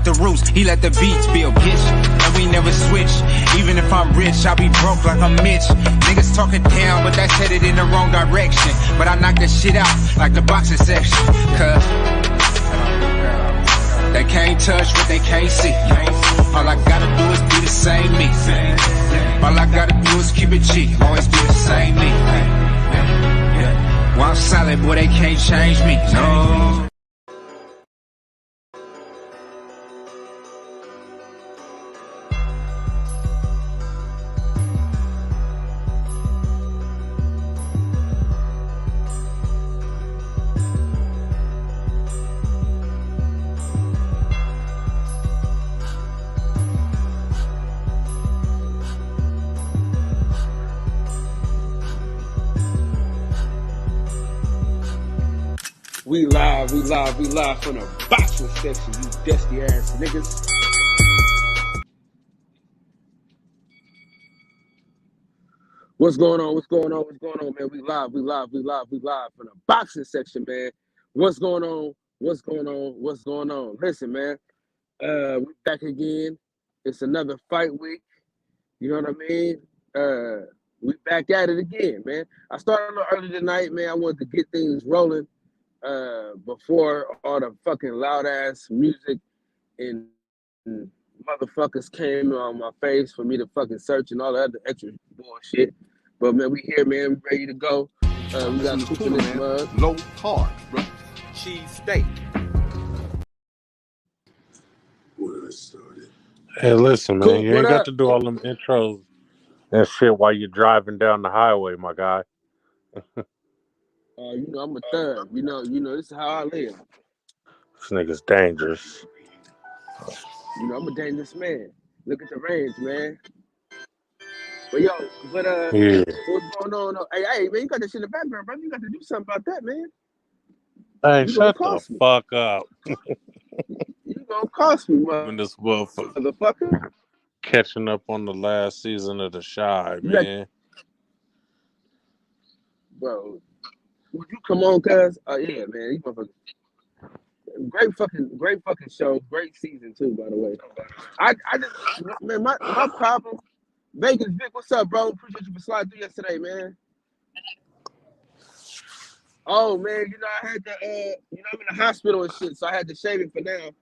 the roots, he let the beats build, bitch. And we never switch. Even if I'm rich, I'll be broke like I'm Mitch. Niggas talking down, but that's headed in the wrong direction. But I knock that shit out like the boxing section. Cause they can't touch what they can't see. All I gotta do is be the same me. All I gotta do is keep it cheap. Always be the same me. While I'm solid, boy, they can't change me. No. We live from the boxing section, you dusty ass niggas. What's going on, man? We live from the boxing section, man. What's going on? Listen, man, we back again. It's another fight week. You know what I mean? We back at it again, man. I started a little early tonight, man. I wanted to get things rolling. Before all the fucking loud ass music and motherfuckers came on my face for me to fucking search and all the other extra bullshit. But man, we here, man. We ready to go. We got soup in this mug. Low carb, bro. Cheese steak. Hey, listen, man. Cool, You ain't got to do all them intros and shit while you're driving down the highway, my guy. You know, I'm a thug. You know, this is how I live. This nigga's dangerous. You know, I'm a dangerous man. Look at the range, man. But yeah. What's going on? Hey, man, you got that shit in the background, bro. You got to do something about that, man. Hey, shut the fuck up. You gonna cost me, this motherfucker. Catching up on the last season of The Chi, man. Bro. Would you come on, cuz? Yeah, man. You motherfuckers. Great fucking show. Great season too, by the way. I just, man, my problem. Vegas Vic, what's up, bro? Appreciate you for sliding through yesterday, man. Oh man, you know I had to, I'm in the hospital and shit, so I had to shave it for now.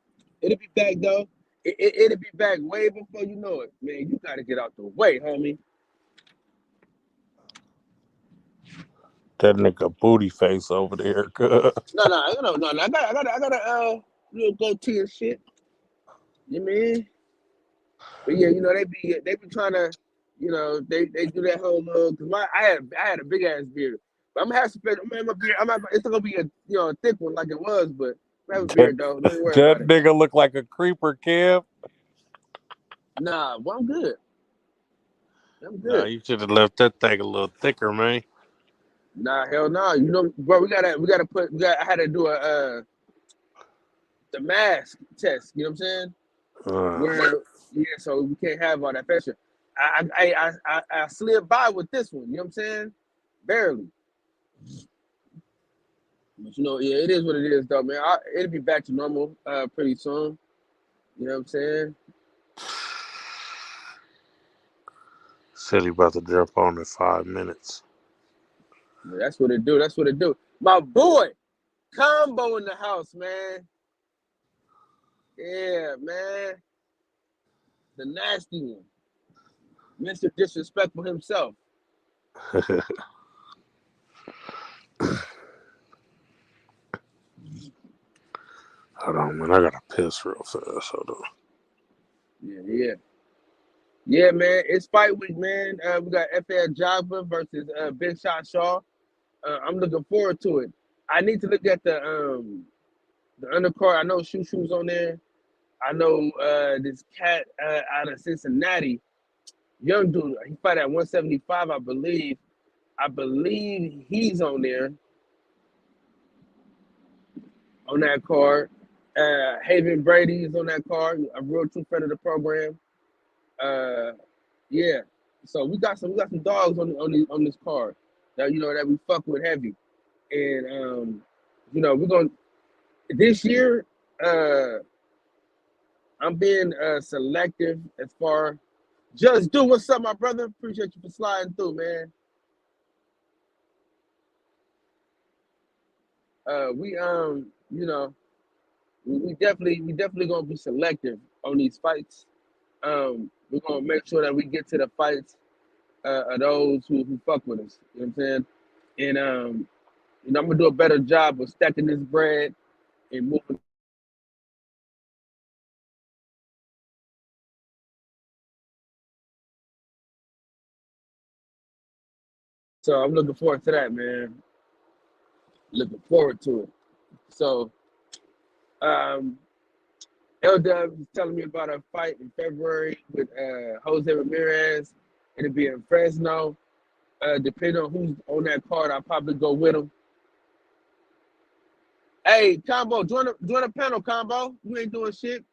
It'll be back though. It'll be back way before you know it, man. You gotta get out the way, homie. That nigga booty face over there. No. I got a little goatee and shit. You mean? But yeah, you know they be trying to, you know, they do that whole little. Cause I had a big ass beard, but I'm gonna have some. Man, my beard. It's not gonna be a thick one like it was, but I have a beard though. Don't worry about it. That nigga look like a creeper, Kev. Nah, well, I'm good. Nah, you should have left that thing a little thicker, man. Nah, hell no. You know, bro, I had to do the mask test, you know what I'm saying? So we can't have all that pressure. I slid by with this one, you know what I'm saying? Barely. But you know, yeah, it is what it is though, man. It'll be back to normal pretty soon. You know what I'm saying? Said he about to jump on in 5 minutes. Yeah, that's what it do. My boy, Combo in the house, man. Yeah, man. The nasty one. Mr. Disrespectful himself. Hold on, man. I gotta piss real fast. Hold on. Yeah, man. It's fight week, man. We got FA Jogba versus Big Shot Shaw. I'm looking forward to it. I need to look at the undercard. I know Shushu's on there. I know this cat out of Cincinnati, young dude. He fight at 175, I believe. I believe he's on there on that card. Haven Brady is on that card. A real true friend of the program. Yeah. So we got some dogs on this card that that we fuck with heavy, and we're gonna this year. I'm being selective as far. Just do what's up, my brother. Appreciate you for sliding through, man. We you know, we definitely gonna be selective on these fights. We're gonna make sure that we get to the fights of those who fuck with us. You know what I'm saying? And I'm gonna do a better job of stacking this bread and moving. So I'm looking forward to that, man. Looking forward to it. So um, L-Dub was telling me about a fight in February with Jose Ramirez. It'll be in Fresno. Depending on who's on that card, I'll probably go with him. Hey, Combo, join the panel, Combo. You ain't doing shit.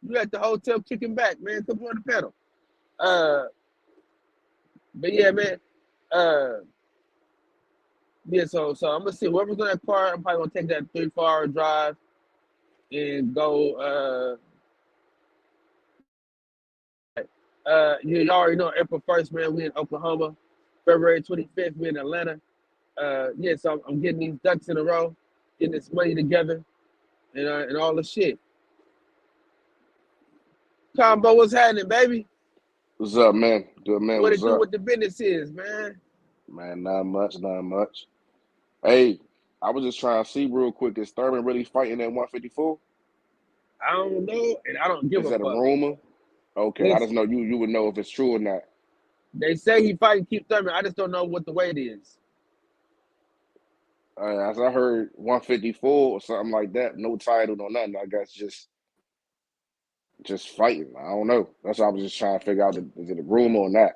You at the hotel kicking back, man. Come join the panel. But yeah, man. Yeah, so I'm gonna see whoever's on that card. I'm probably gonna take that 3-4 hour drive and go. You already know April 1st, man. We in Oklahoma. February 25th, we in Atlanta. Yeah, so I'm getting these ducks in a row, getting this money together, and all the shit. Combo, what's happening, baby? What's up, man? Good, man. What it What's do? up? What the business is, man? Man, not much, not much. Hey, I was just trying to see real quick, is Thurman really fighting at 154? I don't know, and I don't give Is a that a fuck. rumor? Okay, I just Listen, know you would know if it's true or not. they say he fighting Keith Thurman. I just don't know what the weight is. As I heard, 154 or something like that. No title, no nothing. I guess just fighting. I don't know. That's why I was just trying to figure out, is it a rumor or not?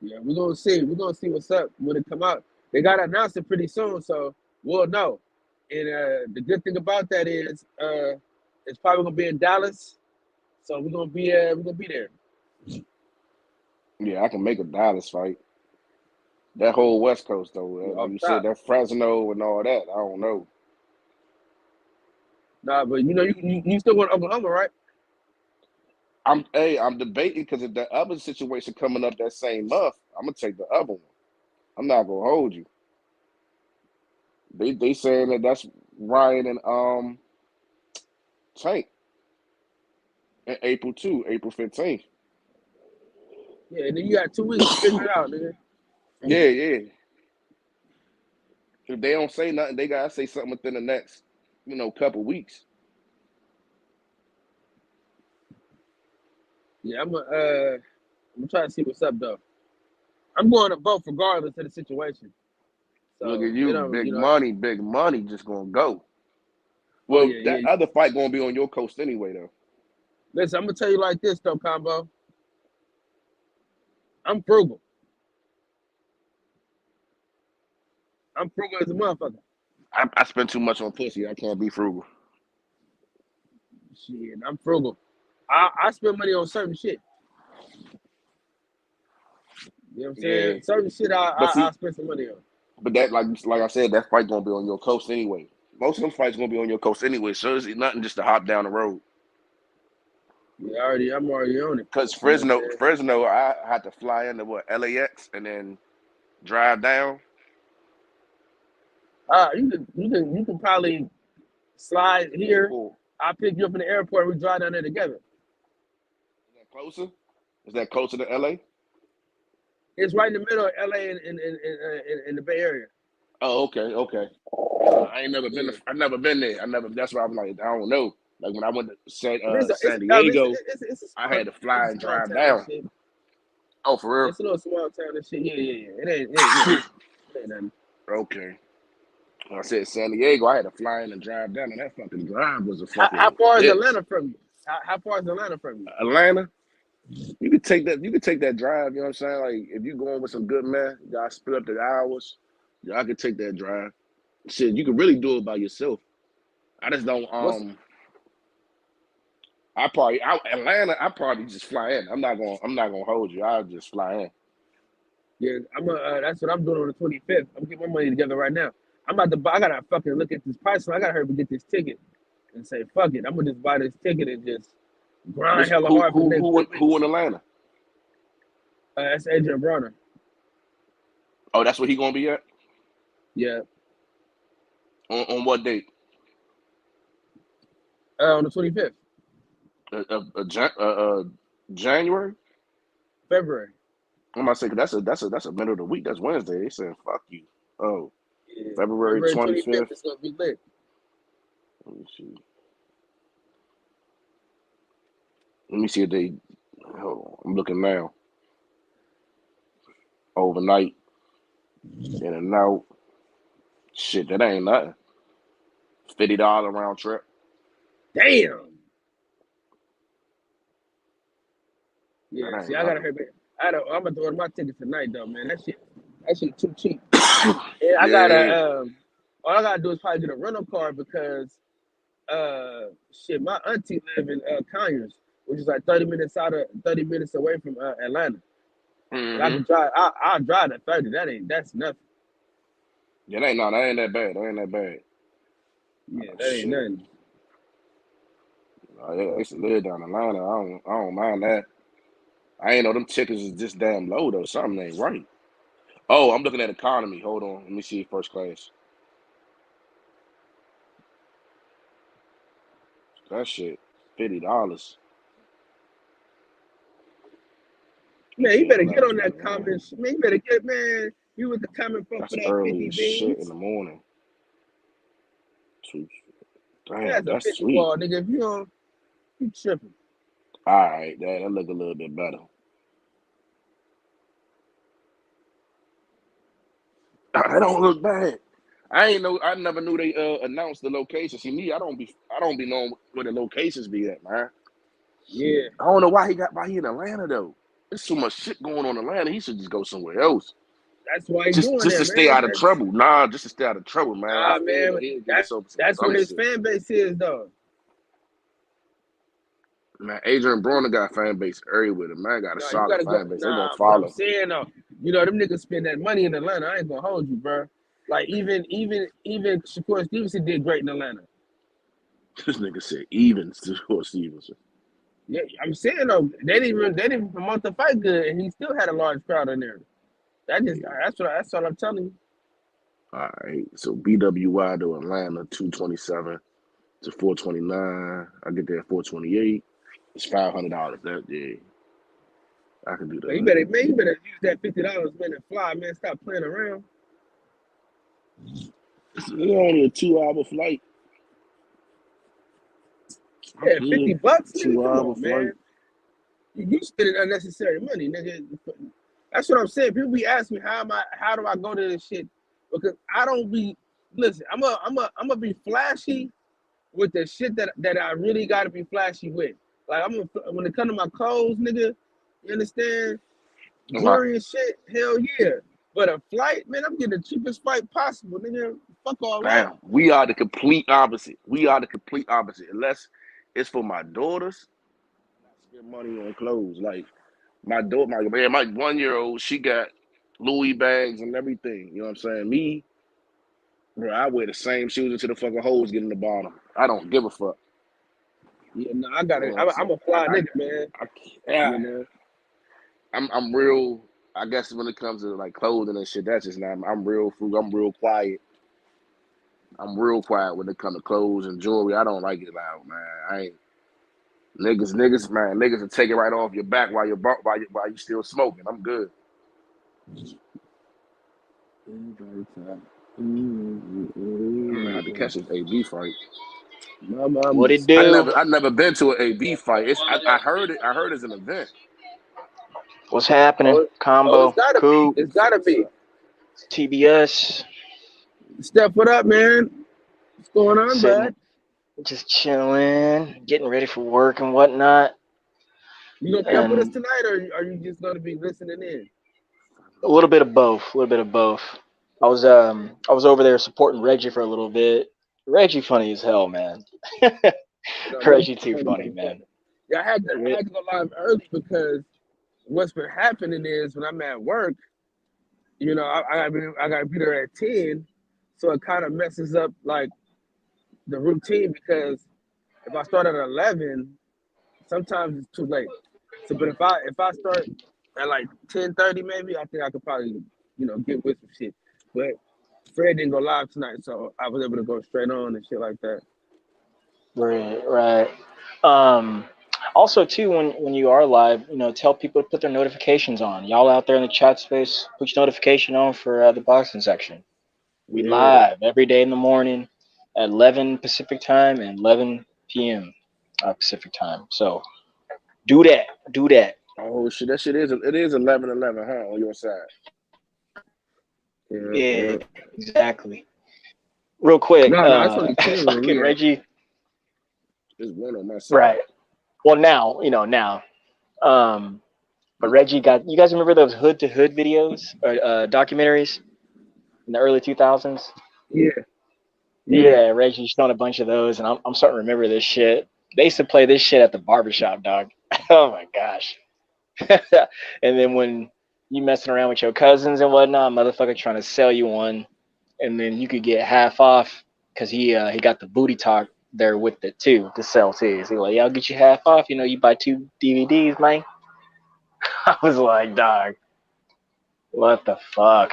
Yeah, we're gonna see. We're gonna see what's up when it come out. They gotta announce it pretty soon, so we'll know. And the good thing about that is it's probably gonna be in Dallas. So we're gonna be there. Yeah, I can make a Dallas fight. That whole West Coast, though, like Off you said, top. that Fresno and all that, I don't know. Nah, but you still want Oklahoma, right? I'm debating because of the other situation coming up that same month. I'm gonna take the other one. I'm not gonna hold you. They saying that's Ryan and Tank in April too, April 15th. Yeah, and then you got 2 weeks to figure it out, nigga. Yeah. If they don't say nothing, they gotta say something within the next, couple weeks. Yeah, I'm gonna try to see what's up though. I'm going to vote regardless of the situation. Look So at they you, don't, big money, just gonna go. Oh Well, yeah. that other fight gonna be on your coast anyway, though. Listen, I'm gonna tell you like this though, Combo. I'm frugal. I'm frugal as a motherfucker. I spend too much on pussy. I can't be frugal. Shit, I'm frugal. I spend money on certain shit. You know what I'm Yeah, saying? Certain shit but I see, spend some money on. but that like I said, that fight gonna be on your coast anyway. Most of them fights gonna be on your coast anyway, so it's nothing just to hop down the road. Yeah, I'm already on it. Cause You know what I'm saying? Fresno, I had to fly into LAX and then drive down. You can probably slide here. Cool. I'll pick you up in the airport. We drive down there together. Is that closer? Is that closer to LA? It's right in the middle of LA and in the Bay Area. Oh, okay. I ain't never been. Yeah. I've never been there. That's why I'm like, I don't know. Like when I went to San I Diego, it's a I had to it's fly a and small drive town and down. shit. Oh, for real? It's a little small town and shit. Yeah. It ain't nothing. Okay. When I said San Diego, I had to fly in and drive down, and that fucking drive was a How fucking far is bitch. Atlanta from you? How far is Atlanta from you? Atlanta, you could take that. You could take that drive. You know what I'm saying? Like if you going with some good men, y'all split up the hours. Y'all could take that drive. Shit, you could really do it by yourself. I just don't. What's Atlanta. I probably just fly in. I'm not gonna hold you. I'll just fly in. Yeah, that's what I'm doing on the 25th. I'm getting my money together right now. I'm about to buy. I gotta fucking look at this price. So I gotta hurry up and get this ticket and say fuck it. I'm gonna just buy this ticket and just grind hella Who hard for the who next who 2 in, weeks. who in Atlanta? That's Adrian Broner. Oh, that's where he gonna be at? Yeah. On what date? On the 25th, January? February. I'm about to say 'cause that's a middle of the week. That's Wednesday. They saying fuck you. Oh, Yeah. February February 25th 25th. is gonna be lit. Let me see. Let me see if they. Hold on. I'm looking now. Overnight, in and out. Shit, that ain't nothing. $50 round trip. Damn. Yeah. That See, ain't I gotta nothing. hurry. I'm about to order my ticket tonight though, man. That shit too cheap. Yeah, I Yeah. gotta. All I gotta do is probably get a rental car because shit, my auntie live in Conyers, which is like 30 minutes away from Atlanta. And I can drive. I'll drive at 30. That's nothing. Yeah, that ain't that bad. That ain't that bad. Yeah, that ain't Shit. nothing. I used to live down in Atlanta. I don't mind that. I ain't know them tickets is just damn low though. Something ain't right. Oh, I'm looking at economy. Hold on. Let me see first class. That shit, $50. Man, you better Yeah, get on that 11:29. comment. Man, you better get, man. You with the comment for That's that early 50 as shit in beans. the morning. Damn, That's a that's 50 sweet. ball, nigga. If you don't, you tripping. All right, that look a little bit better. That don't look bad. I never knew they announced the location. See me, I don't be knowing where the locations be at, man. Yeah, I don't know why he in Atlanta though. There's so much shit going on in Atlanta. He should just go somewhere else. that's why he Just going just there, to stay man. out of trouble. Nah, just to stay out of trouble, man. I feel Man. that he'll get That himself some that's what dumb his shit. fan base is, though. Man, Adrian Broner got a fan base everywhere. The man got a Nah, you solid gotta go. fan base. They gonna Nah, but I'm follow. saying though, them niggas spend that money in Atlanta. I ain't gonna hold you, bro. Like even Shakur Stevenson did great in Atlanta. This nigga said even to Stevenson. Yeah, I'm saying though, they didn't even promote the fight good, and he still had a large crowd in there. That's what I'm telling you. All right, so BWI to Atlanta, 227 to 429. I get there at 428. It's $500. That yeah, I can do Man, you that. better use that $50, man, and fly, man. Stop playing around. It's only a 2-hour flight. Yeah, $50, nigga. Come 2-hour on, flight. man. You spending unnecessary money, nigga. That's what I'm saying. People be asking me how do I go to this shit? Because I don't be listen. I'm a be flashy with the shit that I really got to be flashy with. Like when it comes to my clothes, nigga. You understand? Jewelry and shit. Hell yeah. But a flight, man, I'm getting the cheapest flight possible, nigga. Fuck all that. Damn, we are the complete opposite. Unless it's for my daughters, I spend money on clothes. Like my 1-year-old, she got Louis bags and everything. You know what I'm saying? Me, bro, I wear the same shoes until the fucking holes get in the bottom. I don't give a fuck. Yeah, no, I got You it. know what I'm I'm saying? a fly nigga, man. Yeah, You know. I'm real. I guess when it comes to like clothing and shit, that's just not. I'm real frugal. I'm real quiet. I'm real quiet when it comes to clothes and jewelry. I don't like it loud, man. I ain't niggas, man. Niggas will take it right off your back while you still smoking. I'm good. I'm gonna have to catch this AB fight. What it do? I never been to an AB fight. I heard it. I heard it's an event. What's happening? Oh, Combo, it's gotta Coop, be. It's gotta be. TBS, Step it up, man. What's going on, sitting, bud? just chilling, getting ready for work and whatnot. You gonna be up with us And tonight, or are you just gonna be listening in? a little bit of both. I was over there supporting Reggie for a little bit. Reggie funny as hell, man. Reggie too funny, man. Yeah, I had to go live early because what's been happening is when I'm at work, I got to be there at 10. so it kind of messes up like the routine because if I start at 11, sometimes it's too late. So, but if I start at like 10:30, maybe I think I could probably get with some shit. But Fred didn't go live tonight, so I was able to go straight on and shit like that. Right. Also, too, when you are live, tell people to put their notifications on. Y'all out there in the chat space, put your notification on for the boxing section. We live every day in the morning at 11 Pacific time and 11 p.m. Pacific time. So do that. Do that. Oh shit, that shit is 11:11, huh? On your side. Yeah, exactly. Real quick, No, it's only 10 when fucking we Reggie. There's one on my side. Right. Well, now. But Reggie you guys remember those hood to hood videos or documentaries in the early 2000s? Yeah, Reggie showing a bunch of those, and I'm starting to remember this shit. They used to play this shit at the barbershop, dog. Oh my gosh. And then when you messing around with your cousins and whatnot, motherfucker trying to sell you one, and then you could get half off because he got the booty talk there with it too to sell too. So he's like, yeah, I'll get you half off. You buy 2 DVDs, man. I was like, dog, what the fuck?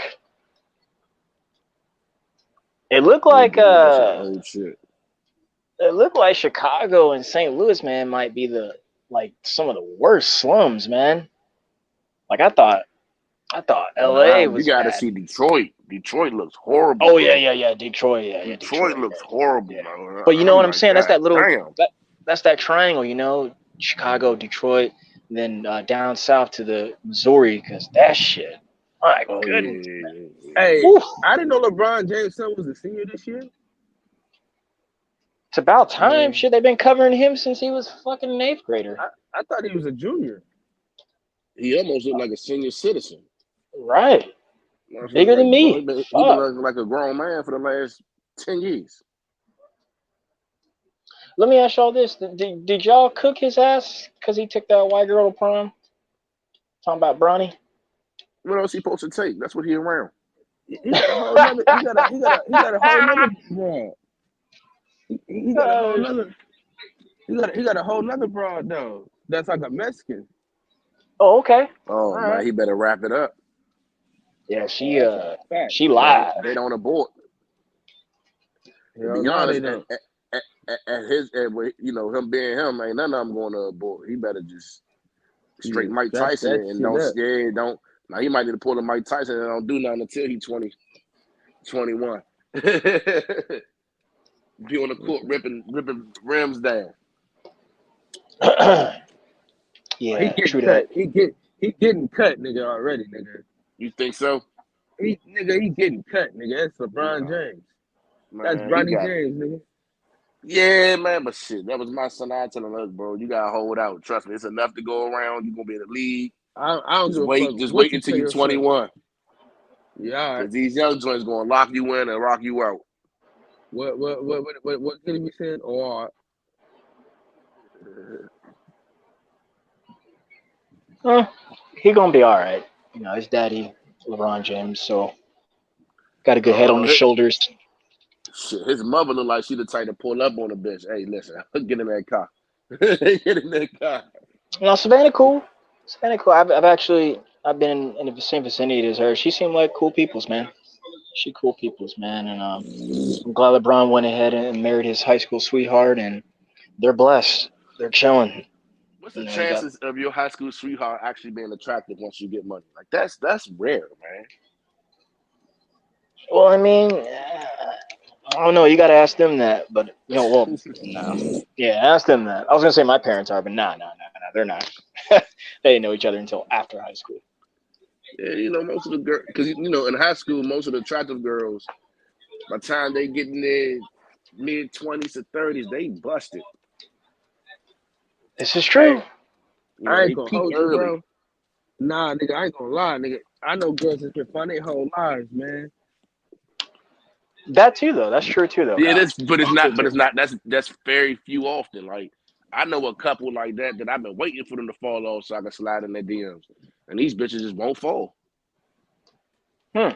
It looked like old shit. It looked like Chicago and St. Louis, man, might be some of the worst slums, man. Like I thought LA was You gotta bad. see Detroit. Detroit looks horrible. Oh bro. yeah, Detroit. Yeah, Detroit looks horrible, bro. But you know what I'm saying? That's that little damn. that's that triangle, Chicago, Detroit, and then down south to the Missouri, because that shit. My goodness. Yeah. Hey, Oof. I didn't know LeBron James' son was a senior this year. It's about time. Shit, they've been covering him since he was fucking an 8th grader. I thought he was a junior. He almost looked like a senior citizen. Right. Bigger than me. He been looking like a grown man for the last 10 years. Let me ask y'all this. Did y'all cook his ass because he took that white girl to prom? Talking about Bronny? What else he supposed to take? That's what he around. He got a whole nother. He got a whole nother broad. He got a whole nother. He got a whole nother broad though. That's like a Mexican. Oh, okay. Oh man, right. He better wrap it up. Yeah, she lied. They don't abort. To be honest, at his, him being him, ain't none of them going to abort. He better just straight Mike Tyson and don't. Now he might need to pull a Mike Tyson and don't do nothing until he's 20, 21. Be on the court ripping rims down. Yeah, true that. He getting cut, nigga, already, nigga. You think so? He getting cut, nigga. That's LeBron James. Man, that's Bronny James, nigga. Yeah, man, but shit, that was my son. I telling us, bro, you gotta hold out. Trust me, it's enough to go around. You gonna be in the league. I don't just wait. Just wait until you're 21. Yeah, because these young joints gonna lock you in and rock you out. What can he be saying? Or he gonna be all right. His daddy, LeBron James, so got a good head on his shoulders. Shit, his mother look like she the type to pull up on the bitch. Hey, listen, get in that car. Get in that car. Savannah cool. I've been in the same vicinity as her. She seemed like cool peoples, man. She cool peoples, man. And I'm glad LeBron went ahead and married his high school sweetheart, and they're blessed. They're chilling. What's the chances of your high school sweetheart actually being attractive once you get money? Like that's rare, man. Well, I mean, I don't know. You got to ask them that, but no. Yeah, ask them that. I was gonna say my parents are, but no, they're not. They didn't know each other until after high school. Yeah, most of the girls, because in high school, most of the attractive girls, by the time they get in their mid-20s to 30s, they busted. This is true. I ain't gonna hold you, bro. Nah, nigga, I ain't gonna lie, nigga. I know girls that's been fun their whole lives, man. That too, though. That's true too, though. Yeah, it's not. That's very few often. Like I know a couple like that I've been waiting for them to fall off so I can slide in their DMs, and these bitches just won't fall. Yeah.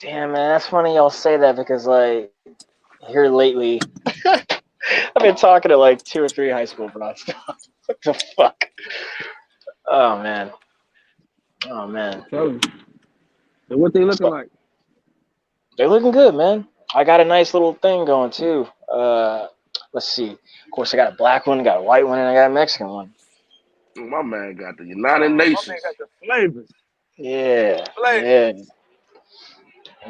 Damn, man, that's funny y'all say that because, like, here lately, I've been talking to like 2 or 3 high school bros. What the fuck? Oh man. Oh man. Tell you. And what they looking So, like? they're looking good, man. I got a nice little thing going too. Let's see. Of course, I got a black one, got a white one, and I got a Mexican one. My man got the United My man Nations. got the flavors. Yeah. Flavors.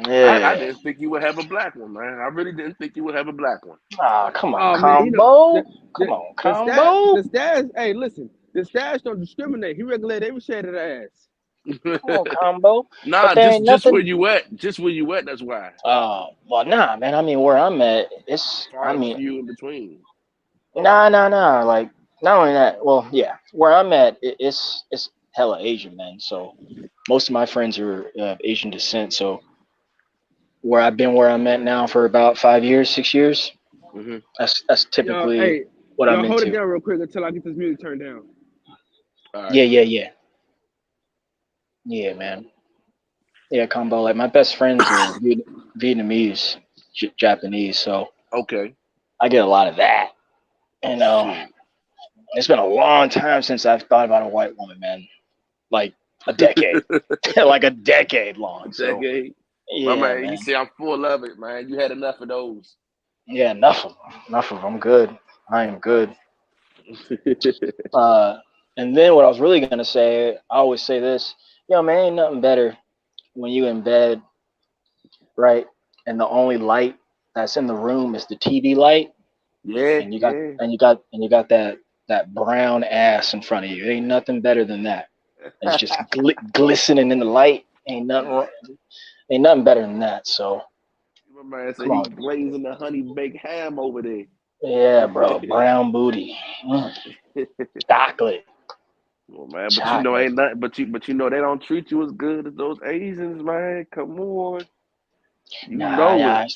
Yeah. I didn't think you would have a black one, man. I really didn't think you would have a black one. Ah, come on, Oh man, you know combo. the Come on, the stash combo. the stash. Hey, listen, the stash don't discriminate. He regulate every shade of the ass. Come on, combo. Nah, But there ain't just where nothing. you at. Just where you at, that's why. Well, nah, man. I mean, where I'm at, Far and few in between. nah. Like, not only that, well, yeah, where I'm at, it's hella Asian, man. So most of my friends are of Asian descent. So where I'm at now for about 5 years, 6 years, Mm-hmm. that's Y'all, typically hey, what y'all I'm hold it into. down real quick until I get this music turned down. All right. Yeah, man. Yeah, combo. Like my best friends are Vietnamese, Japanese, so Okay. I get a lot of that. And Shit. it's been a long time since I've thought about a white woman, man. Like a decade, like a decade long. So Decade. yeah, My man, man. you see, I'm full of it, man. You had enough of those. Yeah, enough of them. Enough of them. I'm good. I am good. And then what I was really gonna say, I always say this, man, ain't nothing better when you in bed, right? And the only light that's in the room is the TV light, Yeah, and you yeah. got that brown ass in front of you. Ain't nothing better than that. It's just glistening in the light. Ain't nothing better than that. So My man said come he on. glazing the honey baked ham over there. Yeah, bro. Brown booty. Chocolate. Well, man, but you know Chocolate. ain't nothing. But you know they don't treat you as good as those Asians, man. Come on, you know it.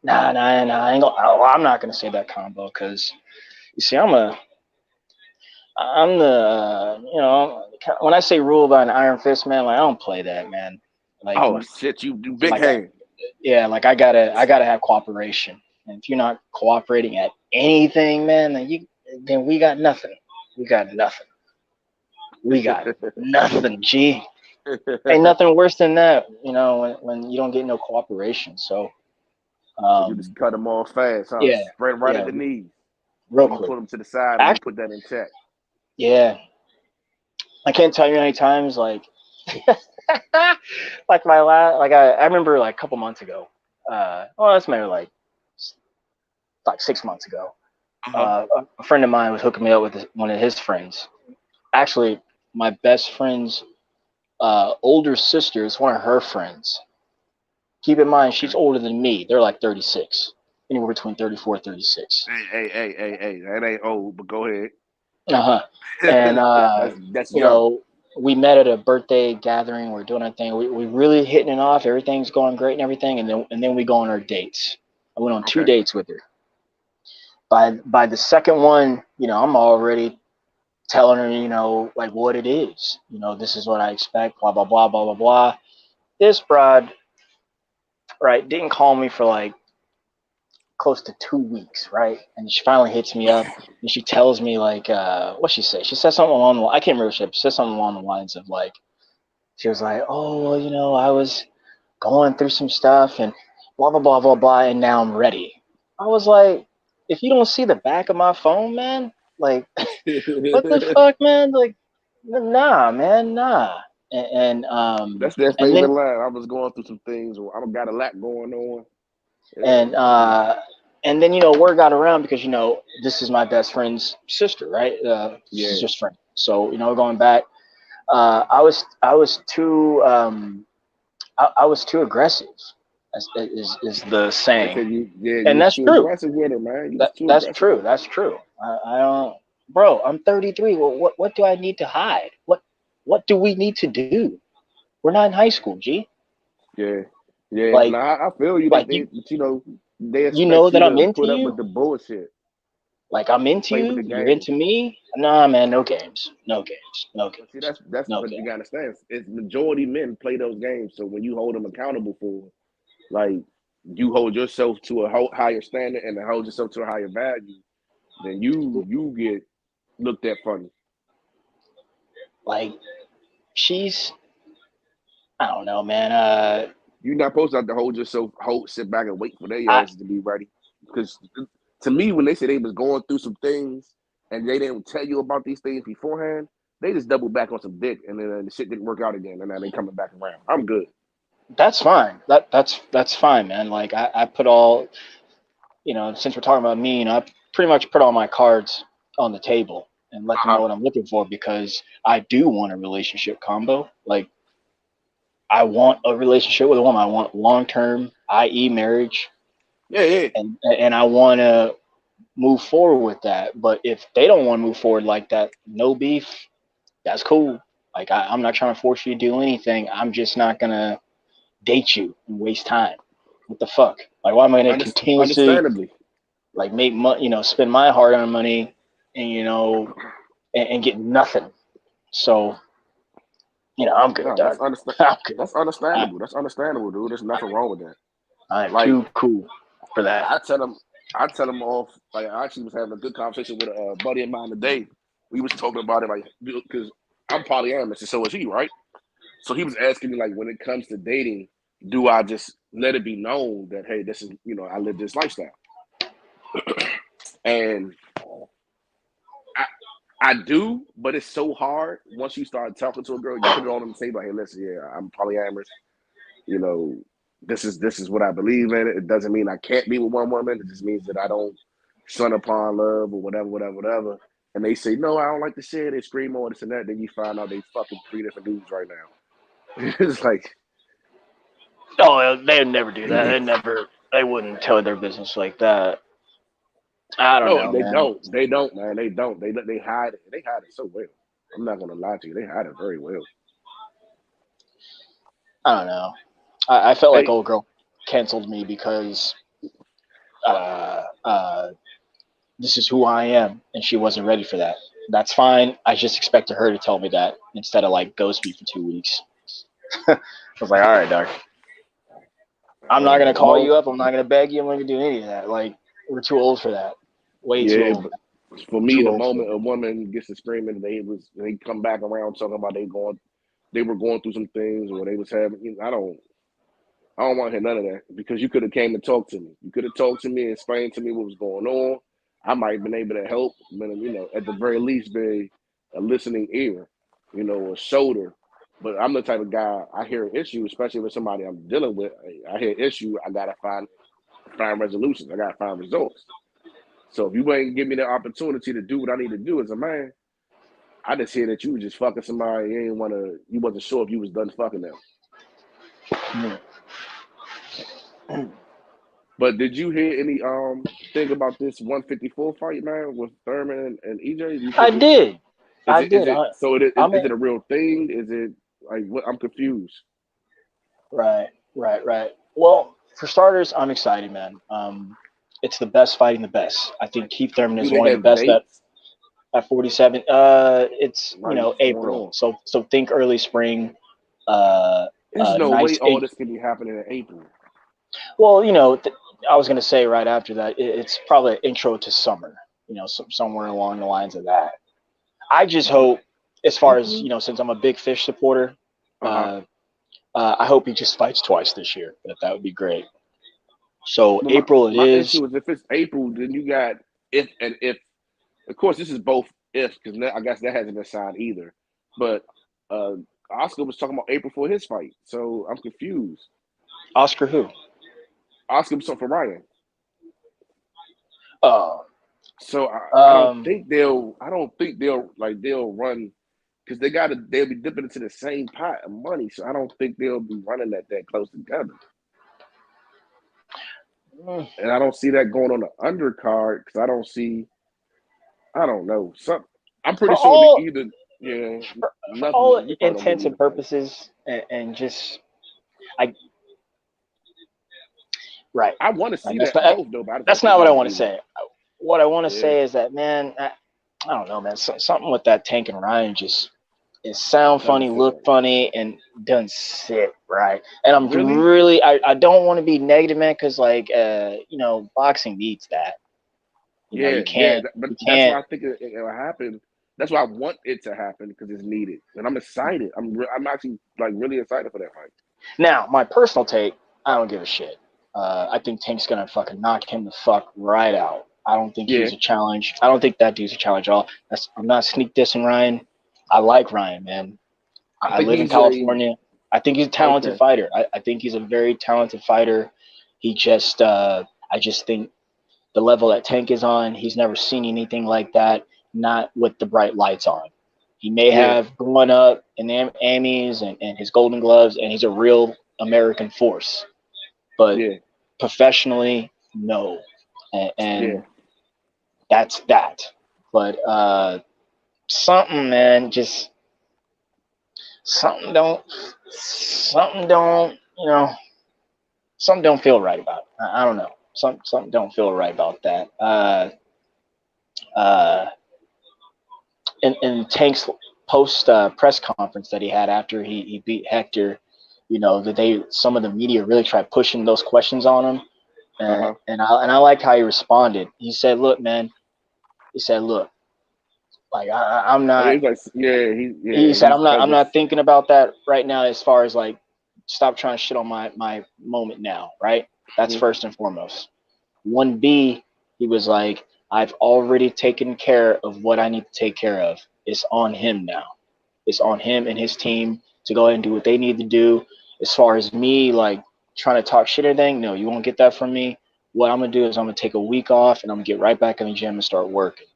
Nah. I ain't gonna, well, I'm not gonna say that combo because you see, I'm the when I say rule by an iron fist, man, like I don't play that, man. Like Oh shit, you do big like hand. yeah, like I gotta have cooperation. And if you're not cooperating at anything, man, then we got nothing. We got nothing. We got nothing, G. Ain't nothing worse than that, when you don't get no cooperation. So So you just cut them off fast, huh? yeah, Spread right at the knees. real You quick. put them to the side and you Actually, put that in check. yeah. I can't tell you how many times, like, like I remember like a couple months ago. That's maybe like 6 months ago. A friend of mine was hooking me up with one of his friends. Actually, my best friend's older sister is one of her friends. Keep in mind, she's older than me. They're like 36, anywhere between 34 and 36. Hey, that ain't old, but go ahead. And that's young. we met at a birthday gathering. We're doing our thing. We really hitting it off. Everything's going great and everything. And then we go on our dates. I went on 2 dates with her. By the second one, I'm already telling her, like what it is. This is what I expect. Blah blah blah blah blah blah. This broad, right, didn't call me for like close to 2 weeks, right? And she finally hits me up and she tells me like, what she say? She said something along the, I can't remember. She said something along the lines of like, she was like, oh, well, I was going through some stuff and blah blah blah blah blah, and now I'm ready. I was like, if you don't see the back of my phone, man, like, what the fuck, man? Like, nah, man, nah. And That's their and favorite then line. I was going through some things. I've got a lot going on. and then word got around because this is my best friend's sister, right? Sister's friend. So going back, I was too I was too aggressive, is the saying, and You that's too true. aggressive with it, man. That's true. That's true. I don't, bro. I'm 33. Well, what do I need to hide? What do we need to do? We're not in high school, G. Yeah. Like, I feel you. like They you expect that you I'm to into put up you. with the bullshit. Like, I'm into Play with you, the you're game. into me. Nah, man, no games. No games. No But see, games. that's No but you games. gotta understand. It's majority men play those games. So when you hold them accountable for, like, you hold yourself to a higher standard and then hold yourself to a higher value, then you get looked at funny. Like, she's, I don't know, man. You're not supposed to have to hold yourself, sit back and wait for their I asses to be ready. Because to me, when they say they was going through some things and they didn't tell you about these things beforehand, they just double back on some dick and then the shit didn't work out again and now they coming back around. I'm good. That's fine. That's fine, man. Like, I put all, since we're talking about me, I pretty much put all my cards on the table and let them know what I'm looking for, because I do want a relationship combo. Like, I want a relationship with a woman. I want long term, i.e., marriage, Yeah. and I want to move forward with that. But if they don't want to move forward like that, no beef. That's cool. Like, I'm not trying to force you to do anything. I'm just not gonna date you and waste time. What the fuck? Like, why am I gonna continuously Understandably. like make money? Spend my hard-earned money and and get nothing. So I'm good, No, dog. I'm good. that's understandable. That's understandable, dude. There's nothing wrong with that. I'm Like, too cool for that. I tell them off. Like, I actually was having a good conversation with a buddy of mine today. We was talking about it, like, because I'm polyamorous and so is he, right? So he was asking me, like, when it comes to dating, do I just let it be known that, hey, this is, I live this lifestyle? And I do, but it's so hard once you start talking to a girl, you put it on the table, hey, listen, yeah, I'm polyamorous. This is what I believe in. It doesn't mean I can't be with one woman. It just means that I don't son upon love or whatever. And they say, no, I don't like the shit. They scream all this and that. Then you find out they fucking 3 different dudes right now. It's like, Oh, they'd never do that. They wouldn't tell their business like that. I don't know, they man. don't. They don't, man. They don't. They hide it. They hide it so well. I'm not gonna lie to you. They hide it very well. I don't know. I felt like Hey, old girl canceled me because this is who I am, and she wasn't ready for that. That's fine. I just expected her to tell me that instead of like ghost me for 2 weeks. I was like, all right, dog. I'm not gonna call you up. I'm not gonna beg you. I'm not gonna do any of that. Like, we're too old for that. Way too yeah, old. but for me, Too the old for moment it. a woman gets to screaming, they come back around talking about they were going through some things or they was having. I don't want to hear none of that, because you could have came and talked to me. You could have talked to me and explained to me what was going on. I might have been able to help, but at the very least, be a listening ear, a shoulder. But I'm the type of guy, I hear an issue, especially with somebody I'm dealing with. I hear an issue, I gotta find resolutions. I gotta find results. So if you ain't give me the opportunity to do what I need to do as a man, I just hear that you was just fucking somebody. You wasn't sure if you was done fucking them. But did you hear any thing about this 154 fight, man, with Thurman and EJ? I did. Is it a real thing? Is it like what? I'm confused. Right. Well, for starters, I'm excited, man. It's the best fighting the best. I think Keith Thurman is Do they one of the have best dates? at 47. It's Right, April, so think early spring. There's no Nice way all this can be happening in April. Well, I was gonna say right after that, it's probably an intro to summer. Somewhere along the lines of that. I just hope, as far as since I'm a big Fish supporter, I hope he just fights twice this year. That would be great. So But April my it is. issue is, if it's April, then you got if and if. Of course, this is both ifs, because I guess that hasn't been signed either. But Oscar was talking about April for his fight, so I'm confused. Oscar who? Oscar was talking for Ryan. Oh. So I don't think they'll run, because they'll be dipping into the same pot of money. So I don't think they'll be running that close together. And I don't see that going on the undercard, because I don't know. I'm pretty sure they either, for all intents and purposes, and just right. I want to see That's that not, both, though. But that's not what I want to say. what I want to Yeah. say is that, man, I don't know, man. Something with that Tank and Ryan just it sound Doesn't funny, fit look right. funny, and doesn't sit right. And I'm Really? really, I don't want to be negative, man, because like, you know, boxing needs that. You know, Yeah, you yeah. can't, But you that's why can't. I think it'll happen. That's why I want it to happen because it's needed, and I'm excited. I'm actually like really excited for that fight. Now, my personal take, I don't give a shit. I think Tank's gonna fucking knock him the fuck right out. I don't think Yeah, he's a challenge. I don't think that dude's a challenge at all. I'm not sneak dissing Ryan. I like Ryan, man. I I think live in he's a California. I think he's a talented okay. fighter. I think he's a very talented fighter. He just, I just think the level that Tank is on, he's never seen anything like that, not with the bright lights on. He may Yeah, have grown up in the Emmys and his Golden Gloves, and he's a real American force. But yeah, professionally, no. yeah. And that's that. But something, man, just something don't, you know, something don't feel right about it. I don't know. Something don't feel right about that. Uh, in Tank's post press conference that he had after he beat Hector, you know, that some of the media really tried pushing those questions on him, Uh-huh. and I liked how he responded. He said, "Look, man," he said, "Look, like I'm Oh, yeah, not." he's like, He said, he's I'm because not thinking about that right now. As far as like, stop trying to shit on my moment now, right? That's of first and foremost. 1B, he was like, I've already taken care of what I need to take care of. It's on him now. It's on him and his team to go ahead and do what they need to do. As far as me, like trying to talk shit or anything, no, you won't get that from me. What I'm gonna do is I'm gonna take a week off and I'm gonna get right back in the gym and start working.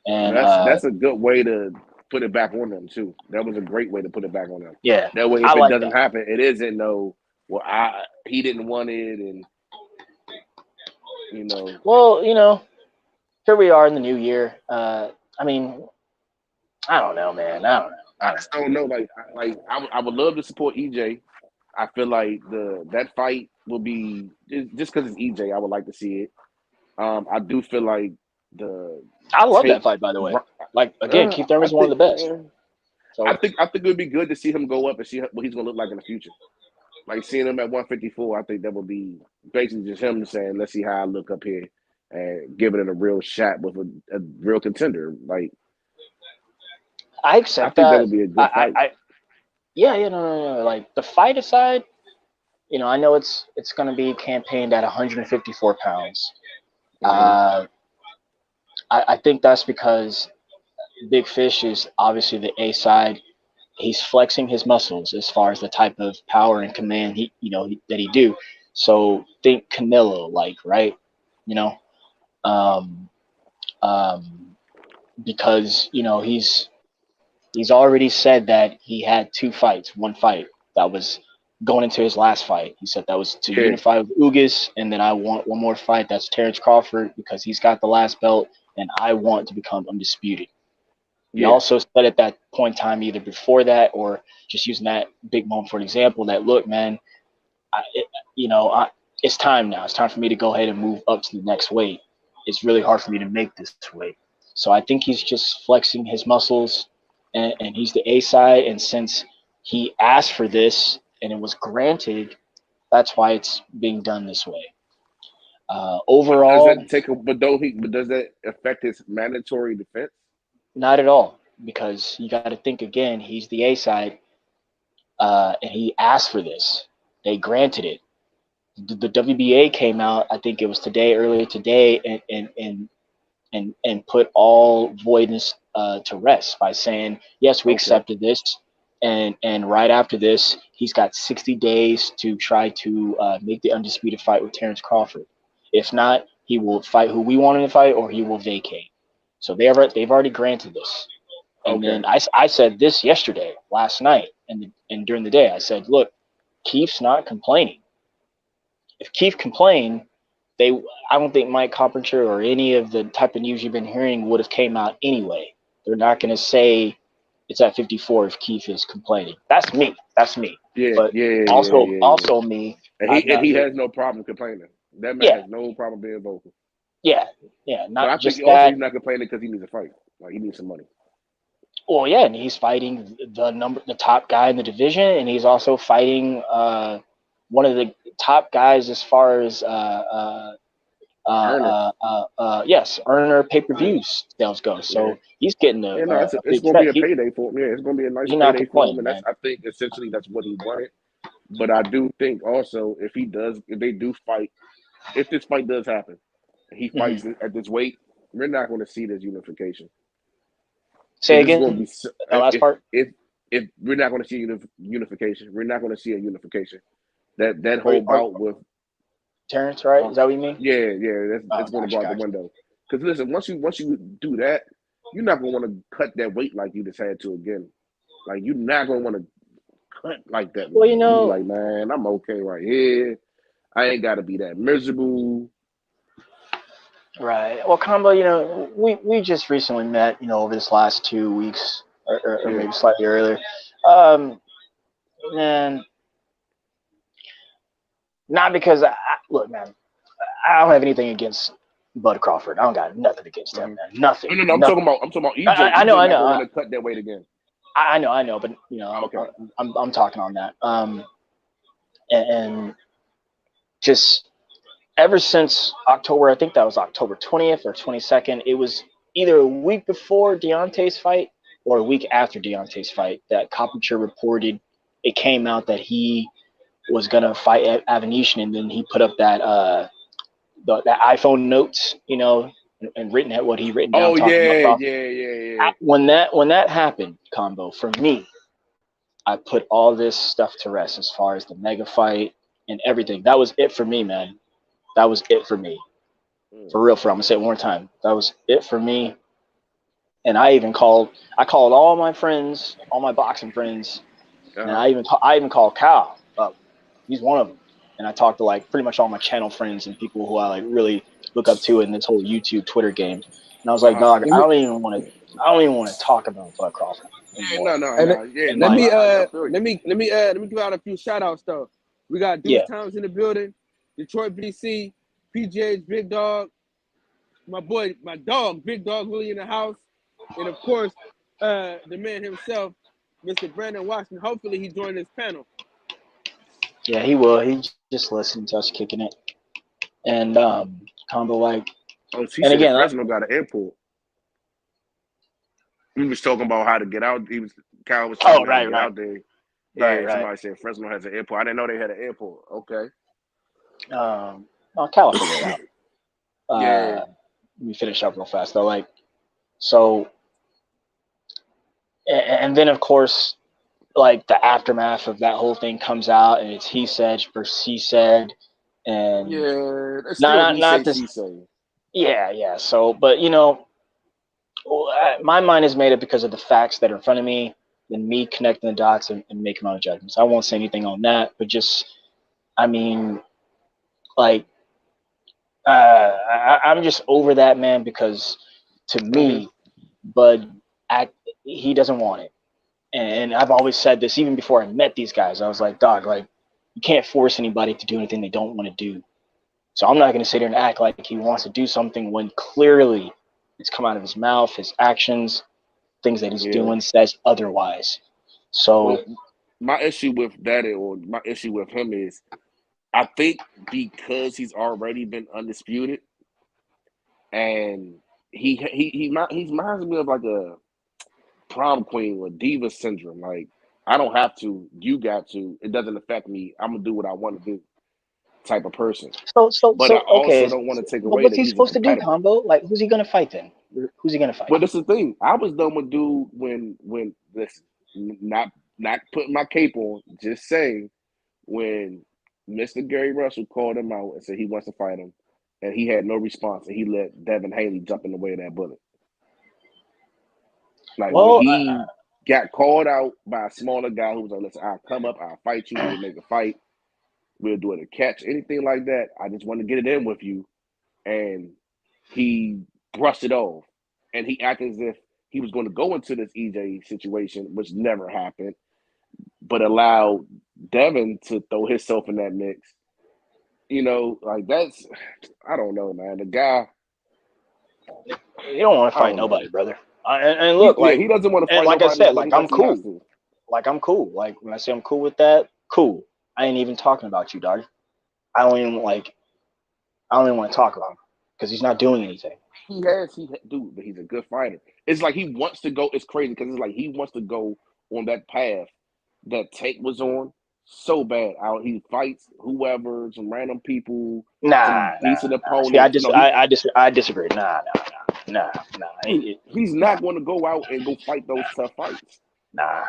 And that's a good way to put it back on them too. That was a great way to put it back on them. yeah, That way, I if it like doesn't that. happen, it isn't no. Well, he didn't want it, and you know, Well, you know, here we are in the new year. I mean, I don't know, man. I don't know. I I don't know. just don't know. I would love to support EJ. I feel like that fight will be just because it's EJ. I would like to see it. I do feel like the I love that take. fight, by the way. Like again, Keith Thurman's one of the best. So I think it would be good to see him go up and see what he's going to look like in the future. Like seeing him at 154, I think that would be basically just him saying, "Let's see how I look up here," and giving it a real shot with a real contender. Like I I accept think that that. would be a good fight. Yeah, no. Like the fight aside, you know, I know it's going to be campaigned at 154 pounds. Mm-hmm. I think that's because Big Fish is obviously the A side. He's flexing his muscles as far as the type of power and command that he do. So think Canelo, like, right? You know, um, um, because you know he's already said that he had two fights. One fight that was going into his last fight. He said that was to Yeah, unify with Ugas, and then I want one more fight. That's Terrence Crawford because he's got the last belt, and I want to become undisputed. He yeah, also said at that point in time, either before that or just using that big moment for an example, that look, man, it's time now. It's time for me to go ahead and move up to the next weight. It's really hard for me to make this weight. So I think he's just flexing his muscles, and he's the A side. And since he asked for this and it was granted, that's why it's being done this way. But does Overall, that take? But don't he? But does that affect his mandatory defense? not at all, because you got to think again. He's the A side, and he asked for this. They granted it. The WBA came out, I think it was earlier today, and put all voidness to rest by saying, yes, we Okay, accepted this, and right after this, he's got 60 days to try to make the undisputed fight with Terrence Crawford. If not, he will fight who we want him to fight, or he will vacate. So they've already granted this. And okay, then I said this yesterday, last night, and during the day, I said, look, Keith's not complaining. If Keith complained, I don't think Mike Carpenter or any of the type of news you've been hearing would have came out anyway. They're not going to say it's at 54 if Keith is complaining. That's me. yeah, But yeah, yeah, yeah, yeah. also me. And I'm not. he has no problem complaining. That man Yeah, has no problem being vocal. Yeah, But not I think just also that. he's not complaining because he needs a fight. Like he needs some money. Well, yeah, and he's fighting the top guy in the division, and he's also fighting one of the top guys as far as Earner. yes, earner Yeah. pay-per-view sales go. Yeah. So he's getting Yeah, no, a it's big gonna be check. a payday for him. Yeah, it's gonna be a nice He's not payday for him, complaining, and that's man. I think essentially that's what he wanted. But I do think also if they do fight, if this fight does happen, he Hmm. fights at this weight, we're not going to see this unification Say because this is going to again, be the last part. if we're not going to see unification, we're not going to see a unification. That Or, whole bout with Terrence, right? Is that what you mean? yeah, Oh, it's going to go out the gotcha. window. Because listen, once you do that, you're not going to want to cut that weight like you just had to again. Like you're not going to want to cut like that Well, again. You be like, man, I'm okay right here. I ain't got to be that miserable. right. Well, Combo, we just recently met, over this last 2 weeks, or Yeah. maybe slightly earlier. Um, Man, not because look, man, I don't have anything against Bud Crawford. I don't got nothing against him, man. Nothing, No. nothing. I'm talking about EJ. I know, EJ I not know, gonna want to cut that weight again. I know, but Okay. I'm talking on that. And just ever since October, I think that was October 20th or 22nd. It was either a week before Deontay's fight or a week after Deontay's fight that Coppinger reported. It came out that he was gonna fight Avanesyan, and then he put up that that iPhone notes, and written at what he written down Oh talking yeah, about. yeah. When that happened, Combo, for me, I put all this stuff to rest as far as the mega fight and everything. That was it for me, man. That was it for me. For real, I'm gonna say it one more time. That was it for me. And I called all my friends, all my boxing friends, and I even called Kyle up. He's one of them. And I talked to like pretty much all my channel friends and people who I like really look up to in this whole YouTube Twitter game. And I was like, dog, I don't even want to talk about Bud Crawford anymore. Yeah. Let me I feel you. let me give out a few shout outs though. We got Deuce Towns in the building, Detroit BC, PGH Big Dog, my dog Big Dog Willie in the house, and of course the man himself, Mr. Brandon Watson. Hopefully he joined this panel. Yeah, he will. He just listened to us kicking it, and Combo like. He and said again, Fresno got an airport. We was talking about how to get out. Kyle was talking about how to get out there. Yeah, somebody said Fresno has an airport. I didn't know they had an airport. Okay. Cal will figure it out. Yeah. Let me finish up real fast though. So, and then of course, like the aftermath of that whole thing comes out, and it's he said versus he said, and that's still not this. He say. Yeah. So, but my mind is made up because of the facts that are in front of me, and me connecting the dots and making my own judgments. I won't say anything on that, but just, I mean, like, I'm just over that, man, because to me, Bud, he doesn't want it. And I've always said this, even before I met these guys. I was like, dog, like, you can't force anybody to do anything they don't want to do. So I'm not going to sit here and act like he wants to do something when clearly it's come out of his mouth, his actions, things that he's doing says otherwise. So my issue with that, or my issue with him is, I think because he's already been undisputed, and he reminds me of like a prom queen with diva syndrome. Like, I don't have to, you got to. It doesn't affect me. I'm gonna do what I want to do. Type of person. But I also don't want to take away. What's he supposed to do, Combo? Like, who's he gonna fight then? Who's he gonna fight? Well, that's the thing. I was done with dude when this, not putting my cape on, just saying, when Mr. Gary Russell called him out and said he wants to fight him, and he had no response, and he let Devin Haney jump in the way of that bullet. Like, when he got called out by a smaller guy who was like, listen, I'll come up, I'll fight you, we'll make a fight, we'll do it a catch, anything like that. I just want to get it in with you. And he brushed it off. And he acted as if he was going to go into this EJ situation, which never happened, but allowed Devin to throw himself in that mix. Like, that's, I don't know, man. The guy, You don't want to I fight don't know. nobody, brother. And look, like he doesn't want to and fight like I nobody, said, but like he I'm thinks he has cool. to. Like I'm cool. Like when I say I'm cool with that, cool. I ain't even talking about you, dog. I don't even want to talk about him because he's not doing anything. Dude, but he's a good fighter. It's like he wants to go. It's crazy because it's like he wants to go on that path that Tate was on so bad. Out he fights whoever, some random people, some decent opponents. I disagree. Nah. He's not going to go out and go fight those tough fights. Nah.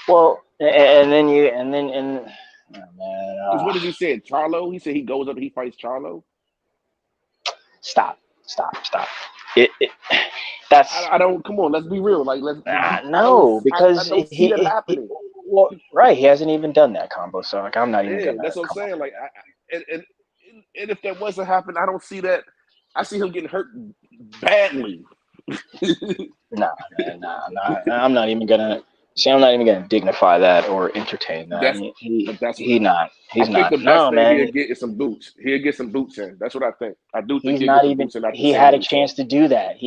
Well, and then oh, man. Because what did he say? Charlo? He said he goes up and he fights Charlo. Stop. That's. I don't. Come on, let's be real. Like let's. No, because I don't see that happening. Well, right, he hasn't even done that combo, so like I'm not even gonna. That's what I'm saying. Like, and if that wasn't happening, I don't see that. I see him getting hurt badly. Nah. I'm not even gonna dignify that or entertain that. He's not. I think the best thing he'll get is some boots. He'll get some boots in. That's what I think. I do think he's not even. He had a chance to do that.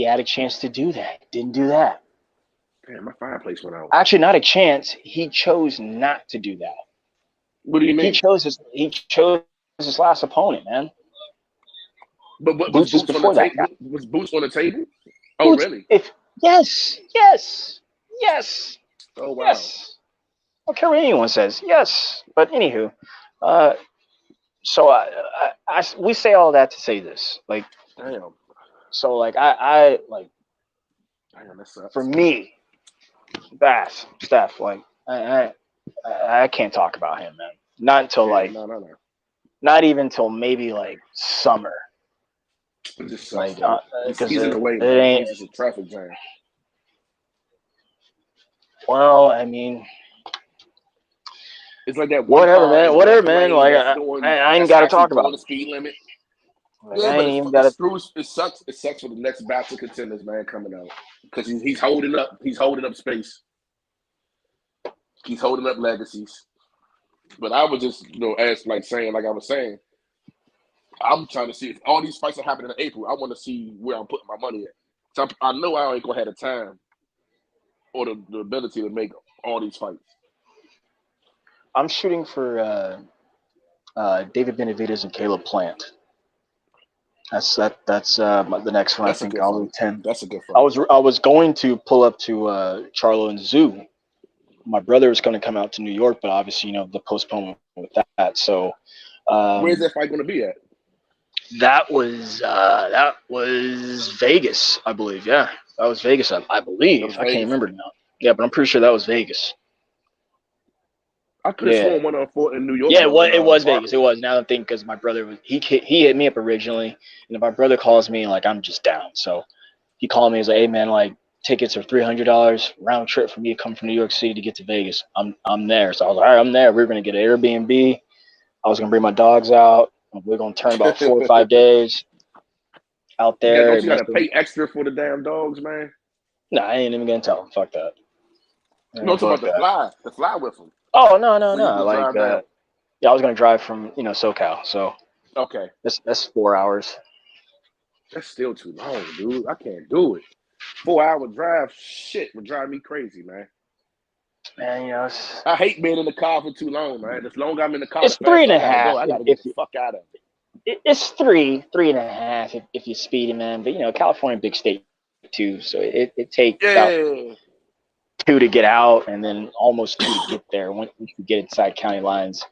Didn't do that. Damn, my fireplace went out. Actually, not a chance. He chose not to do that. What do you mean? He chose his last opponent, man. But what was Boots on the table? Was Boots on the table? Oh, really? Yes. Oh, wow. Yes. I don't care what anyone says. Yes. But anywho, so we say all that to say this. Like, damn. So like I like. Damn, that sucks. For me, Steph, like I can't talk about him, man. Not until no. Not even till maybe like summer. It just sucks. Like, he's in the way, man. He's just a traffic jam. Well, I mean, it's like that. Whatever, man. Like I ain't got to talk about the speed limit. Like, yeah, but it sucks. It sucks for the next batch of contenders, man, coming out because he's holding up. He's holding up space. He's holding up legacies. But I was just, like I was saying, I'm trying to see if all these fights are happening in April. I want to see where I'm putting my money at. So I know I ain't gonna have the time or the ability to make all these fights. I'm shooting for David Benavidez and Caleb Plant. That's the next one. I think I'll attend. That's a good fight. I was going to pull up to Charlo and Zoo. My brother was going to come out to New York, but obviously, the postponement with that. So, where's that fight going to be at? That was Vegas, I believe. Yeah, that was Vegas. I believe. I can't remember now. Yeah, but I'm pretty sure that was Vegas. I could have sworn one on foot in New York. Yeah, it was Vegas. It was. Now I'm thinking because my brother he hit me up originally, and if my brother calls me, like I'm just down. So he called me. He's like, "Hey man, like tickets are $300 round trip for me to come from New York City to get to Vegas. I'm there." So I was like, "All right, I'm there. We're gonna get an Airbnb. I was gonna bring my dogs out. We're gonna turn about 4 or 5 days out there." Yeah, don't you gotta pay extra for the damn dogs, man? Nah, I ain't even gonna tell them. Fuck that. No, talking about the fly with them. Oh no! Like, yeah, I was gonna drive from SoCal, so okay, that's 4 hours. That's still too long, dude. I can't do it. 4-hour drive, shit, would drive me crazy, man. Man, I hate being in the car for too long, man. As long as I'm in the car, it's 3.5. I gotta get the fuck out of it. It's 3.5 if you're speeding, man. But California, big state too, so it takes about 2 to get out, and then almost 2 to get there once you get inside county lines.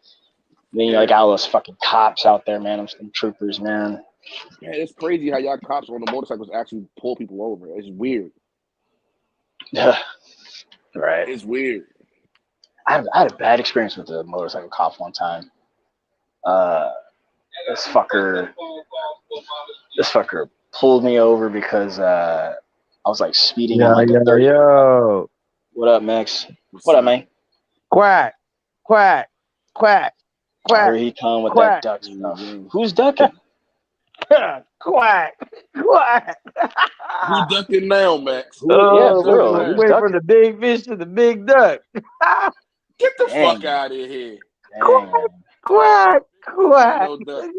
Then you got all those fucking cops out there, man. Some troopers, man. Man, it's crazy how y'all cops on the motorcycles actually pull people over. It's weird. Right. It's weird. I had a bad experience with a motorcycle cop one time. This fucker pulled me over because I was like speeding on like a 30. Yo. What up, Max? What up, man? Quack. Here he come with that duck stuff. Who's ducking? Quack. Who's ducking now, Max? Wait from the big fish to the big duck. Get the fuck out of here. Quack. No duck.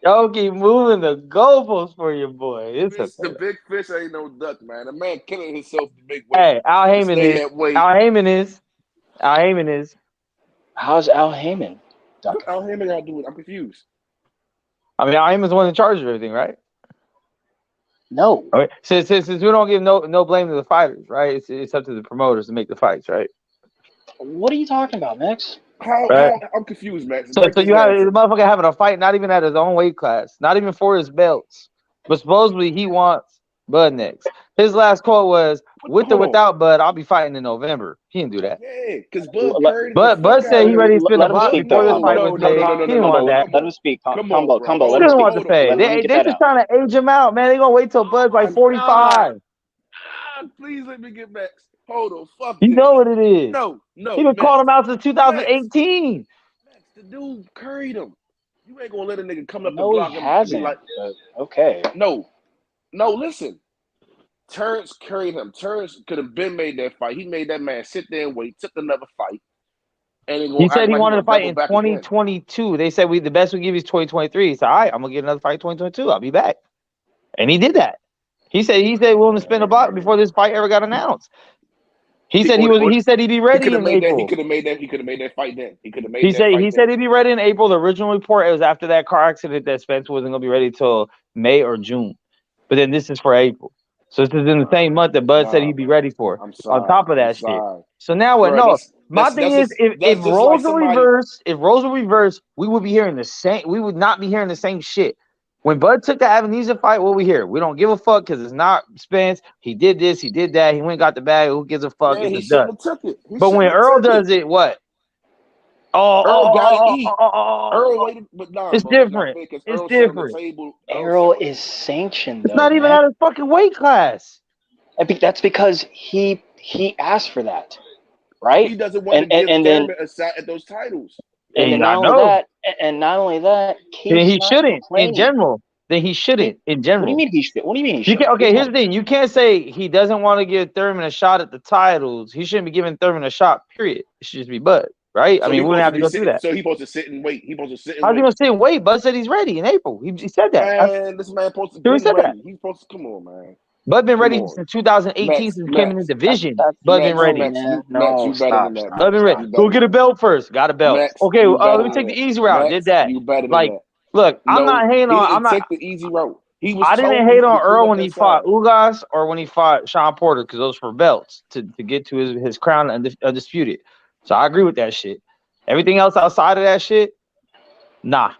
Y'all keep moving the goalposts for your boy. It's The okay. big fish ain't no duck, man. The man killing himself to make weight. Hey, Al To Heyman stay is. that weight. Al Heyman is. How's Al Heyman? What Al Heyman got to do with? I'm confused. I mean, Al Heyman's the one in charge of everything, right? No. Okay. Since we don't give no blame to the fighters, right? It's up to the promoters to make the fights, right? What are you talking about, Max? How I'm confused, Max. So you have the motherfucker having a fight, not even at his own weight class, not even for his belts, but supposedly he wants Bud next. His last quote was, "With or without Bud, I'll be fighting in November." He didn't do that. Yeah, because Bud carried Bud said he ready to spin a block before this fight was made. He didn't want that. Let him speak. Combo. He didn't want the fade. They just trying to age him out, man. They gonna wait till Bud's like 45. Please let me get Max. Hold on, fuck. You know what it is. No. He been calling him out since 2018. Max, the dude carried him. You ain't gonna let a nigga come up and No, block he him. hasn't. Like, okay. No, listen. Terrence carried him. Terrence could have been made that fight. He made that man sit there and wait. Took another fight. And He said he wanted to fight in 2022. Again. They said the best we give you is 2023. He said, all right, I'm gonna get another fight in 2022. I'll be back. And he did that. He said willing to spin a block before this fight ever got announced. He said he'd be ready in April. He could have made that fight then. He could have made he said he'd be ready in April. The original report, it was after that car accident that Spence wasn't gonna be ready till May or June. But then this is for April. So this is in the same month that Bud said he'd be ready for. I'm sorry, on top of that shit. So now what? No, my thing is, if roles were reversed, we would be hearing the same. We would not be hearing the same shit. When Bud took the Avenisa fight, what we hear? We don't give a fuck because it's not Spence. He did this, he did that. He went and got the bag. Who gives a fuck? Yeah, it's a took it. But when Earl does it, what? Earl gotta eat. Earl waited, but nah, it's different. It's different. Earl is sanctioned. It's not even out of fucking weight class. That's because he asked for that, right? He doesn't want to give Thurman a shot at those titles. And not only that, he shouldn't in general. Then he shouldn't in general. What do you mean he should? What do you mean he should? Okay, here's the thing. You can't say he doesn't want to give Thurman a shot at the titles. He shouldn't be giving Thurman a shot, period. It should just be Bud, right? So I mean, we wouldn't have to go through that. So he's supposed to sit and wait. How's he going to sit and wait? Bud said he's ready in April. He said that. Man, this man supposed to be ready. He's supposed to come on, man. Bud been ready since 2018 since he came in the division. Bud been ready. No, stop. Bud been ready. Go get a belt first. Got a belt. Okay, let me take the easy route. Did that. You better like, look, I'm not hating on. I'm not take the easy route. I didn't hate on Earl when he fought Ugas or when he fought Sean Porter because those were belts to get to his crown undisputed. So I agree with that shit. Everything else outside of that shit, nah.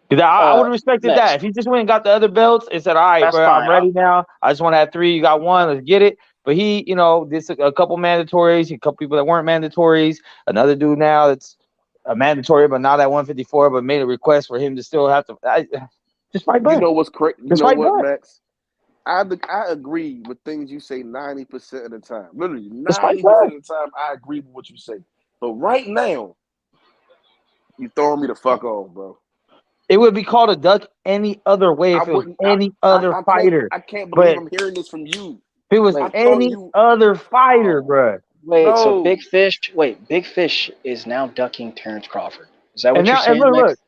Because I would have respected that. If he just went and got the other belts and said, all right, bro, I'm ready now. I just want to have 3. You got 1. Let's get it. But he, did a couple mandatories, a couple people that weren't mandatories. Another dude now that's a mandatory, but not at 154, but made a request for him to still have to. Just fight Bud. You know what's crazy? You know what, Max? I agree with things you say 90% of the time. Literally, 90% of the time, I agree with what you say. But right now, you throwing me the fuck off, bro. It would be called a duck any other way if it was any other fighter. I can't believe I'm hearing this from you. If it was any other fighter, bro. So Big Fish is now ducking Terrence Crawford. Is that what you're saying? Look,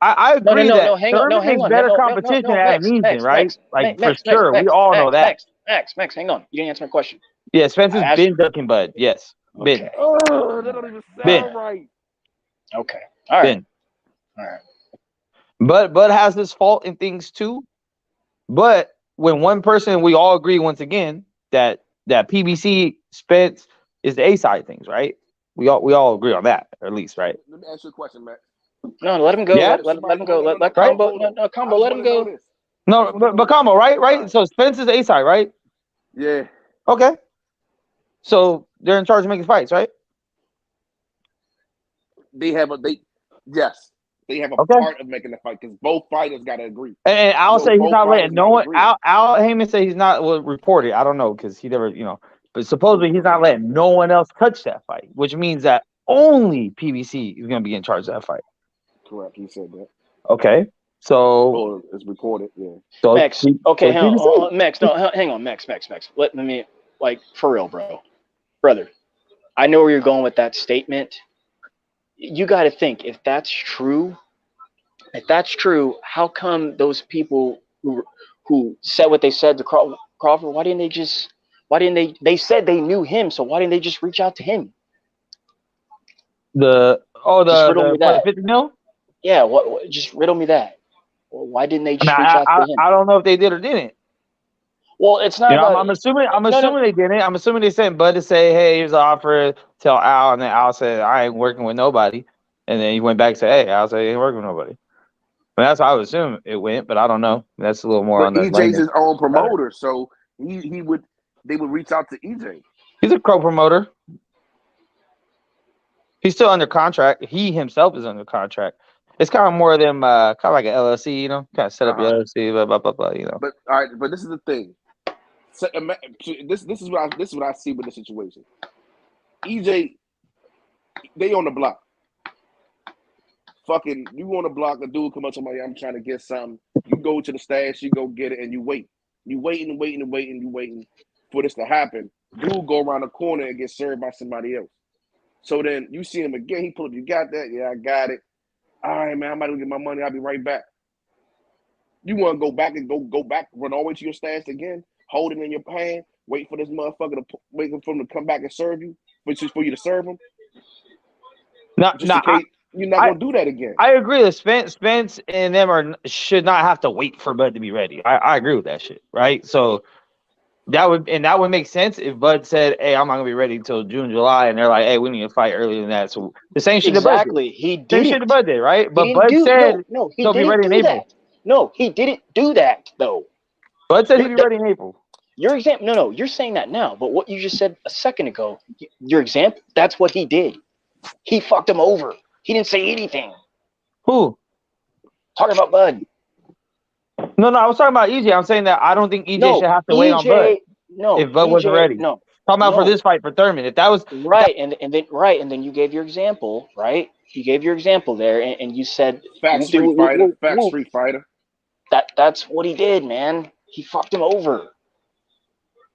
I agree that Thurman is better competition at Amazing, right? Like, for sure. We all know that. Max, hang on. You didn't answer my question. Yeah, Spencer's been ducking Bud. Yes. Been. Oh, that don't even sound right. Okay. All right. Been. All right. But Bud has his fault in things too. But when one person, we all agree once again that PBC Spence is the A side of things, right? We all agree on that, or at least, right? Let me ask you a question, Max. No, let him go. Yeah? Let him go. Let Combo. No, Combo. Let him go. No, but Combo, right? So Spence is A side, right? Yeah. Okay. So they're in charge of making fights, right? Yes. They have a part of making the fight because both fighters got to agree. And I'll say he's not letting no one. Al Heyman say he's not reported. I don't know because he never, But supposedly he's not letting no one else touch that fight, which means that only PBC is going to be in charge of that fight. Correct. He said that. Okay. So it's recorded. Yeah. So Max. Okay. Hang on. Max. No. Hang on. Max. Let me for real, brother. I know where you're going with that statement. You got to think if that's true, if that's true, how come those people who said what they said to Crawford, why didn't they said they knew him, so why didn't they just reach out to him? The that. 50 mil? Yeah, what just riddle me that. Well, why didn't they just reach out to him? I don't know if they did or didn't. Well, it's not. I'm assuming they didn't. I'm assuming they sent Bud to say, "Hey, here's an offer." Tell Al, and then Al said, "I ain't working with nobody." And then he went back and said, "Hey," Al said, "He ain't working with nobody." I mean, that's how I would assume it went, but I don't know. That's a little more but on the. EJ's his own promoter, so they would reach out to EJ. He's a co-promoter. He's still under contract. He himself is under contract. It's kind of more of them, kind of like an LLC, you know, kind of set up your LLC, blah blah blah blah, you know. But all right, but this is the thing. So, this is what I see with the situation. EJ, they on the block. Fucking, you on the block, a dude come up to somebody, I'm trying to get something. You go to the stash, you go get it, and you wait. You waiting for this to happen. Dude go around the corner and get served by somebody else. So then you see him again. He pull up, you got that? Yeah, I got it. All right, man, I'm about to get my money. I'll be right back. You want to go back and go back, run all the way to your stash again, hold it in your hand, wait for this motherfucker wait for him to come back and serve you, which is for you to serve him? You're not going to do that again. I agree that Spence and them should not have to wait for Bud to be ready. I agree with that shit, right? So that would make sense if Bud said, "Hey, I'm not gonna be ready until June, July," and they're like, "Hey, we need to fight earlier than that." So the same shit. Exactly, he did. Same shit the Bud did, right? But Bud said he'll be ready in April. No, he didn't do that though. Bud said he'd be ready in April. Your example, no, you're saying that now, but what you just said a second ago, your example, that's what he did. He fucked him over. He didn't say anything. Who? Talking about Bud. No, I was talking about EJ. I'm saying that I don't think EJ should have to wait on Bud. No, if Bud wasn't ready. No. Talking about for this fight for Thurman. If that was right, and then you gave your example, right? You gave your example there, and you said Street Fighter. That's what he did, man. He fucked him over.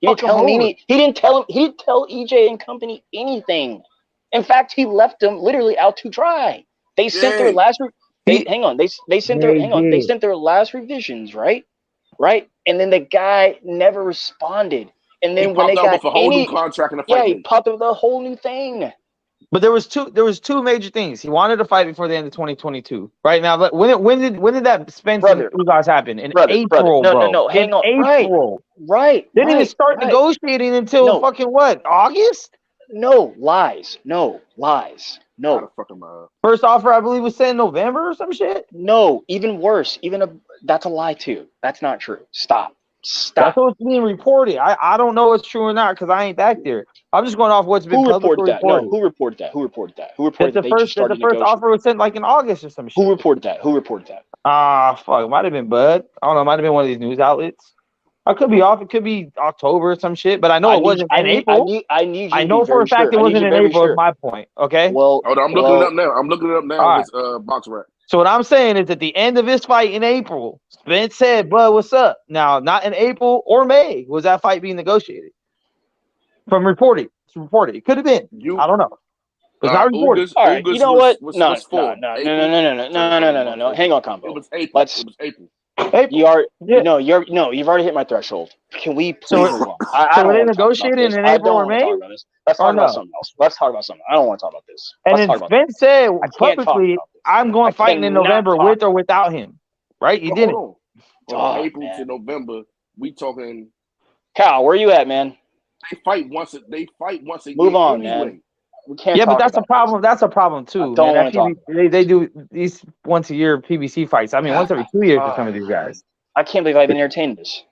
He didn't tell him He didn't tell EJ and company anything. In fact, he left them literally out to dry. They sent their last. They sent their last revisions, right? And then the guy never responded. And then when they got a whole new contract in the fight, he popped up with a whole new thing. But there was two major things. He wanted to fight before the end of 2022. Right now, but when did that Spence and Ugas happen? In April, bro. No, hang on. April. Right. They didn't even start negotiating until fucking what? August? No, lies. First offer, I believe, was sent in November or some shit. No, even worse. That's a lie too. That's not true. Stop. That's what's being reported. I don't know if it's true or not because I ain't back there. I'm just going off what's been publicly reported. No, who reported that? Who reported that the first offer was sent like in August or some shit. Who reported that? Fuck. It might have been Bud. I don't know. It might have been one of these news outlets. I could be off. It could be October or some shit, but I know it wasn't in April. I know for a fact it wasn't in April. Is my point. Okay. Well, hold on, I'm looking it up now. On this box rack. So what I'm saying is at the end of this fight in April, Spence said, "Bud, what's up?" Now, not in April or May was that fight being negotiated. From reported, it's reported. It could have been. I don't know. It's not reported. All right. You know what? No. Hang on, combo. It was April. You've already hit my threshold. Can we please move on? So were they negotiating in April or May? Let's talk about something else. I don't want to talk about this. And then Spence said publicly, "I'm going fighting in November with or without him." Right? You didn't. April to November, we talking. Cal, where you at, man? They fight once a year. Move on, man. But that's a problem. That's a problem too. They do these once a year PBC fights. I mean, once every 2 years for some of these guys. I can't believe I've been entertaining this.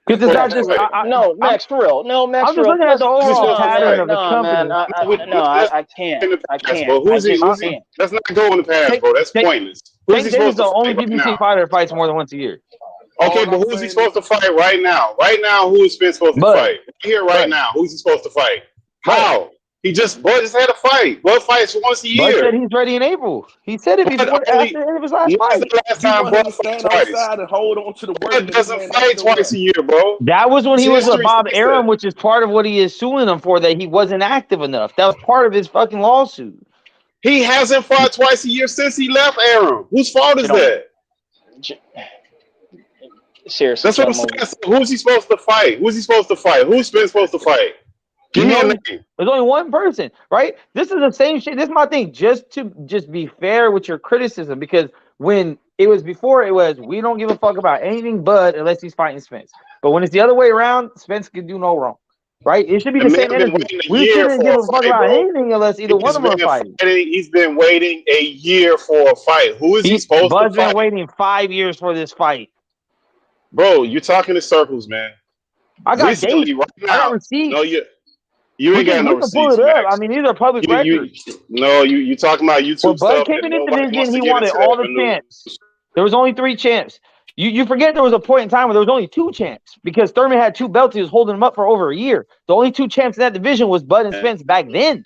Because it's not just no, Max, for real. No, Max, I'm just looking at the overall pattern of the company. I can't. Bro, let's not go in the past, bro. That's pointless. Tank Davis the only PBC fighter fights more than once a year. Okay, but who's he supposed to fight right now? Right now, who is Spence supposed to fight? Here, right now, who's he supposed to fight? How? Bud just had a fight. Bud fights once a year. Bud said he's ready in April. He said it before after the end of his last fight. The last time Bud stand outside and hold on to the word. Bud doesn't fight twice a year, bro. That was when he was with Bob Arum, which is part of what he is suing him for, that he wasn't active enough. That was part of his fucking lawsuit. He hasn't fought twice a year since he left Arum. Whose fault is that? Seriously, that's what I'm saying. So who's he supposed to fight? Who's he supposed to fight? Who's Spence supposed to fight? Give me a name. There's only one person, right? This is the same shit. This is my thing. Just be fair with your criticism, because when it was before, it was we don't give a fuck about anything Bud unless he's fighting Spence. But when it's the other way around, Spence can do no wrong, right? It should be the same energy. We shouldn't give a fuck about anything unless either one of them are fighting. He's been waiting a year for a fight. Who is he supposed to fight? Bud's been waiting 5 years for this fight. Bro, you're talking in circles, man. I got dates. Right now, I got receipts. No, you ain't got no receipts. Pull it up. I mean, these are public records. You talking about YouTube stuff. Bud came in the division, he wanted all the champs. There was only 3 champs. You forget there was a point in time where there was only 2 champs because Thurman had 2 belts. He was holding them up for over a year. The only 2 champs in that division was Bud and Spence back then.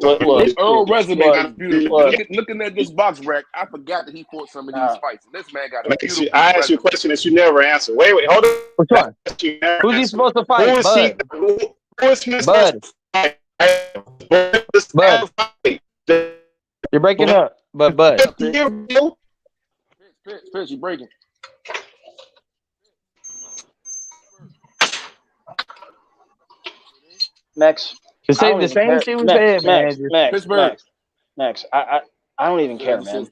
Earl resume beautiful. Looking at this box rack, I forgot that he fought some of these fights. And this man got a beautiful I asked you a question that you never answered. Wait, hold on. Which one? Who's he supposed to fight? Who is Smith supposed to fight? Bud. You're breaking up, but Bud. Spence, you breaking. Max. The same shit we said, man. Max, I don't even care, man.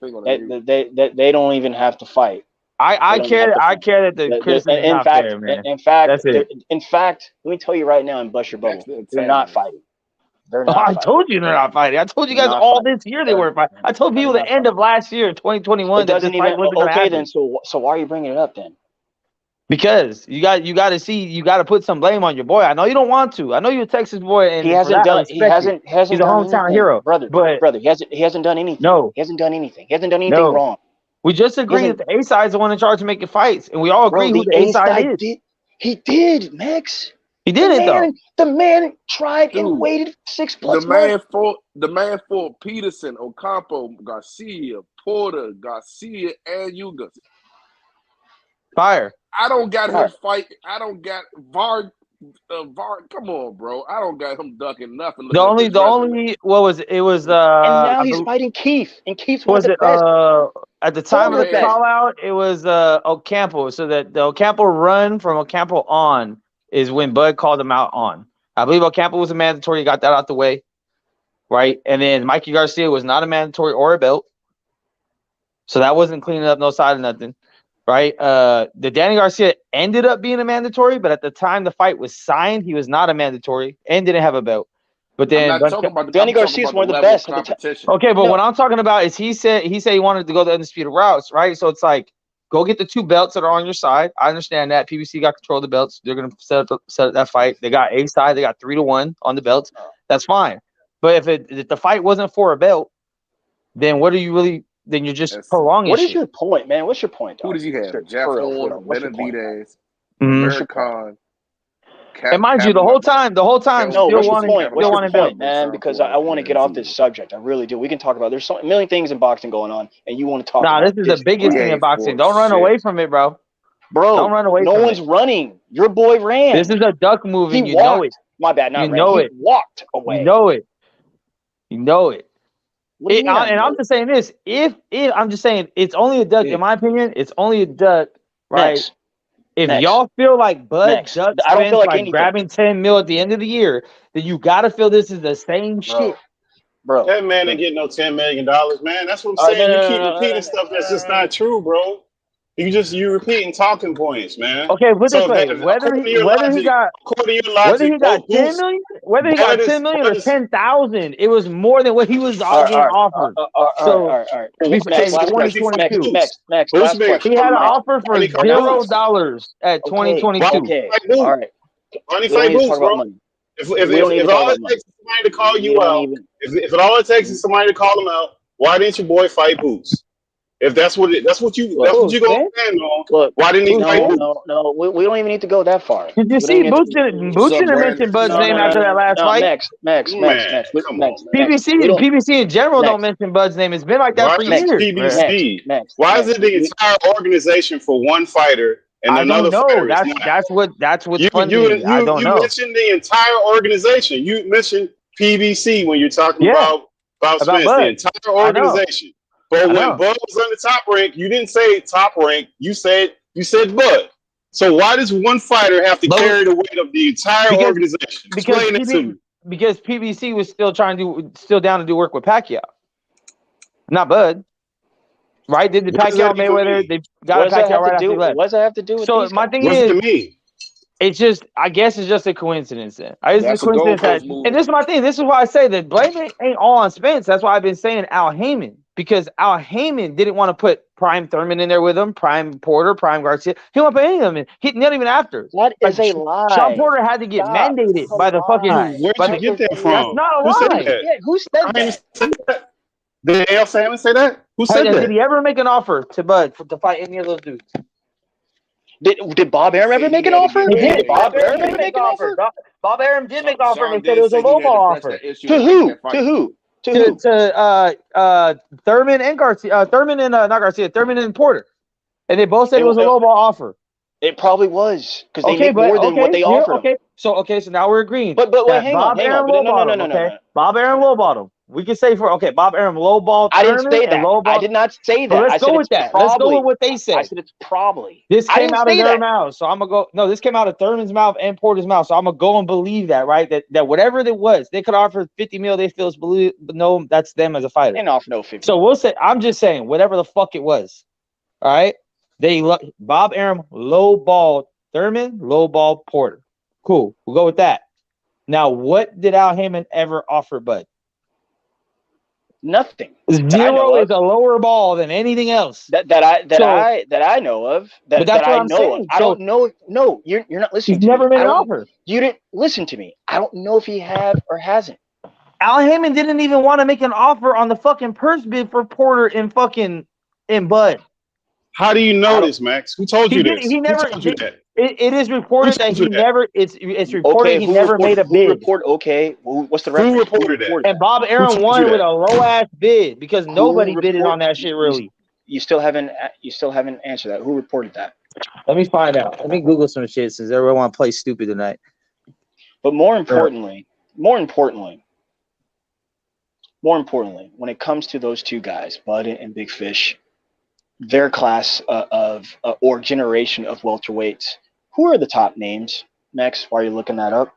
They don't even have to fight. I care that the criticism is not fair, man. In fact, let me tell you right now and bust your bubble. They're not fighting. I told you they're not fighting. I told you guys all this year they weren't fighting. I told people the end of last year, 2021, that this fight wasn't gonna happen. Then so why are you bringing it up then? Because you got to put some blame on your boy. I know you don't want to. I know you're a Texas boy, and he hasn't done. He's a hometown hero, brother. He hasn't done anything. No, he hasn't done anything. He hasn't done anything wrong. We just agree that the A-side is the one in charge of making fights, and we all agree who the A-side is. He did, Max. He did it though. The man tried and waited 6+ months. The man fought Peterson, Ocampo, Garcia, Porter, Garcia, and Ugas. Fire. I don't got him fight. I don't got Var. Come on, bro. I don't got him ducking nothing. The only what was it? It was and now he's fighting Keith, and Keith's one of the best. At the time of the call out, it was Ocampo. So that the Ocampo run from Ocampo on is when Bud called him out on. I believe Ocampo was a mandatory. He got that out the way, right? And then Mikey Garcia was not a mandatory or a belt, so that wasn't cleaning up no side of nothing. Right, the Danny Garcia ended up being a mandatory, but at the time the fight was signed, he was not a mandatory and didn't have a belt. But then Danny Garcia is one of the best. Okay, but what I'm talking about is he said he wanted to go the undisputed routes, right? So it's like, go get the 2 belts that are on your side. I understand that PBC got control of the belts. They're gonna set up that fight. They got A side. They got 3-1 on the belts. That's fine. But if the fight wasn't for a belt, then what are you really? Then you're just prolonging. What is your point, man? What's your point? Who did you have? Jeff Horn, Benavidez, Khan. And mind you, the whole time, no, what's your point, man? Because I want to get off this subject. I really do. We can talk about. There's a million things in boxing going on, and you want to talk. Nah, this is the biggest thing in boxing. Don't run away from it, bro. Don't run away. No one's running. Your boy ran. This is a duck move, and you know it. My bad, not you know it. He walked away. You know it. You know it. I'm just saying this. I'm just saying it's only a duck. In my opinion, it's only a duck, right? If y'all feel like Bud ducks I don't feel like grabbing 10 mil at the end of the year, then you gotta feel this is the same shit, bro. That man ain't getting no $10 million, man. That's what I'm saying. You keep repeating stuff that's just not true, bro. You repeating talking points, man. Okay, put this way: whether he got 10 million, whether he got 10 million or 10,000, it was more than what he was getting offered. So, in 2022, he had an offer for $0 at 2022. Okay, all right. Only fight boots, bro. If all it takes is somebody to call you out, if all it takes is somebody to call him out, why didn't your boy fight Boots? If that's what you gonna stand on, look, why didn't he fight Boots? No, we don't even need to go that far. Did you see Boots didn't mention Bud's name after that last fight? Max. PBC in general don't mention Bud's name. It's been like that for years. PBC. Why is it the entire organization for one fighter and another fighter? That's what's funny. I don't know. You mentioned the entire organization. You mentioned PBC when you're talking about Spence, the entire organization. But when Bud was on the top rank, you didn't say top rank. You said Bud. So why does one fighter have to carry the weight of the entire organization? Explain it to me. Because PBC was still down to do work with Pacquiao, not Bud. Right? Did the Pacquiao Mayweather? They got Pacquiao right after he left. What does that have to do with? So my thing is, it's just, I guess it's just a coincidence. Then it's a coincidence and this is my thing. This is why I say that blame ain't all on Spence. That's why I've been saying Al Heyman, because Al Heyman didn't want to put Prime Thurman in there with him, Prime Porter, Prime Garcia. He didn't want to put any of them in. Not even after. That is a lie. Sean Porter had to get mandated by the fucking. Where'd you get that from? That's not a lie. Who said that? Did Al Salmon say that? Who said that? Did he ever make an offer to Bud to fight any of those dudes? Did Bob Arum ever make an offer? Did Bob Arum ever make an offer? Bob Arum did make an offer, and they said it was a lowball offer. To who? To who? To Thurman and Garcia. Thurman and not Garcia. Thurman and Porter, and they both said it was a lowball offer. It probably was, because they make more than what they offered. Okay, so now we're agreeing. But wait, hang on. No. Bob Arum lowballed him. We can say Bob Arum lowballed. I didn't say that. I did not say that. Let's go with that. Let's go with what they said. I said it's probably. This came out of their mouth, so I'm gonna go. No, this came out of Thurman's mouth and Porter's mouth, so I'm gonna go and believe that, right? That whatever it was, they could offer 50 mil. They feel believe, but no, that's them as a fighter. They didn't offer no 50. So we'll say. I'm just saying whatever the fuck it was. All right, Bob Arum lowballed Thurman, lowballed Porter. Cool. We'll go with that. Now, what did Al Heyman ever offer Bud? Nothing. Zero is a lower ball than anything else that I know of. That I know of. I don't know. No, you're not listening. He's never made an offer. You didn't listen to me. I don't know if he have or hasn't. Al Heyman didn't even want to make an offer on the fucking purse bid for Porter and Bud. How do you know this, Max? Who told you this? He never. Who told you that? It is reported that he never. It's reported he never made a bid. What's the reference? Who reported that? And Bob Arum won with a low ass bid because nobody bidded on that shit. Really, you still haven't answered that. Who reported that? Let me find out. Let me Google some shit since everyone want to play stupid tonight. But more importantly, when it comes to those two guys, Bud and Big Fish, their class or generation of welterweights, who are the top names? Max, why are you looking that up?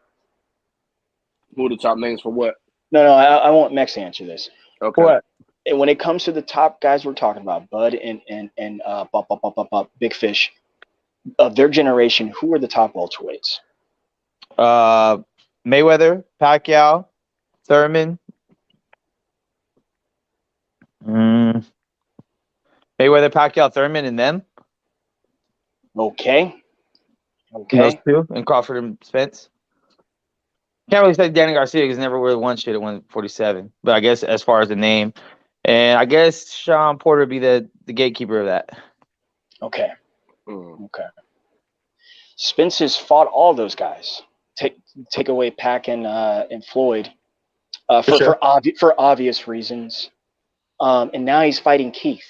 Who are the top names for what? No, I want Max to answer this. Okay. What? And when it comes to the top guys we're talking about, Bud and Big Fish, of their generation, who are the top welterweights? Mayweather, Pacquiao, Thurman. Mayweather, Pacquiao, Thurman, and them. Okay. Those two, and Crawford and Spence. Can't really say Danny Garcia because never really won shit at 147. But I guess as far as the name, and I guess Sean Porter would be the gatekeeper of that. Okay. Okay. Spence has fought all those guys. Take away Pac and Floyd for obvious reasons. And now he's fighting Keith.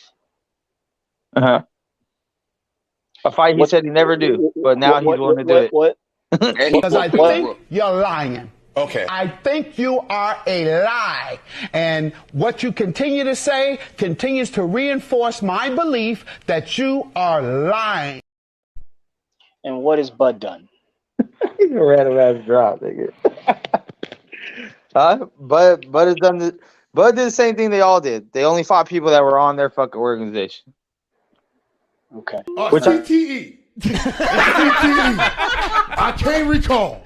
A fight he said he never do, but now he's willing to do it. What? Because I think you're lying. Okay. I think you are a lie. And what you continue to say continues to reinforce my belief that you are lying. And what has Bud done? He's a random ass drop, nigga. Bud has done the. Bud did the same thing they all did. They only fought people that were on their fucking organization. Okay. CTE. I can't recall.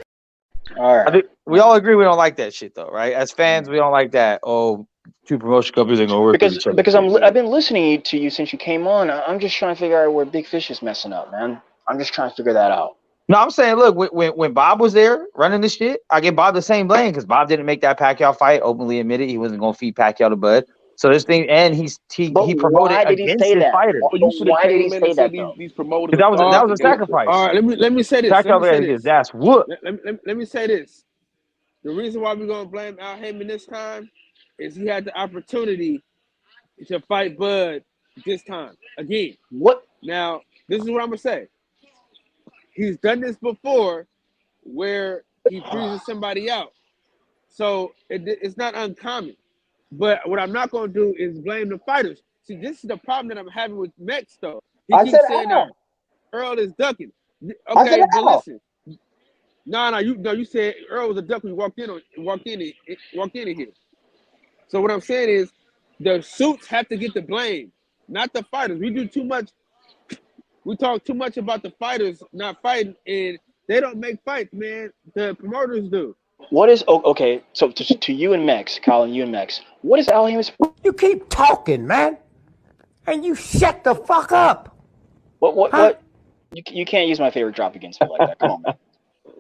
All right. I think we all agree we don't like that shit though, right? As fans, we don't like that. Oh, two promotion companies are gonna work with each other. Because I've been listening to you since you came on. I'm just trying to figure out where Big Fish is messing up, man. I'm just trying to figure that out. No, I'm saying, look, when Bob was there running this shit, I give Bob the same blame because Bob didn't make that Pacquiao fight. Openly admitted he wasn't gonna feed Pacquiao to Bud. So this thing, and he promoted against his fighter. Why did he say that? These promoters. That was a sacrifice. All right, let me say this. Pacquiao had his ass whooped. Let me say this. The reason why we're gonna blame Al Heyman this time is he had the opportunity to fight Bud this time again. What? Now, this is what I'm gonna say. He's done this before, where he freezes somebody out. So it's not uncommon. But what I'm not going to do is blame the fighters. See, this is the problem that I'm having with Mex, though. He keeps saying that Earl is ducking. Okay, but listen. No, you said Earl was a duck when you walked in here. So what I'm saying is the suits have to get the blame, not the fighters. We do too much. We talk too much about the fighters not fighting, and they don't make fights, man. The promoters do. What is okay? So to you and Mex, Colin, you and Mex, what is Al Haymon's? You keep talking, man, and you shut the fuck up. What? You can't use my favorite drop against me like that. Come on, man.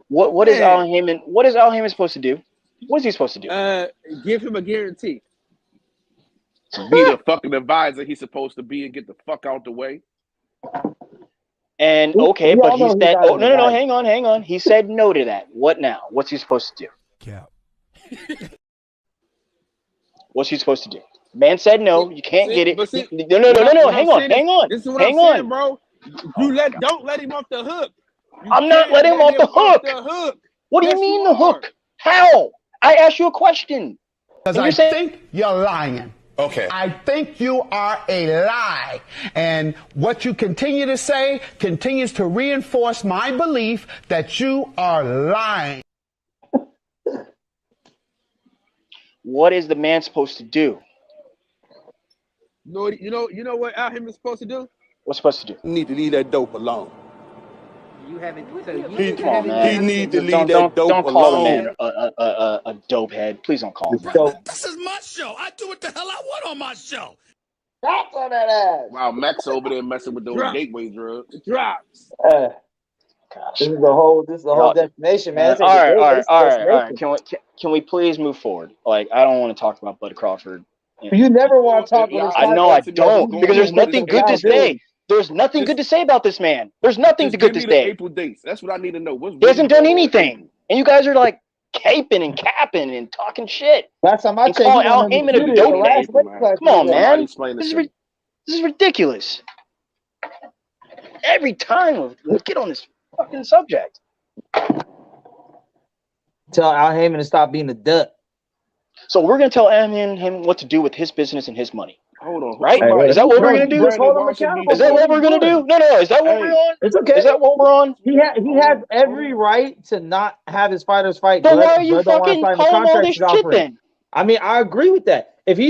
What is Al Haymon? What is Al Haymon supposed to do? What is he supposed to do? Give him a guarantee. Be the fucking advisor he's supposed to be and get the fuck out the way. And okay, but he said, "Oh no, hang on." He said no to that. What now? What's he supposed to do? Yeah. What's he supposed to do? Man said no. You can't get it. No. Hang on. This is what I'm saying, bro. Don't let him off the hook. I'm not letting him off the hook. What do you mean the hook? How? I asked you a question. Because I think you're lying. Okay. I think you are a lie. And what you continue to say continues to reinforce my belief that you are lying. What is the man supposed to do? No, you know what Al Haymon is supposed to do? What's supposed to do? You need to leave that dope alone. You haven't. He need to leave that dope alone. Don't call the man a dope head. Please don't call him that. This is my show. I do what the hell I want on my show. Drops on that ass. Wow, Max over there messing with those gateway drugs. Drops. Gosh. This is the whole destination, man. All right. Can we please move forward? Like, I don't want to talk about Bud Crawford. You never want to talk about. I know I don't, because there's nothing good to say. There's nothing good to say about this man. There's nothing good to say. April dates. That's what I need to know. He hasn't done anything, and you guys are like caping and capping and talking shit. Last time I checked, calling Al Haymon a dope head. Come on, man. This is ridiculous. Every time we get on this fucking subject. Tell Al Haymon to stop being a duck. So we're gonna tell Al Haymon what to do with his business and his money. Hold on, right? Is that what we're gonna do? Is that what we're gonna do? No. Is that what we're on? It's okay. Is that what we're on? He has every right to not have his fighters fight. Then why are you fucking calling all this shit then? I mean, I agree with that. If he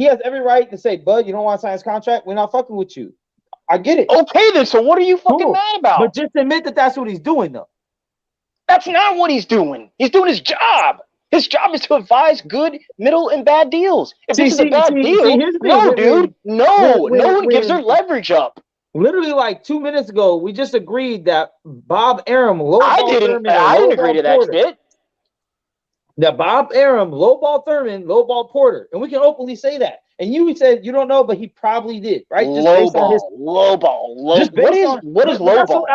has every right to say, Bud, you don't want to sign his contract, we're not fucking with you. I get it. Okay, then. So what are you fucking mad about? But just admit that that's what he's doing, though. That's not what he's doing. He's doing his job. His job is to advise good, middle, and bad deals. If this is a bad deal, no one gives their leverage up. Literally, like 2 minutes ago, we just agreed that Bob Arum, I didn't agree to that shit. That Bob Arum, lowball Thurman, lowball Porter, and we can openly say that. And you said you don't know, but he probably did, right? Just lowball. What is lowball? What is lowball?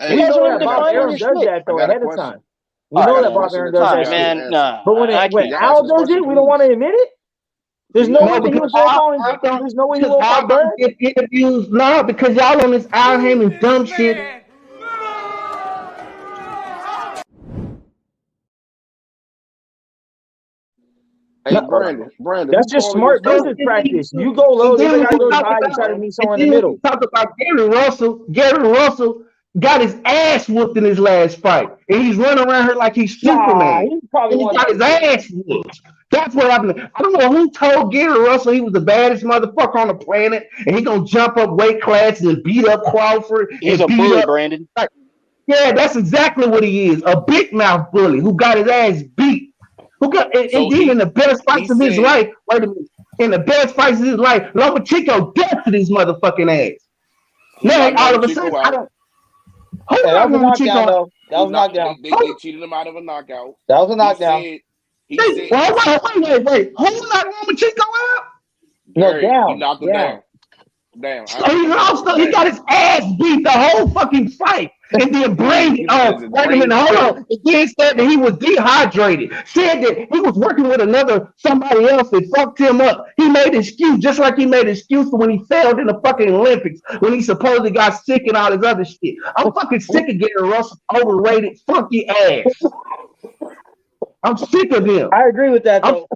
We know that Bob Arum does that though ahead of time. We know that Bob Arum does that, man. Nah, but when Al does it, we don't want to admit it. There's no way he was calling. There's no way he was calling. Get interviews now because y'all on this Al Haymon dumb shit. Hey, Brandon. That's just smart business practice. You go low, then you gotta go high and try to meet someone in the middle. Talk about Gary Russell. Gary Russell got his ass whooped in his last fight, and he's running around here like he's Superman. He got his ass whooped. That's what happened. I don't know who told Gary Russell he was the baddest motherfucker on the planet, and he gonna jump up weight classes and beat up Crawford. He's a bully, Brandon. Yeah, that's exactly what he is. A big mouth bully who got his ass beat. Who got in the best fights of his life? Wait a minute. In the best fights of his life, Lomachenko death to his motherfucking ass. Now all of a sudden, I don't. That was a knockdown, though. That was a knockdown. They cheated him out of a knockout. That was a knockdown. Wait. Who knocked Lomachenko out? No, down. He knocked him down. Damn. So he lost. He got his ass beat the whole fucking fight, and then wait a minute, hold on. Again, said that he was dehydrated. Said that he was working with somebody else that fucked him up. He made an excuse, just like he made an excuse for when he failed in the fucking Olympics, when he supposedly got sick and all this other shit. I'm fucking sick of getting Russell's overrated, funky ass. I'm sick of him. I agree with that, though.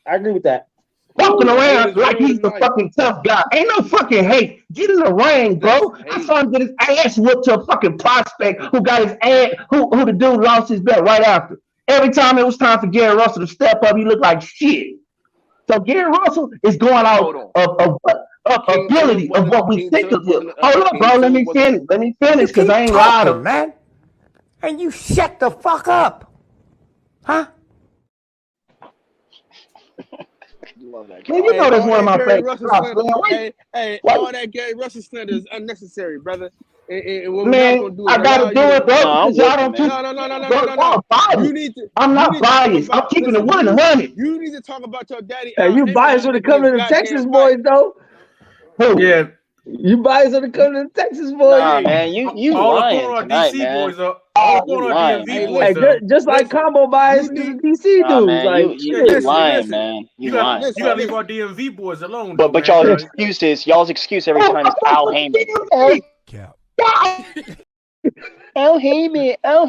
I agree with that. Walking around like he's the fucking tough guy. Ain't no fucking hate. Get in the ring, bro. I saw him get his ass whooped to a fucking prospect who got his ass, who the dude lost his belt right after. Every time it was time for Gary Russell to step up, he looked like shit. So Gary Russell is going out of ability of what we think of him. Hold up, bro. Let me finish. Let me finish because I ain't lied, man. And you shut the fuck up, huh? Love that. Man, you know that's one of my favorites. Hey, all that Gary Russell slander is unnecessary, brother. And man, I gotta do it, bro. No. You need to. I'm not biased. I'm keeping it 100. You need to talk about your daddy. Hey, you biased when it comes to the Texas boys, though. Yeah. You biased when it comes to the Texas boys. Nah, man, you all lying the tonight, DC man. boys are all the DMV boys. Hey, just like combo bias to the DC dudes. Man, like, you lying, man. You lying. You gotta leave our DMV boys alone. But y'all's excuse every time is Al Heyman. Al Heyman. What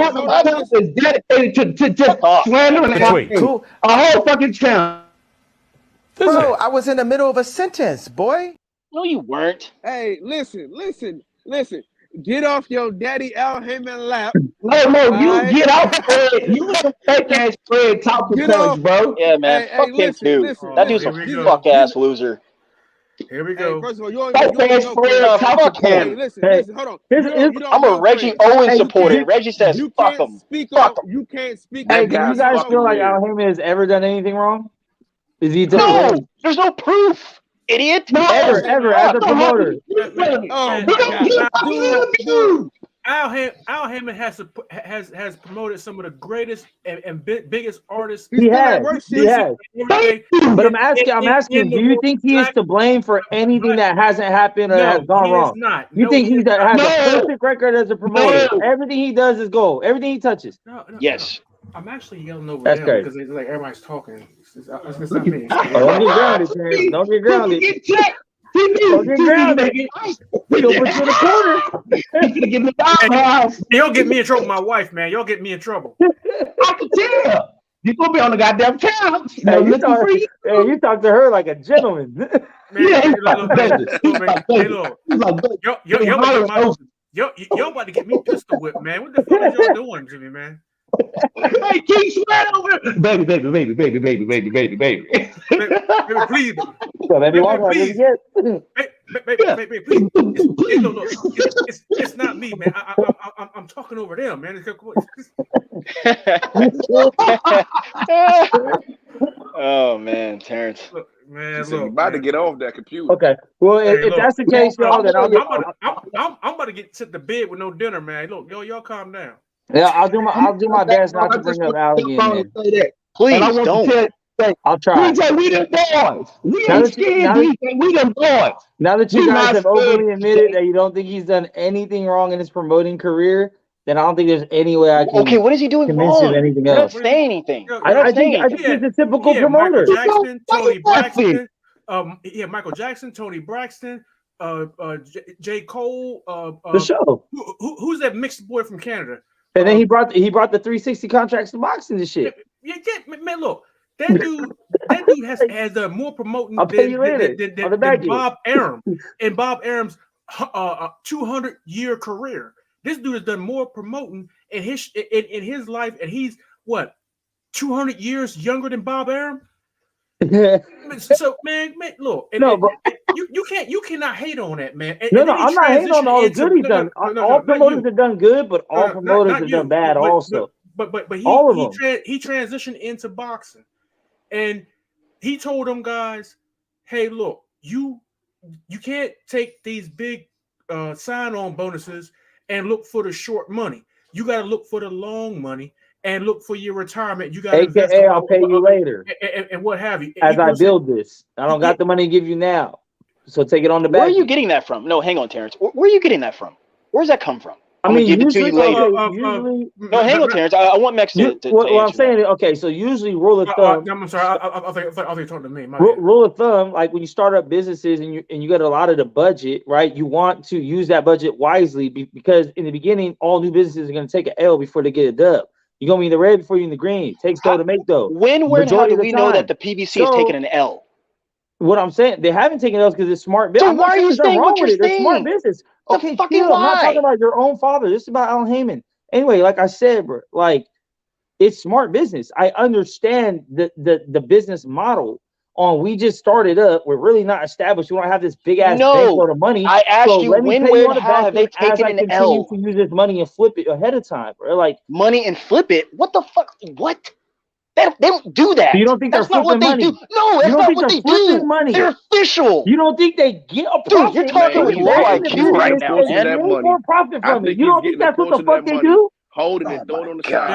the fuck? Is dedicated to just slandering a whole fucking town. Bro, I was in the middle of a sentence, boy. No, you weren't. Hey, listen. Get off your daddy Al Heyman lap. No, you get off Fred. You a fake ass Fred talking points, bro. Yeah, man. Fuck him too. That dude's a fuck ass loser. Here we go. Hey, first of all, you don't know fuck him. Listen, hold on. I'm a Reggie Owens supporter. Reggie says fuck him. Fuck him. You can't speak. Hey, do you guys feel like Al Heyman has ever done anything wrong? Is he? No, there's no proof. Idiot. No, ever as a promoter. Al Heyman has promoted some of the greatest and biggest artists. He has. But I'm asking, do you think he is to blame for anything that hasn't happened or has gone wrong? Not. You think he has a perfect record as a promoter? Everything he does is gold. Everything he touches. Yes. I'm actually yelling over That's them crazy. because it's like everybody's talking. It's not me. Don't get grounded, Terrence. Don't get grounded. Don't get grounded. We gonna put you in the corner. Y'all get me in trouble, my wife, man. Y'all get me in trouble. I can tell. You're gonna be on the goddamn couch. You talk to her like a gentleman. Man, y'all about to get me pistol whipped, man. What the fuck is y'all doing to me, man? Hey, keep sweating over it. Baby. Baby, please. Baby, please. It's not me, man. I'm talking over them, man. Oh man, Terrence. Look, about to get off that computer. Okay. Well, if that's the case, y'all, then I'm about to get to the bed with no dinner, man. Look, y'all calm down. Yeah, I'll do my best not to bring up Al again. Please don't. I'll try. DJ, we them boys. We ain't scared. We them boys. Now that you guys have openly admitted that you don't think he's done anything wrong in his promoting career, then I don't think there's any way I can. Okay, what is he doing convince wrong? you of anything You're not else. saying anything. I think he's a typical promoter. Michael Jackson, Tony Braxton. Michael Jackson, Tony Braxton, J. Cole. The show. Who's that mixed boy from Canada? And then he brought the 360 contracts to boxing and shit. Yeah, man, look, that dude has done more promoting than Bob Arum and Bob Arum's 200-year career. This dude has done more promoting in his life, and he's what 200 years younger than Bob Arum. So man, look, you cannot hate on that, man. I'm not hating on all the good he's done. All promoters have done good, but all promoters have done bad also. But all of them. He transitioned into boxing, and he told them guys, "Hey, look, you can't take these big sign-on bonuses and look for the short money. You got to look for the long money." And look for your retirement. You got to invest. I'll pay you later. And what have you. As I build this. I don't got the money to give you now. So take it on the back. Where are you getting that from? No, hang on, Terrence. Where are you getting that from? Where's that come from? I'm gonna give it to you later. No, hang on, Terrence. I want Max to Well, I'm saying, okay, so usually rule of thumb. I'm sorry. I think you're talking to me. Rule of thumb, like when you start up businesses and you get a lot of the budget, right? You want to use that budget wisely because in the beginning, all new businesses are going to take an L before they get a dub. You're going to be in the red before you're in the green. It takes dough to make dough. When, where, and how do we know that the PBC is taking an L? What I'm saying, they haven't taken L's because it's smart business. So why are you saying what you're saying? It's smart business. Okay, chill. I'm not talking about your own father. This is about Al Heyman. Anyway, like I said, bro, like it's smart business. I understand the business model. We just started up. We're really not established. We don't have this big ass bankload of money. I asked you when, where, and how have they taken an L? To use this money and flip it ahead of time, bro. Like money and flip it. What the fuck? What? They don't do that. You don't think that's they're not what money? They do? No, that's not what they do. Money? They're official. You don't think they get a profit? Dude, you're talking with low IQ right now, man. More profit from it. You don't think that's what the fuck they do? Holding it, throwing it on the side.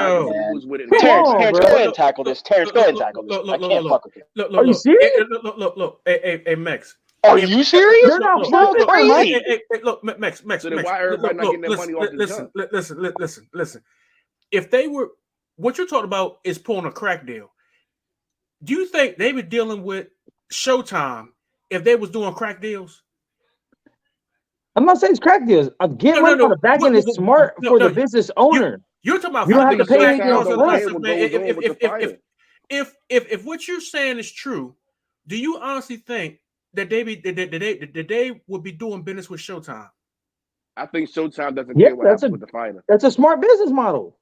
Terrence, go ahead and tackle this. Terrence, go ahead and tackle this. I can't fuck with you. Are you serious? Look. Hey, Max. Are you serious? You're not crazy. Hey, look, Max. So then why everybody not getting their money off the jump? Listen. If they were, what you're talking about is pulling a crack deal. Do you think they were dealing with Showtime if they was doing crack deals? I'm not saying it's crack deals. Again, on the back end is smart for the business owner. You're talking about you don't have to pay anything on the if what you're saying is true, do you honestly think that they would be doing business with Showtime? I think Showtime doesn't care what happens with the fighter. That's a smart business model.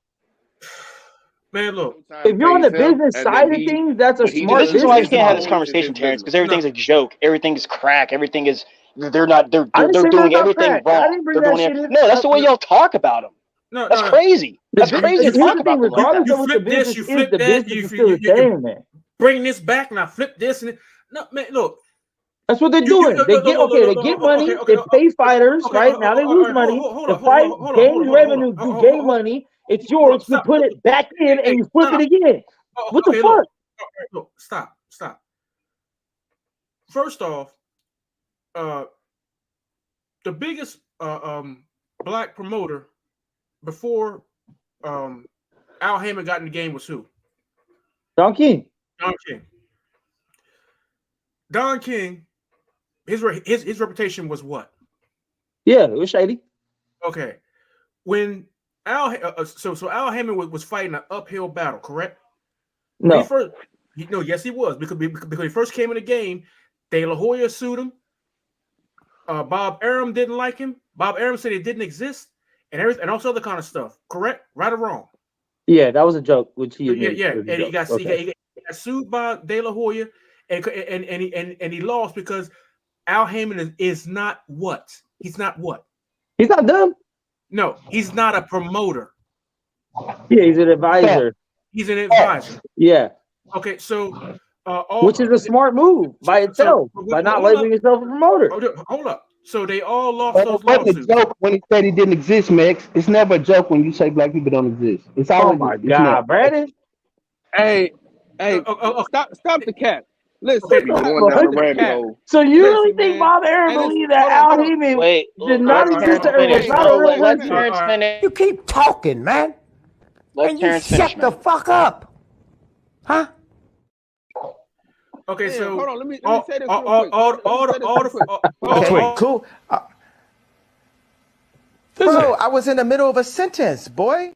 Man, look. If you're on the business side of things, that's a smart business. This is why we can't have this conversation, Terrence, because everything's a joke. Everything is crack. Everything is they're doing everything wrong. No, that's the way y'all talk about them. No, that's crazy. That's crazy to talk about. Regardless of what the business is, the business is still the same, man. Bring this back and I flip this and no, man. Look, that's what they're doing. They get money. They pay fighters, right? Now they lose money. The fight gains revenue, you gain money. It's yours. You put it back in and you flip it again. What the fuck? Look, stop. First off, the biggest black promoter before Al Heyman got in the game was who? Don King. Don King. His reputation was what? Yeah, it was shady. Okay, when Al Al Heyman was fighting an uphill battle, correct? No. Yes, he was because he first came in the game. De La Hoya sued him. Bob Arum didn't like him. Bob Arum said he didn't exist, and also other kind of stuff. Correct? Right or wrong? Yeah, that was a joke. Which he admitted. Yeah, and he got sued by De La Hoya, and he lost because Al Heyman is not what? He's not what? He's not dumb. No, he's not a promoter. Yeah, he's an advisor. He's an advisor. Yeah. Okay, so which is a smart move by itself, by not labeling yourself a promoter. Hold up. So they all lost those lawsuits. It's a joke when he said he didn't exist, Max. It's never a joke when you say black people don't exist. It's always. Oh my God, Brandon. Hey, stop the cap. Listen, so you really think Bob Arum believed that Al Heyman did not exist? Let Terrence finish. You keep talking, man. Let Terrence finish. Shut the fuck up, huh? Okay, so hold on. Let me say this real quick. Okay, cool. Bro, I was in the middle of a sentence, boy.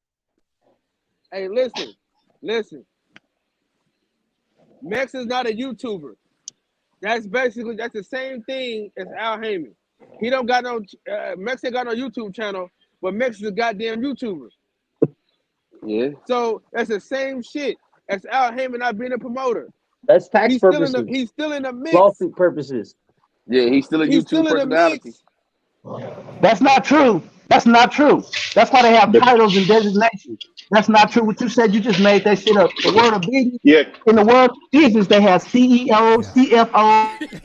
Hey, listen. Max is not a YouTuber. That's the same thing as Al Heyman. He don't got no Max ain't got no YouTube channel, but Max is a goddamn YouTuber. Yeah. So that's the same shit as Al Heyman not being a promoter. That's tax purposes. He's still in the mix. Lawsuit purposes. Yeah, he's still a YouTube personality. That's not true. That's why they have titles and designations. That's not true. What you said, you just made that shit up. The world of business. Yeah. In the world of business, they have CEO, CFO.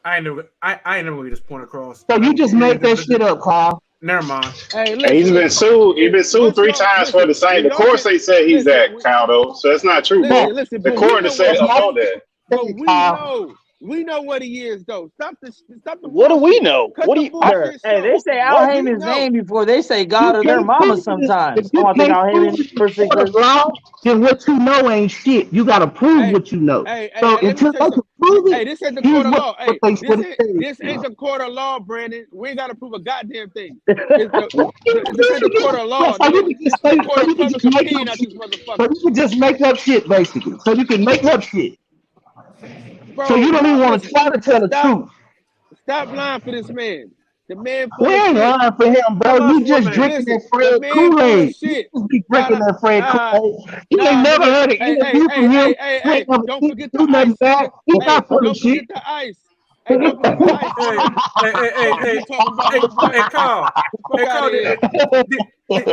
I ain't never really just point across. So you just made that shit up, Carl. Never mind. Hey, he's been sued. He's been sued 3 times for the same. The court say he's that, Caldo. So that's not true. Listen, the court to say but We know what he is, though. Stop the. What do we know? Cut What do the you? bullshit Hey, they short. say Al What do you Heyman's know? name before they say God or their mama sometimes. Oh, I think Al Heyman first thing first. Then what you know ain't shit. You gotta prove what you know. So until they can prove it, This ain't the here's court of law. what they This ain't the court of law, Brandon. We ain't gotta prove a goddamn thing. This ain't the court of law. So you can just say, court of public opinion out these so motherfuckers. you can just make up shit, basically. So you can make up shit. Bro, So you don't even want to try to tell the truth. Stop lying for this man. The man We ain't lying for him, bro. You just drinking that Fred Kool-Aid. You just be drinking that Fred Kool-Aid. You ain't never heard an interview from him. You ain't never do nothing back. He's not full of shit. The ice. Hey, don't forget the ice. Hey, Carl. Hey, Carl,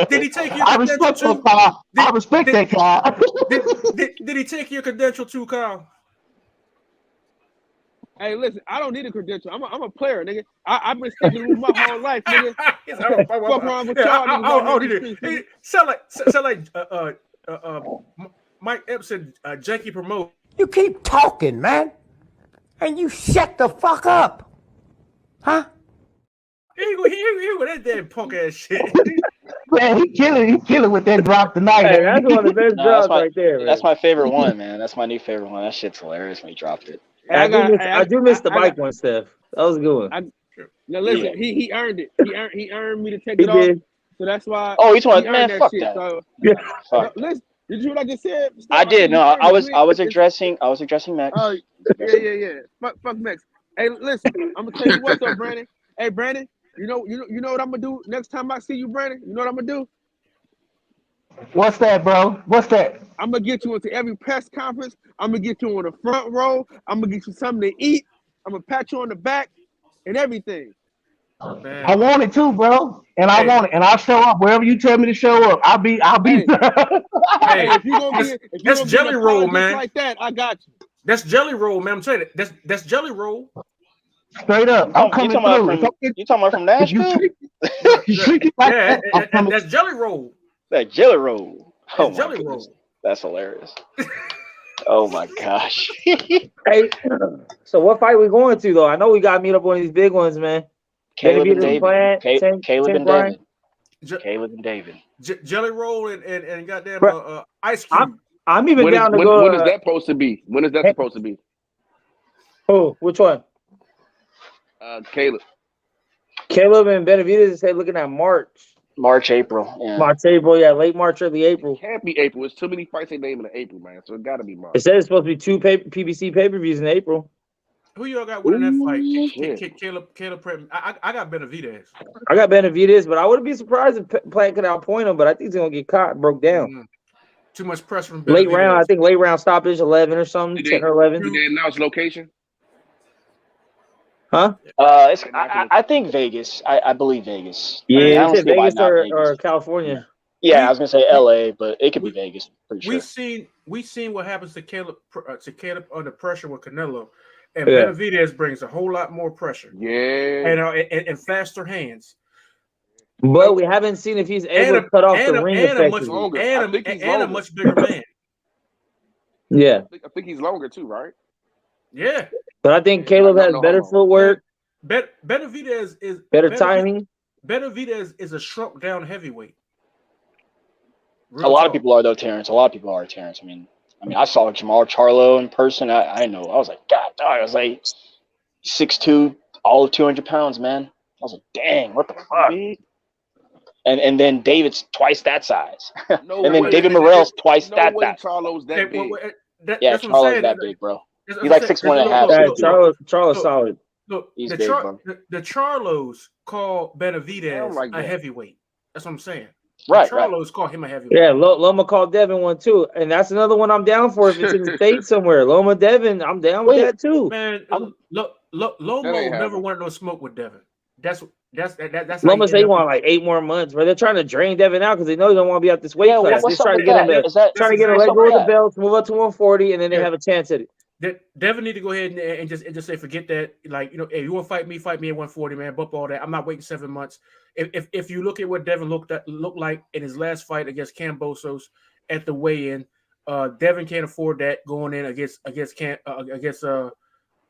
did he take your I credential respect too? that, Carl. I respect that, Carl. Did he take your credential too, Carl? Hey, listen, I don't need a credential. I'm a player, nigga. I've been sticking with my whole life, nigga. Fuck wrong with y'all. Sound like Mike Epps said, Janky promote. You keep talking, man, and you shut the fuck up, huh? He with that damn punk ass shit. Man, he killing with that drop tonight. Hey, that's one of the best drops right there, man. That's my favorite one, man. That's my new favorite one. That shit's hilarious when he dropped it. I do miss the bike one, Steph. That was a good one. Now listen, he earned it. He earned me to take He it off. did. So that's why. Oh, he's one, he man. earned Fuck shit. that. So, Yeah. Fuck. Listen, did you hear what I just said? I did. No, I was addressing Max. Oh yeah. Fuck Max. Hey, listen, I'm gonna tell you what though, Brandon. Hey, Brandon, you know what I'm gonna do next time I see you, Brandon? You know what I'm gonna do? What's that, bro? What's that? I'm gonna get you into every press conference. I'm gonna get you on the front row. I'm gonna get you something to eat. I'm gonna pat you on the back and everything. Man. I want it too, bro. And I want it, and I'll show up wherever you tell me to show up. I'll be. Hey, if you gonna get that's jelly roll, man. Like that, I got you. That's jelly roll, man. I'm telling you, that's jelly roll. Straight up, I'm coming through. You talking about from Nashville? Yeah, that's jelly roll. That jelly roll. Oh my jelly goodness. roll. That's hilarious. Oh my gosh. Hey, so what fight we going to though? I know we got to meet up one of these big ones, man. Caleb and David. Caleb and David. Caleb and David. Jelly roll and goddamn ice cube. I'm even down to go. When is that supposed to be? When is that supposed to be? Oh, which one? Caleb. Caleb and Benavidez say looking at March, April. Yeah. Late March, early April. It can't be April. It's too many fights they name in April, man. So it got to be March. It says it's supposed to be 2 PBC pay-per-views in April. Who y'all got winning that fight? Caleb Pratt. I got Benavidez. I got Benavidez, but I wouldn't be surprised if Plant could outpoint him, but I think he's going to get caught, broke down. Mm-hmm. Too much pressure from Benavidez. Late round stoppage, 11 or something, 10 or 11. Did they announce location? Huh? I think Vegas. I believe Vegas. Yeah, I don't see Vegas why not or California. Yeah, I was gonna say LA, but it could be Vegas. Pretty sure. We seen what happens to Caleb under pressure with Canelo, and Benavidez brings a whole lot more pressure. Yeah, and faster hands. But we haven't seen if he's able to cut off the ring effectively. And a much bigger man. Yeah, I think he's longer too, right? Yeah, but I think Caleb has better footwork. Benavidez is better timing. Benavidez is a shrunk down heavyweight. A lot of people are though, Terrence. A lot of people are, Terrence. I mean, I saw Jamal Charlo in person. I know. I was like, God, dog. I was like 6'2", all of 200 pounds, man. I was like, dang, what the fuck? And then David's twice that size. And then David Morrell's twice that size. Charlo's that big. Yeah, Charlo's that big, bro. He's like 6'1.5". Charlo's solid. Look, He's the big, bro. The Charlos call Benavidez a heavyweight. That's what I'm saying. Right, Charlos call him a heavyweight. Yeah, Loma called Devin one too, and that's another one I'm down for if it's in the States somewhere. Loma Devin, I'm down with that too. Man, Lomo never wanted no smoke with Devin. That's Loma say he want like 8 more months, but they're trying to drain Devin out because they know he don't want to be at this weight class. They're trying to get him to let go of the belts, move up to 140, and then they have a chance at it. Devin need to go ahead and just say forget that. Like, hey, you want to fight me at 140, man. Bump all that. I'm not waiting 7 months. If you look at what Devin looked like in his last fight against Kambosos at the weigh-in, Devin can't afford that going in against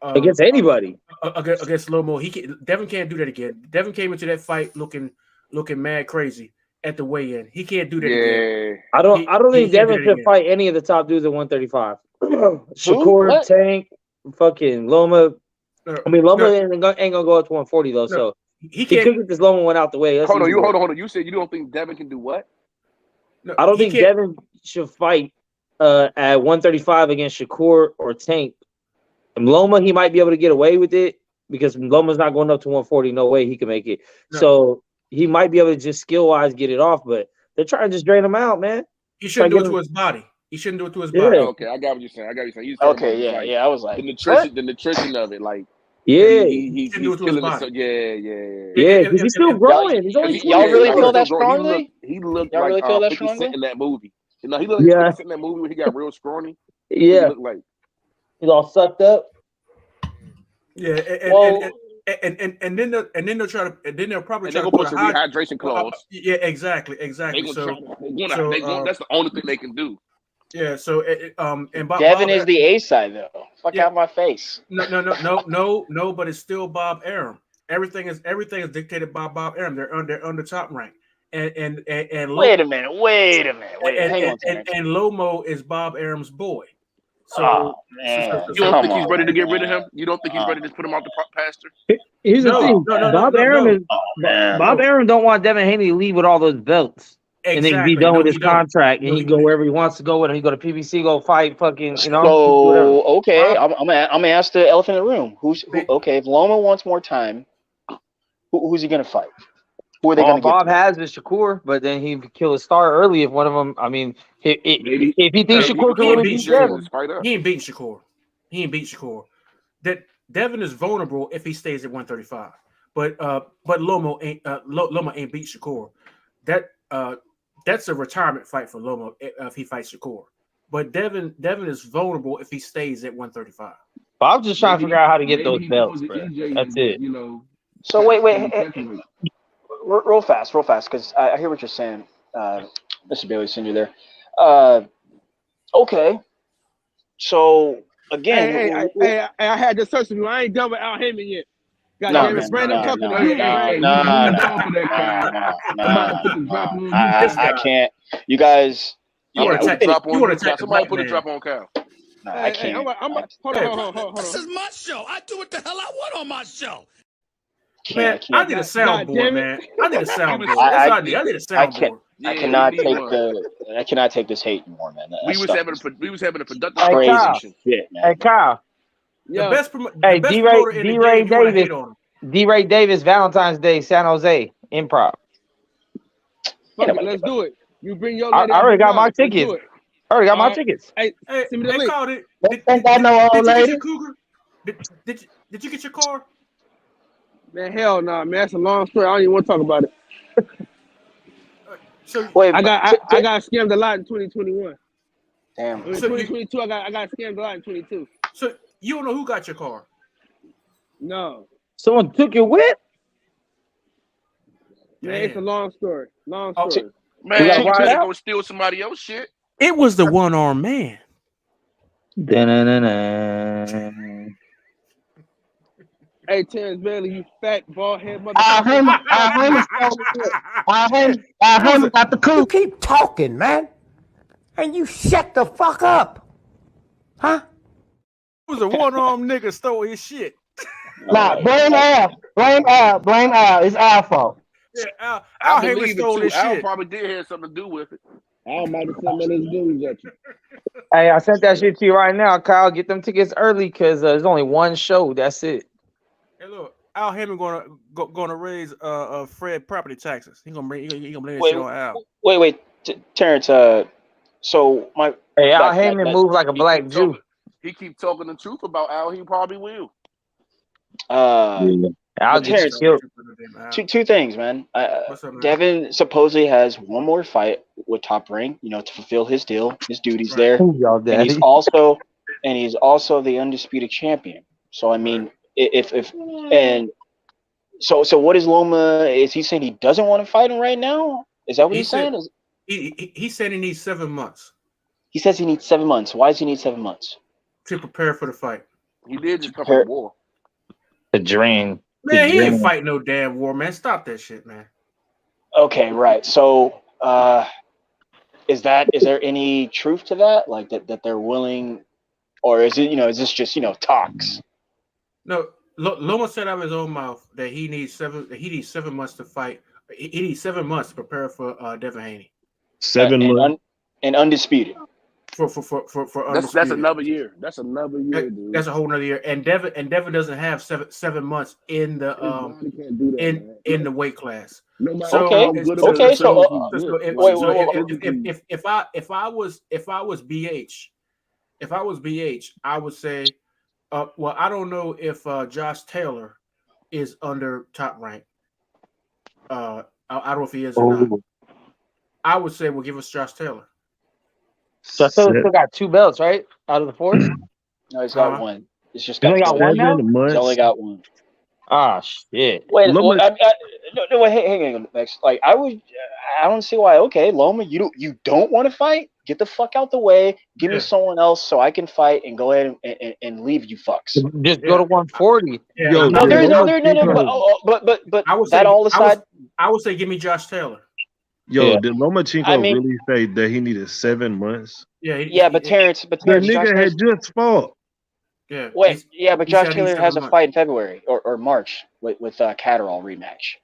against anybody. Against Lomo, Devin can't do that again. Devin came into that fight looking mad crazy at the weigh-in. He can't do that again. I don't think Devin can fight any of the top dudes at 135. Shakur, Tank, fucking Loma. I mean, Loma ain't gonna go up to 140 though. So he could get this Loma one out the way. Hold on. You said you don't think Devin can do what? No, I don't think Devin should fight at 135 against Shakur or Tank. And Loma, he might be able to get away with it because Loma's not going up to 140. No way he can make it. No. So he might be able to just skill-wise get it off, but they're trying to just drain him out, man. He shouldn't do it to his body. He shouldn't do it to his body. Okay, I got what you're saying. Okay, I was like, the nutrition of it, like. Yeah, he's killing himself. Yeah, because he's still growing. He's only y'all really feel that strongly? He looked y'all like really feel that 50 strongly? Cent in that movie. You know, he looked like 50 Cent in that movie when he got real scrawny. Yeah, he looked like he's all sucked up. Yeah, and then they'll try to, and then they'll probably try to put some rehydration clause. Yeah, exactly. That's the only thing they can do. Yeah, so and Devin is the A side though. Fuck out my face. No, but it's still Bob Arum. Everything is dictated by Bob Arum. They're under top rank. And wait a minute. And Lomo is Bob Arum's boy. So man. You don't think he's ready to get rid of him? You don't think he's ready to put him out the pasture? Here's the thing. Bob Arum don't want Devin Haney to leave with all those belts. Exactly. And then be done with his contract, and he go wherever he wants to go. When he go to PBC, go fight, fucking, you know. So okay, I'm gonna ask the elephant in the room. Okay? If Loma wants more time, who's he gonna fight? Who are they gonna? Bob has is Shakur, but then he kill a star early if one of them. I mean, if he thinks Shakur can really beat Devin, he ain't beating Shakur. That Devin is vulnerable if he stays at 135, but Loma ain't beat Shakur. That's a retirement fight for Loma if he fights Shakur. But Devin is vulnerable if he stays at 135. Bob's just trying to figure out how to get those belts, bro. That's it. You know. So wait, real fast, because I hear what you're saying, Mr. Bailey, send you there. Okay. So again, hey, I had to search for you. I ain't done with Al Heyman yet. I can't. You guys. Somebody put a drop on Cal. No, I can't. Hold on. This is my show. I do what the hell I want on my show. Man, I need a soundboard, man. I need a soundboard. I need a soundboard. I cannot take this hate anymore, man. We was having a productive conversation. Hey, Kyle. D-Ray Davis. D-Ray Davis, Valentine's Day, San Jose, Improv. Let's do it. You bring your. I already got my tickets. Hey, send me the link. Called it. Did you get your car? Man, hell no, man. That's a long story. I don't even want to talk about it. I got scammed a lot in 2021. Damn. In 2022, I got scammed a lot in 22. So you don't know who got your car? No. Someone took your whip? Man, it's a long story. Man, you gotta go steal somebody else's shit. It was the one-armed man. Hey, Terrence Bailey, you fat bald head motherfucker. I got the coup. You keep talking, man, and you shut the fuck up, huh? It was a one-armed nigga stole his shit. Nah, blame Al. It's Al's fault. Yeah, Al Heyman stole his shit. Al probably did have something to do with it. Al might have sent his dudes at you. Hey, I sent that shit to you right now, Kyle. Get them tickets early because there's only one show. That's it. Hey, look, Al Heyman gonna raise Fred property taxes. He gonna blame that shit on Al. Wait, Terrence. So my Al Heyman moves like a black Jew. He keep talking the truth about Al. He probably will. I'll just two things, man. Devin supposedly has one more fight with Top Rank, to fulfill his deal, his duties there. And he's also the undisputed champion. So I mean, so what is Loma? Is he saying he doesn't want to fight him right now? Is that what he's saying? He said he needs 7 months. He says he needs 7 months. Why does he need 7 months? To prepare for the fight. He did just come from the war. The drain. Man, he ain't fighting no damn war, man. Stop that shit, man. Okay, right. So, is there any truth to that? Like that they're willing, or is it is this just talks? No, Loma said out of his own mouth that he needs 7 months to fight. He needs 7 months to prepare for Devin Haney. 7 months and undisputed. For that's another year. That's another year, dude. That's a whole nother year. And Devin doesn't have 7 months in the in the weight class. No matter if I was BH, I would say, well, I don't know if Josh Taylor is under Top Rank. I don't know if he is or not. I would say, well, give us Josh Taylor. So still got 2 belts, right? Out of the 4? No, he's got one. He's just only got one now? He's only got one. Ah, shit. Wait, no, hang on, Max. Like, I don't see why. Okay, Loma, you don't want to fight? Get the fuck out the way. Give me someone else so I can fight and go ahead and leave you fucks. Just go to 140. Yeah. No. But I would that say, all aside, I would say give me Josh Taylor. Did Lomachenko really say that he needed 7 months? But Terrence, the nigga had just fought. Yeah. Wait, but Josh Taylor has a fight in February or March with Catterall rematch.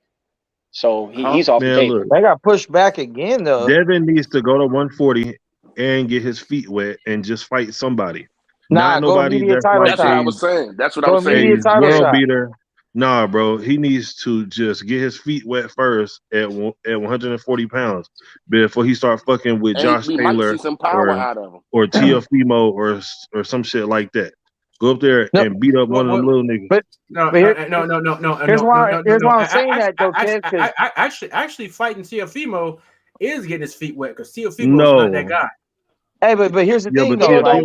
So he's off the table. They got pushed back again though. Devin needs to go to 140 and get his feet wet and just fight somebody. Not nobody that's what I was saying. That's what I was saying. World beater. Nah, bro. He needs to just get his feet wet first at 140 pounds before he start fucking with Josh Taylor or Teofimo or some shit like that. Go up there and beat up one of them little niggas. But no. Here's why I'm saying that, though, Kev. Actually, fighting Teofimo is getting his feet wet because Teofimo is not that guy. Hey, but here's the thing though, like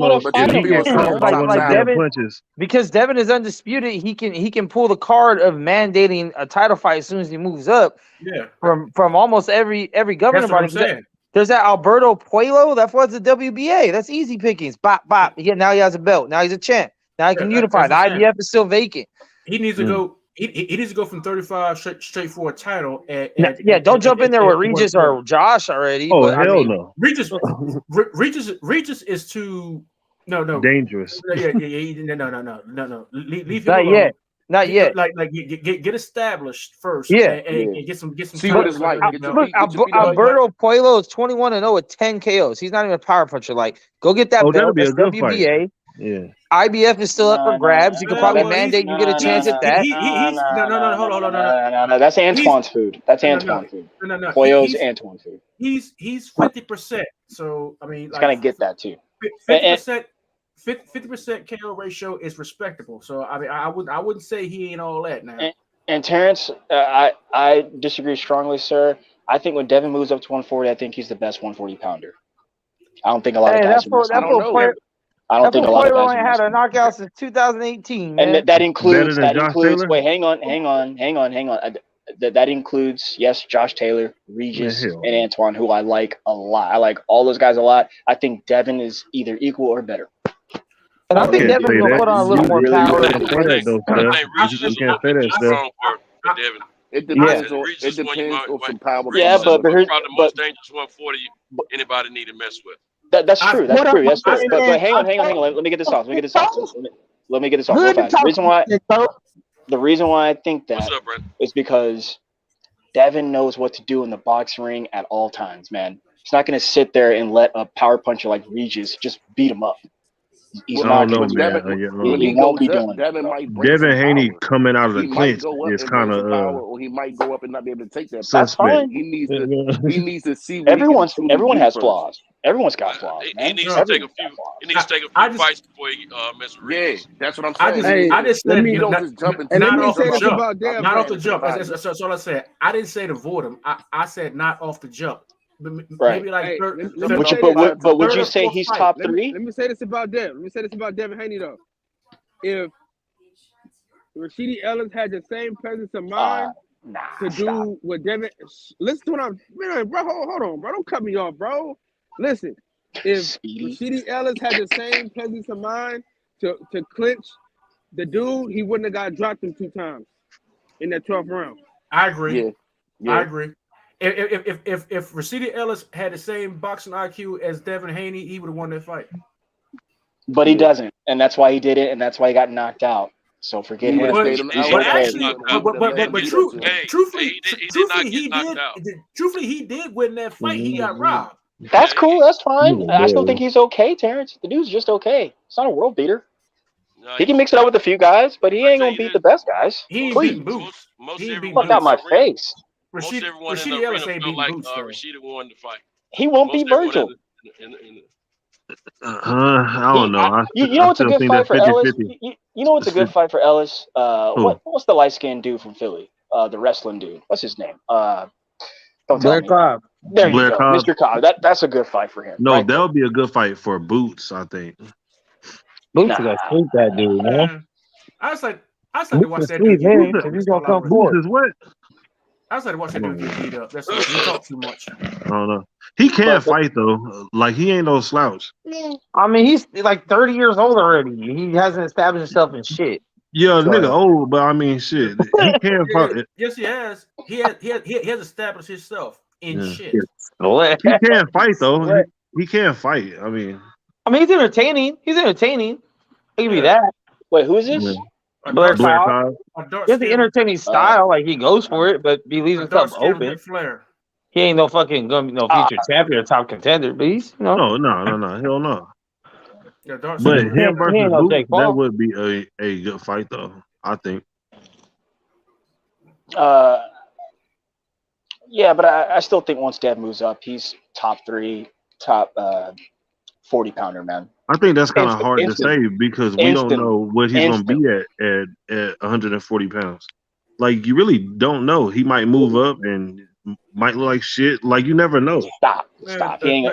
Devin, because Devin is undisputed, he can pull the card of mandating a title fight as soon as he moves up. Yeah, from almost every governing body. There's that Alberto Puello that was the WBA. That's easy pickings. Bop bop. Yeah, now he has a belt. Now he's a champ. Now he can unify. The IBF is still vacant. He needs to go. He needs to go from 35 straight for a title. Don't jump in there with Regis or Josh already. Oh, hell no. Regis is too dangerous. No. Leave him Not alone. yet. Not yet. Like get established first. Yeah. And get some. See what it's like. Look, Alberto Puello is 21-0 with 10 KOs. He's not even a power puncher. Like, go get that belt. That's WBA. Yeah. IBF is still up for grabs. You could probably mandate you get a chance at that. Hold on. No. That's Antoine's food. That's Antoine's food. No. Puello's Antoine's food. He's 50%. So I mean, he's gonna get that too. 50% KO ratio is respectable. So I mean, I wouldn't say he ain't all that now. And Terrence, I disagree strongly, sir. I think when Devin moves up to 140, I think he's the best 140 pounder. I don't think a lot of guys. I don't think a lot of guys ain't had a knockout since 2018. Man. And that includes. Wait, hang on. That includes, yes, Josh Taylor, Regis, and Antoine, who I like a lot. I like all those guys a lot. I think Devin is either equal or better. And I think Devin's gonna put on a little more power. You can't say that stuff. It depends on some power. Yeah, but probably the most dangerous 140 anybody need to mess with. That's true. That's true. But hang on. Let me get this off. Real fast. The reason why I think that is because Devin knows what to do in the boxing ring at all times, man. He's not going to sit there and let a power puncher like Regis just beat him up. He's not going to. He won't be doing it. Devin Haney coming out of the clinch is kind of or he might go up and not be able to take that. That's fine. He needs to see. Everyone has flaws. Everyone's got flaws. He needs to take a few. He needs to take a few fights before he messes with Regis. Yeah, that's what I'm saying. I just said you don't just jump into not off the jump. That's all I said. I didn't say to avoid him. I said not off the jump. Maybe like but would you say he's top 3? Let me say this about Devin Haney though. If Rashidi Ellis had the same presence of mind to do what Devin, listen to what I'm, bro. Hold on, bro. Don't cut me off, bro. Listen, if Rashidi Ellis had the same presence of mind to clinch the dude, he wouldn't have got dropped him 2 times in that 12th round. I agree. Yeah. I agree. If Rashidi Ellis had the same boxing IQ as Devin Haney, he would have won that fight. But he doesn't, and that's why he did it, and that's why he got knocked out. So forget him. But truthfully, he did win that fight. He got robbed. That's cool. That's fine. I still think he's okay, Terrence. The dude's just okay. It's not a world beater. He can mix it up with a few guys, but he ain't gonna beat the best guys. He ain't beating Boots. Fuck out my face. Most everyone in the arena felt like Rashida won the fight. He won't beat Virgil. I don't know. You know what's a good fight for Ellis? You know what's a good fight for Ellis? What's the light skinned dude from Philly? The wrestling dude. What's his name? Blair Cobb. There you go, Mr. Cobb. That's a good fight for him. No, that'll be a good fight for Boots, I think. Boots is gonna sweep that dude, man. I was like to watch that dude. He's gonna come forward. Boots is what? I was like to watch that dude get beat up. That's he talk too much. I don't know. He can fight though. Like he ain't no slouch. I mean, he's like 30 years old already. He hasn't established himself in shit. Yeah, nigga old, but I mean, shit. He can fight. Yes, he has. He has established himself in shit. He can fight though. He can fight. I mean, he's entertaining. I'll give you that. Wait, who is this? Blair Cobb. He has the entertaining style, like he goes for it, but he leaves himself open. He ain't no fucking gonna be no future champion or top contender, but he's no, hell no. Yeah, but him versus Boots, that would be a good fight though, I think. Yeah, but I still think once Dev moves up, he's top 40 pounder, man. I think that's kind of hard to say because we don't know what he's going to be at 140 pounds. Like, you really don't know. He might move up and might look like shit. Like, you never know. Stop. When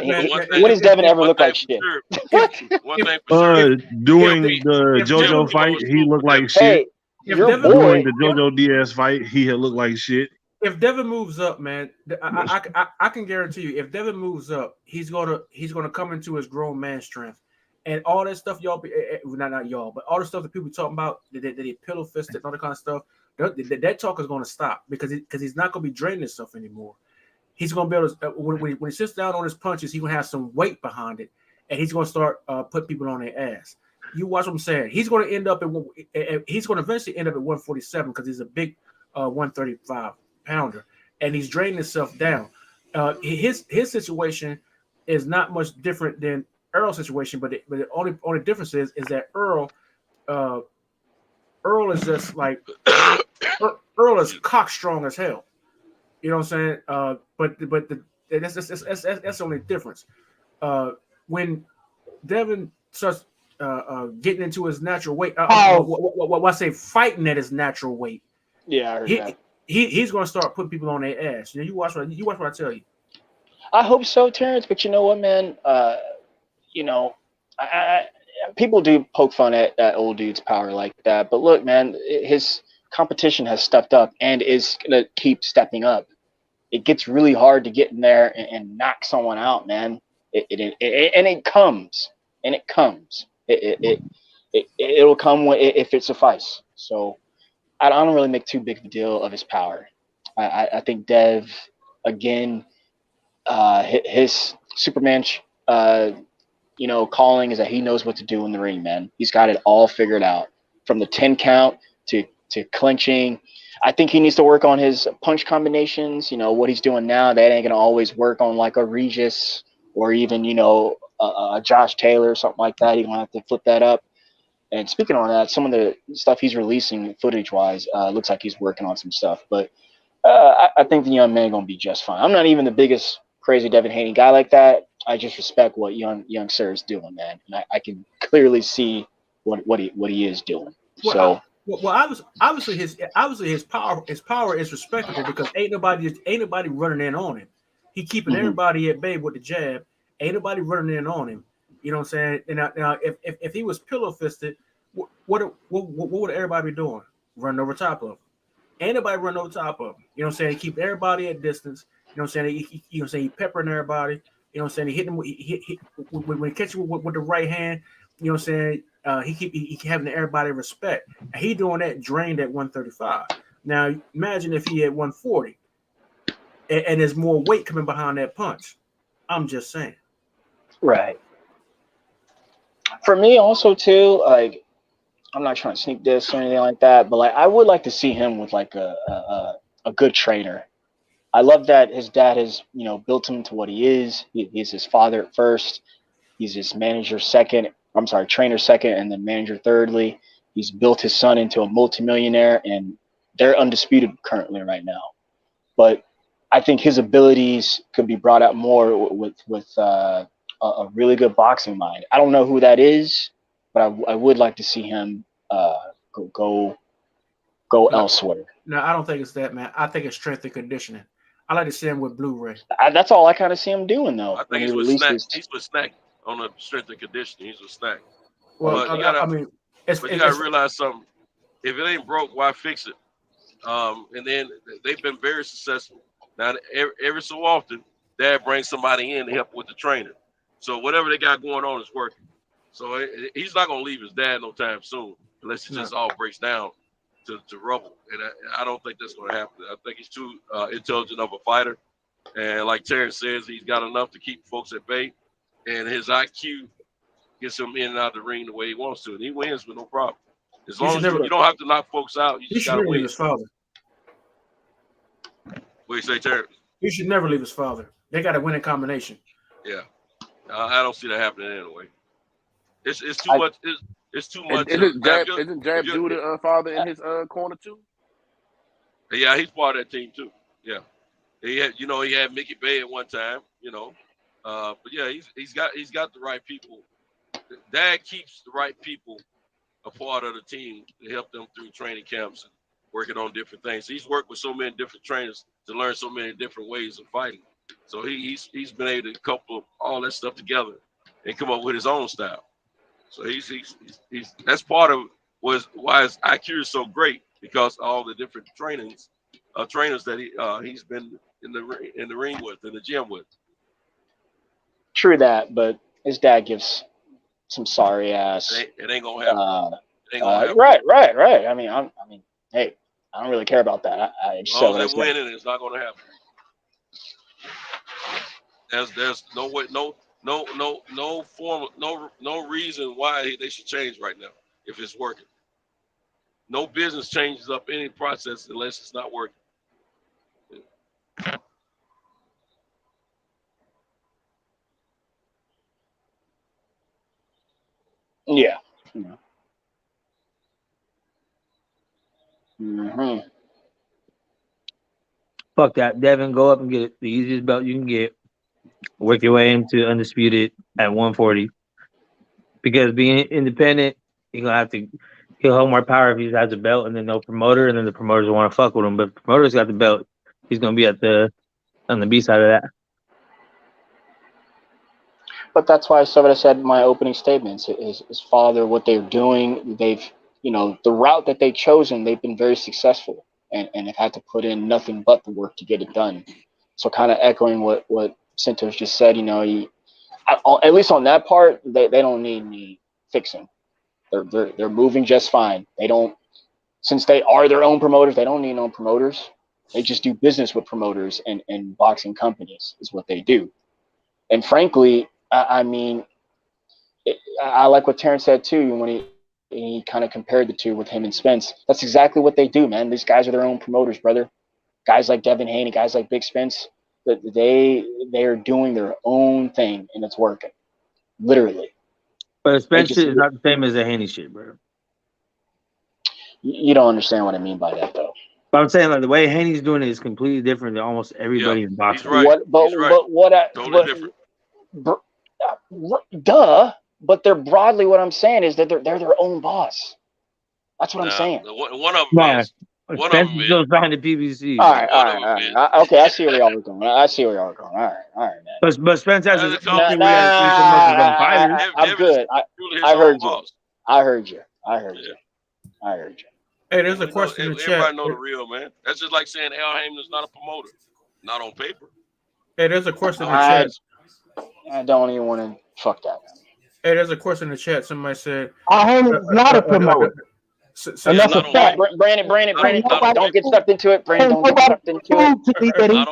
does Devin ever look like shit? During the JoJo fight, he looked like shit. During the JoJo Diaz fight, he had looked like shit. If Devin moves up, man, I can guarantee you, if Devin moves up, he's gonna come into his grown man strength, and all that stuff y'all, not y'all, but all the stuff that people talking about that he pillow fisted and all that kind of stuff, that talk is gonna stop because he's not gonna be draining himself anymore. He's gonna be able to when he sits down on his punches, he's gonna have some weight behind it, and he's gonna start putting people on their ass. You watch what I'm saying. He's gonna eventually end up at 147 because he's a big 135 pounder, and he's draining himself down. His situation is not much different than Earl's situation, but the only difference is that Earl is just like Earl is cock strong as hell. You know what I'm saying? That's the only difference. When Devin starts getting into his natural weight, what I say, fighting at his natural weight. Yeah, I heard that. He's going to start putting people on their ass. You watch what I tell you. I hope so, Terrence. But you know what, man? People do poke fun at old dude's power like that. But look, man, his competition has stepped up and is going to keep stepping up. It gets really hard to get in there and knock someone out, man. It comes. It'll come if it suffices. So I don't really make too big of a deal of his power. I think Dev, again, his Superman, calling is that he knows what to do in the ring, man. He's got it all figured out, from the 10 count to clinching. I think he needs to work on his punch combinations. What he's doing now, that ain't gonna always work on like a Regis or even a Josh Taylor or something like that. He's gonna have to flip that up. And speaking on that, some of the stuff he's releasing footage-wise looks like he's working on some stuff. But I think the young man going to be just fine. I'm not even the biggest crazy Devin Haney guy like that. I just respect what young sir is doing, man. And I can clearly see what he is doing. Obviously his power is respectable because ain't nobody running in on him. He keeping everybody at bay with the jab. Ain't nobody running in on him. You know what I'm saying? And now, if he was pillow fisted, what would everybody be doing? Running over top of him. Ain't nobody running over top of him. You know what I'm saying? He keep everybody at distance. You know what I'm saying? He peppering everybody. You know what I'm saying? He hit him when he catch you with the right hand. You know what I'm saying? He keep having everybody respect. And he doing that drained at 135. Now imagine if he had 140, and there's more weight coming behind that punch. I'm just saying. Right. For me, also too, like I'm not trying to sneak this or anything like that, but like I would like to see him with like a good trainer. I love that his dad has, you know, built him to what he is. He's his father at first. He's his manager second. I'm sorry, trainer second, and then manager thirdly. He's built his son into a multimillionaire, and they're undisputed currently right now. But I think his abilities could be brought out more with a really good boxing mind. I don't know who that is, but I would like to see him go elsewhere. No, I don't think it's that, man. I think it's strength and conditioning. I like to see him with Blu-ray. That's all I kind of see him doing, though. I think he's with Snack. He's with Snack on the strength and conditioning. He's with Snack. Well, but you gotta realize something. If it ain't broke, why fix it? And then they've been very successful. Now, every so often, Dad brings somebody in to help with the training. So whatever they got going on is working. So he's not going to leave his dad no time soon unless it just all breaks down to rubble. And I don't think that's going to happen. I think he's too intelligent of a fighter. And like Terrence says, he's got enough to keep folks at bay. And his IQ gets him in and out of the ring the way he wants to. And he wins with no problem. As long as you don't have to knock folks out, you just got to win. His father. What do you say, Terrence? He should never leave his father. They got a winning combination. Yeah. I don't see that happening anyway. It's too much. It's too much. Isn't Jab Judah father in his corner too? Yeah, he's part of that team too. Yeah, he had Mickey Bay at one time. But yeah, he's got the right people. Dad keeps the right people a part of the team to help them through training camps and working on different things. He's worked with so many different trainers to learn so many different ways of fighting. So he's been able to couple all that stuff together and come up with his own style. So he's that's part of why his IQ is so great, because all the different trainers that he's been in the ring with, in the gym with. True that, but his dad gives some sorry ass. It ain't gonna happen. Right. I mean, hey, I don't really care about that. As long as they're winning, it's not gonna happen. There's no way, no form, no reason why they should change right now if it's working. No business changes up any process unless it's not working. Yeah. Mm-hmm. Fuck that. Devin, go up and get the easiest belt you can get. Work your way into undisputed at 140. Because being independent, he'll hold more power if he has a belt and then no promoter, and then the promoters will want to fuck with him. But if the promoter's got the belt, he's gonna be on the B side of that. But that's why I said in my opening statements, his father, what they're doing, the route that they've chosen, they've been very successful and have had to put in nothing but the work to get it done. So kind of echoing what Santos just said, at least on that part, they don't need me fixing. They're moving just fine. They don't, since they are their own promoters, they don't need no promoters. They just do business with promoters and boxing companies is what they do. And frankly, I like what Terrence said too when he kind of compared the two with him and Spence. That's exactly what they do, man. These guys are their own promoters, brother. Guys like Devin Haney, guys like Big Spence, they are doing their own thing and it's working, literally. But Spence is not the same as the Haney shit, bro. You don't understand what I mean by that, though. But I'm saying like the way Haney's doing it is completely different than almost everybody in boxing. He's right. Totally different. Duh. But they're broadly what I'm saying is that they're their own boss. That's what I'm saying. One of them is. Spence is still signed to PBC. All right. Okay, I see where y'all are going. All right, man. But Spence has a company I'm good. I heard you. Hey, there's a question in the chat. Everybody know the real, man. That's just like saying Al Heyman is not a promoter. Not on paper. Hey, there's a question in the chat. I don't even want to fuck that. Hey, there's a question in the chat. Somebody said, our homie is not a promoter. So and that's a fact. Brandon, don't get sucked into it. Brandon, don't get sucked into it. Brandon,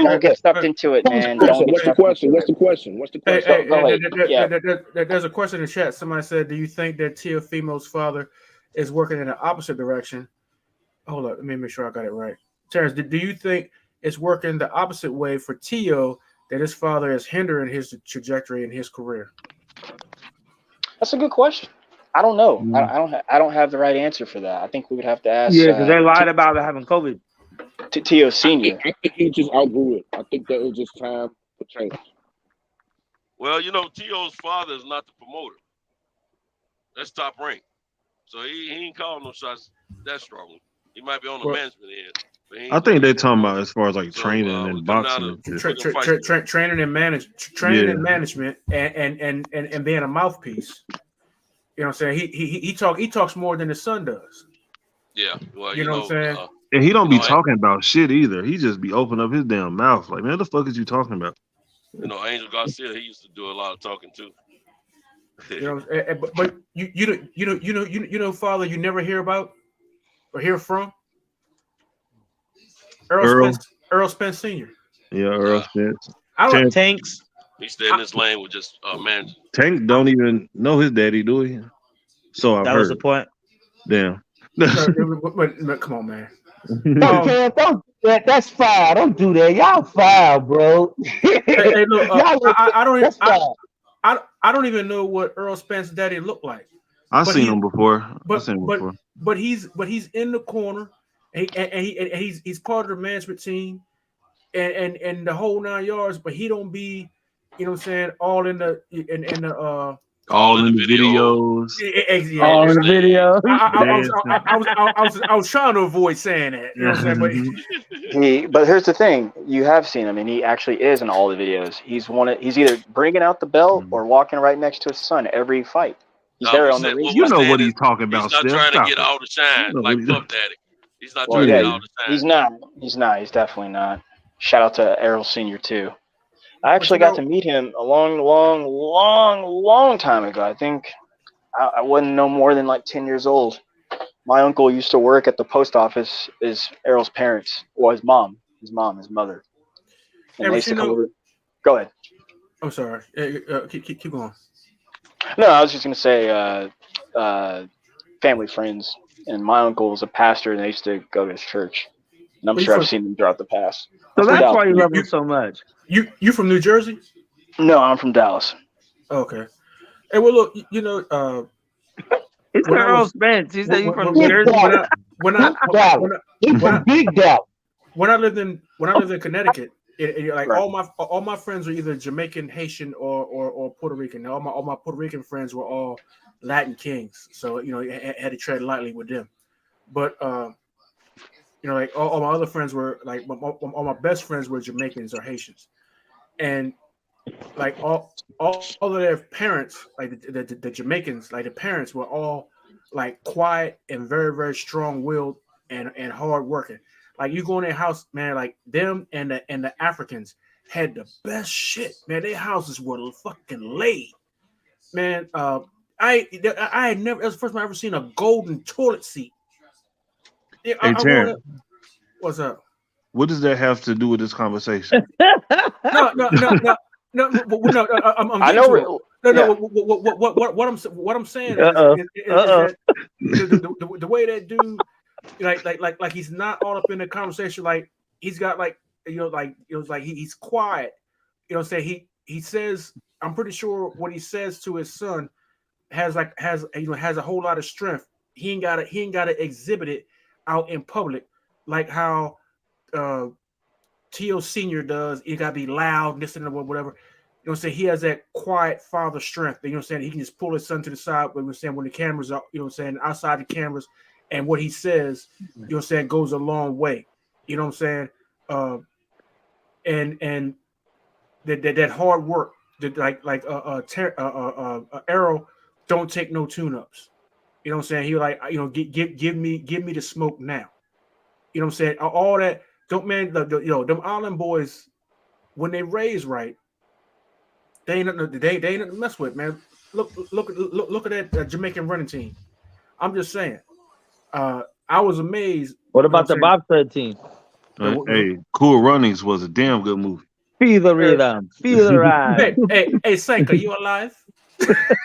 don't get sucked into it, man. What's the question? What's the question? There's a question in the chat. Somebody said, do you think that Teofimo's father is working in the opposite direction? Hold up, let me make sure I got it right. Terrence, do you think it's working the opposite way for Tio, that his father is hindering his trajectory in his career? That's a good question. I don't know. I don't have the right answer for that. I think we would have to ask. Yeah, because they lied about having COVID. Tio Senior. I think he just outgrew it. I think that it was just time for change. Well, Tio's father is not the promoter. That's Top Rank. So he ain't calling no shots that strongly. He might be on the management end. I think they're talking about as far as like training and boxing. Training and management and being a mouthpiece. You know what I'm saying? He talks more than his son does. Yeah. Well, you know what I'm saying? And he don't be talking about shit either. He just be opening up his damn mouth. Like, man, what the fuck is you talking about? Angel Garcia, he used to do a lot of talking too. But you father you never hear about or hear from? Earl Spence Sr. Yeah, Earl Spence. I like Tanks. He stayed in his lane with just managing. Tank don't even know his daddy, do he? So I've heard. That was the point. Damn. But come on, man. Don't that's foul. Don't do that. Y'all foul, bro. Hey, look, I don't even know what Earl Spence's daddy looked like. I've seen him before. But he's in the corner, and he's part of the management team, and the whole 9 yards. But he don't be, you know what I'm saying, all in the videos. All in the video. I was trying to avoid saying that. You know what I'm saying? But here's the thing: you have seen him, and he actually is in all the videos. He's either bringing out the belt or walking right next to his son every fight. He's there on the ring. You know what he's talking about. He's not trying to get all the shine like Puff Daddy. He's not trying to get all the shine. He's not. He's definitely not. Shout out to Errol Sr. too. I actually got to meet him a long time ago. I think I wasn't no more than like 10 years old. My uncle used to work at the post office. Is Errol's parents, or his mother. And they used to come over. Go ahead. I'm sorry. Keep going. No, I was just gonna say family friends, and my uncle was a pastor, and they used to go to his church. And I'm sure I've seen them throughout the past. So that's why you love him so much. You from New Jersey? No, I'm from Dallas. Okay. Hey, well, look, it's Earl Spence. He said you from New Jersey. When I lived in Connecticut, all my friends were either Jamaican, Haitian, or Puerto Rican. All my Puerto Rican friends were all Latin kings, so I had to tread lightly with them. But like all my other friends were like all my best friends were Jamaicans or Haitians, and like all of their parents, like the Jamaicans, like the parents were all like quiet and very, very strong-willed and hard-working. Like you go in their house, man, like them and the Africans had the best shit, man. Their houses were fucking laid, man. I had never. It was the first time I ever seen a golden toilet seat. Hey, Terrence, what's up? What does that have to do with this conversation? No. I know. What I'm saying is that the way that dude, like he's not all up in the conversation. Like he's got he's quiet. You know, say he says. I'm pretty sure what he says to his son has a whole lot of strength. He ain't got to exhibit it out in public like how Tio Senior does. He gotta be loud, this and whatever. You know what I'm saying? He has that quiet father strength. You know what I'm saying? He can just pull his son to the side, but we're saying when the cameras are, you know what I'm saying, outside the cameras, and what he says, you know what I'm saying, goes a long way. You know what I'm saying? And that hard work, that Errol don't take no tune-ups. You know what I'm saying? He give me the smoke now. You know what I'm saying? All that don't, man. Them island boys, when they raise right, They ain't nothing to mess with, man. Look at that Jamaican running team. I'm just saying. I was amazed. What about the bobsled team? Hey, Cool Runnings was a damn good movie. Feel the rhythm. Feel the ride. Hey, Sanka, you alive?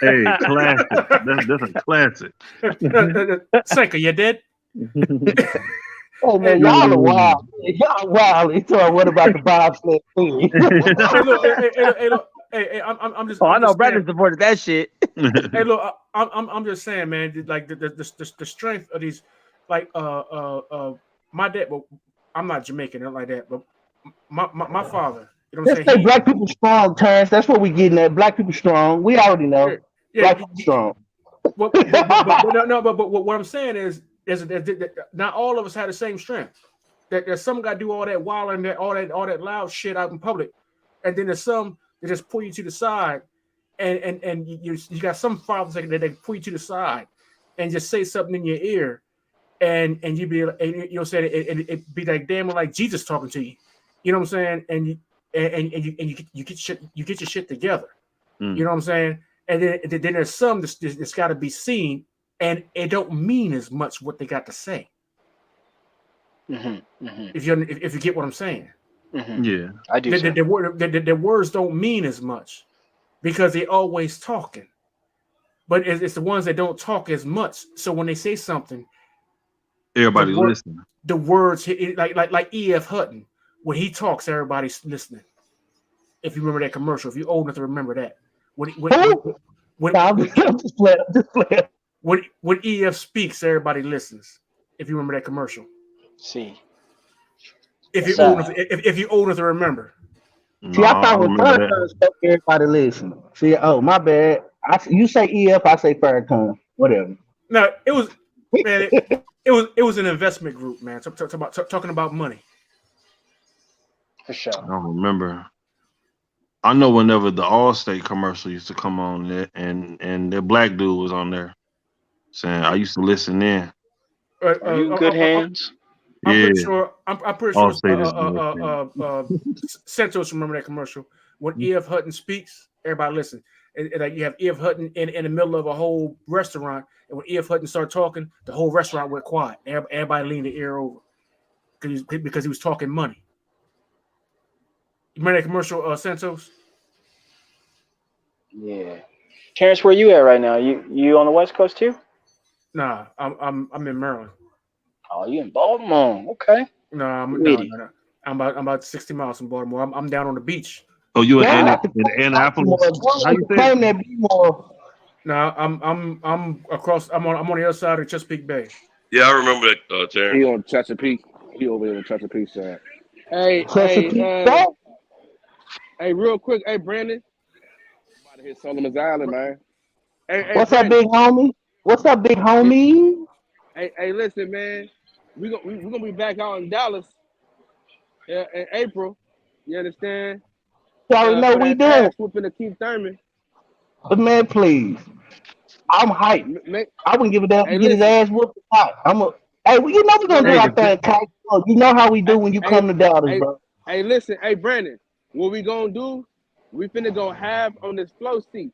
Hey, classic. That's a classic. Sanka, you dead? Oh man, y'all are wild. Y'all wild. He told what about the bobsled team? Hey, I'm just. I know Brandon supported that shit. Hey, look, I'm just saying, man. Like the strength of these, like my dad. Well, I'm not Jamaican, nothing like that. But my father. You know what I'm saying? Black people strong, Terrence. That's what we getting at. Black people strong. We already know. Yeah, Black people strong. But what I'm saying is not all of us had the same strength. There's some guy do all that wild and all that loud shit out in public, and then there's some that just pull you to the side, and you got some fathers that they pull you to the side and just say something in your ear, and you be you'll say it be like damn like Jesus talking to you. You know what I'm saying? And you get your shit together. You know what I'm saying? And then there's some that's got to be seen, and it don't mean as much what they got to say. If you get what I'm saying. Yeah, I do. The words don't mean as much because they're always talking, but it's the ones that don't talk as much. So when they say something, everybody listening. The words like E.F. Hutton. When he talks, everybody's listening. If you remember that commercial, if you're old enough to remember that. When E.F. speaks, everybody listens. If you remember that commercial. See. If you're old enough to remember. See, I thought when Farrakhan spoke, everybody listen. See, oh my bad. You say E.F., I say Farrakhan. Whatever. No, it was man. It was an investment group, man. Talking about money. For sure. I don't remember. I know whenever the Allstate commercial used to come on there, and the black dude was on there saying, "I used to listen in." Are you in good hands? I'm pretty sure. Santos remember that commercial when E.F. Hutton speaks. Everybody listen. And like you have E.F. Hutton in the middle of a whole restaurant, and when E.F. Hutton started talking, the whole restaurant went quiet. Everybody leaned their ear over because he was talking money. You remember that commercial, Santos? Yeah. Terrence, where you at right now? You on the West Coast too? Nah, I'm in Maryland. Oh, you in Baltimore? Okay. No, I'm about 60 miles from Baltimore. I'm down on the beach. Oh, you in Annapolis? How you claim that be more? No, I'm across. I'm on the other side of Chesapeake Bay. Yeah, I remember that, Terrence. He on Chesapeake. He over there on Chesapeake side. Hey, real quick. Hey, Brandon. I'm about to hit Solomon's Island, man. Hey, what's up, big homie? What's up, big homie? Hey, listen, man. We're gonna be back out in Dallas in April. You understand? You already know we doing. Whooping to Keith Thurman. But man, please. I'm hyped. I wouldn't give a damn to get his ass whooped. Hey, well, you know we're gonna do our thing, Kai. You know how we do when you come to Dallas, bro. Hey, listen, hey, Brandon. What we gonna do? We finna go half on this flow seat.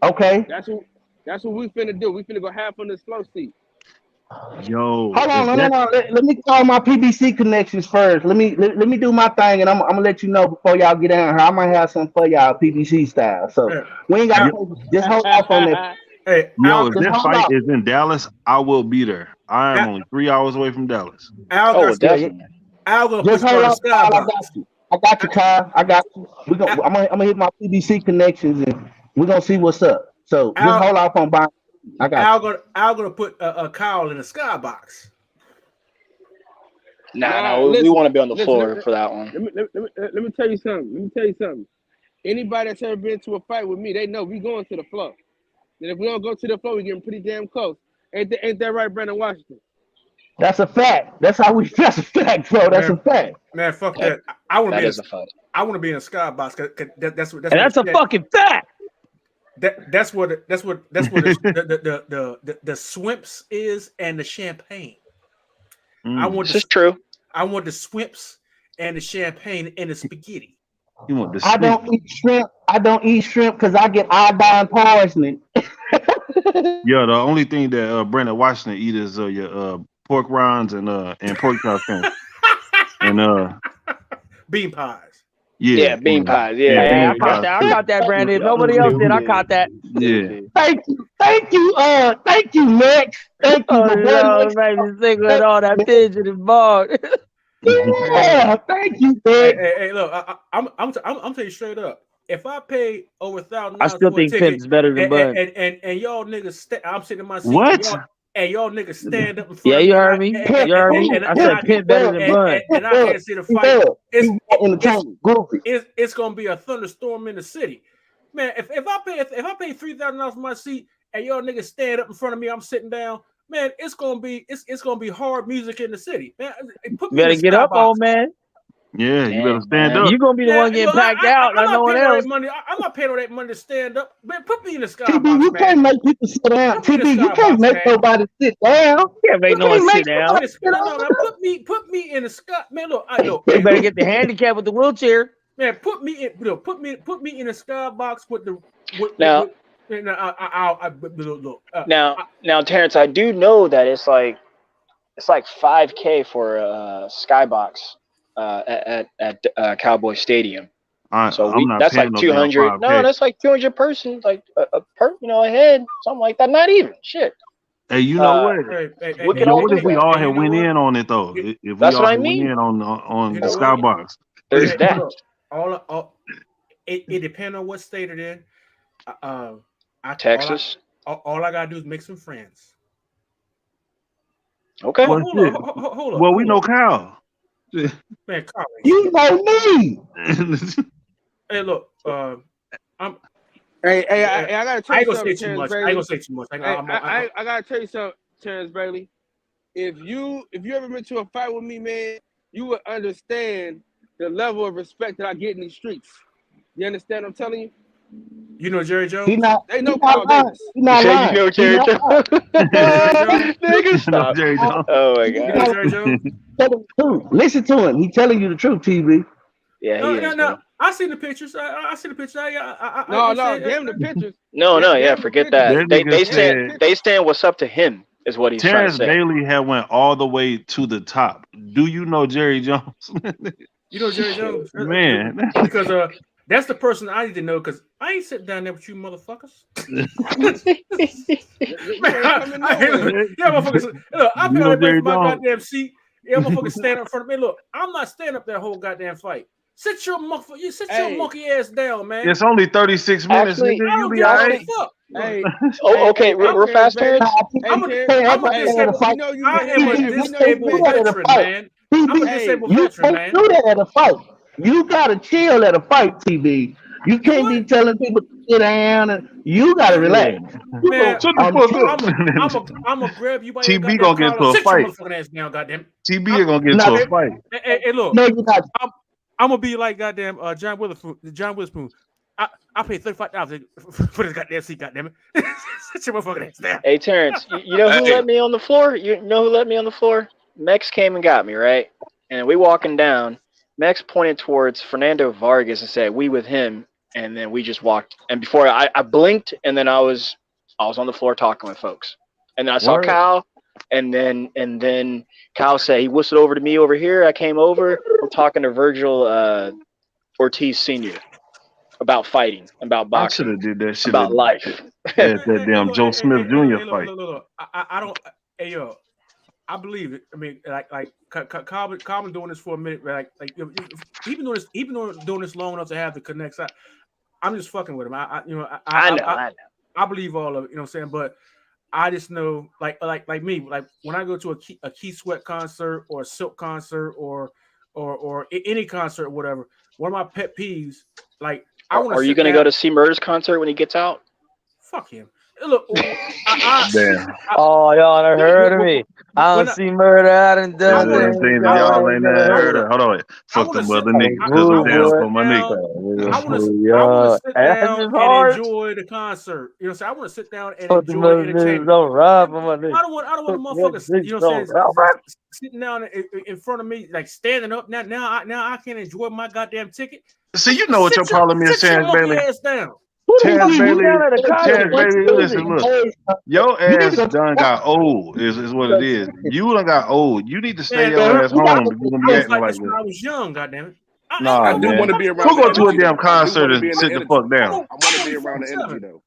Okay. That's what we finna do. We finna go half on this flow seat. Yo. Hold on, let me call my PBC connections first. Let me do my thing, and I'm gonna let you know before y'all get down here. I might have something for y'all PBC style. So we ain't got just hold off on that. Hey, yo, if that fight is in Dallas, I will be there. I am only 3 hours away from Dallas. Definitely. Just hold off. I got you, Kyle. I got you. I'm gonna hit my PBC connections, and we're gonna see what's up. So just hold off on buying. I got Al gonna put a Kyle in a skybox. No, we want to be on the floor for that one. Let me tell you something. Anybody that's ever been to a fight with me, they know we going to the floor. And if we don't go to the floor, we getting pretty damn close. Ain't that right, Brandon Washington? That's a fact. That's a fact, bro. That's a fact. Man, fuck that. I want to be in a skybox. That's a fucking fact. That's what the Swimps is and the champagne. This is true. I want the Swimps and the champagne and the spaghetti. You want the I don't eat shrimp. I don't eat shrimp because I get iodine poisoning. Yeah, the only thing that Brandon Washington eat is your pork rinds and pork chops and bean pies. Yeah, bean pies. I caught that, Brandon. If nobody else did, I caught that. Yeah. Thank you, Max. Thank you, my boy. Made me sick with all that pigeon and bog. Yeah, thank you, man. Hey, look, I'm telling you straight up. If I pay over $1,000, I still think Pimp's better than Bud. And y'all niggas, I'm sitting in my seat. What? Y'all niggas stand up in front Yeah, of me. you heard me. You heard me. I said Pimp better than Bud. And I can't see the fight. It's gonna be a thunderstorm in the city, man. If I pay $3,000 for my seat and y'all niggas stand up in front of me, I'm sitting down. Man, it's gonna be hard music in the city, man. You better get up, old man. Yeah, you better stand up. You're gonna be the one getting packed out, not no one else. I'm not paying all that money to stand up. Man, put me in the skybox, TB, you can't make people sit down. TB, you can't make nobody sit down. You can't make no one sit down. Put me in the sky, man. Look, I know. You better get the handicap with the wheelchair. Man, put me in the skybox with the Now, Terrence, I do know that it's like $5,000 for a skybox at Cowboy Stadium. That's like 200. No, that's like 200 persons, like a head, something like that. Not even shit. Hey, you know what? What if we all had went in on it though? If that's we all what I had mean. went in on the skybox. There's that. It depends on what state it in. Texas. All I gotta do is make some friends. Okay. Hold on. Well, we know Kyle. Man, Kyle. You know me. Hey, look. I gotta tell you something. I ain't gonna say too much. I gotta tell you something, Terrence Bailey. If you ever been to a fight with me, man, you would understand the level of respect that I get in these streets. You understand what I'm telling you? You know Jerry Jones? They know Carl Davis. You know Jerry Jones? Nigga, stop. Jerry Jones. Oh my God. You know Jerry Jones? Listen to him. He's telling you the truth, TV. Yeah, he is. No. I seen the pictures. I see the pictures. Damn the pictures. No, forget that. They stand what's up to him is what he's Terrence trying to say. Bailey had went all the way to the top. Do you know Jerry Jones? You know Jerry Jones? Man. Because that's the person I need to know, because I ain't sitting down there with you motherfuckers. Motherfuckers. Look, I pay all that my goddamn seat. Yeah, motherfuckers stand up in front of me. Look, I'm not standing up that whole goddamn fight. Sit your monkey ass down, man. It's only 36 minutes. Actually, You'll be all right. Hey, okay, we're fast, Terrence. I'm a disabled veteran, man. I'm a disabled veteran, man. You can't do that at a fight. You gotta chill at a fight, TV. You can't be telling people to sit down, and you gotta relax. Man, I'm gonna grab you by your TB gonna get into a fight. TB gonna get into a fight. Hey, look. No, you're not. I'm gonna be like goddamn John Witherspoon. I paid $35 for this goddamn seat, goddamn it. Sit your motherfucking ass down. Hey, Terrence, you know who let me on the floor? You know who let me on the floor? Mex came and got me, right? And we walking down. Mex pointed towards Fernando Vargas and said, "We with him," and then we just walked. And before I blinked, and then I was on the floor talking with folks. And then I saw Kyle, and then Kyle said he whistled over to me over here. I came over. We're talking to Virgil Ortiz Sr. about fighting, about boxing. I should have did that shit about life. That damn Joe Smith Jr. fight. Look. I don't. Hey yo. I believe it. I mean, like Kyle been doing this for a minute. Like he been doing this long enough to have the connects. I'm just fucking with him. I know. I believe all of it. You know what I'm saying? But I just know, like me, like when I go to a Keith Sweat concert or a Silk concert or any concert or whatever, one of my pet peeves, like I want. Are you gonna go to see Murder's concert when he gets out? Fuck him. Look, Damn. Oh, y'all done heard of me. I don't see murder. I done done Them things that y'all ain't never heard of. Hold on. Fuck them other niggas because I'm down for my nigga. I want to sit down and enjoy the concert. You know what I'm saying? I want to sit down and enjoy entertainment. Don't rob my I don't want motherfuckers, you know what I'm saying, sitting down in front of me, like standing up. Now I can't enjoy my goddamn ticket. See, you know what your problem is, Terrence Bailey. Ass down. Terrence Bailey, listen, look. Your ass done got old, is what it is. You done got old. You need to stay your ass home if you're gonna be acting like this. When I was young, goddamn it. Nah, man. Who go to a damn concert and sit the fuck down? I want to be around the energy though.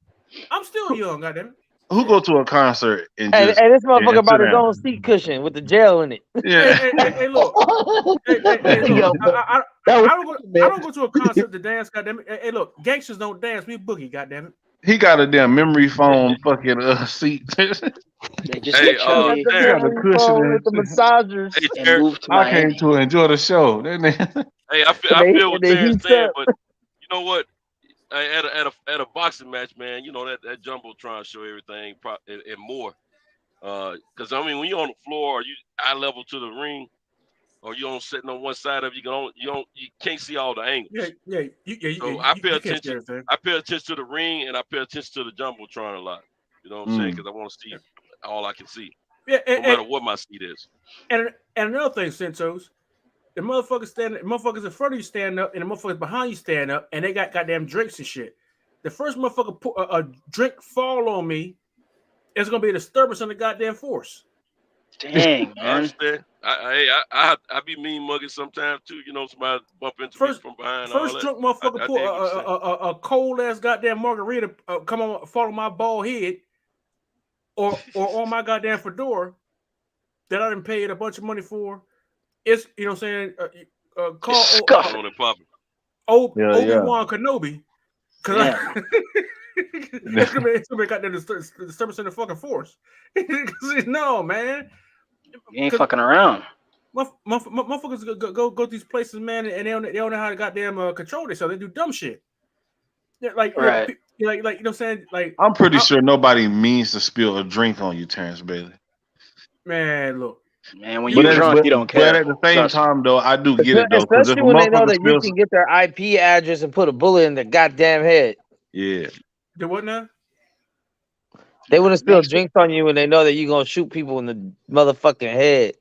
I'm still young, goddamn it. Who go to a concert and hey, just this motherfucker bought his own seat cushion with the gel in it. Yeah. Hey, look. I don't go to a concert to dance, goddamn it. Hey, look, gangsters don't dance. We boogie, goddamn it. He got a damn memory foam fucking seat. They just He got a cushion with the massagers. I came to enjoy the show. Hey, I feel what Terrence saying, but you know what? At a boxing match, man, you know that Jumbotron show everything and more. Because I mean, when you're on the floor or you eye level to the ring, or you don't sitting on one side of you can't see all the angles. So I pay attention. I pay attention to the ring and I pay attention to the Jumbotron a lot. You know what I'm saying? Because I want to see all I can see. Yeah, no matter what my seat is. And another thing, Centos, the motherfuckers in front of you stand up, and the motherfuckers behind you stand up, and they got goddamn drinks and shit. The first motherfucker put a drink fall on me, it's gonna be a disturbance on the goddamn force. Dang, man. I understand. I be mean mugging sometimes too. You know, somebody bump into me from behind. First drunk motherfucker put a cold ass goddamn margarita come on, fall on my bald head, or on my goddamn fedora that I done paid a bunch of money for. It's, you know what I'm saying, called Obi-Wan Kenobi. Because somebody got the disturbance in the fucking force. No, man. You ain't fucking around. Motherfuckers go to these places, man, and they don't know how to goddamn control themselves. They do dumb shit. Yeah, like, right. like you know what I'm saying? Like, I'm pretty sure nobody means to spill a drink on you, Terrence Bailey. Man, look. Man, when you're drunk, you don't care. But at the same time, though, I do get it, though. Especially when they know that you can get their IP address and put a bullet in their goddamn head. Yeah. Do what now? They wouldn't spill drinks on you when they know that you're going to shoot people in the motherfucking head.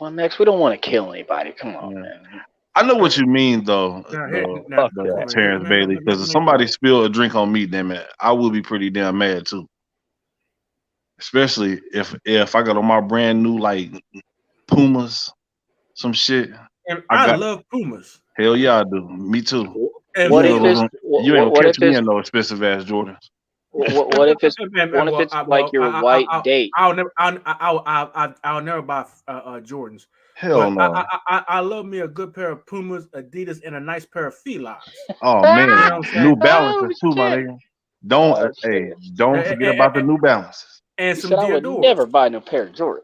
Well, Max, we don't want to kill anybody. Come on, man. I know what you mean, though, Terrence Bailey. Because if somebody spilled a drink on me, damn it, I would be pretty damn mad, too. Especially if I got on my brand new like Pumas, some shit. And I love Pumas. Hell yeah, I do. Me too. And what you ain't gonna catch me in no expensive ass Jordans. What if it's like your white date? I'll never buy Jordans. Hell no. I love me a good pair of Pumas, Adidas, and a nice pair of Felines. Oh man, New Balances too, my nigga. Don't forget about the New Balances. And some Deodorants. I would never buy no pair of Jordans.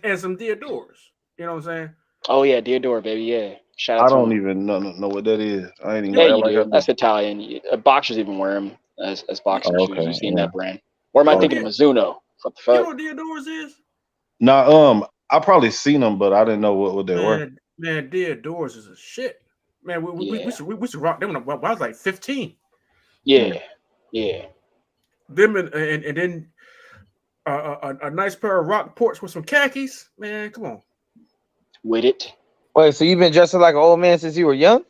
and some Deodorants. You know what I'm saying? Oh yeah, Deodor, baby. Yeah. Shout out I don't even know what that is. I ain't even. Yeah, you do. That's Italian. Boxers even wear them as boxers. Oh, okay. You've seen that brand. Or am I thinking of Mizuno? What the fuck? You know what Deodorants is? Nah, I probably seen them, but I didn't know what they were. Man, Deodorants is a shit. Man, we should rock them when I was like 15. Yeah. Them and then a nice pair of Rockports with some khakis. Man, come on. With it. Wait, so you've been dressing like an old man since you were young?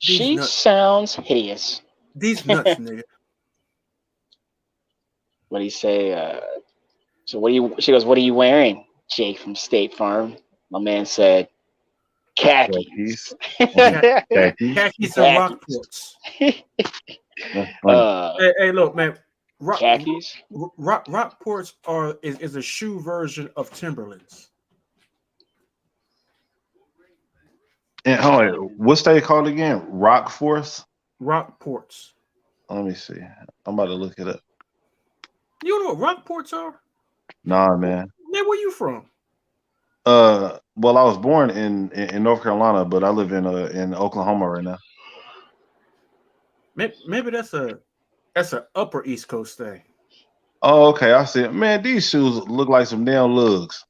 She sounds hideous. These nuts, nigga. What do you say? She goes, what are you wearing? Jake from State Farm. My man said, khakis. Khakis and Rockports. Hey, look, man. Khakis? Rockports is a shoe version of Timberlands. And hold on, what's they called again? Rockports. Rockports. Let me see. I'm about to look it up. You know what Rockports are? Nah, man. Man, where you from? Well, I was born in North Carolina, but I live in Oklahoma right now. Maybe that's a That's an upper East Coast thing. Oh, okay. I see it. Man, these shoes look like some damn lugs.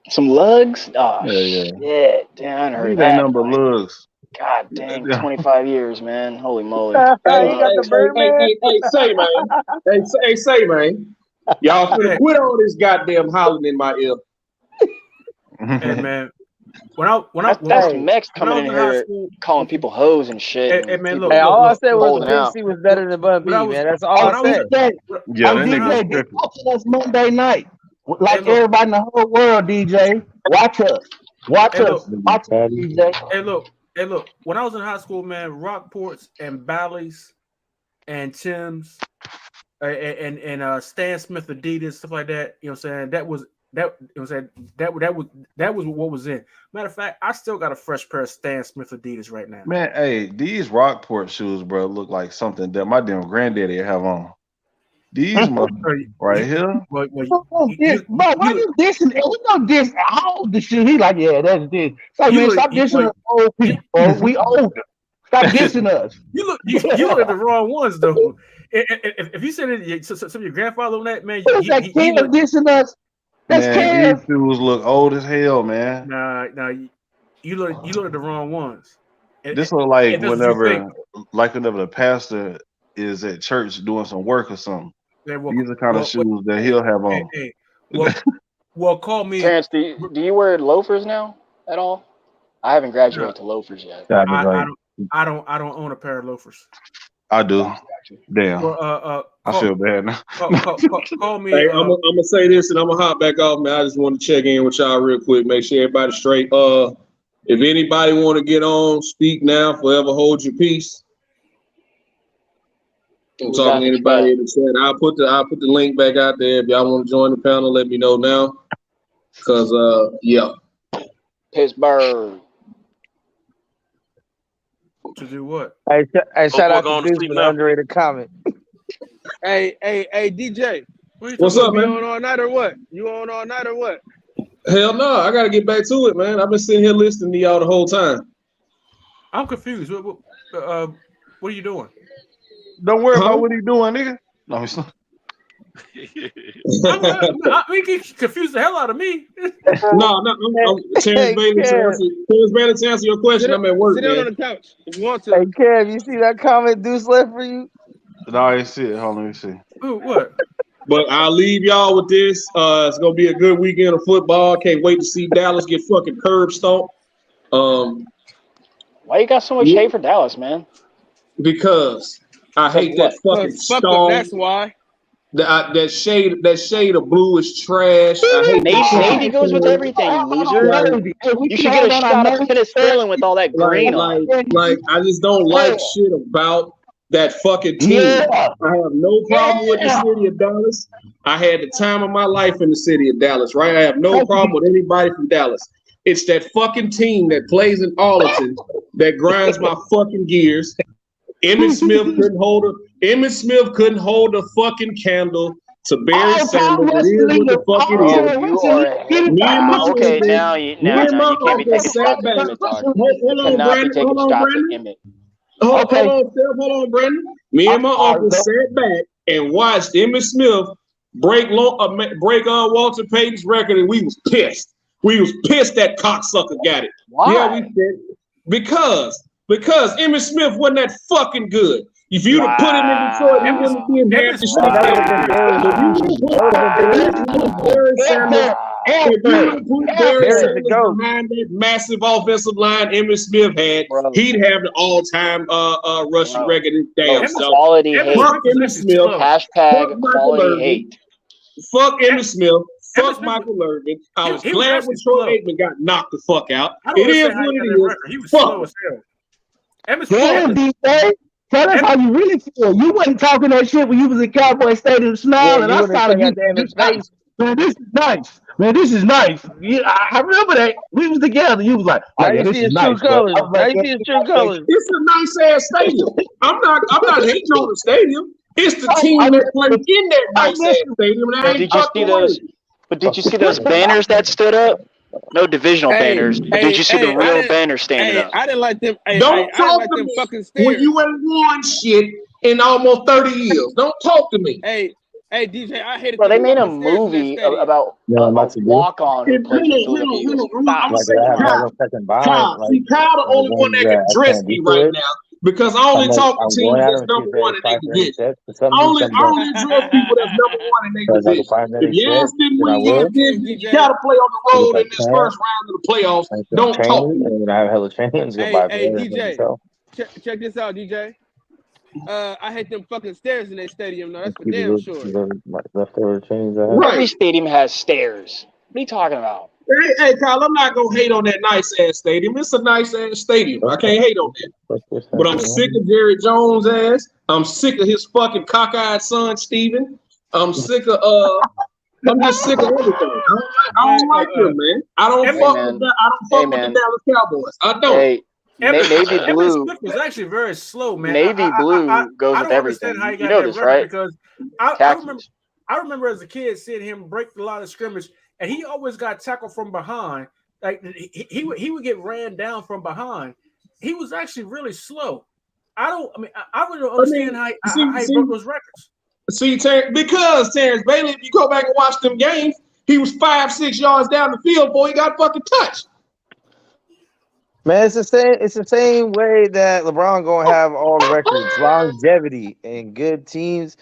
Some lugs? Oh, yeah. shit. Damn, I heard These that. ain't number lugs. God dang, 25 years, man. Holy moly. Hey, say, man. Y'all finna quit all this goddamn hollering in my ear. Hey, man. That's Mex coming in here calling people hoes and shit. Hey, man, look. All I said was the Big C was better than Bun B, man. That's all I said. Yeah, that nigga watching us Monday night. Like everybody in the whole world, DJ. Watch us. Watch us, DJ. Hey, look. When I was in high school, man, Rockports and Bally's and Tim's and Stan Smith Adidas, stuff like that. You know what I'm saying? That was what was in. Matter of fact, I still got a fresh pair of Stan Smith Adidas right now. Man, hey, these Rockport shoes, bro, look like something that my damn granddaddy have on. These right here. Why you dissing? We don't diss all the shit. He like, yeah, that's this. So man, stop dissing old people. We older. Stop dissing us. You look at the wrong ones though. If you said some of your grandfather on that, man, what is that kid dissing us? That's man, these shoes look old as hell, man. Nah, you look at the wrong ones. This look like whenever the pastor is at church doing some work or something. These are kind of shoes that he'll have on. Well, call me. Terrence, do you wear loafers now at all? I haven't graduated to loafers yet. I don't own a pair of loafers. I do. Damn. I feel bad now. Call me. Hey, I'm gonna say this and I'm gonna hop back off, man. I just want to check in with y'all real quick, make sure everybody's straight. If anybody want to get on, speak now, forever hold your peace. I'm talking to anybody in the chat. I'll put the link back out there. If y'all want to join the panel, let me know now. Cause yeah. Pittsburgh. To do what? Hey, shout out to Deuce for the underrated comment. Hey, DJ. What's up, man? You on all night or what? You on all night or what? Hell no, I gotta get back to it, man. I've been sitting here listening to y'all the whole time. I'm confused. What are you doing? Don't worry about what he doing, nigga. No, he's not. I mean, he confused the hell out of me. No, I'm Terrence Bailey to answer your question. I'm at work. Sit down on the couch if you want to. Hey, Kev, you see that comment Deuce left for you? No, I didn't see it. Hold on, let me see. Ooh, what? But I'll leave y'all with this. It's gonna be a good weekend of football. Can't wait to see Dallas get fucking curb stomped. Why you got so much hate for Dallas, man? Because I hate that fucking star. That's why. That shade of blue is trash. I hate Navy goes with everything, you loser. You should get a shot of penicillin with all that green on. Like I just don't like shit about that fucking team. I have no problem with the city of Dallas. I had the time of my life in the city of Dallas, right? I have no problem with anybody from Dallas. It's that fucking team that plays in Arlington that grinds my fucking gears. Emmitt Smith couldn't hold a fucking candle to Barry Sanders. It is what the fuck it is. Okay, now you can't be taking shots at Emmitt, dog. Hold on, Brandon. Hold on, Brandon. Me and my uncle sat back and watched Emmitt Smith break Walter Payton's record, and we was pissed. We was pissed that cocksucker got it. Why? Yeah, we did. Because Emmitt Smith wasn't that fucking good. If you'd have put him in Detroit, he wouldn't be in half the shit. Behind that massive offensive line Emmitt Smith had, he'd have the all-time rushing record. Damn, quality hate. Emmitt Smith. Hashtag quality hate. Fuck Emmitt Smith. Fuck Michael Irvin. I was glad when Troy Aikman got knocked the fuck out. It is what it is. He was slow as hell. Damn, DJ. Tell us how you really feel. You wasn't talking that shit when you was in Cowboy Stadium smiling. I started getting face. Man, this is nice. Man, this is nice. I remember that. We was together. You was like, oh, yeah, this is nice. It's a nice ass stadium. I'm not hating on the stadium. It's the team that played in that nice ass stadium. Did you see those banners that stood up? No divisional banners. Did you see the real banners standing up? I didn't like them. Don't talk to me when you ain't won shit. in almost 30 years. Don't talk to me. Hey, DJ, I hated. Bro, they made a movie about a walk-on who plays for Philadelphia Eagles. I'm saying Kyle. Kyle the only one that can dress me right now because I only talk to teams that's number one in their division. I only address people that's number one in their division. If Yaz didn't win you gotta play on the road in this first round of the playoffs. Don't talk. Hey, DJ, check this out, DJ. I hate them fucking stairs in their stadium. No, that's for damn sure. Every stadium has stairs. What are you talking about? Hey, Kyle, I'm not gonna hate on that nice ass stadium. It's a nice ass stadium. I can't hate on that. But I'm sick of Jerry Jones' ass. I'm sick of his fucking cockeyed son, Steven. I'm sick of I'm just sick of everything. I don't like him, man. I don't fuck with the Dallas Cowboys. I don't. Hey. Navy blue was actually very slow, man. Navy blue goes with everything. How you know this, right? Because I remember as a kid seeing him break the line of scrimmage, and he always got tackled from behind. Like he would get ran down from behind. He was actually really slow. I wouldn't understand how he broke those records. See, because Terrence Bailey, if you go back and watch them games, he was 5-6 yards down the field before he got fucking touched. Man, it's the same. It's the same way that LeBron gonna have all the records, longevity, and good teams.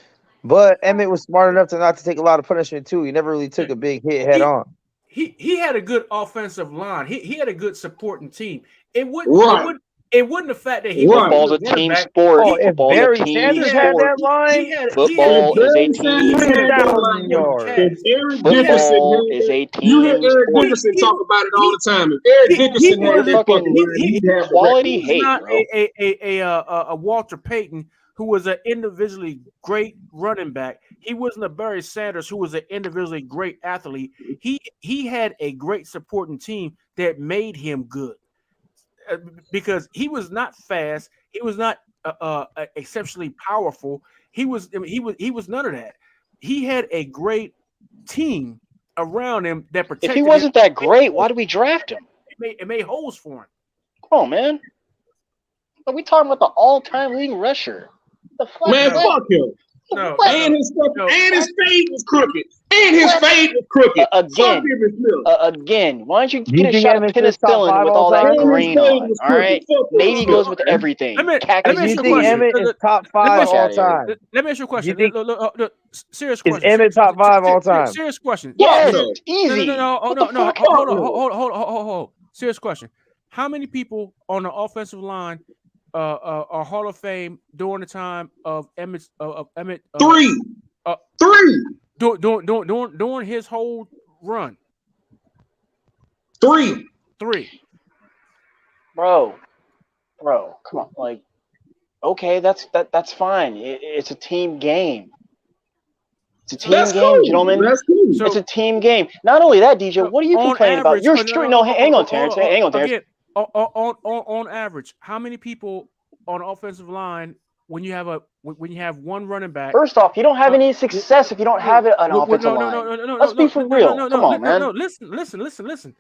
But Emmett was smart enough to not to take a lot of punishment too. He never really took a big hit head on. He had a good offensive line. He had a good supporting team. It wouldn't the fact that he football's a team sport. Oh, if Barry Sanders had that line, football is a team sport. Football is a team. You hear Eric Dickerson talk about it all the time. If Eric Dickerson had that fucking quality hate, not bro. a Walter Payton who was an individually great running back. He wasn't a Barry Sanders who was an individually great athlete. He had a great supporting team that made him good. Because he was not fast, he was not exceptionally powerful. He was none of that. He had a great team around him that protected. If he wasn't that great, why did we draft him? It made holes for him. Come on, man. Are we talking about the all-time leading rusher? The fuck, man, fuck him. No, and his fade was crooked. And his fade was crooked. Again, why don't you get a shot at penicillin with all that green on? All right, Navy goes with everything. You think Emmett is top 5 all time? Let me ask you a question. Serious question. Is Emmett top 5 all time? Serious question. Yes, easy. No. Hold on. Serious question. How many people on the offensive line are Hall of Fame during the time of Emmett? Three. During his whole run. Three. Bro, come on. Like, okay, that's fine. It's a team game. It's a team game, cool. Gentlemen. Cool. It's a team game. Not only that, DJ, what are you complaining about? You're straight. No, hang on, Terrence. Hang on, Terrence. Again, on average, how many people on the offensive line when you have one running back? First off, you don't have any success if you don't have an offensive line. Let's be for real. Come on, man. No, listen.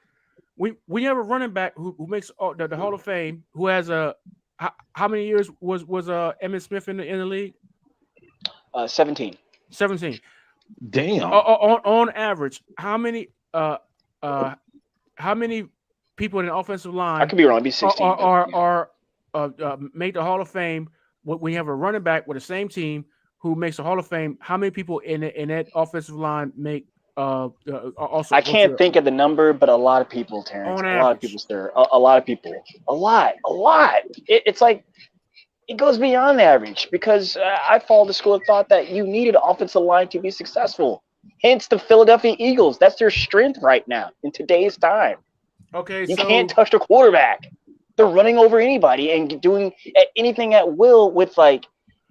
When you have a running back who makes the Hall of Fame, who has how many years was Emmitt Smith in the league? 17. 17. Damn. On average, how many people in the offensive line? I could be wrong. It'd be 16. Are make the Hall of Fame when you have a running back with the same team who makes the Hall of Fame? How many people in that offensive line make also? I can't think of the number, but a lot of people, Terrence. A lot of people, sir. A lot of people. A lot. It's like it goes beyond the average because I followed the school of thought that you needed an offensive line to be successful. Hence the Philadelphia Eagles. That's their strength right now in today's time. Okay, you can't touch the quarterback. They're running over anybody and doing anything at will with like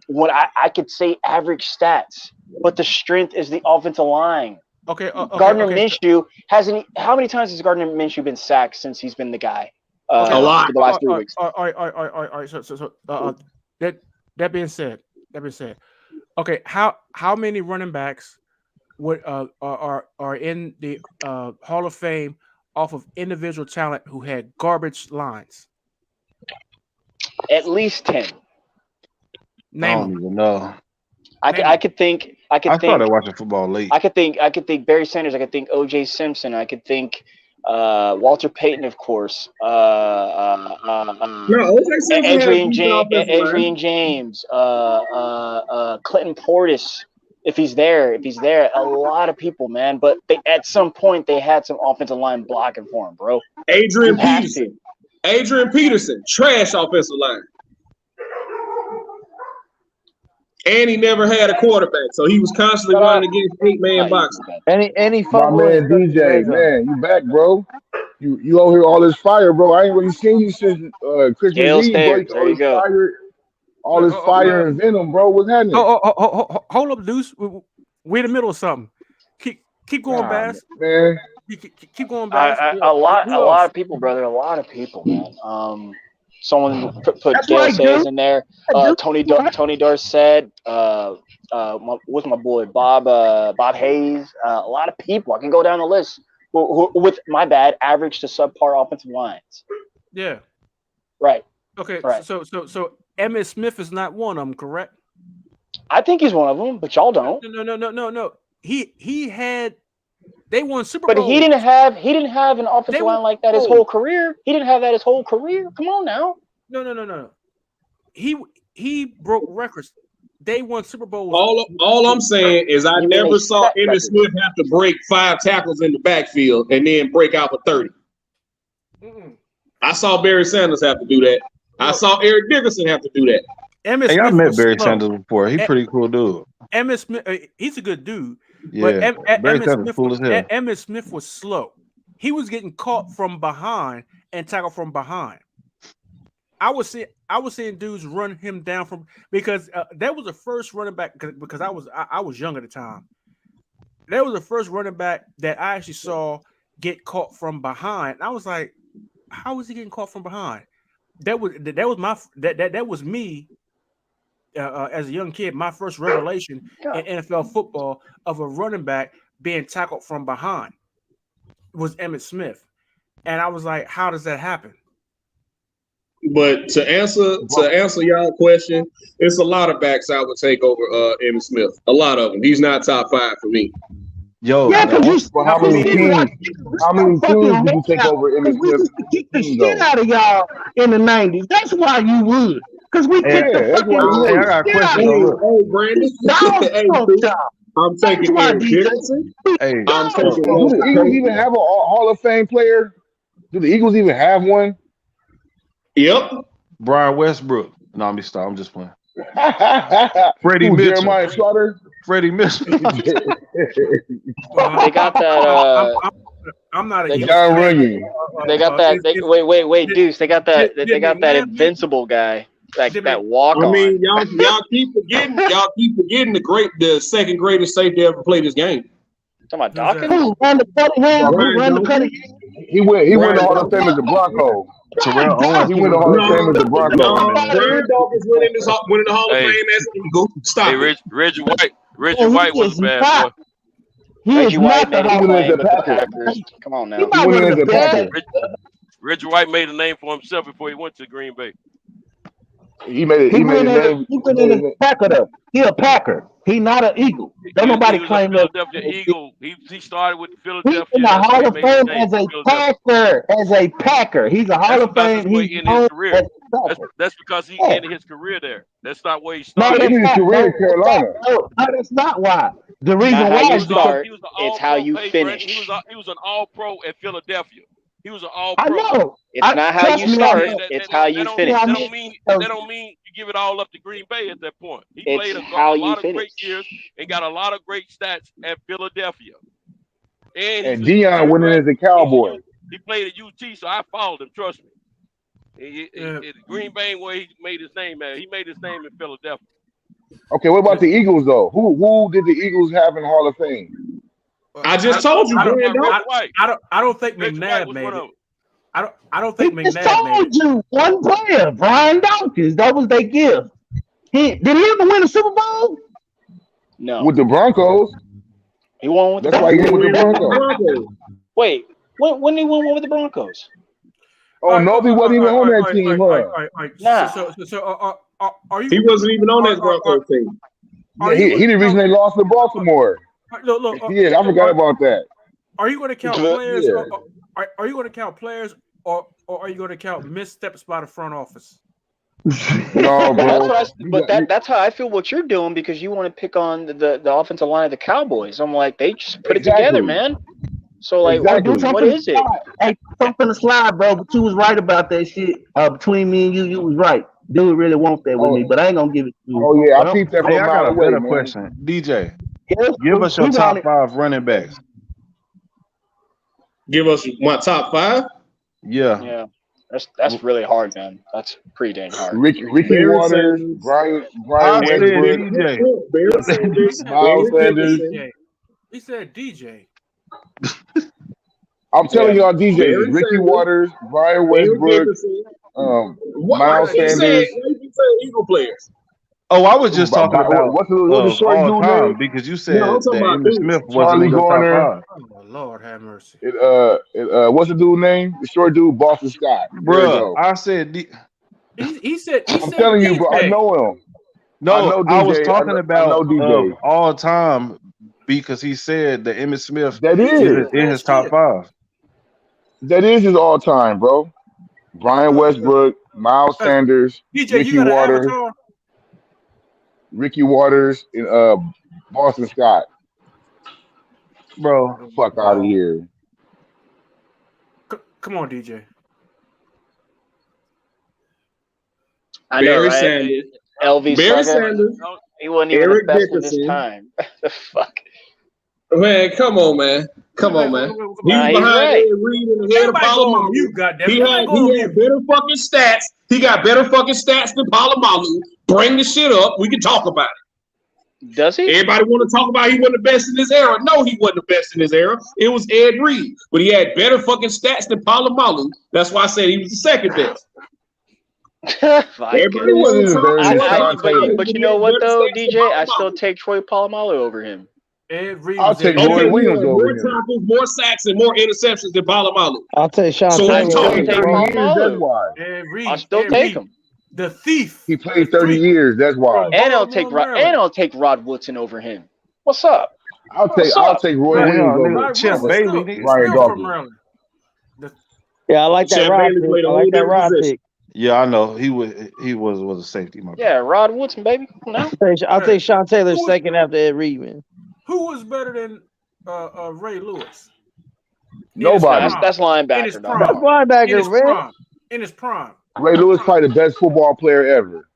what I could say average stats, but the strength is the offensive line. Okay, Gardner Minshew hasn't. How many times has Gardner Minshew been sacked since he's been the guy? A lot. For the last 3 weeks. All right. So that being said, okay, how many running backs are in the Hall of Fame off of individual talent who had garbage lines? At least 10. I don't even know. I could think. I started watching football late. I could think Barry Sanders. I could think O.J. Simpson. I could think Walter Payton, of course. Adrian James. Clinton Portis. If he's there, a lot of people, man. But at some point they had some offensive line blocking for him, bro. Adrian Peterson, trash offensive line. And he never had a quarterback, so he was constantly running against 8-man boxing. Any my man DJ, man, you back, bro? You over here all this fire, bro. I ain't really seen you since Christmas Eve, bro. There you go. All this fire and venom, bro. What's happening? Hold up, Deuce. We're in the middle of something. Keep going, Bass. Man. Keep going, Bass. A lot of people, brother. A lot of people, man. Someone put Dale Sayers in there. Tony Dorsett. What's my boy Bob Hayes? A lot of people. I can go down the list who with my bad average to subpar offensive lines. Yeah. Right. Okay. Right. So Emmitt Smith is not one of them, correct? I think he's one of them, but y'all don't. No. He had. They won Super Bowl. But he didn't have an offensive line like that his whole career. He didn't have that his whole career. Come on now. No. He broke records. They won Super Bowl. All I'm saying is I never saw Emmitt Smith have to break 5 tackles in the backfield and then break out for 30. I saw Barry Sanders have to do that. I saw Eric Dickerson have to do that. Hey, I met Barry Sanders before. He's pretty cool dude. Emmitt Smith, he's a good dude. Yeah, but Barry Sanders cool as hell. Emmitt Smith was slow. He was getting caught from behind and tackled from behind. I was seeing dudes run him down from because that was the first running back because I was young at the time. That was the first running back that I actually saw get caught from behind. And I was like, how was he getting caught from behind? That was me as a young kid. My first revelation in NFL football of a running back being tackled from behind was Emmitt Smith, and I was like, how does that happen? But to answer y'all question, it's a lot of backs I would take over Emmitt Smith. A lot of them. He's not top 5 for me. Yo, how many teams did you take over Emmitt Smith? Kick the shit out of y'all in the 90s. That's why you would. Because we kicked the fucking I got a question. Hey, Brandon. I'm taking Eric Dickerson. Hey, do the Eagles even have a Hall of Fame player? Do the Eagles even have one? Yep. Brian Westbrook. No, I'm just playing. Freddie Mitchell. Jeremiah Slaughter. Freddie Mitchell. They got that. I'm not a John Runyon. They got that. Wait, Deuce. They got that. They got that invincible guy. That walk on. I mean, y'all keep forgetting the second greatest safety to ever play this game. Talking about Dawkins? Who ran the Cunningham? He went to Hall of Fame as a Bronco. Terrell Owens. He went to Hall of Fame as a Bronco. Brandon Dawkins went in the Hall of Fame as an Eagle. Stop. Hey, Reggie White was a bad boy. Reggie White made a Packers. Come on now. He went as a Packer. Reggie White made a name for himself before he went to Green Bay. He made a name. He went in as a Packer though. He a Packer. He not an Eagle. Don't nobody claim that. Philadelphia Eagle. He started with Philadelphia. He's in the Hall of Fame as a Packer. As a Packer. He's a Hall of Fame. He's in his career. That's because he ended his career there. That's not where he started. No, his career in Carolina. No, that's not why. The reason why you start, it's how you finish. He was an All-Pro at Philadelphia. He was an All-Pro. I know. It's not how you start. It's how you finish. That don't mean you give it all up to Green Bay at that point. He played a lot of great years and got a lot of great stats at Philadelphia. And Deion went in as a Cowboy. He played at UT, so I followed him. Trust me. Green Bay, where he made his name at. He made his name in Philadelphia. Okay, what about the Eagles though? Who did the Eagles have in Hall of Fame? I just told you. I don't think McNabb made it. I don't think McNabb just told you one player, Brian Dawkins. That was their gift. Did he ever win a Super Bowl? No. With the Broncos. He won with That's why he went with the Broncos. Wait, when did he win with the Broncos? Oh, no, he wasn't even on that team, huh? Nah. Are you? He wasn't even on that Broncos team. Yeah, he the reason they lost to Baltimore. Look, yeah, I forgot about that. Are you going to count players? Yeah. Are you going to count players, or are you going to count missteps by the front office? No, bro. That's how I feel what you're doing, because you want to pick on the offensive line of the Cowboys. I'm like, they just put it together, man. So like, what is it? Hey, something to slide, bro. But you was right about that shit. Between me and you was right. Dude really want that with me, but I ain't gonna give it to you. Oh yeah, I peeped that. Hey, I got a better question, DJ. Give us your top 5 running backs. Give us my top 5. Yeah. That's really hard, man. That's pretty dang hard. Ricky Waters, Brian Westbrook, Miles Sanders. He said DJ. I'm telling y'all, DJs: Ricky Waters, Brian Westbrook, Miles Sanders. You said Eagle players. Oh, I was just talking about what's the short all dude time name? because you said that about Emmitt Smith wasn't Charlie in the top Garner. 5. Oh Lord, have mercy. What's the dude name? The short dude, Boston Scott. Bro, I said He said. I'm telling you, bro. I know him. no. I was talking about DJ. all time because he said that Emmitt Smith That is in his top 5. That is his all time, bro. Brian Westbrook, Miles Sanders, DJ, Ricky Waters, and Boston Scott. Bro, fuck out of here. Come on, DJ. I know, Barry right? Sanders. LV Barry Saga, Sanders. he wasn't even Eric the best Dickerson. in his time. The fuck. Man, come on, man. Come on, man. He was behind right. Ed Reed in the head of Palomalu. He had better fucking stats. He got better fucking stats than Palomalu. Bring the shit up. We can talk about it. Does he? Everybody want to talk about he wasn't the best in his era. No, he wasn't the best in his era. It was Ed Reed. But he had better fucking stats than Palomalu. That's why I said he was the second best. But you know what though, DJ? I still take Troy Polamalu over him. I'll take Roy Williams over him. More tackles, more sacks, and more interceptions than Polamalu. I'll take Sean So Taylor. let's talk about That's why. I'll still take him. The thief. He played 30 years. That's why. And I'll take Rod Woodson over him. What's up? I'll take Roy Williams over Champ Bailey. Ryan Dawkins. Yeah, I like that Champ Rod Bailey pick. played a I whole like that different Rod position. pick. Yeah, I know he was a safety. My Yeah, Rod Woodson, baby. No. I'll take Sean Taylor second after Ed Reed, man. Who was better than Ray Lewis? Nobody. That's linebacker. In his dog. That's linebacker, man. In his prime. Ray Lewis probably the best football player ever.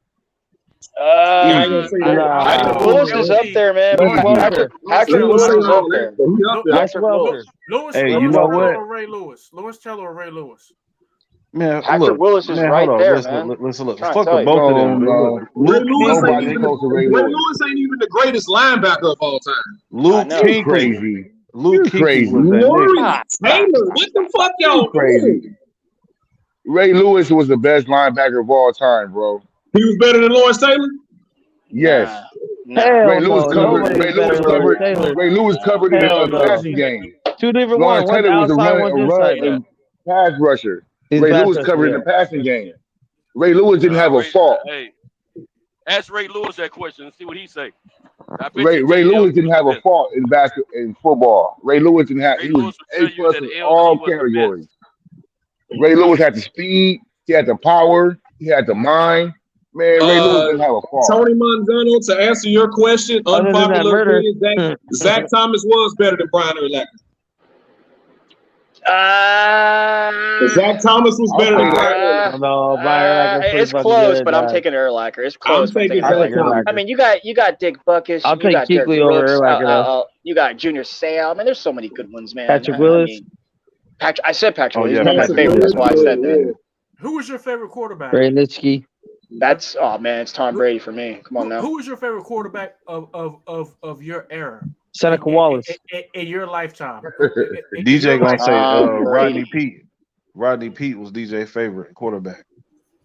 Patrick Willis is up there, man. Patrick Willis is up there. Patrick Willis. Hey, you know what? Ray Lewis. Lawrence Taylor or Ray Lewis? Man, Patrick Willis is right there, man. Listen, look. Trying Fuck to tell with you. both of them. Ray Lewis Nobody ain't close to Ray Ray Lewis. Lewis ain't even the greatest linebacker of all time. Luke know. Kuechly. Crazy. Luke You're crazy. Kuechly was that nigga. Lawrence Taylor, what the fuck y'all Crazy. doing? Ray Lewis was the best linebacker of all time, bro. He was better than Lawrence Taylor? Yes. Hell Ray Lewis no. covered. Nobody's Ray better Lewis than covered. Lawrence Taylor. Ray Lewis covered in Hell the no. passing game. Two different Lawrence ones. One's Taylor was a outside, one's inside. and pass rusher. He's Ray pass Lewis rusher, covered in yeah. the passing game. Ray Lewis didn't have a fault. Hey, ask Ray Lewis that question and see what he say. Ray Lewis didn't have a fault in football. Ray Lewis didn't have. He was A+ in all categories. Ray Lewis had the speed. He had the power. He had the mind. Man, Ray Lewis didn't have a fault. Tony Manzano, to answer your question, Other than that unpopular murder. opinion, Zach Thomas was better than Brian Urlacher. Zach Thomas was better than Brian Urlacher. No, Brian Urlacher's It's pretty close, fucking good, but I'm dog. taking Urlacher. It's close. I'm taking I'll Zach take Thomas. Urlacher. I mean, you got Dick Buckus. I'll You take got Derek Kuechly over Brooks. Urlacher, though. You got Junior Seau. I mean, there's so many good ones, man. Patrick Willis. I said Patrick Oh, Willis. yeah, He's not my Patrick favorite. That's why I said that. Who was your favorite quarterback? Ray Nitschke. That's it's Tom Brady for me. Come on now. Who was your favorite quarterback of your era? Seneca Wallace. In your lifetime. DJ gonna say Rodney Brady. Pete. Rodney Pete was DJ's favorite quarterback.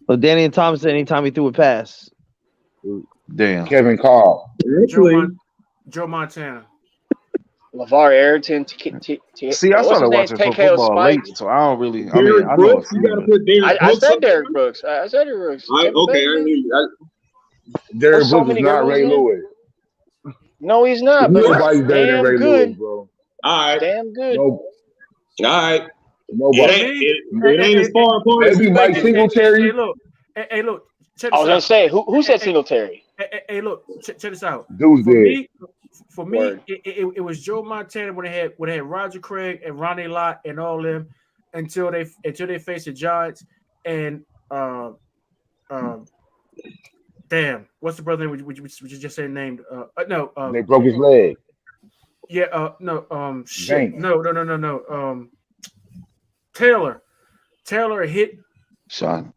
Well, Danny and Thompson, anytime he threw a pass. Damn. Kevin Carl. Joe Montana. LeVar Arrington. See, I started watching football late, so I don't really. I mean, I know. You gotta put Derek I Brooks said up Derek Brooks. I said Derek Brooks. there. Okay, I knew you. Derrick Brooks is not Ray Lewis. No, he's not. But Nobody's better than Ray good. Lewis, bro. All right. Damn good. No, All right. nobody. It ain't as far apart as Maybe you Mike think. Singletary. Hey, look. Check I this was gonna out. say, who said Singletary? Hey, look. Check this out. Dude's dead. For me, it was Joe Montana when they had Roger Craig and Ronnie Lott and all them until they faced the Giants and damn, what's the brother name? Which you just said named? They broke his leg. Yeah. No. Shit. Banks. No. Taylor hit Son.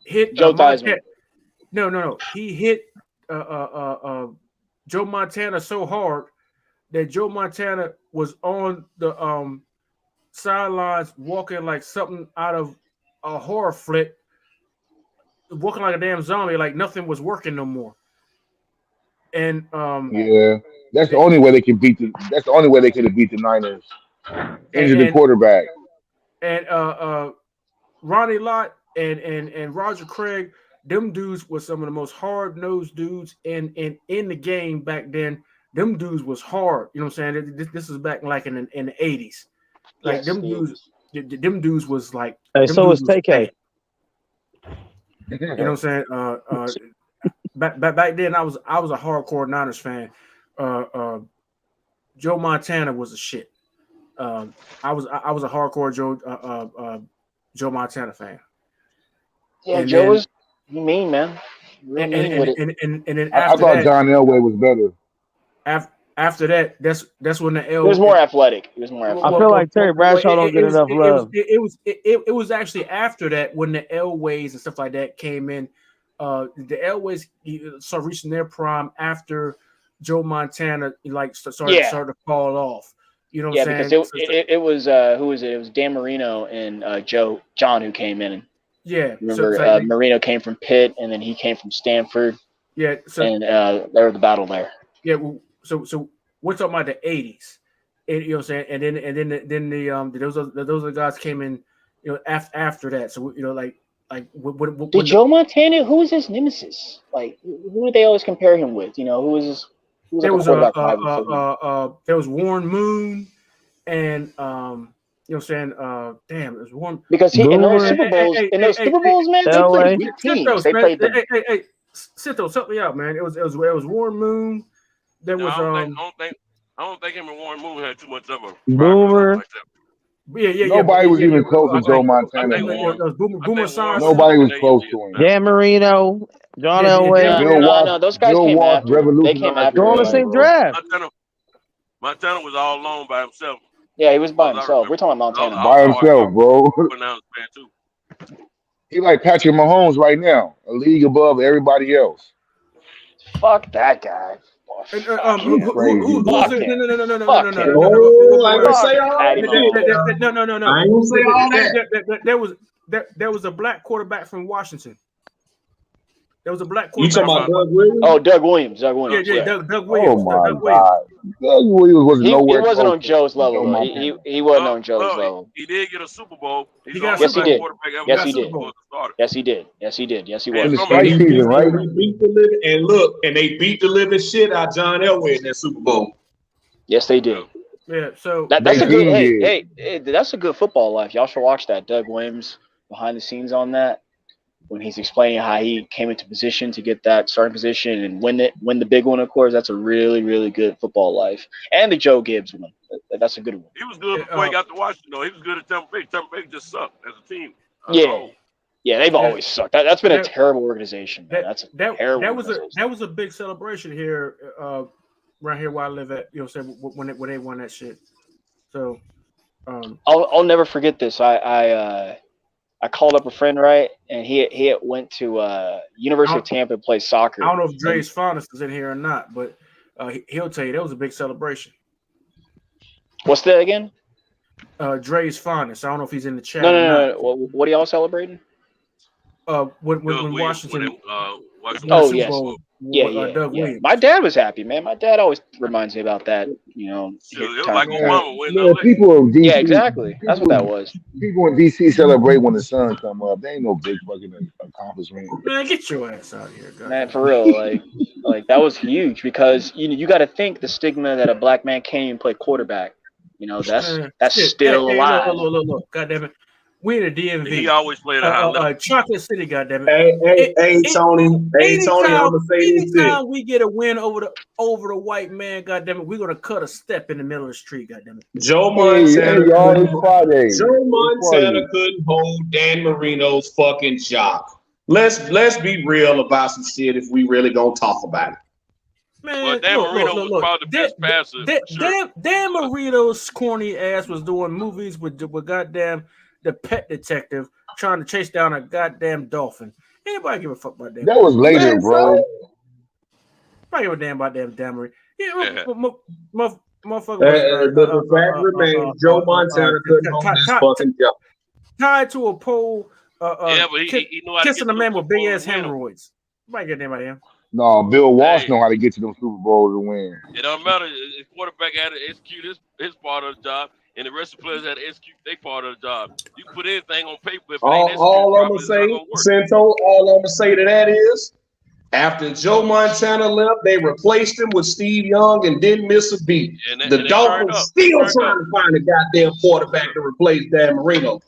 Hit Joe Theismann. No. He hit Joe Montana so hard that Joe Montana was on the sidelines walking like something out of a horror flick, walking like a damn zombie, like nothing was working no more. And Yeah, that's the only way they can beat That's the only way they could have beat the Niners. Injure the quarterback. And Ronnie Lott and Roger Craig, them dudes was some of the most hard-nosed dudes in the game back then. Them dudes was hard. You know what I'm saying? This is back like in the 80s. Like Yes, them dudes was like. Hey, so is TK. You know what I'm saying? Back then, I was a hardcore Niners fan. Joe Montana was a shit. I was a hardcore Joe Montana fan. Yeah, And Joe then- was mean, man. Real mean with it. And then I after thought that, John Elway was better. after that, that's when the He was more athletic. He was more athletic. I feel like Terry Bradshaw don't get enough love. It was actually after that when the Elways and stuff like that came in. The Elways started reaching their prime after Joe Montana started to fall off. You know what I'm saying? Because it was who was it? It was Dan Marino and John who came in. And yeah, remember Marino came from Pitt and then he came from Stanford. Yeah, and there was the battle there. Yeah, so we're talking about the 80s. And, you know what I'm saying? And then those other guys came in, you know, after that. So you know, like did Joe Montana? Who was his nemesis? Like who did they always compare him with? You know, who was his? There was Warren Moon, and you know what I'm saying? Damn, it was Warren. Because in those Super Bowls, man, they played good teams. They played them. Hey, Sito, help me out, man. It was Warren Moon. There was I don't think him and Warren Moon had too much of a Boomer. like that. Nobody was even close to Joe Montana. Boomer Science. Nobody was close to him. Dan Marino, John Elway. No, those guys came after. They came after. They're on the same draft. Montana was all alone by himself. Yeah, he was by himself. We're talking about Montana. By himself, bro. He like Patrick Mahomes right now, a league above everybody else. Fuck that guy. No. There was a black quarterback from Washington. There was a black quarterback. You talking about Doug Williams? Oh, Doug Williams. Yeah, Doug Williams. Oh my God. Doug Williams was nowhere. He wasn't on Joe's level. He wasn't on Joe's level. He did get a Super Bowl. Yes, he did. Yes, he did. Yes, he did. Yes, he did. Yes, he was. In the strike season, right? And they beat the living shit out of John Elway in that Super Bowl. Yes, they did. Yeah, so that's a good. Hey, that's a good football life. Y'all should watch that. Doug Williams behind the scenes on that. When he's explaining how he came into position to get that starting position and win the big one, of course, that's a really, really good football life. And the Joe Gibbs one, that's a good one. He was good before he got to Washington, though. He was good at Tampa Bay. Tampa Bay just sucked as a team. Yeah, they've always sucked. That's been a terrible organization. Man. That's a terrible. That was a big celebration here, right here where I live at. You know, when they won that shit. So, I'll never forget this. I called up a friend, right, and he went to University of Tampa to play soccer. I don't know if Dre's Fondest is in here or not, but he'll tell you that was a big celebration. What's that again? Dre's Fondest. I don't know if he's in the chat. No. What are y'all celebrating? When Washington Oh yes, yeah. My dad was happy, man. My dad always reminds me about that. You know, people in DC, yeah, exactly. That's what that was. People in DC celebrate when the sun come up. They ain't no big fucking accomplishment. Man, get your ass out of here, guys. Man, for real, like that was huge because you got to think the stigma that a black man can't even play quarterback. You know, that's still alive. Look, goddamn it. We in the DMV. He always played a high level. Chocolate City, goddamn it. Hey, Tony. Hey, Tony, I'm gonna say this shit. Anytime we get a win over the white man, goddamn it, we're gonna cut a step in the middle of the street, goddamn it. Joe Montana couldn't hold Dan Marino's fucking job. Let's be real about some shit if we really gonna talk about it. Man, Dan Marino was probably the best passer. Dan Marino's corny ass was doing movies with goddamn the Pet Detective trying to chase down a goddamn dolphin. Anybody give a fuck about that? That was later, bro. Nobody give a damn about Dan Marino. Motherfucker. The fact remains, Joe Montana couldn't hold this fucking job. Tied to a pole. But he knew how to kissing a man with big ass hemorrhoids. Nobody give a damn about him. No, Bill Walsh know how to get to them Super Bowls to win. It don't matter. The quarterback had to execute his part of the job, and the rest of the players had to execute their part of the job. You can put anything on paper. If all I'm gonna say, Cento, all I'm gonna say to that is, after Joe Montana left, they replaced him with Steve Young and didn't miss a beat. The Dolphins still trying to find a goddamn quarterback to replace Dan Marino.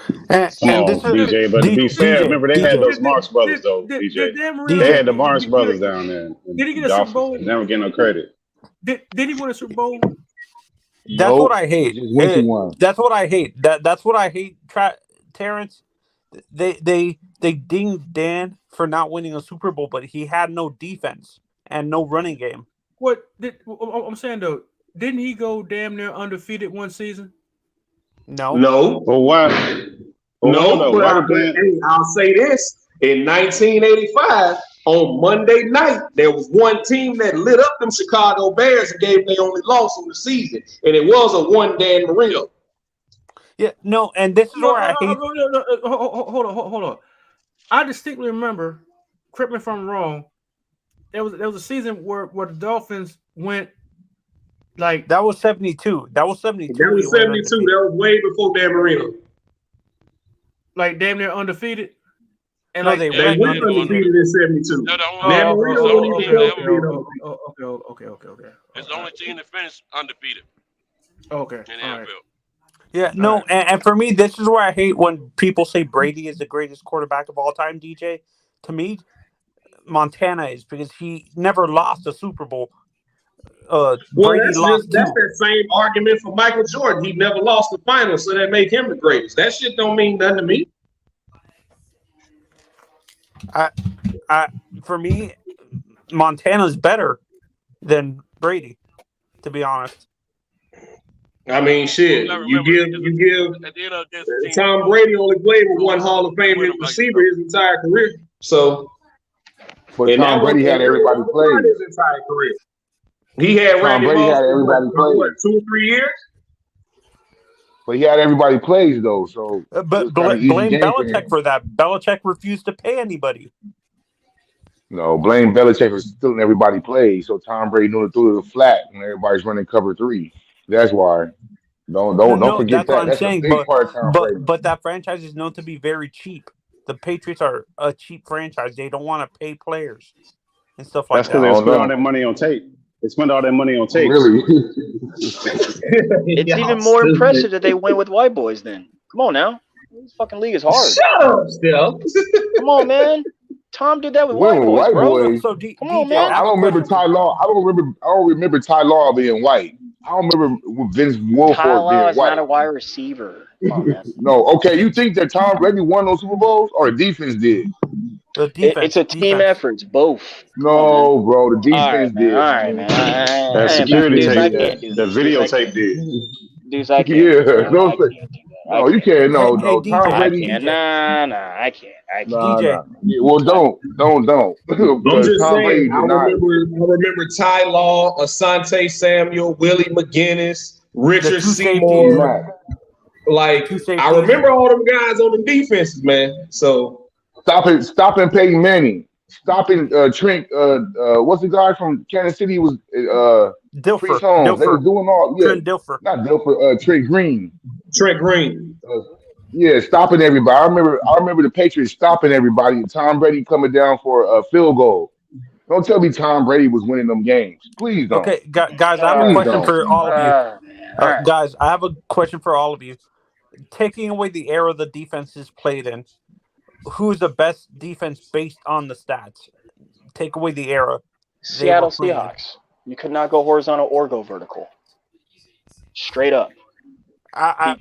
DJ, but to be fair, remember they had those Marx brothers though. DJ, they had the Marx brothers down there. Did he get a Super Bowl? They never get no credit. Did he win a Super Bowl? That's what I hate. That's what I hate. That's what I hate. Terrence, they dinged Dan for not winning a Super Bowl, but he had no defense and no running game. I'm saying though, didn't he go damn near undefeated one season? No. Well, why? No, but I'll say this. In 1985, on Monday night, there was one team that lit up them Chicago Bears and gave them their only loss on the season, and it was a one Dan Marino. Yeah, no, and this is where I hate. Hold on. I distinctly remember, correct me if I'm wrong, there was a season where the Dolphins went like that was 72. That was 72. That was 72. That was way before Dan Marino. Like damn near undefeated. And no, they went undefeated in 72. Dan Marino wasn't even Okay. It's the only team that finished undefeated. Okay. In the NFL. Yeah, no, and for me, this is where I hate when people say Brady is the greatest quarterback of all time, DJ. To me, Montana is, because he never lost a Super Bowl. Brady that's that same argument for Michael Jordan. He never lost the final, so that made him the greatest. That shit don't mean nothing to me. For me, Montana's better than Brady, to be honest. I mean, shit. You give Tom Brady only played with one Hall of Fame receiver his entire career. So, but Tom Brady had everybody play his entire career. He had Randy Moss for what, 2 or 3 years? But he had everybody plays though, so but blame Belichick for that. Belichick refused to pay anybody. No, blame Belichick for stealing everybody plays. So Tom Brady knew to throw it flat when everybody's running cover 3. That's why. Don't forget that. That's a big part of Tom Brady. But that franchise is known to be very cheap. The Patriots are a cheap franchise. They don't want to pay players and stuff like that. That's because they spend all that money on tape. They spend all that money on tape. Really? It's even more impressive that they went with white boys then. Come on now. This fucking league is hard. Shut up, still. Come on, man. Tom did that with white boys, bro. So come on, man. I don't remember Ty Law. I don't remember Ty Law being white. I don't remember Vince Wilfork Ty Law being is white. not a wide receiver. On, no, okay. You think that Tom Brady won those Super Bowls, or the defense did? The defense, it's a team effort. It's both. No, bro. The defense did. All right, man. That security tape did. The videotape did. Dudes, I can't. Yeah. No, you can't. No. Tom Brady. I can't. DJ. Yeah, well, don't. I'm just saying. I remember Ty Law, Asante Samuel, Willie McGinnis, Richard Seymour. Like, I remember all them guys on the defenses, man. So stop it, Peyton Manning. stopping Trent. What's the guy from Kansas City? Was Dilfer. Priest Holmes. They were doing all Trent Dilfer. Not Dilfer. Trent Green. Trent Green. Yeah, stopping everybody. I remember the Patriots stopping everybody. And Tom Brady coming down for a field goal. Don't tell me Tom Brady was winning them games. Please don't. Okay, guys, I have a question for all of you. Guys, I have a question for all of you. Taking away the era the defenses played in, who's the best defense based on the stats? Take away the era. Seattle Seahawks. You could not go horizontal or go vertical. Straight up.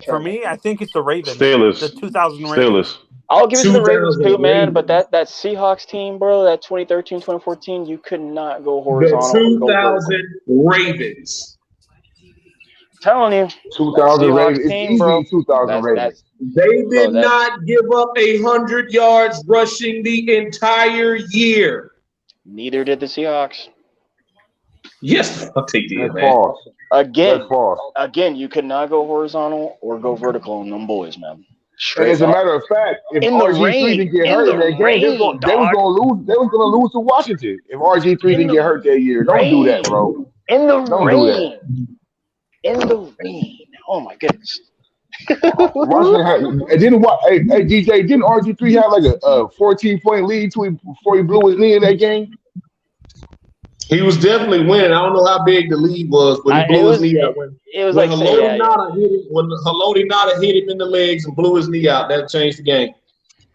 For me, I think it's the Ravens. Steelers. The 2000 Ravens. Steelers. I'll give it to the Ravens too, man. But that Seahawks team, bro, that 2013, 2014, you could not go horizontal. The 2000 Ravens. Telling you. 2000 Ravens. It's easy, bro. 2000 Ravens. They did not give up 100 yards rushing the entire year. Neither did the Seahawks. Yes, I'll take the man. False. Again, you could not go horizontal or go vertical on them boys, man. And as a matter of fact, if RG3 didn't get hurt in that game, they was going to lose to Washington. If RG3 didn't get hurt that year, don't do that, bro. In the rain. In the rain. Oh my goodness. And then hey DJ, didn't RG3 have like a 14-point lead before he blew his knee in that game? He was definitely winning. I don't know how big the lead was, but he blew his knee out. It was when like Haloti Nada hit him in the legs and blew his knee out, that changed the game.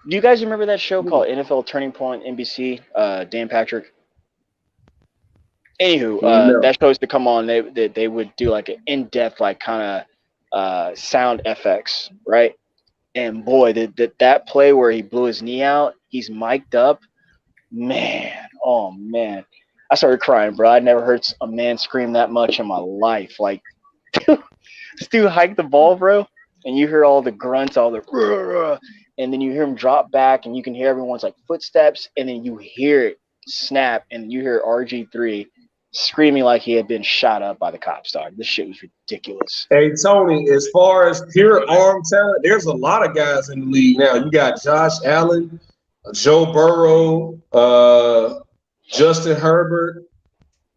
Do you guys remember that show called NFL Turning Point, NBC? Dan Patrick. Anywho, that show used to come on. They would do like an in-depth, like kind of sound FX, right? And boy, that play where he blew his knee out, he's mic'd up, man. Oh man. I started crying, bro. I never heard a man scream that much in my life. Like, this dude hiked the ball, bro, and you hear all the grunts, all the, and then you hear him drop back, and you can hear everyone's like footsteps, and then you hear it snap, and you hear RG3 screaming like he had been shot up by the cops, dog. This shit was ridiculous. Hey, Tony, as far as pure arm talent, there's a lot of guys in the league now. You got Josh Allen, Joe Burrow, Justin Herbert.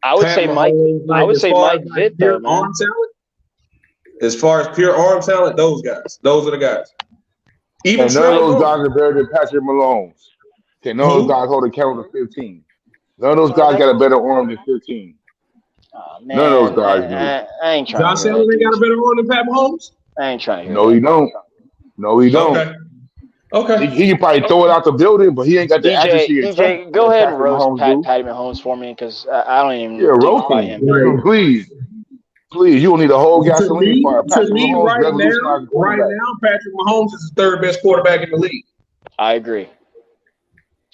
I would say Mike Vitt, though, man. Arm talent. As far as pure arm talent, those are the guys. Even none of those guys are better than Patrick Mahomes. Okay, none of those guys hold a count of 15. None of those guys got a better arm than 15. Man, none of those guys do. I ain't trying. Josh Allen ain't got a better arm than Pat Mahomes? I ain't trying to hear No, he don't. No, he don't. Okay. He can probably throw it out the building, but he ain't got the accuracy. DJ, go ahead and roast Patty Mahomes for me, because I don't even. Yeah, roast him. Please, you don't need a whole gasoline fire. To me, right now, Patrick Mahomes is the third best quarterback in the league. I agree.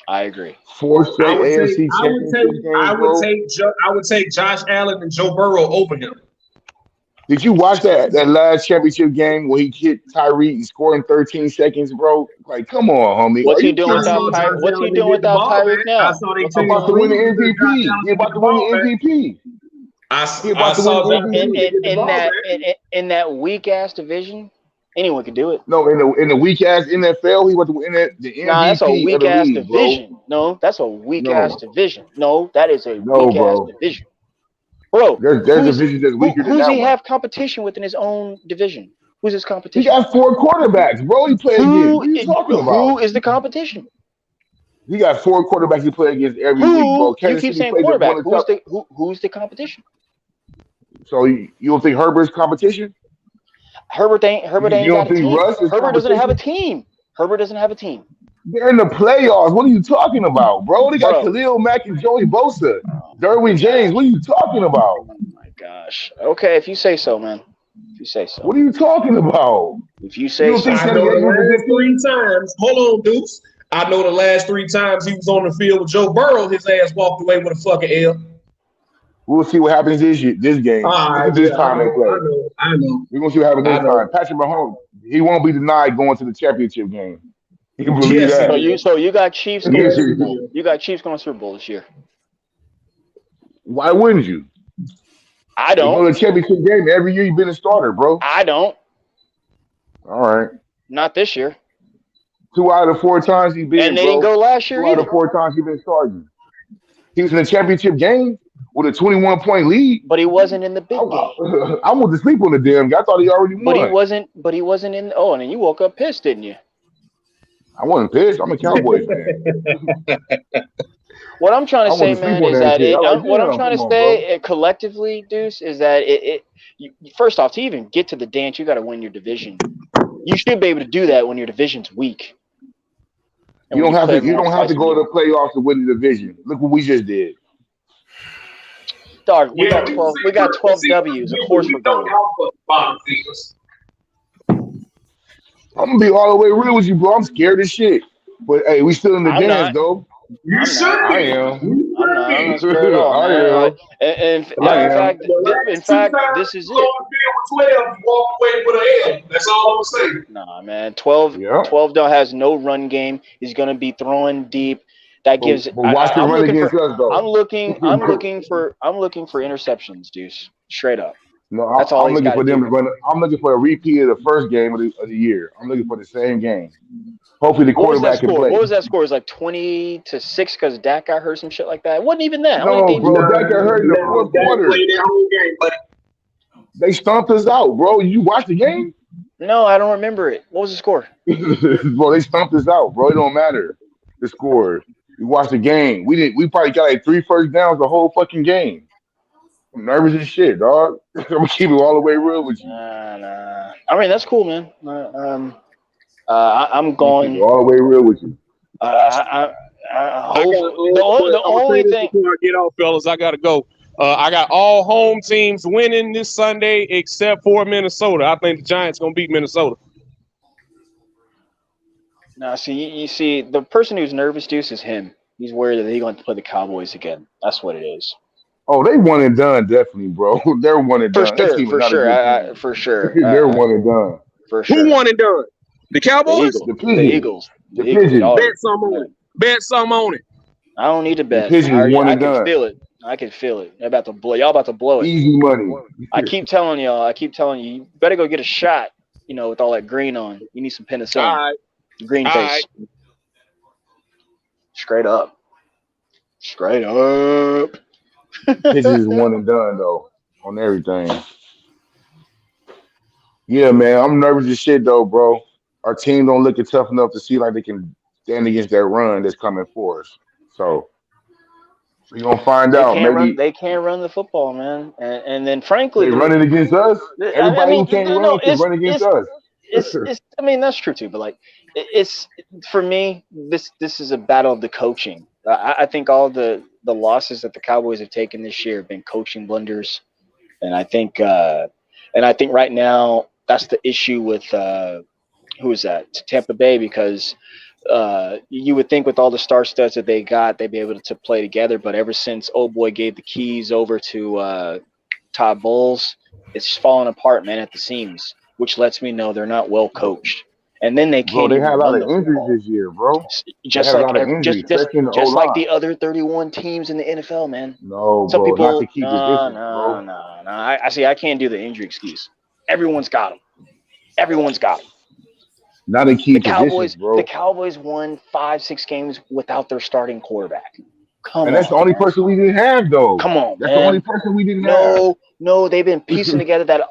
4 straight AFC championship games. I would take Josh Allen and Joe Burrow over him. Did you watch that last championship game where he hit Tyreek and scored in 13 seconds, bro? Like, come on, homie. What's he doing without Tyreek now? He's about to win the MVP. He's about to win the MVP. In that weak ass division, anyone could do it. No, in the weak ass NFL, he went to win the MVP. Nah, that's a weak ass league, division. Bro. No, that's a weak ass division. No, that is a weak ass division. Bro, there's a division that's weaker than that. Who's he have competition with in his own division? Who's his competition? He got 4 quarterbacks, bro. He played against. What are you talking about? Who is the competition? He got 4 quarterbacks he played against every week, bro. You keep saying quarterback. Who's the competition? So you don't think Herbert's competition? Herbert ain't got a team. Herbert doesn't have a team. Herbert doesn't have a team. They're in the playoffs. What are you talking about, bro? They got Khalil Mack and Joey Bosa. Derwin James. What are you talking about? Oh my gosh. Okay, if you say so, man. If you say so. What are you talking about? If you say so. I know the last 3 times. Hold on, Deuce. I know the last 3 times he was on the field with Joe Burrow, his ass walked away with a fucking L. We'll see what happens this game. This time they play. I know. We're gonna see what happens this time. Patrick Mahomes, he won't be denied going to the championship game. You can believe that. So you got Chiefs going Super Bowl. You got Chiefs going to Super Bowl this year. Why wouldn't you? I don't. You go to the championship game every year. You've been a starter, bro. I don't. All right. Not this year. 2 out of the 4 times he's been. And they didn't go last year 2 out of 4 times he's been starting. He was in the championship game with a 21-point lead. But he wasn't in the big game. I went to sleep on the damn guy. I thought he already won. But he wasn't in. Oh, and then you woke up pissed, didn't you? I wasn't pissed. I'm a Cowboys fan. What I'm trying to say, man, is that what I'm trying to say collectively, Deuce, is that first off, to even get to the dance, you got to win your division. You should be able to do that when your division's weak. You don't have to. You don't have to go to the playoffs to win the division. Look what we just did. Dog, we got 12. We got 12 W's. Of course we're going. I'm gonna be all the way real with you, bro. I'm scared as shit. But hey, we still in the dance, though. You should. I am. I'm not scared at all, man. In fact, this is it. 12, you walk away with an L. That's all I'm saying. Nah, man. 12 has no run game. He's gonna be throwing deep. That gives. But watch him run against us, though. I'm looking for interceptions, Deuce. Straight up. No, that's all. I'm looking for them to run. I'm looking for a repeat of the first game of the year. I'm looking for the same game. Hopefully the quarterback can play. What was that score? It was like 20-6 because Dak got hurt, some shit like that. It wasn't even that. No, bro, Dak got hurt in the fourth quarter. They stomped us out, bro. You watch the game? No, I don't remember it. What was the score? Bro, they stomped us out, bro. It don't matter the score. You watch the game. We probably got like 3 first downs the whole fucking game. I'm nervous as shit, dog. I'm gonna keep it all the way real with you. Nah. I mean, that's cool, man. I'm going all the way real with you. The only thing before I get off, fellas, I gotta go. I got all home teams winning this Sunday except for Minnesota. I think the Giants gonna beat Minnesota. Now, you see, the person who's nervous, Deuce, is him. He's worried that he's going to play the Cowboys again. That's what it is. Oh, they one and done, definitely, bro. They're one and done. For sure. They're one and done. For sure. Who won and done? The Cowboys? The Eagles. The Pigeons. Bet some on it. Bet some on it. I don't need to bet. The Pigeons one and done. I can feel it. I can feel it. They're about to blow. Y'all about to blow it. Easy money. I keep telling y'all. You better go get a shot. With all that green on. You need some penicillin. All right. Green face. Right. Straight up. Pigeons is one and done though on everything. Yeah, man, I'm nervous as shit though, bro. Our team don't look tough enough to see like they can stand against that run that's coming for us. So we're gonna find out. Maybe they can't run the football, man. And then frankly, they running against us. Everybody who can't run can run against us. I mean, that's true too, but like it's for me, this is a battle of the coaching. I think all the losses that the Cowboys have taken this year have been coaching blunders, and I think right now that's the issue with who is that? Tampa Bay, because you would think with all the star studs that they got, they'd be able to play together, but ever since old boy gave the keys over to Todd Bowles, it's falling apart, man, at the seams, which lets me know they're not well coached. And then they can't. Bro, they had a lot of injuries this year, bro. Just like the other 31 teams in the NFL, man. No, some bro, people. Not to keep No. I see. I can't do the injury excuse. Everyone's got them. Not to keep the Cowboys, positions, bro. The Cowboys won 5-6 games without their starting quarterback. That's the only person we didn't have, though. Come on, that's the only person we didn't have. No, they've been piecing together that.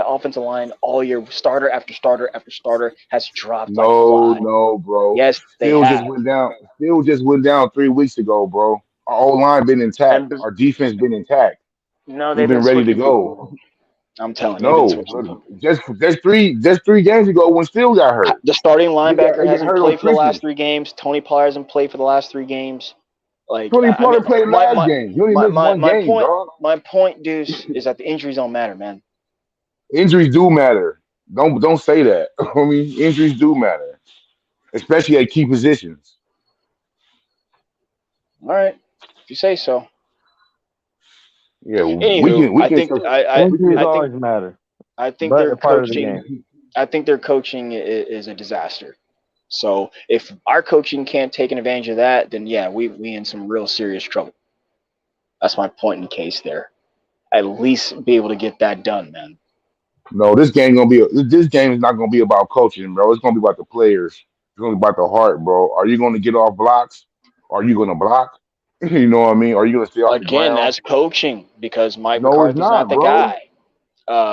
Offensive line all year. Starter after starter after starter has dropped. No, bro. Yes, they have. Still just went down 3 weeks ago, bro. Our old line been intact. Our defense been intact. No, they've been ready to go. I'm telling you. No, just 3 games ago when Steele got hurt. The starting linebacker hasn't played for the last 3 games. Tony Pollard hasn't played for the last 3 games. Like Tony Pollard played last game. You only missed one game, dog. My point, Deuce, is that the injuries don't matter, man. Injuries do matter. Don't say that. I mean, injuries do matter, especially at key positions. All right, if you say so. Yeah, anywho, I think always matter. I think their coaching. I think their coaching is a disaster. So if our coaching can't take advantage of that, then yeah, we in some real serious trouble. That's my point in the case there. At least be able to get that done, man. No, this game is not gonna be about coaching, bro. It's gonna be about the players. It's gonna be about the heart, bro. Are you gonna get off blocks? Are you gonna block? You know what I mean? Are you gonna stay off the Again, ground? that's coaching because Mike No, it's McCarthy's not not, the bro. guy.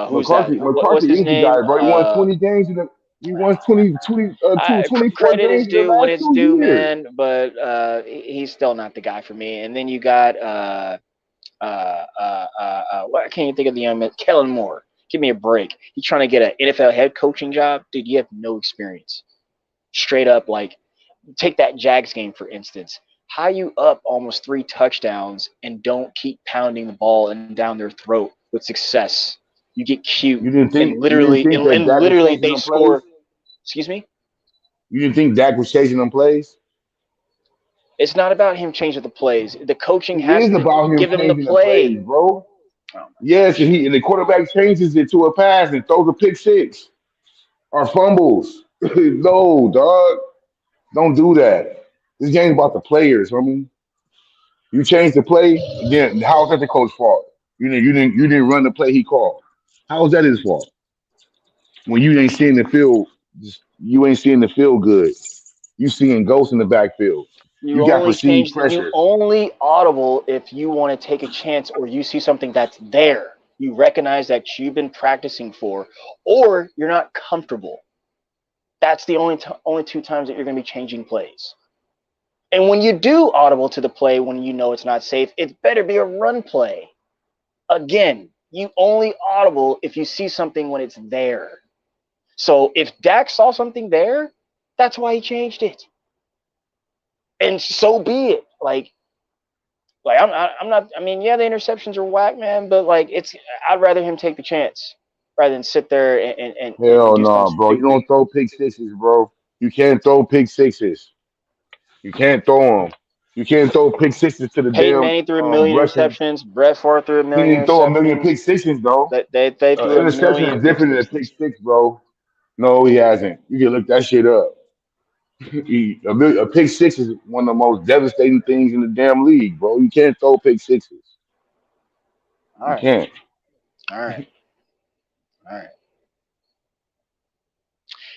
Who's that? What's McCarthy his is the name? guy, bro. He won 20 games he won 24 Credit is games in the due when last it's 2 due, years. man. But he's still not the guy for me. And then you got what can't you think of the young man? Kellen Moore. Give me a break. He's trying to get an NFL head coaching job, dude. You have no experience. Straight up, like take that Jags game for instance. How you up almost 3 touchdowns and don't keep pounding the ball and down their throat with success? You get cute and literally they score. Excuse me? You didn't think Dak was chasing them plays? It's not about him changing the plays. The coaching has to about him give him the changing play. plays, bro. Yes, and the quarterback changes it to a pass and throws a pick 6 or fumbles. No, dog. Don't do that. This game's about the players, homie. You change the play, then how is that the coach's fault? You didn't run the play he called. How is that his fault? When you ain't seeing the field, you ain't seeing the field good. You seeing ghosts in the backfield. You got perceived pressure. You only audible if you want to take a chance or you see something that's there. You recognize that you've been practicing for, or you're not comfortable. That's the only 2 times that you're going to be changing plays. And when you do audible to the play when you know it's not safe, it better be a run play. Again, you only audible if you see something when it's there. So if Dak saw something there, that's why he changed it. And so be it. Like I'm not. I mean, yeah, the interceptions are whack, man. But like, I'd rather him take the chance rather than sit there and hell no, bro. You don't throw pick 6s, bro. You can't throw pick 6s. You can't throw them. You can't throw pick 6s to the Peyton Manning threw a million interceptions. Brett Favre threw a million. He didn't throw a million pick 6s though. They threw a interception is different than a pick 6, bro. No, he hasn't. You can look that shit up. A pick 6 is one of the most devastating things in the damn league, bro. You can't throw pick 6s. All right. You can't. All right.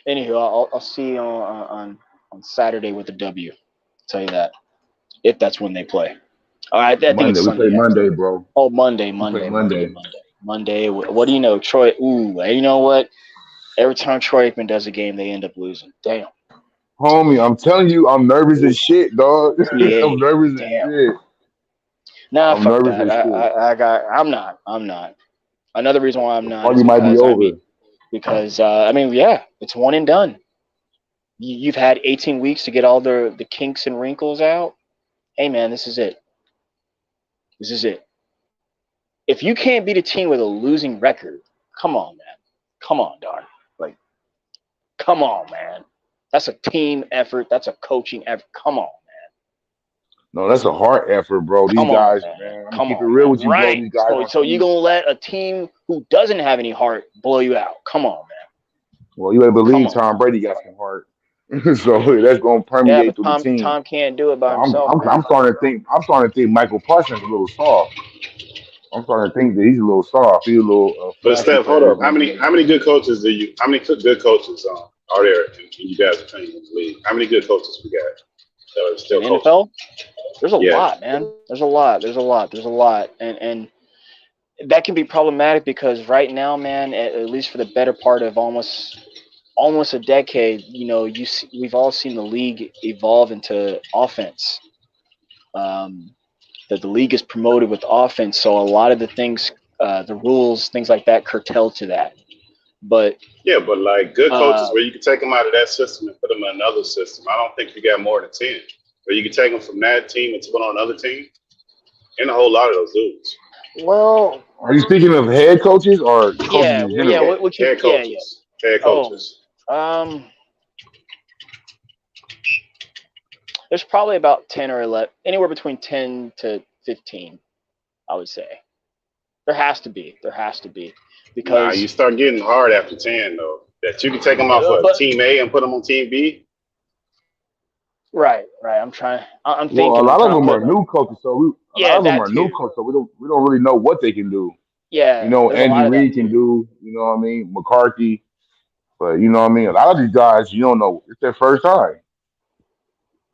Anywho, I'll see you on Saturday with the W. I'll tell you that, if that's when they play. All right, I think Monday. it's Sunday. We play Monday, bro. Oh, Monday. Monday. What do you know, Troy? Ooh, you know what? Every time Troy Aikman does a game, they end up losing. Damn. Homie, I'm telling you, I'm nervous as shit, dog. Yeah, I'm nervous as shit. Nah, I'm fuck nervous that. as shit. I'm not. Another reason why I'm not Party is might be over. because it's one and done. You've had 18 weeks to get all the kinks and wrinkles out. Hey, man, this is it. If you can't beat a team with a losing record, come on, man. Come on, dog. Like, come on, man. That's a team effort. That's a coaching effort. Come on, man. No, that's a heart effort, bro. These guys, man. I'm gonna keep it real with you, bro. These guys. So you gonna let a team who doesn't have any heart blow you out? Come on, man. Well, you better believe Tom Brady got some heart. So that's gonna permeate through the team. Tom can't do it by himself. I'm starting to think Michael Parsons is a little soft. I'm starting to think that he's a little soft. He's a little. But Steph, hold up. How many good coaches are there in you guys' opinion in the league? How many good coaches we got that are still coaching? NFL? There's a lot, man. There's a lot, and that can be problematic because right now, man, at least for the better part of almost a decade, we've all seen the league evolve into offense. That the league is promoted with offense, so a lot of the things, the rules, things like that, curtail to that. But like good coaches where you can take them out of that system and put them in another system. I don't think you got more than 10. Where you can take them from that team and put on another team, and a whole lot of those dudes. Well, are you speaking of head coaches or coaches in general? Head coaches. Head coaches. There's probably about 10 or 11, anywhere between 10 to 15, I would say. There has to be. Because you start getting hard after 10, though. That you can take them off of Team A and put them on Team B. Right. I'm thinking. Well, a lot of them are new coaches, so we don't really know what they can do. Yeah, You know, there's a lot Andy of that Reid can too. do. You know what I mean? McCarthy, but you know what I mean. A lot of these guys, you don't know. It's their first time.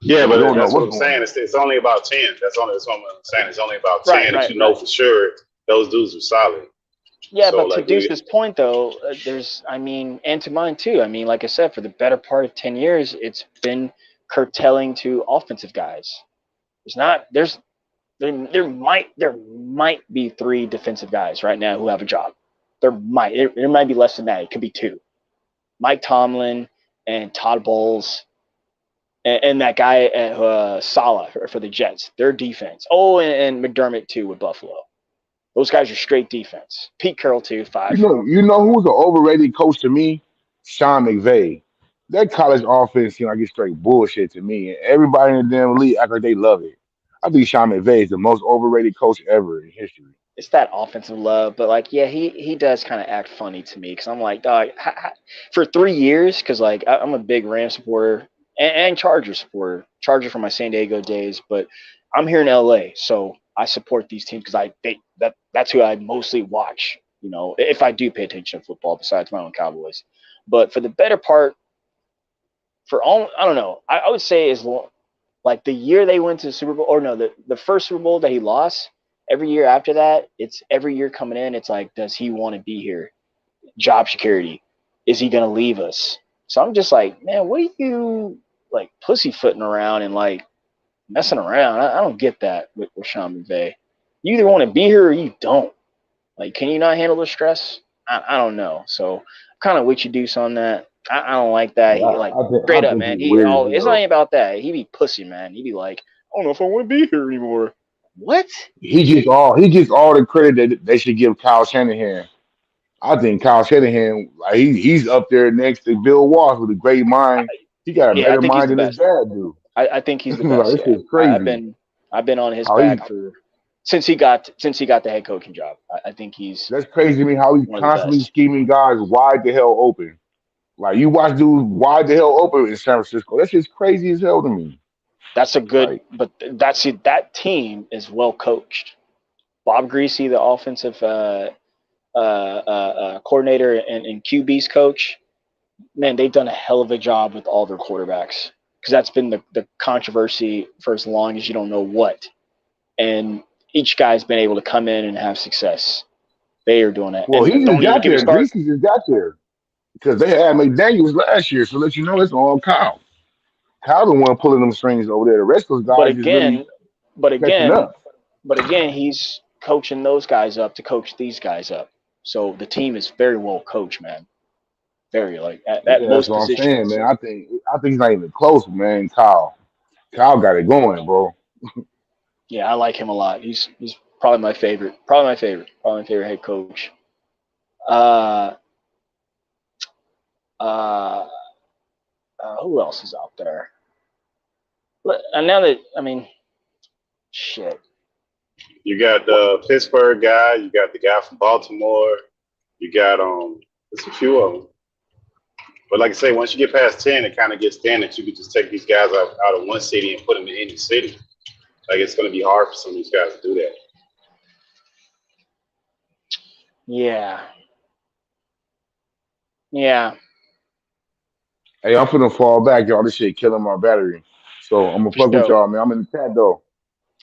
Yeah, So you but don't know that's what what's I'm going saying. on. It's only about 10. That's what I'm saying. It's only about Right, 10 that right, you know right. for sure those dudes are solid. Yeah, So but to like Deuce's point though, and to mine too. I mean, like I said, for the better part of 10 years, it's been curtailing to offensive guys. There might be 3 defensive guys right now who have a job. There might be less than that. It could be 2. Mike Tomlin and Todd Bowles and that guy Saleh for the Jets. Their defense. Oh, and McDermott too with Buffalo. Those guys are straight defense. Pete Carroll too, 5. You know who's an overrated coach to me? Sean McVay. That college offense seems like it's straight bullshit to me. And everybody in the damn league act like they love it. I think Sean McVay is the most overrated coach ever in history. It's that offensive love, but like, yeah, he does kind of act funny to me because I'm like, dog, for 3 years, because like I'm a big Rams supporter and Chargers supporter, Charger from my San Diego days, but I'm here in LA, so I support these teams because that's who I mostly watch. You know, if I do pay attention to football, besides my own Cowboys, but for the better part, I don't know, I would say like the year they went to the Super Bowl, or no, the first Super Bowl that he lost. Every year after that, it's every year coming in. It's like, does he want to be here? Job security. Is he going to leave us? So I'm just like, man, what are you like pussyfooting around and like messing around? I don't get that with Sean McVay. You either want to be here or you don't. Like, can you not handle the stress? I don't know. So kind of with you, Deuce, on that. I don't like that. He like straight up, man. It's not even about that. He be pussy, man. He be like, I don't know if I want to be here anymore. What? He gets all the credit that they should give Kyle Shanahan. I think Kyle Shanahan, like he's up there next to Bill Walsh with a great mind. He got a better mind than his dad do. I think he's the best. This is crazy. I've been on his back since he got the head coaching job. I think that's crazy to me how he's constantly scheming guys wide the hell open. Like you watch dudes wide the hell open in San Francisco. That's just crazy as hell to me. That's a good, but that team is well coached. Bob Greasy, the offensive coordinator and QB's coach, man, they've done a hell of a job with all their quarterbacks because that's been the controversy for as long as you don't know what. And each guy's been able to come in and have success. They are doing that. Well, he just got there. Greasy just got there because they had McDaniels last year. So let you know it's all Kyle. Kyle the one pulling them strings over there. The rest of those guys but again, he's coaching those guys up to coach these guys up. So the team is very well coached, man. Very at most that's positions. What I'm saying, man. I think he's not even close, man. Kyle got it going, bro. Yeah, I like him a lot. He's probably my favorite. Probably my favorite head coach. Who else is out there? And now that shit. You got the Pittsburgh guy. You got the guy from Baltimore. You got there's a few of them. But like I say, once you get past 10, it kind of gets thin that you could just take these guys out of one city and put them in any city. Like it's going to be hard for some of these guys to do that. Yeah. Hey, I'm finna fall back, y'all. This shit killing my battery. So I'm gonna fuck with y'all, man. I'm in the chat though.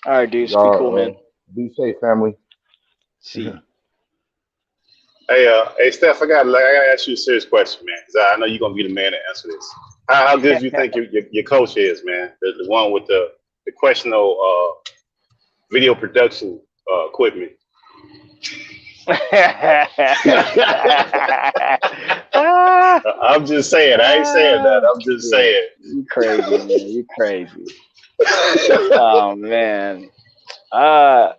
All right, dude. Be cool, man. Be safe, family. See. Hey, Steph, I gotta ask you a serious question, man. Because I know you're gonna be the man to answer this. How good do you think your coach is, man? The one with the questionable video production equipment. I'm just saying. I ain't saying that. I'm just saying. You crazy, man. You crazy. Oh man. I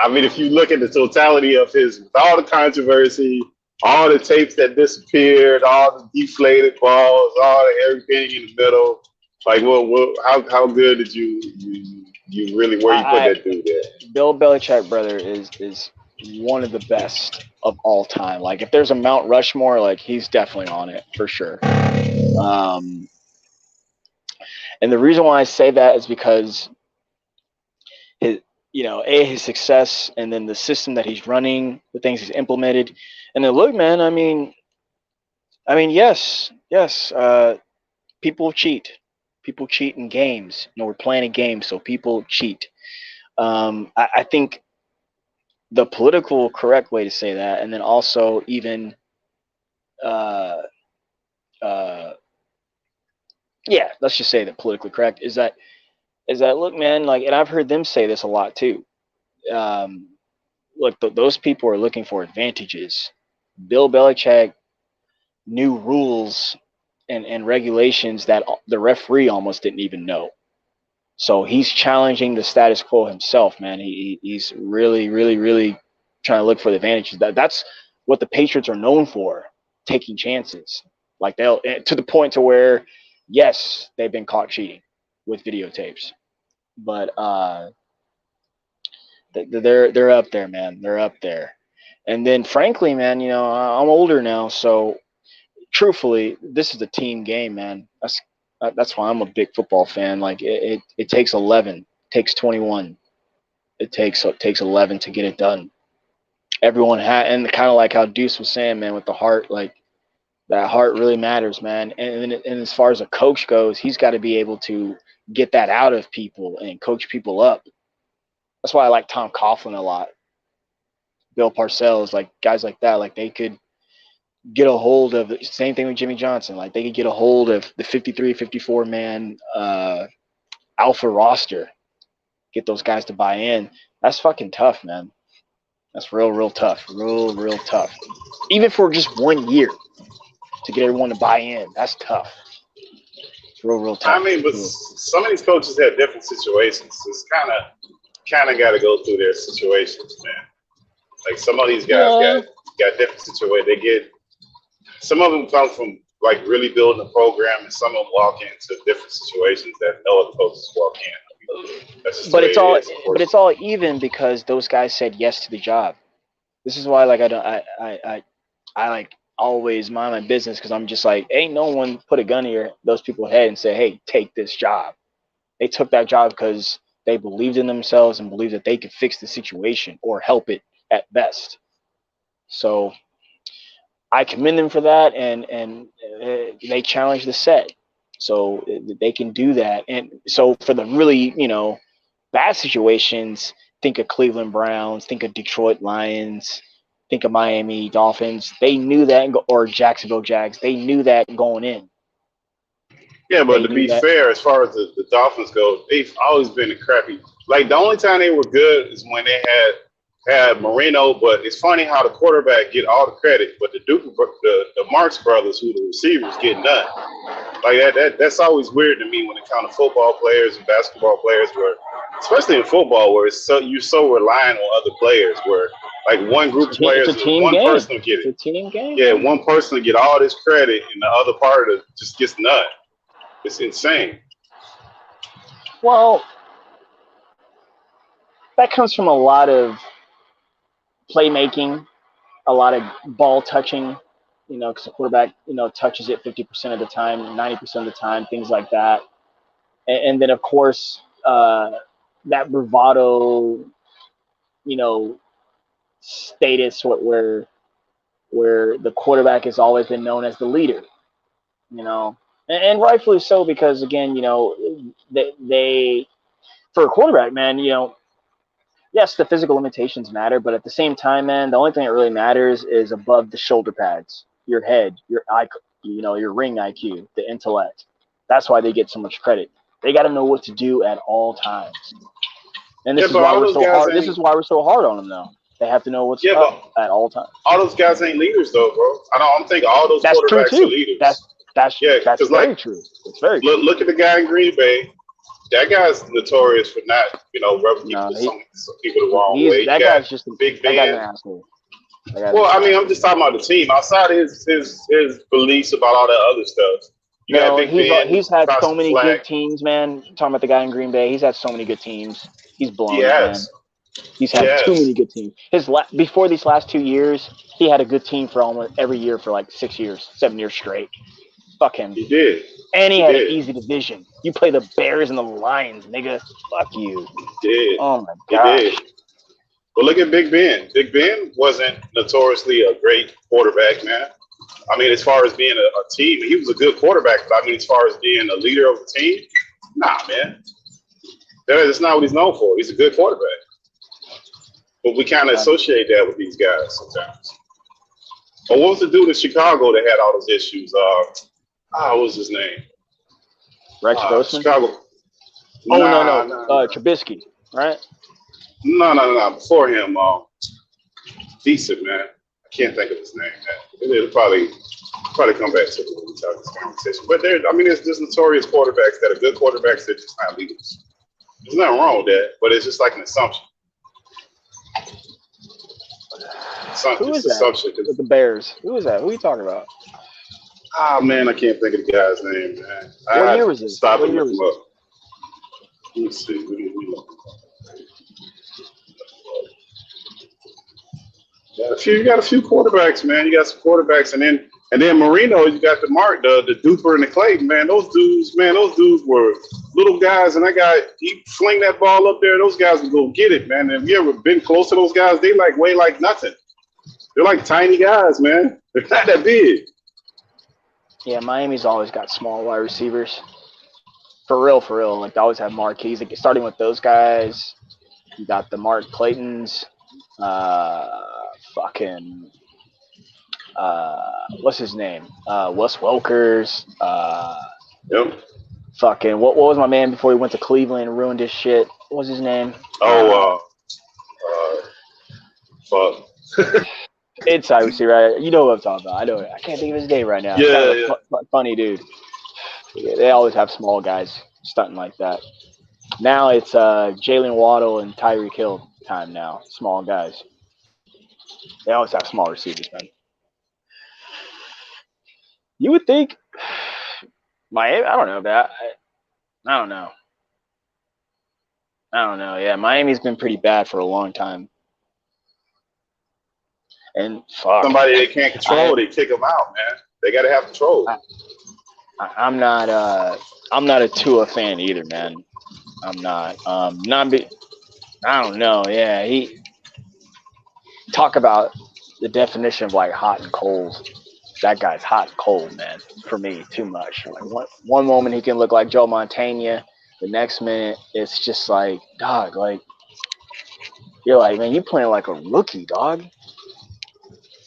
mean, if you look at the totality of all the controversy, all the tapes that disappeared, all the deflated balls, all the everything in the middle, like, how good did you really? Where you put that dude there? Bill Belichick, brother, is one of the best of all time. Like, if there's a Mount Rushmore, like he's definitely on it for sure. And the reason why I say that is because his success, and then the system that he's running, the things he's implemented, and then look, man. I mean, yes. People cheat. People cheat in games. We're playing a game, so people cheat. I think the political correct way to say that, and then also even, let's just say that politically correct is that look, man, like, and I've heard them say this a lot too. Look, those people are looking for advantages. Bill Belichick knew rules and regulations that the referee almost didn't even know. So he's challenging the status quo himself, man. He's really, really, really trying to look for the advantages. That's what the Patriots are known for, taking chances. Like, they'll, to the point to where, yes, they've been caught cheating with videotapes, but they're up there, man. They're up there. And then, frankly, man, I'm older now, so truthfully, this is a team game, man. That's why I'm a big football fan. Like, it takes 11, takes 21, it takes 11 to get it done. Everyone and kind of like how Deuce was saying, man, with the heart, like, that heart really matters, man. And as far as a coach goes, he's got to be able to get that out of people and coach people up. That's why I like Tom Coughlin a lot. Bill Parcells, like, guys like that, like, they could get a hold of the same thing with Jimmy Johnson. Like, they could get a hold of the 53, 54 man alpha roster, get those guys to buy in. That's fucking tough, man. That's real tough. Real tough. Even for just 1 year to get everyone to buy in, that's tough. It's real tough. I mean, but some of these coaches have different situations. It's kind of got to go through their situations, man. Like, some of these guys got different situations. Some of them come from, like, really building a program, and some of them walk into different situations that no other coaches walk in. But it's all even because those guys said yes to the job. This is why, like, I like always mind my business, because I'm just like, ain't no one put a gun to those people's head and say, hey, take this job. They took that job because they believed in themselves and believed that they could fix the situation or help it at best. So I commend them for that, and they challenged the set, so they can do that. And so for the really, bad situations, think of Cleveland Browns, think of Detroit Lions, think of Miami Dolphins. They knew that, or Jacksonville Jags. They knew that going in. Yeah, but to be fair, as far as the Dolphins go, they've always been a crappy. Like, the only time they were good is when they had Marino, but it's funny how the quarterback get all the credit, but the Marks brothers, who the receivers, get none. Like, that's always weird to me when it comes to football players and basketball players, where, especially in football, where you're so reliant on other players, where, like, one group of players, one person will get it. It's a team game. Yeah, one person will get all this credit, and the other part of it just gets none. It's insane. Well, that comes from a lot of playmaking, a lot of ball touching, because the quarterback, touches it 50% of the time, 90% of the time, things like that. And then, of course, that bravado, status where the quarterback has always been known as the leader, and rightfully so, because, again, they for a quarterback, man, yes, the physical limitations matter, but at the same time, man, the only thing that really matters is above the shoulder pads, your head, your your ring IQ, the intellect. That's why they get so much credit. They got to know what to do at all times. And this is why we're so hard. This is why we're so hard on them, though. They have to know what's up at all times. All those guys ain't leaders, though, bro. I don't think all those quarterbacks are leaders. That's very true. It's very true. Look at the guy in Green Bay. That guy's notorious for not, rubbing some people the wrong way. That guy's just a big man. man. Asshole. Well, I mean, I'm just talking about the team. Outside his beliefs about all that other stuff. He's had so many good teams, man. Talking about the guy in Green Bay, he's had so many good teams. He's blown, man. He's had too many good teams. Before these last 2 years, he had a good team for almost every year for like 6 years, 7 years straight. Fuck him. He did. And he had an easy division. You play the Bears and the Lions, nigga. Fuck you. He did. Oh my god. He did. But look at Big Ben. Big Ben wasn't notoriously a great quarterback, man. I mean, as far as being a team, he was a good quarterback. But I mean, as far as being a leader of the team, nah, man. That's not what he's known for. He's a good quarterback. But we kind of associate that with these guys sometimes. But what was the dude in Chicago that had all those issues? What was his name? Rex Grossman? Chicago. No. Trubisky, right? No. Before him, decent, man. I can't think of his name, man. It'll probably come back to when we talk this conversation. But there's notorious quarterbacks that are good quarterbacks that are just not leaders. There's nothing wrong with that, but it's just like an assumption. Who is that? Assumption. With the Bears. Who is that? Who are you talking about? Ah, man, I can't think of the guy's name, man. What year was it? Stop and look him up. Let me see. Let me look. You got a few quarterbacks, man. You got some quarterbacks, and then Marino, you got the Duper and the Clayton, man. Those dudes were little guys, and he fling that ball up there. Those guys would go get it, man. Have you ever been close to those guys? They weigh like nothing. They're like tiny guys, man. They're not that big. Yeah, Miami's always got small wide receivers. For real. Like, they always have marquees. Like, starting with those guys, you got the Mark Claytons, what's his name? Wes Welkers. Yep. Fucking, what was my man before he went to Cleveland and ruined his shit? What was his name? Fuck. Inside receiver, right? You know what I'm talking about. I know it. I can't think of his name right now. Yeah. Funny dude. Yeah, they always have small guys stunting like that. Now it's Jalen Waddle and Tyreek Hill time now. Small guys. They always have small receivers, man. You would think Miami. I don't know that. I don't know. Yeah, Miami's been pretty bad for a long time. And fuck, somebody they can't control, they kick them out, man. They got to have control. I'm not a Tua fan either, man. I'm not. I don't know. Yeah, he talk about the definition of like hot and cold. That guy's hot and cold, man. For me, too much. Like one moment he can look like Joe Montana, the next minute it's just like, dog. Like you're like, man, you playing like a rookie, dog.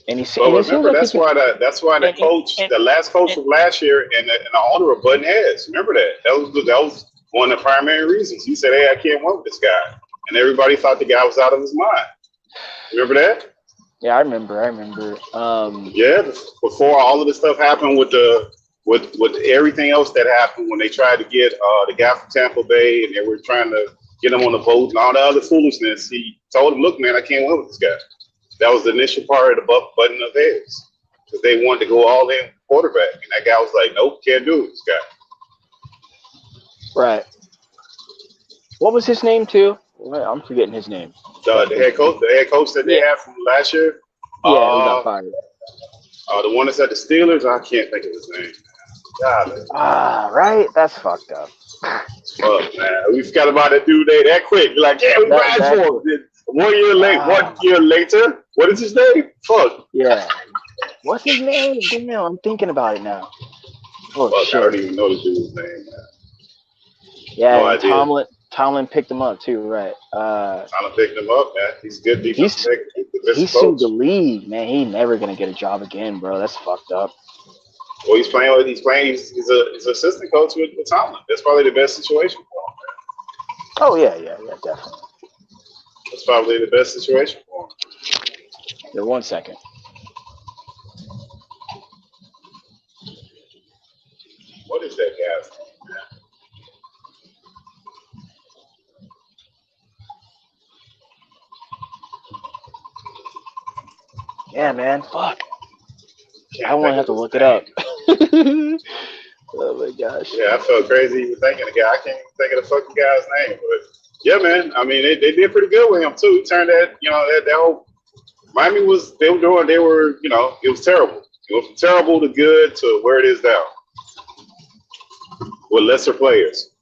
And he said, remember, that's why the coach, the last coach of last year, and the owner were butting heads. Remember that? That was one of the primary reasons. He said, "Hey, I can't work with this guy," and everybody thought the guy was out of his mind. Remember that? Yeah, I remember. Yeah, before all of this stuff happened with everything else that happened when they tried to get the guy from Tampa Bay, and they were trying to get him on the boat and all the other foolishness. He told him, "Look, man, I can't work with this guy." That was the initial part of the button of heads, because they wanted to go all in quarterback, and that guy was like, "Nope, can't do it, this guy." Right. What was his name too? I'm forgetting his name. The head coach that they had from last year. Yeah, he got fired. The one that's at the Steelers, I can't think of his name. God, right. That's fucked up. Fuck, man. We forgot about that dude that quick. You're like, yeah, we ran for him. 1 year late. 1 year later, what is his name? Fuck. Yeah. What's his name? Damn, I'm thinking about it now. Oh, fuck, shit. I don't even know the dude's name, man. Yeah, no Tomlin picked him up too, right? Tomlin picked him up, man. He's good defense. He sued the league, man. He's never gonna get a job again, bro. That's fucked up. Well, he's playing. He's an assistant coach with Tomlin. That's probably the best situation for him, man. Oh yeah, definitely. That's probably the best situation for him. Yeah, 1 second. What is that guy's name, man? Yeah, man. Fuck. I won't have to look it up. Oh my gosh. Yeah, I felt crazy even thinking the guy. I can't even think of the fucking guy's name, but yeah, man. I mean, they did pretty good with him too. He turned that whole Miami was it was terrible. It went from terrible to good to where it is now. with lesser players.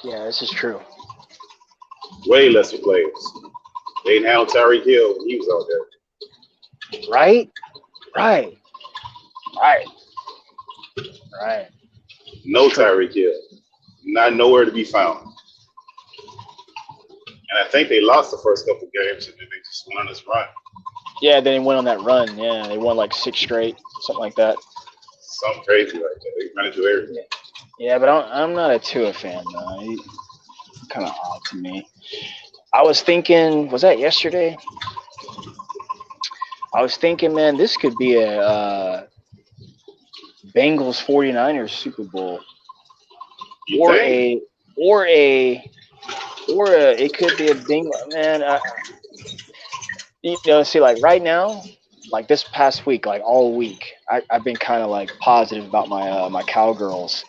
Yeah, this is true. Way lesser players. They didn't have Tyreek Hill when he was out there. Right. No Tyreek Hill. Not nowhere to be found. And I think they lost the first couple games and then they just went on this run. Yeah, then they went on that run. Yeah, they won like 6 straight, something like that. Something crazy like that. They ran into everything. Yeah, but I'm not a Tua fan though. He's kind of odd to me. I was thinking, was that yesterday? I was thinking, man, this could be a Bengals 49ers Super Bowl. Or it could be a Bengals, man. See, like right now, like this past week, like all week, I've been kind of like positive about my my Cowgirls.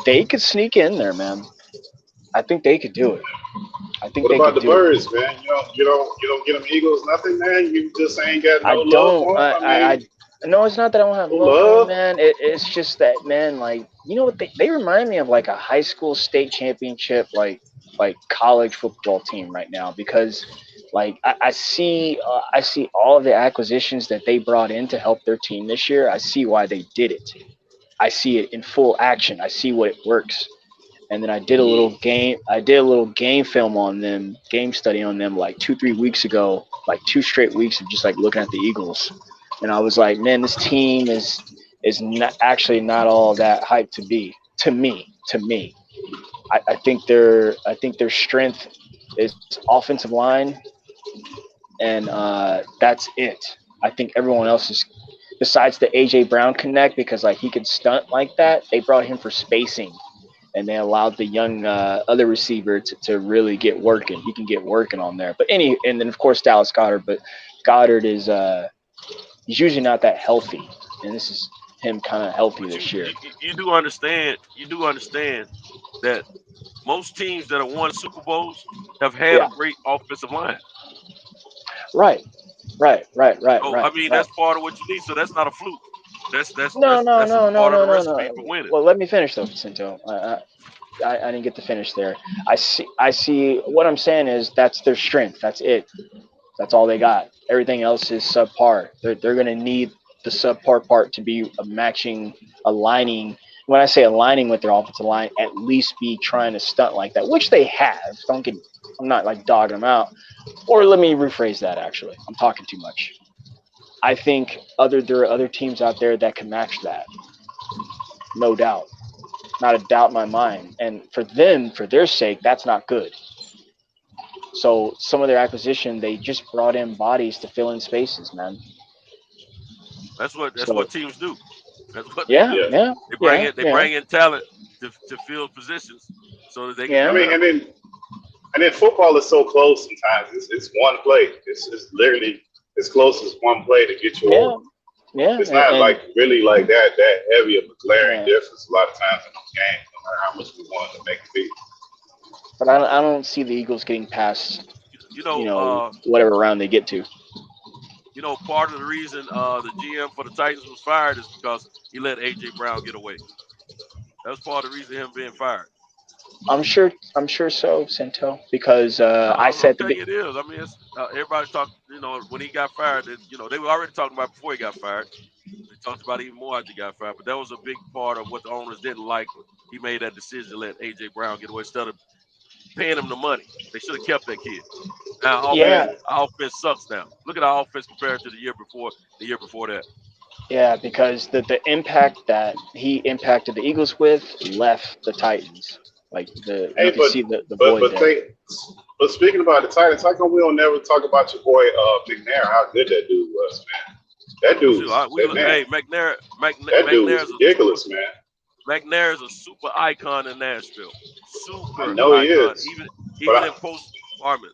They could sneak in there, man. I think they could do it. I think. What about the Birds, man? You don't get them Eagles, nothing, man. You just ain't got no love for them. No, it's not that I don't have love, man. It's just that, man. Like, you know what? They remind me of like a high school state championship, like college football team right now, because like I see all of the acquisitions that they brought in to help their team this year. I see why they did it. I see it in full action. I see what it works. And then I did a little game film on them, game study on them like 2-3 weeks ago, like 2 straight weeks of just like looking at the Eagles. And I was like, man, this team is not actually not all that hyped to be to me. I think their strength is offensive line, and that's it. I think everyone else is, besides the AJ Brown connect, because like he could stunt like that. They brought him for spacing, and they allowed the young other receiver to really get working. He can get working on there. And then of course Dallas Goedert, but Goddard is he's usually not that healthy, and this is him kind of healthy this year. You do understand that most teams that have won Super Bowls have had a great offensive line. Right. So, I mean, that's part of what you need. So that's not a fluke. That's part of the recipe for winning. Well, let me finish though, Cinto. I didn't get to finish there. I see. What I'm saying is that's their strength. That's it. That's all they got. Everything else is subpar. They're going to need the subpar part to be aligning. When I say aligning with their offensive line, at least be trying to stunt like that, which they have. I'm not like dogging them out. Or let me rephrase that, actually. I'm talking too much. I think there are other teams out there that can match that. No doubt. Not a doubt in my mind. And for their sake, that's not good. So some of their acquisition, they just brought in bodies to fill in spaces, man. That's what teams do. That's what they bring in talent to fill positions so that they can. I mean, and then football is so close sometimes. It's one play. It's literally as close as one play to get you over. Yeah. It's not like really like that heavy of a glaring difference a lot of times in those games, no matter how much we want to make it be. But I don't see the Eagles getting past, whatever round they get to. You know, part of the reason the GM for the Titans was fired is because he let A.J. Brown get away. That was part of the reason him being fired. I'm sure so, Cinto, because I said it is. I mean, it's, everybody's talking. You know, when he got fired, they were already talking about before he got fired. They talked about it even more after he got fired. But that was a big part of what the owners didn't like. He made that decision to let A.J. Brown get away instead of paying him the money. They should have kept that kid. Now, our offense sucks now. Look at our offense compared to the year before that. Yeah, because the impact that he impacted the Eagles with left the Titans. Like you can see the void there. But speaking about the Titans, how come we don't never talk about your boy McNair? How good that dude was, man. That dude. McNair. That dude was ridiculous, man. McNair is a super icon in Nashville. I know he is. Even in post-Armin,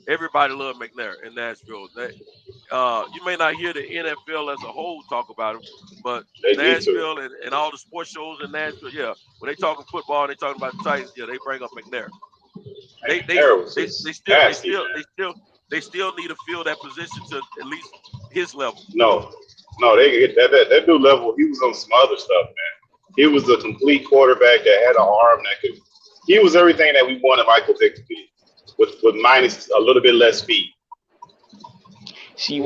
everybody loved McNair in Nashville. You may not hear the NFL as a whole talk about him, but Nashville and all the sports shows in Nashville, when they talking football and they talking about the Titans, they bring up McNair. They still need to fill that position to at least his level. No, they get that dude level. He was on some other stuff, man. He was a complete quarterback that had an arm that could. He was everything that we wanted Michael Vick to be, with minus a little bit less speed. See,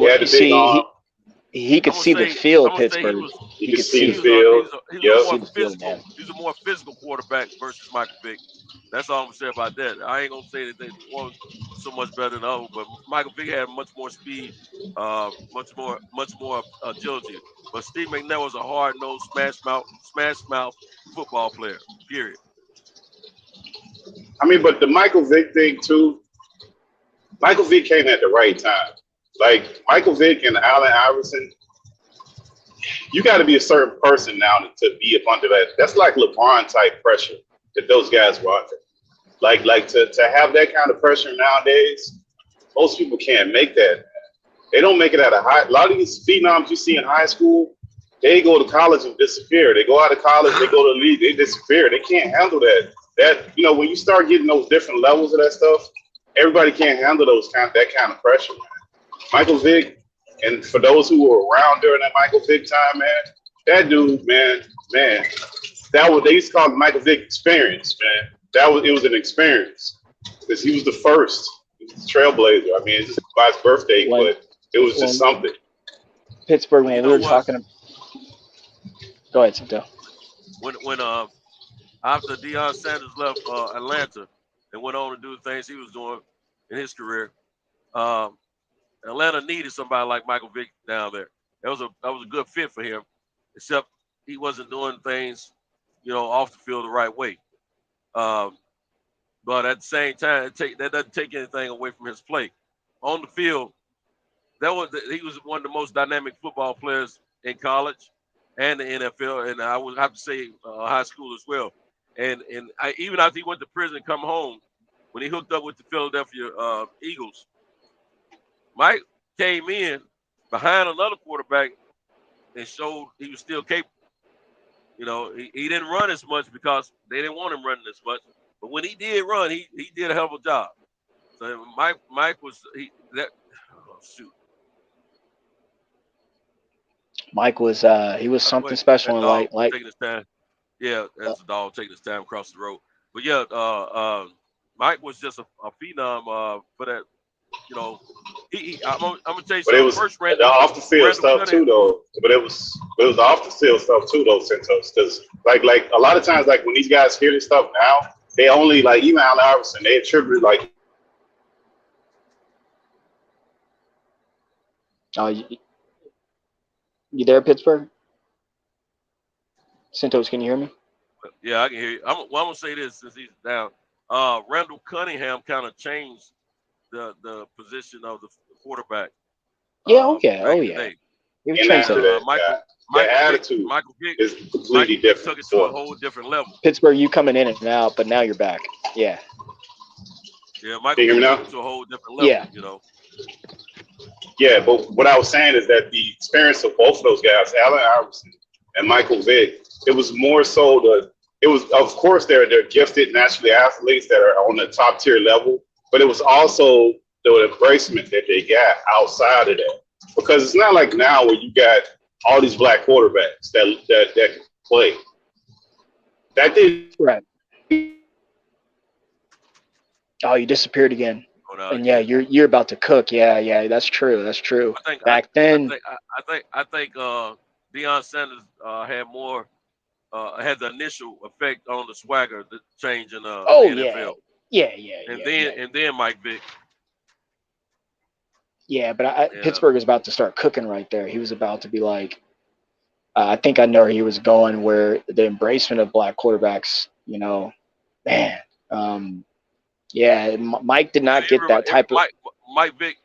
he could see the field, Pittsburgh. He could see the field. He's a more physical quarterback versus Michael Vick. That's all I'm gonna say about that. I ain't gonna say that they were so much better than others, but Michael Vick had much more speed, much more agility. But Steve McNair was a hard-nosed, smash mouth football player. Period. I mean, but the Michael Vick thing too. Michael Vick came at the right time. Like Michael Vick and Allen Iverson, you got to be a certain person now to be up under that. That's like LeBron type pressure that those guys were under. Like to have that kind of pressure nowadays, most people can't make that. They don't make it at a lot of these phenoms you see in high school, they go to college and disappear. They go out of college, they go to the league, they disappear. They can't handle that. When you start getting those different levels of that stuff, everybody can't handle that kind of pressure, man. Michael Vick, and for those who were around during that Michael Vick time, man, that dude, man, they used to call it Michael Vick experience, man. It was an experience because he was the first. He was the trailblazer. I mean, it's just by his birthday, but it was just something. Pittsburgh, when we were talking. Go ahead, Cinto. When after Deion Sanders left Atlanta and went on to do the things he was doing in his career, Atlanta needed somebody like Michael Vick down there. That was a good fit for him, except he wasn't doing things, off the field the right way. But at the same time, that doesn't take anything away from his play. On the field, he was one of the most dynamic football players in college and the NFL, and I would have to say high school as well. And even after he went to prison and come home, when he hooked up with the Philadelphia Eagles, Mike came in behind another quarterback and showed he was still capable. He didn't run as much because they didn't want him running as much. But when he did run, he did a hell of a job. So Mike was shoot. Mike was he was something special in like taking his time. Yeah, that's a dog taking his time across the road. But yeah, Mike was just a phenom for that. I'm gonna tell you but it was first the off the field stuff too, though. But it was the off the field stuff too, though, Santos. Because like a lot of times, like when these guys hear this stuff now, they only even Allen Iverson, they attribute you there, Pittsburgh? Santos, can you hear me? Yeah, I can hear you. I'm gonna say this since he's down. Randall Cunningham kind of changed the position of the quarterback. Yeah, okay. Michael attitude is completely different. Took it to a whole different level. Pittsburgh, you coming in and out, but now you're back. Yeah. Yeah, Michael took it to a whole different level. Yeah. Yeah, but what I was saying is that the experience of both of those guys, Allen Iverson and Michael Vick, it was more so of course they're gifted naturally athletes that are on the top tier level, but it was also the embracement that they got outside of that. Because it's not like now where you got all these black quarterbacks that can play. That did right. Oh, you disappeared again. And yeah, you're about to cook. Yeah, that's true. That's true. Back then, I think Deion Sanders had the initial effect on the swagger, the change in the NFL. Yeah. And then Mike Vick. Yeah, but Pittsburgh is about to start cooking right there. He was about to be like, I think I know where he was going, where the embracement of black quarterbacks, man. Yeah, Mike did not get that type of. Mike Vick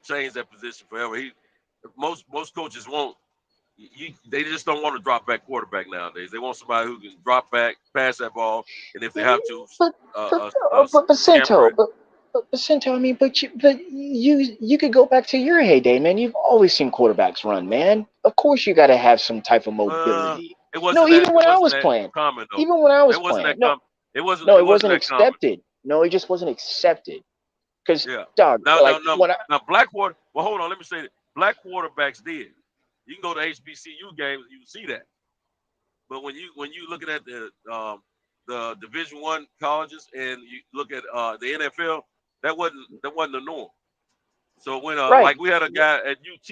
changed that position forever. Most coaches won't. They just don't want to drop back quarterback nowadays. They want somebody who can drop back, pass that ball, and if they have to, but Cinto, I mean, but you could go back to your heyday, man. You've always seen quarterbacks run, man. Of course, you got to have some type of mobility. Even when I was playing, it wasn't accepted. No, it just wasn't accepted. Because dog, now black quarter. Well, hold on, let me say that black quarterbacks did. You can go to HBCU games, you can see that. But when you looking at the Division I colleges and you look at the NFL, that wasn't the norm. So when like we had a guy at UT,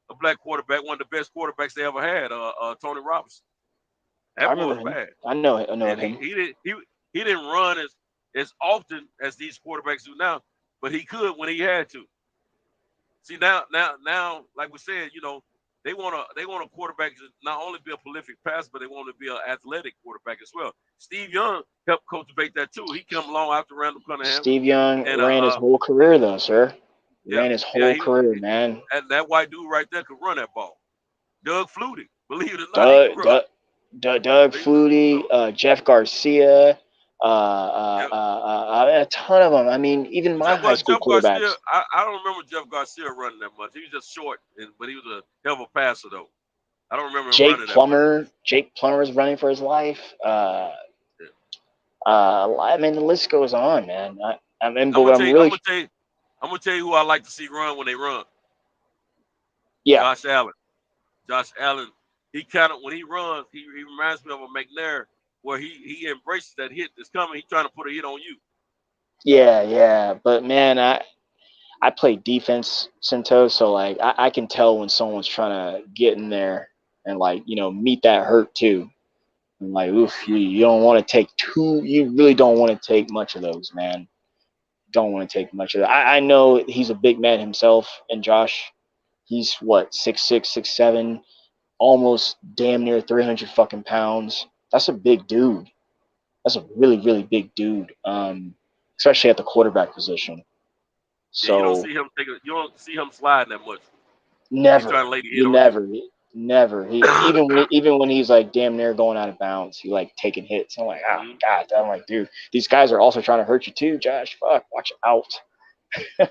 a black quarterback, one of the best quarterbacks they ever had, Tony Robinson. That boy was bad. I know and him. He didn't run as often as these quarterbacks do now, but he could when he had to. See now, like we said, they want a quarterback to not only be a prolific passer, but they want to be an athletic quarterback as well. Steve Young helped cultivate that too. He came along after Randall Cunningham. Steve Young ran his whole career though, sir. Ran his whole career, man. And that white dude right there could run that ball. Doug Flutie, believe it or not. Doug Flutie, Jeff Garcia, a ton of them. I mean, even my high school quarterbacks. Garcia, I don't remember Jeff Garcia running that much. He was just short, but he was a hell of a passer, though. I don't remember him running that much. Jake Plummer was running for his life. I mean, the list goes on, man. I'm gonna tell you who I like to see run when they run. Yeah. Josh Allen. He kind of, when he runs, he reminds me of a McNair, where he embraces that hit that's coming. He's trying to put a hit on you. Yeah. But man, I play defense, Cinto, so like I can tell when someone's trying to get in there and meet that hurt too. And like, oof, you don't want to take you really don't want to take much of those, man. Don't want to take much of that. I know he's a big man himself, and Josh, he's what, 6'6", 6'7", almost damn near 300 fucking pounds. That's a big dude. That's a really, really big dude, especially at the quarterback position. So you don't see him sliding that much. Never. He even when he's like damn near going out of bounds, he like taking hits. I'm like, oh God, I'm like, dude, these guys are also trying to hurt you too, Josh. Fuck, watch out. Yeah,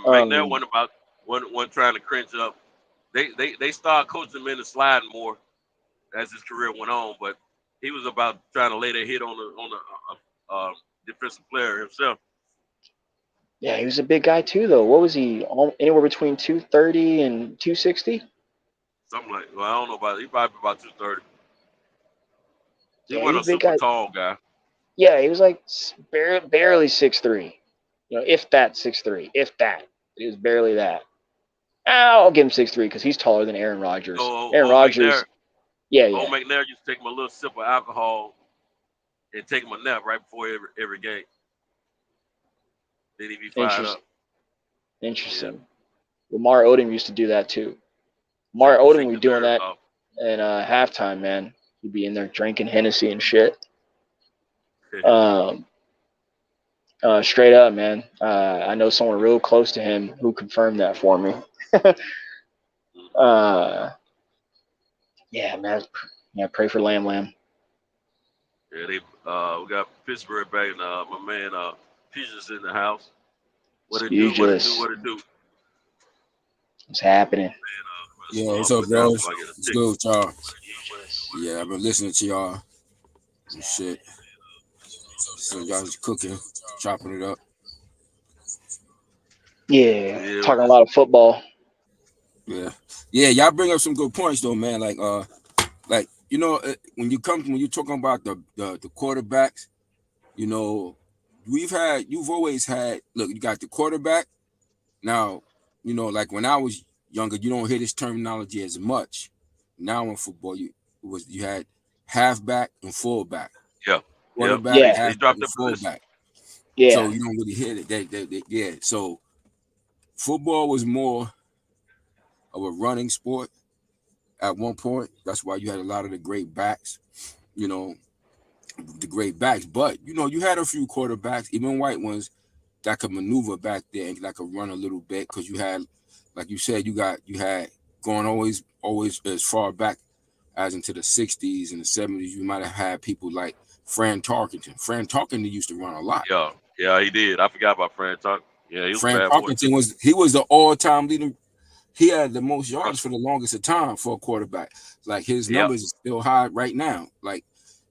McNair one trying to cringe up. They started coaching him into sliding more as his career went on, but he was about trying to lay that hit on the defensive player himself. Yeah, he was a big guy too, though. What was he? Anywhere between 230 and 260? Something like. Well, I don't know about. He probably about 230. He Yeah, wasn't a super tall guy. Yeah, he was like barely 6'3". If that 6'3", if that. It was barely that. I'll give him 6'3" because he's taller than Aaron Rodgers. Aaron Rodgers. Old McNair used to take him a little sip of alcohol and take him a nap right before every game. Then he'd be fired up. Interesting. Yeah. Lamar Odom used to do that too. Lamar Odom would be doing that at halftime, man. He'd be in there drinking Hennessy and shit. Straight up, man. I know someone real close to him who confirmed that for me. Yeah, man. Yeah, pray for Lamb. Yeah, we got Pittsburgh back, and my man Peaches in the house. What it do? What's happening? Yeah, what's up, bros? What's good with y'all? Yeah, I've been listening to y'all and shit. So y'all was cooking, chopping it up. Yeah, talking a lot of football. Yeah, y'all bring up some good points though, man. Like when you're talking about the quarterbacks, you've always had. Look, you got the quarterback. Now, like when I was younger, you don't hear this terminology as much. Now in football, you had halfback and fullback. Yeah. Quarterback, halfback, and fullback. Yeah. So you don't really hear it. So football was more of a running sport at one point. That's why you had a lot of the great backs, But, you had a few quarterbacks, even white ones, that could maneuver back there and that could run a little bit because you had, like you said, you had going always as far back as into the 60s and the 70s. You might have had people like Fran Tarkenton. Fran Tarkenton used to run a lot. Yeah, he did. I forgot about Fran Tarkenton. Yeah, he was Fran Tarkenton was the all-time leader. He had the most yards for the longest of time for a quarterback. Like his numbers are still high right now. Like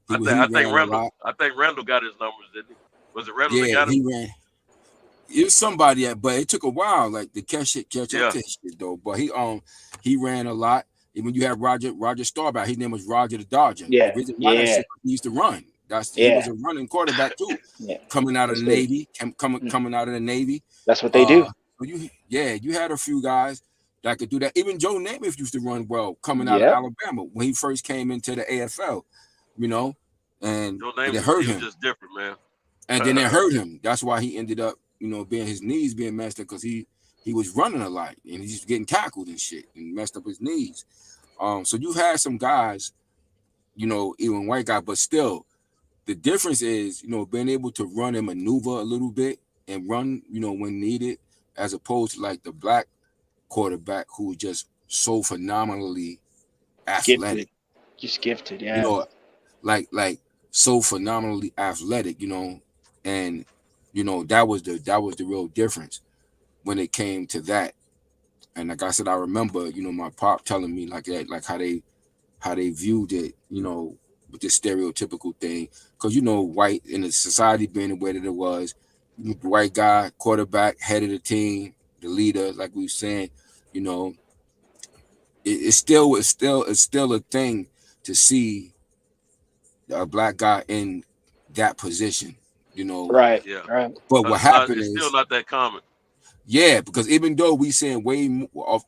I think Randall got his numbers, didn't he? Was it Randall that got him? He ran. It was somebody, but it took a while, like to catch up to shit though. But he ran a lot. Even you have Roger Staubach. His name was Roger the Dodger. Yeah, The reason why that shit, he used to run. He was a running quarterback too. Coming out of the Navy, coming out of the Navy. That's what they do. You had a few guys that could do that. Even Joe Namath used to run well coming out of Alabama when he first came into the AFL. You know, and it hurt him. Just different, man. And then it hurt him. That's why he ended up, being his knees being messed up because he was running a lot and he's getting tackled and shit and messed up his knees. So you had some guys, even white guy, but still, the difference is, being able to run and maneuver a little bit and run, when needed, as opposed to like the black quarterback who was just so phenomenally athletic. Just gifted, yeah. Like so phenomenally athletic, and that was the real difference when it came to that. And like I said, I remember, my pop telling me like that, like how they viewed it, with this stereotypical thing, because white in the society being the way that it was, white guy, quarterback, head of the team, the leader, like we were saying, it's still a thing to see a black guy in that position, Right. Yeah. Right. But what happened is is still not that common. Yeah, because even though we seeing way more of,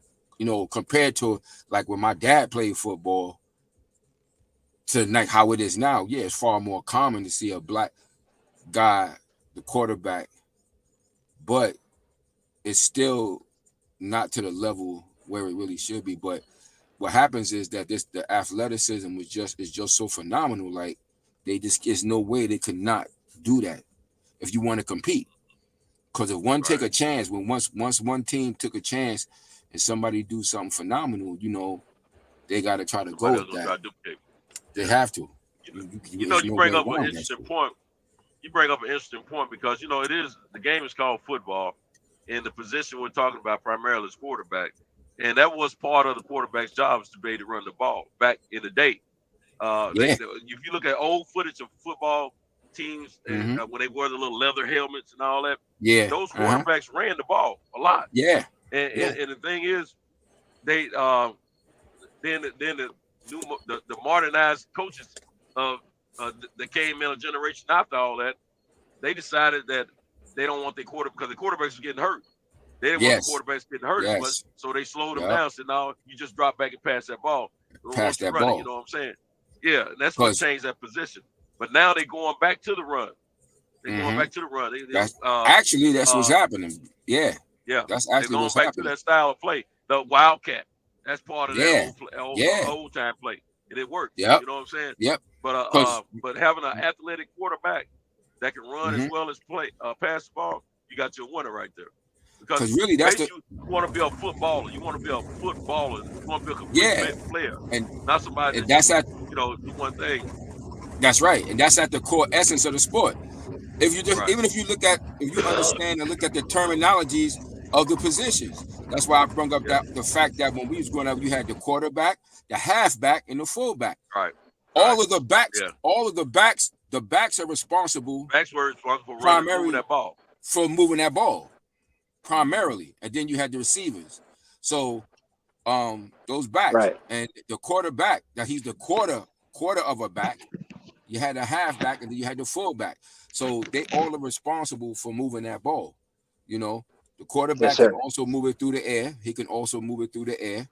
compared to like when my dad played football to like how it is now, it's far more common to see a black guy, the quarterback, but it's still not to the level where it really should be. But what happens is that the athleticism is just so phenomenal. Like there's no way they could not do that if you want to compete. Because if one take a chance, once one team took a chance and somebody do something phenomenal, they got to try to go with that. They have to. You bring up an interesting point. You bring up an interesting point because it is the game is called football, and the position we're talking about primarily is quarterback, and that was part of the quarterback's job is to be able to run the ball back in the day. If you look at old footage of football teams and when they wore the little leather helmets and all that, those quarterbacks ran the ball a lot. And the thing is, they then the modernized coaches that came in a generation after all that, they decided that they don't want their quarterback because the quarterbacks were getting hurt. They didn't want the quarterbacks getting hurt as much, so they slowed them down. So now you just drop back and pass that ball. Pass that ball. You know what I'm saying? Yeah, and that's what changed that position. But now they're going back to the run. They're going back to the run. Actually, that's what's happening. Yeah. That's actually going what's back happening. to that style of play. The Wildcat. That's part of that old time play. And it worked. You know what I'm saying? But having an athletic quarterback that can run as well as pass the ball, you got your winner right there. Because really, you want to be a footballer. You want to be a footballer. You want to be a complete player, and not somebody. That's do one thing. That's right, and that's at the core essence of the sport. If you just even if you understand and look at the terminologies of the positions, that's why I brought up the fact that when we was growing up, you had the quarterback, the halfback, and the fullback. Right. All of the backs, the backs are responsible. Backs were responsible for moving that ball. For moving that ball, primarily, and then you had the receivers. So, those backs and the quarterback, that he's the quarter of a back. You had a halfback and then you had the fullback. So they all are responsible for moving that ball. The quarterback can also move it through the air. He can also move it through the air.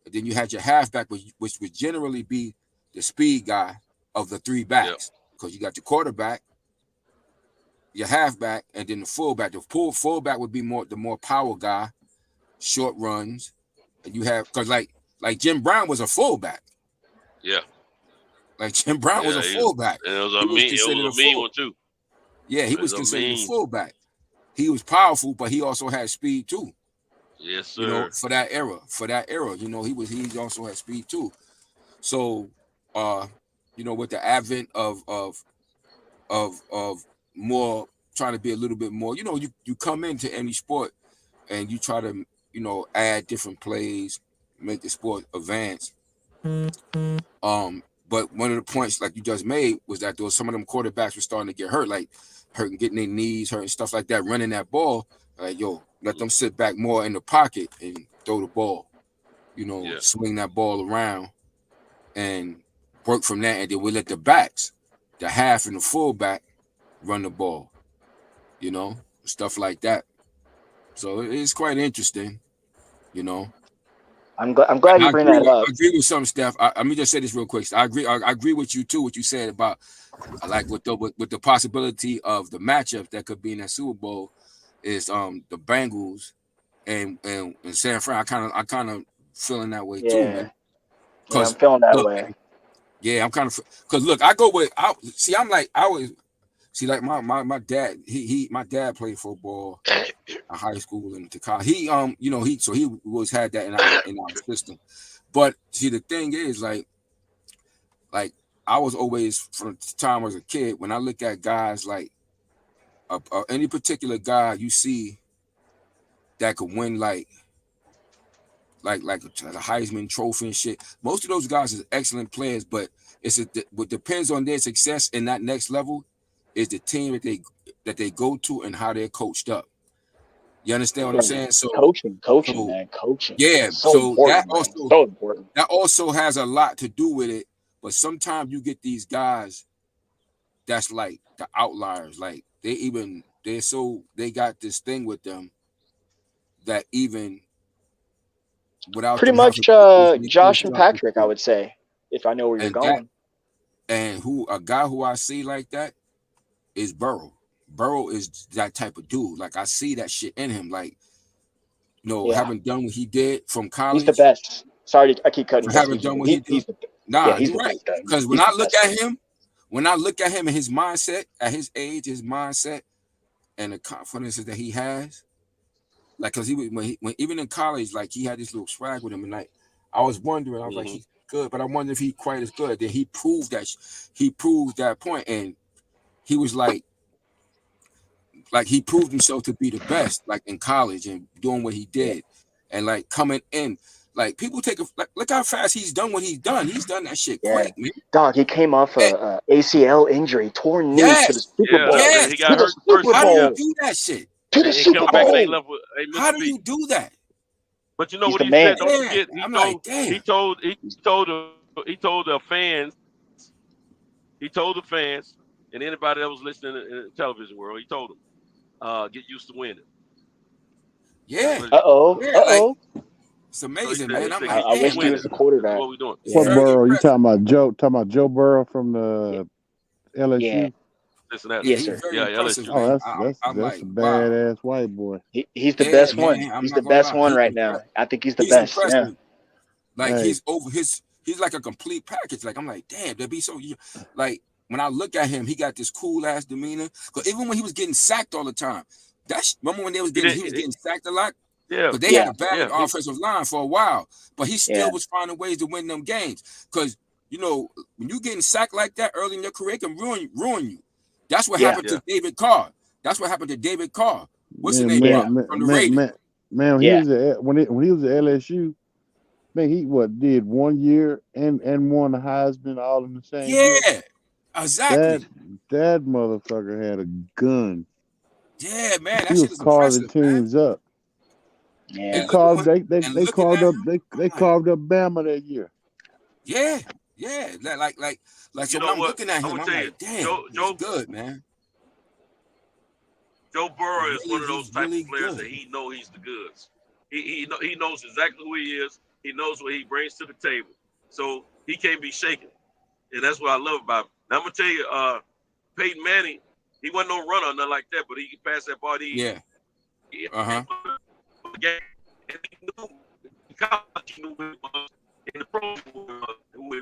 And then you had your halfback, which would generally be the speed guy of the three backs. Because you got your quarterback, your halfback, and then the fullback. The fullback would be the more power guy, short runs. And you have, because like Jim Brown was a fullback. Yeah. Like Jim Brown was a fullback. It was a mean one too. Yeah, he was considered a fullback. He was powerful, but he also had speed too. Yes, sir. For that era, he also had speed too. So, with the advent of more trying to be a little bit more, you come into any sport and you try to, add different plays, make the sport advance. But one of the points, like you just made, was that some of them quarterbacks were starting to get hurt, like getting their knees hurt and stuff like that, running that ball. Like, let them sit back more in the pocket and throw the ball. swing that ball around and work from that, and then we let the backs, the half and the fullback, run the ball, stuff like that. So it's quite interesting, I'm glad you bring that up. I agree with some Steph. Let me just say this real quick. I agree with you too. What you said about with the possibility of the matchup that could be in that Super Bowl is the Bengals and San Fran. I kind of feeling that way too, man. Yeah, I'm feeling that way. Yeah, I'm kind of because look, I go with my dad. My dad played football in high school and to college. He always had that in our system. But see, the thing is, like I was always from the time I was a kid. When I look at guys like any particular guy you see that could win like a Heisman Trophy and shit. Most of those guys are excellent players, but what depends on their success in that next level is the team that they go to and how they're coached up. You understand what I'm saying? So coaching, man, coaching. Yeah, so that also has a lot to do with it. But sometimes you get these guys that's like the outliers. Like they got this thing with them that even without pretty much Josh and Patrick, I would say, if I know where you're going. And a guy who I see like that is Burrow. Burrow is that type of dude. Like I see that shit in him. Like, having done what he did from college. He's the best. Sorry, I keep cutting. Having done what he did. You're right. Because when I look at him and his mindset at his age, his mindset and the confidence that he has, like, because when even in college, like he had this little swag with him, and like I was wondering, I was like, he's good, but I wonder if he's quite as good. Then he proved that point, and he was like he proved himself to be the best, like in college and doing what he did, and like coming in. Like people look how fast he's done what he's done. He's done that shit quick, man. Dog, he came off a ACL injury, torn knee to the Super Bowl. Yes, he got hurt first. How do you do that shit? To the Super Bowl. How do you do that? But you know what he said? Don't forget. He told the fans. He told the fans and anybody that was listening in the television world. He told them, get used to winning. Yeah. It's amazing, man. I wish he was the quarterback. What we doing? What Burrow? You talking about Joe Burrow from the LSU? Yeah. Yes, sir. LSU. Oh, that's a badass white boy. He's the best one. He's the best one right now. I think he's the best. Yeah. Like he's like a complete package. Like I'm like, damn, that'd be so. Like when I look at him, he got this cool ass demeanor. Because even when he was getting sacked all the time, remember when he was getting sacked a lot. Yeah, but they had a bad offensive line for a while, but he still was finding ways to win them games. Because when you getting sacked like that early in your career, it can ruin you. That's what happened to David Carr. What's the name from the Raiders? Man, when he was at LSU, man, he did 1 year and won the Heisman all in the same year. Yeah, exactly. That motherfucker had a gun. Yeah, man, he was carving teams up. Yeah, they carved up Bama that year. Yeah. So when I'm looking at him, I'm like, damn, he's good, man. Joe Burrow is one of those type of players that he knows he's the goods. He knows exactly who he is. He knows what he brings to the table. So he can't be shaken. And that's what I love about him. Now I'm gonna tell you, Peyton Manning, he wasn't no runner or nothing like that, but he could pass that ball.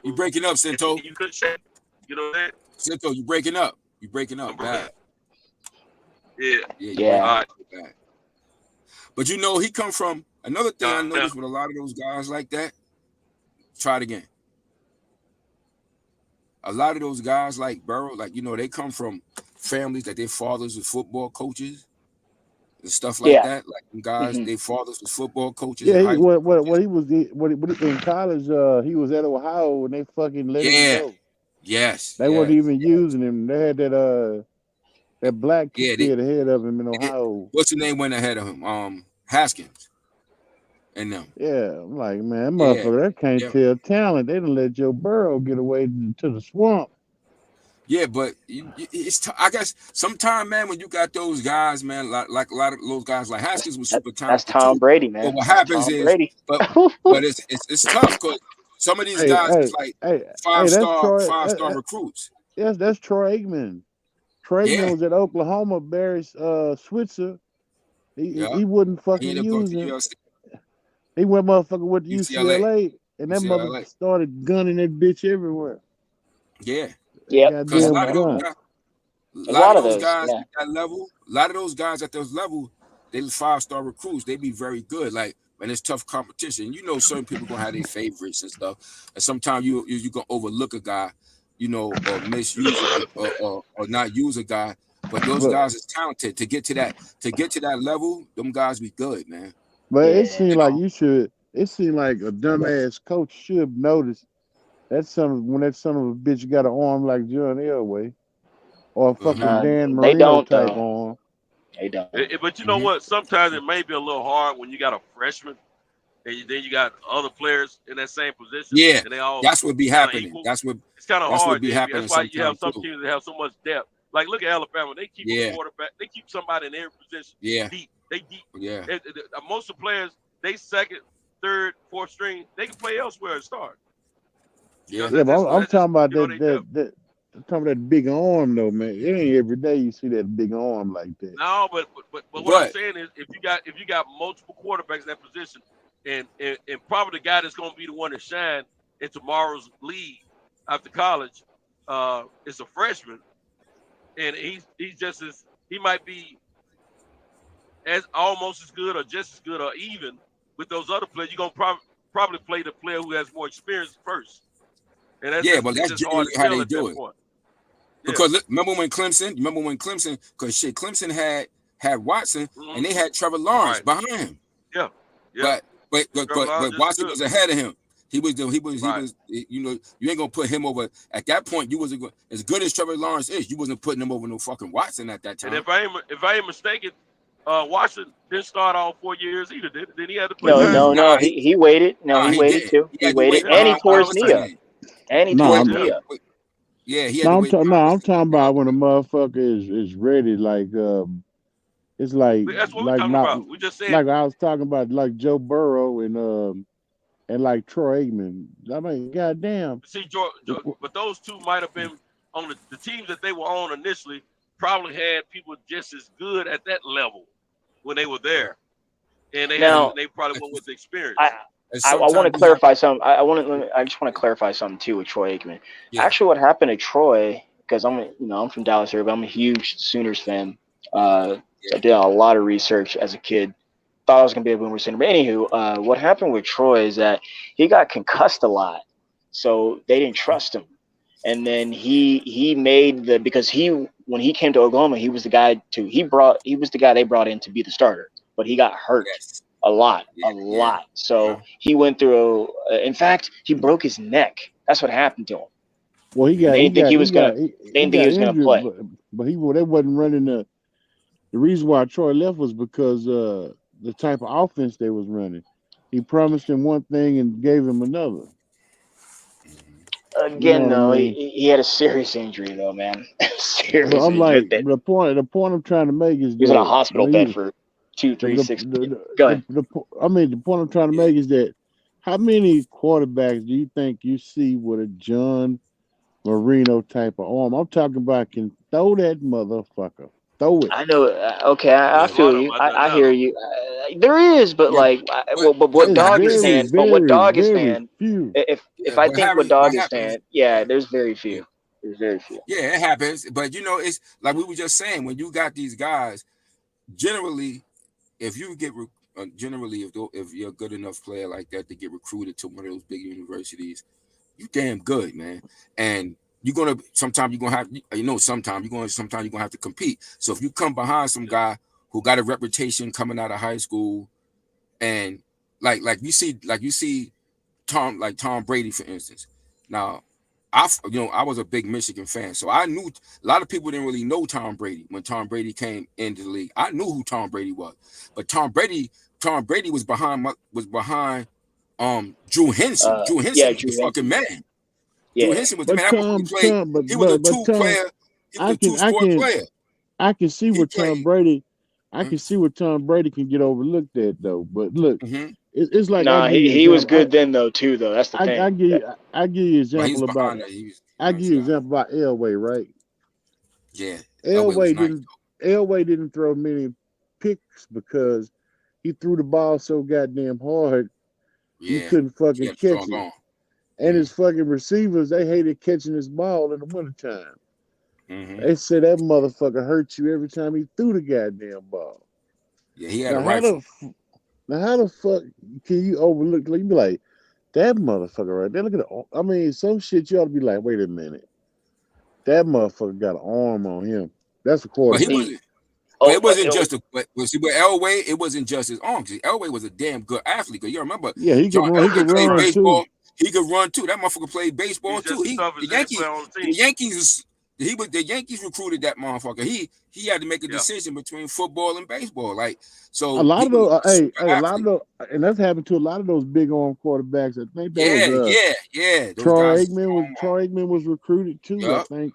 You breaking up, Sento. You couldn't shake. You know that? Sento, you breaking up. Bad. Yeah. All right. But he come from another thing I noticed with a lot of those guys like that. Try it again. A lot of those guys like Burrow, they come from families that their fathers were football coaches and stuff like that. Like guys, their fathers was football coaches. Yeah, he was in college. He was at Ohio and they fucking let him go. Yes, they weren't even using him. They had that black kid ahead of him in Ohio. What's the name went ahead of him? Haskins. and them. Yeah, I'm like, man, motherfucker, that can't tell talent. They done let Joe Burrow get away to the swamp. Yeah, but it's I guess sometimes, man, when you got those guys, man, like a lot of those guys, like Haskins was super talented. That's Tom Brady, man. But what happens is, but it's tough because some of these guys is like five-star recruits. Yes, that's Troy Aikman. Troy Aikman was at Oklahoma. Barry Switzer. He wouldn't fucking use him. He went motherfucker with UCLA, and that mother started gunning that bitch everywhere. Yeah. Yeah. Because a lot of those guys at that level, a lot of those guys at those level, they 5-star recruits. They be very good. Like when it's tough competition, you know, certain people gonna have their favorites and stuff. And sometimes you gonna overlook a guy, you know, or misuse or not use a guy. But those guys is talented to get to that level. Them guys be good, man. But it seemed like you should. It seemed like a dumbass coach should notice that when that son of a bitch got an arm like John Elway or a fucking Dan Marino type arm. They don't. But you know what? Sometimes it may be a little hard when you got a freshman and then you got other players in that same position. Yeah, and they all that's what be happening. Equal. That's what it's kind of hard. Be happening. That's why you have some teams that have so much depth. Like look at Alabama. They keep a quarterback. They keep somebody in every position. Yeah. Deep. They deep. Yeah. Most of the players, they second, third, fourth string. They can play elsewhere and start. Yeah, but I'm talking about that. I'm talking about that big arm though, man. It ain't every day you see that big arm like that. No, but what I'm saying is, if you got multiple quarterbacks in that position, and probably the guy that's going to be the one to shine in tomorrow's league after college, is a freshman, and he's just he might be almost as good or just as good or even with those other players. You're gonna probably play the player who has more experience first. And but that's generally how they do it. Because remember when Clemson, because Clemson had Watson and they had Trevor Lawrence behind him. Yeah. But Watson was ahead of him. He was, you know, you ain't gonna put him over. At that point, you wasn't as good as Trevor Lawrence is. You wasn't putting him over no fucking Watson at that time. And if I ain't mistaken, Watson didn't start all 4 years either. Then he had to play. No. He waited. No, he waited too. He waited, and he tore his knee up. And he tore his knee up. Yeah, I'm talking about when a motherfucker is ready. Like it's like that's what we're talking about. We just said like I was talking about like Joe Burrow and like Troy Aikman. I mean, goddamn. See, George, but those two might have been on the teams that they were on initially. Probably had people just as good at that level when they were there, and they probably went with the experience. I want to clarify something. I just want to clarify something too with Troy Aikman. Yeah. Actually, what happened to Troy? Because I'm from Dallas area, but I'm a huge Sooners fan. I did a lot of research as a kid. Thought I was gonna be a Boomer Sooner. But anywho, what happened with Troy is that he got concussed a lot, so they didn't trust him. And then he made because when he came to Oklahoma, he was the guy they brought in to be the starter, but he got hurt. Yes. A lot. So he went through. In fact, he broke his neck. That's what happened to him. Well, they didn't think he was going to play. But they wasn't running the reason why Troy left was because the type of offense they was running. He promised him one thing and gave him another. Again, though, he had a serious injury, though, man. Serious. Well, I'm like the point I'm trying to make is he was in a hospital bed for 2, 3, 6. Go ahead. The point I'm trying to make is that how many quarterbacks do you think you see with a John Marino type of arm? I'm talking about can throw that motherfucker. Throw it. I know. Okay, I feel you. I hear you. There is, but but what Dog is saying. But what Dog is saying. If I think what Dog is saying, there's very few. There's very few. Yeah, it happens. But it's like we were just saying, when you got these guys, generally. If you get if you're a good enough player like that to get recruited to one of those big universities, you damn good, man. And sometimes you're gonna have to compete. So if you come behind some guy who got a reputation coming out of high school, and like you see Tom Brady, for instance. Now, I was a big Michigan fan, so I knew a lot of people didn't really know Tom Brady when Tom Brady came into the league. I knew who Tom Brady was, but Tom Brady Tom Brady was behind Drew Henson. Drew Henson was the fucking man. Yeah. Drew Henson was the man. He was a two-player. He was a two-sport player. I can see where Tom Brady. I can see where Tom Brady can get overlooked at though. But look, it's like he was good then though too though. That's the thing. I give you example about. I give you example about Elway, right? Yeah. Elway didn't throw many picks because he threw the ball so goddamn hard. You couldn't fucking catch it. And his fucking receivers, they hated catching his ball in the wintertime. They said that motherfucker hurt you every time he threw the goddamn ball. Yeah, he had a rifle. Now, how the fuck can you overlook? Like, you be like, that motherfucker right there. Look at it. I mean, some shit you ought to be like, wait a minute. That motherfucker got an arm on him. That's a quarterback. It wasn't just Elway. It wasn't just his arm. Elway was a damn good athlete. You remember? Yeah, he could run baseball. Too. He could run too. That motherfucker played baseball too. The Yankees recruited that motherfucker. He had to make a decision between football and baseball. Like so, a lot of those. And that's happened to a lot of those big arm quarterbacks. I think that Troy Aikman was recruited too. I think.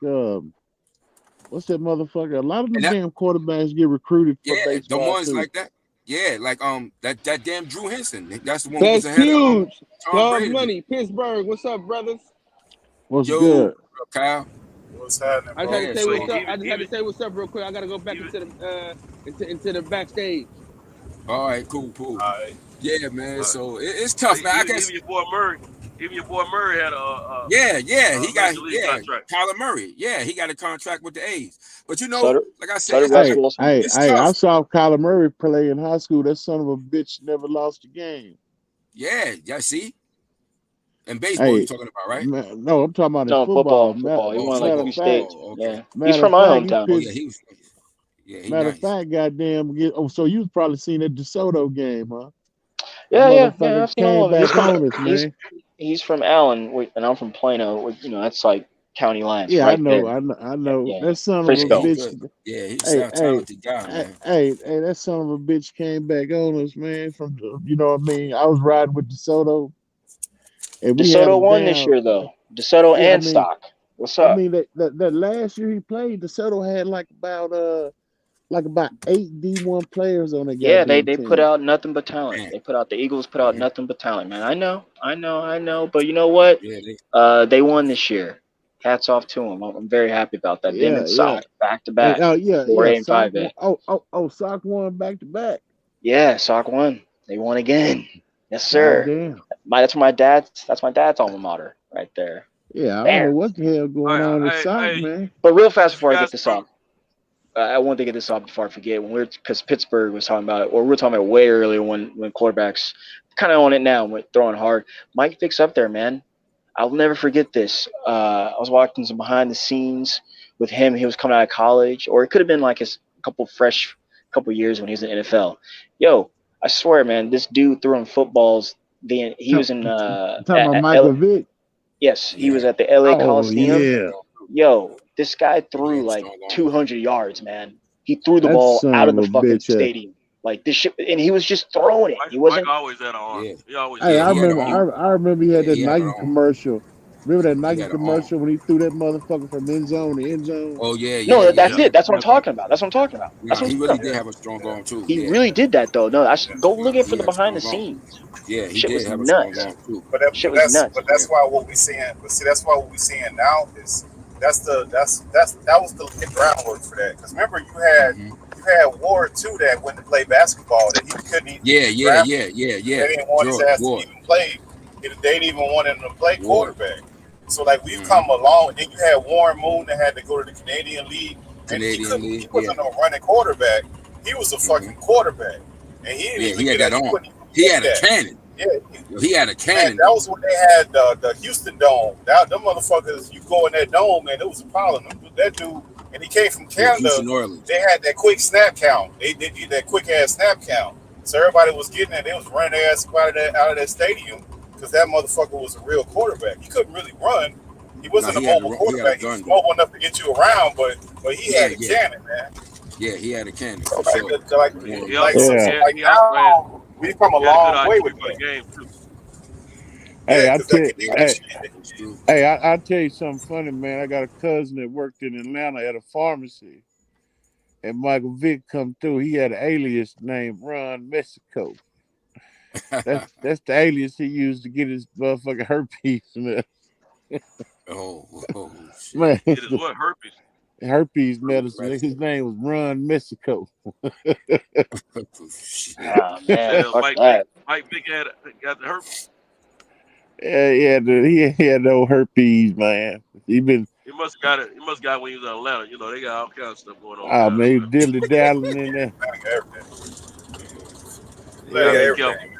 What's that motherfucker? A lot of them damn quarterbacks get recruited for baseball. The ones too. like that. Yeah, like that damn Drew Henson. That's the one. That's huge. Dog money, Pittsburgh. What's up, brothers? What's good, Kyle? What's happening? I just had to say what's up. I just had to say what's up real quick. I gotta go back into the backstage. All right, cool. All right. Yeah, man. So it's tough, man. I guess even your boy Murray had a he got contract. Kyler Murray. Yeah, he got a contract with the A's. But you know, like I said, I saw Kyler Murray play in high school. That son of a bitch never lost a game. Yeah, see. And baseball you're talking about, right? No, I'm talking about football. Football. He won like 3 states. Yeah, he's from my hometown. Matter of fact, goddamn. So you probably seen that DeSoto game, huh? Yeah. I've seen all of it. He's from Allen, and I'm from Plano. That's like county lines. Yeah, right I know. Yeah. That son of a bitch. Yeah, he's a talented guy, man. Hey, that son of a bitch came back on us, man. From you know what I mean. I was riding with DeSoto. DeSoto won this year, though. DeSoto and Stock. What's up? I mean, that last year he played, DeSoto had like about 8 D1 players on the game. Yeah, they put out nothing but talent. The Eagles put out nothing but talent, man. I know. But you know what? Yeah, they won this year. Hats off to them. I'm very happy about that. Them and Sock back to back. 4A and 5A. Sock won back to back. Yeah, Sock won. They won again. Yes, sir. Damn. That's my dad's alma mater right there. Yeah, I don't know what the hell going on with Sock, man. But real fast before I get this off. I want to get this off before I forget. Because Pittsburgh was talking about it, or we were talking about it way earlier when quarterbacks kind of on it now and throwing hard. Mike Vick's up there, man. I'll never forget this. I was watching some behind the scenes with him. He was coming out of college, or it could have been like his couple years when he was in the NFL. Yo, I swear, man, this dude throwing footballs. He was in talking about Michael Vick. Yes, he was at the LA Coliseum. Yeah. Yo, this guy threw like 200 yards, man. He threw the ball out of the fucking stadium. Like this shit, and he was just throwing it. He wasn't. Mike always had an arm. Yeah. He always. Hey, I remember he had that Nike commercial. Remember that Nike commercial when he threw that motherfucker from end zone to end zone? Oh yeah. No, that's it. That's what I'm talking about. He really did have a strong arm too. He really did that though. No, go look at for the behind the scenes. Yeah, he shit did was have nuts. a strong arm too. But that's why what we're seeing. But see, that's why what we're seeing now is that was the groundwork for that. Because remember, you had Ward too that went to play basketball that he couldn't even. Yeah. They didn't want his ass to even play. They didn't even want him to play quarterback. So like we've come along. Then you had Warren Moon that had to go to the Canadian League. He wasn't no running quarterback. He was a fucking quarterback, and he had that on. He had a cannon. Yeah, he had a cannon. That was when they had the Houston Dome. Them motherfuckers, you go in that dome, man, it was a problem. That dude, and he came from Canada. They had that quick snap count. They did that quick ass snap count. So everybody was getting it. They was running their ass out of that stadium because that motherfucker was a real quarterback. He couldn't really run. He wasn't a mobile quarterback. He was mobile enough to get you around, but he had a cannon, man. Yeah, he had a cannon. We come a long way with that. Game too. Hey, I tell you something funny, man. I got a cousin that worked in Atlanta at a pharmacy, and Michael Vick come through. He had an alias named Ron Mexico. That's the alias he used to get his motherfucking herpes. Man. Oh shit. Man, It is what herpes. Herpes medicine. His name was Ron Mexico. Oh man, Mike Vick got the herpes. Yeah, he had no herpes, man. He must have got it. He must have got it when he was in Atlanta. You know, they got all kinds of stuff going on. Oh man, he was dilly dallying in there. Everything.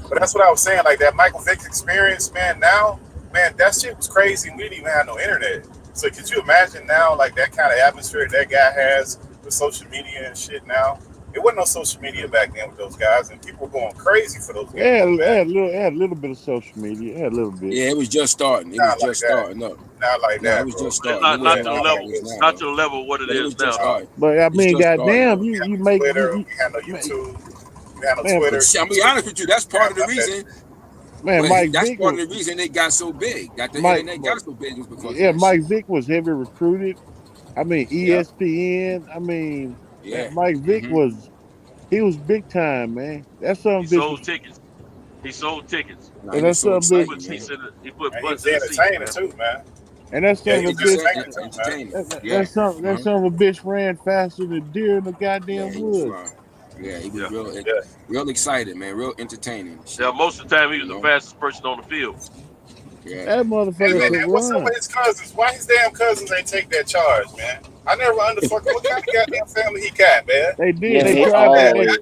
But that's what I was saying. Like that Michael Vick experience, man. Now, man, that shit was crazy. We didn't even have no internet. So could you imagine now, like that kind of atmosphere that guy has with social media and shit now? It wasn't no social media back then with those guys, and people were going crazy for those guys. Yeah, had a little bit of social media. Had a little bit. Yeah, it was just starting. It was just starting up. Not like that. It was just starting. Not to the level. Not to the level what it is now. But I mean, goddamn, you make Twitter. We had no YouTube. We had no Twitter. I'm be honest with you. That's part of the reason. Man, Mike that's Vick part of the reason they got so big. That the internet got so big was because Mike Vick was heavy recruited. I mean, ESPN. I mean, Mike Vick was. He was big time, man. That's something. He sold tickets. He sold tickets. And that's something big. He put butts in the seat, too, man. And that's something a bitch. That's something a bitch ran faster than deer in the goddamn woods. Yeah, he was real excited, man. Real entertaining. Yeah, most of the time he was the fastest person on the field. Yeah. That motherfucker could what's up run. with his cousins? Why his damn cousins ain't take that charge, man? I never understood what kind of goddamn family he got, man. They did. Yeah, they he always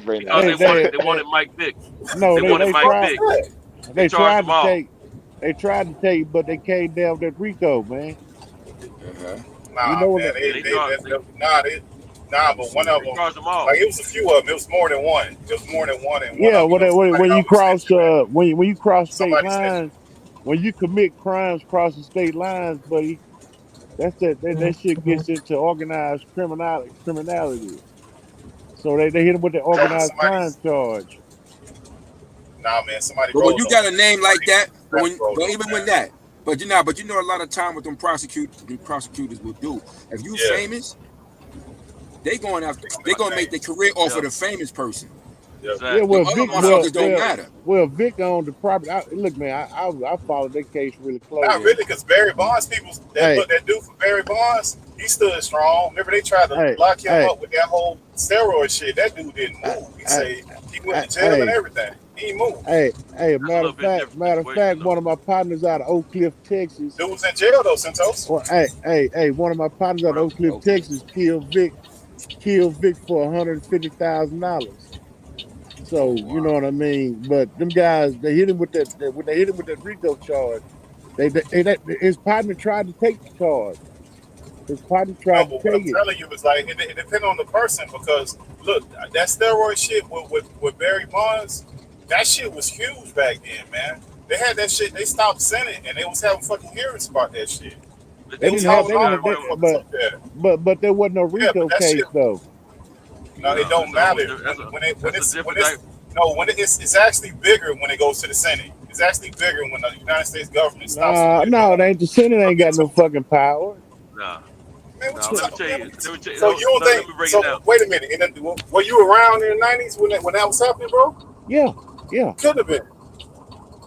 bring that. They wanted Mike Vick. No, they wanted Mike Vick. They tried to take. They tried to take, but they came down with Rico, man. Nah, you know man, but one of them, like it was a few of them. It was more than one. It was more than one. And yeah, when you cross when you cross state lines, when you commit crimes crossing state lines, buddy, that shit gets into organized criminality. So they hit him with the organized crime charge. Nah, man, somebody. But when you got a name like that, even with that, but you know, a lot of time what them prosecutors will do. If you famous, they gonna make their career off of the famous person. Yeah, well, Vic, don't matter. Well, Vic owned the property. Look, man, I followed that case really close. Not really, because Barry Bonds, that dude for Barry Bonds, he stood strong. Remember, they tried to lock him up with that whole steroid shit. That dude didn't move. He said he went to jail and everything. He moved. Hey, matter of fact, one of my partners out of Oak Cliff, Texas. Dude was in jail though, Santos. Well, hey, one of my partners out of Oak Cliff, Texas, killed Vic for $150,000. So you know what I mean. But them guys, they hit him with that. When they hit him with that RICO charge, his partner tried to take the charge. His partner tried to take it. I'm telling you, it's like it depends on the person, because look, that steroid shit with Barry Bonds, that shit was huge back then, man. They had that shit. They stopped sending, and they was having fucking hearings about that shit. But there wasn't no RICO case though. No, it don't matter. It's actually bigger when it goes to the Senate. It's actually bigger when the United States government stops. No, it ain't. The Senate ain't got no fucking power. Nah. Man, what you talking about? So you don't think? So wait a minute. Were you around in the 90s when that was happening, bro? Yeah. Could have been.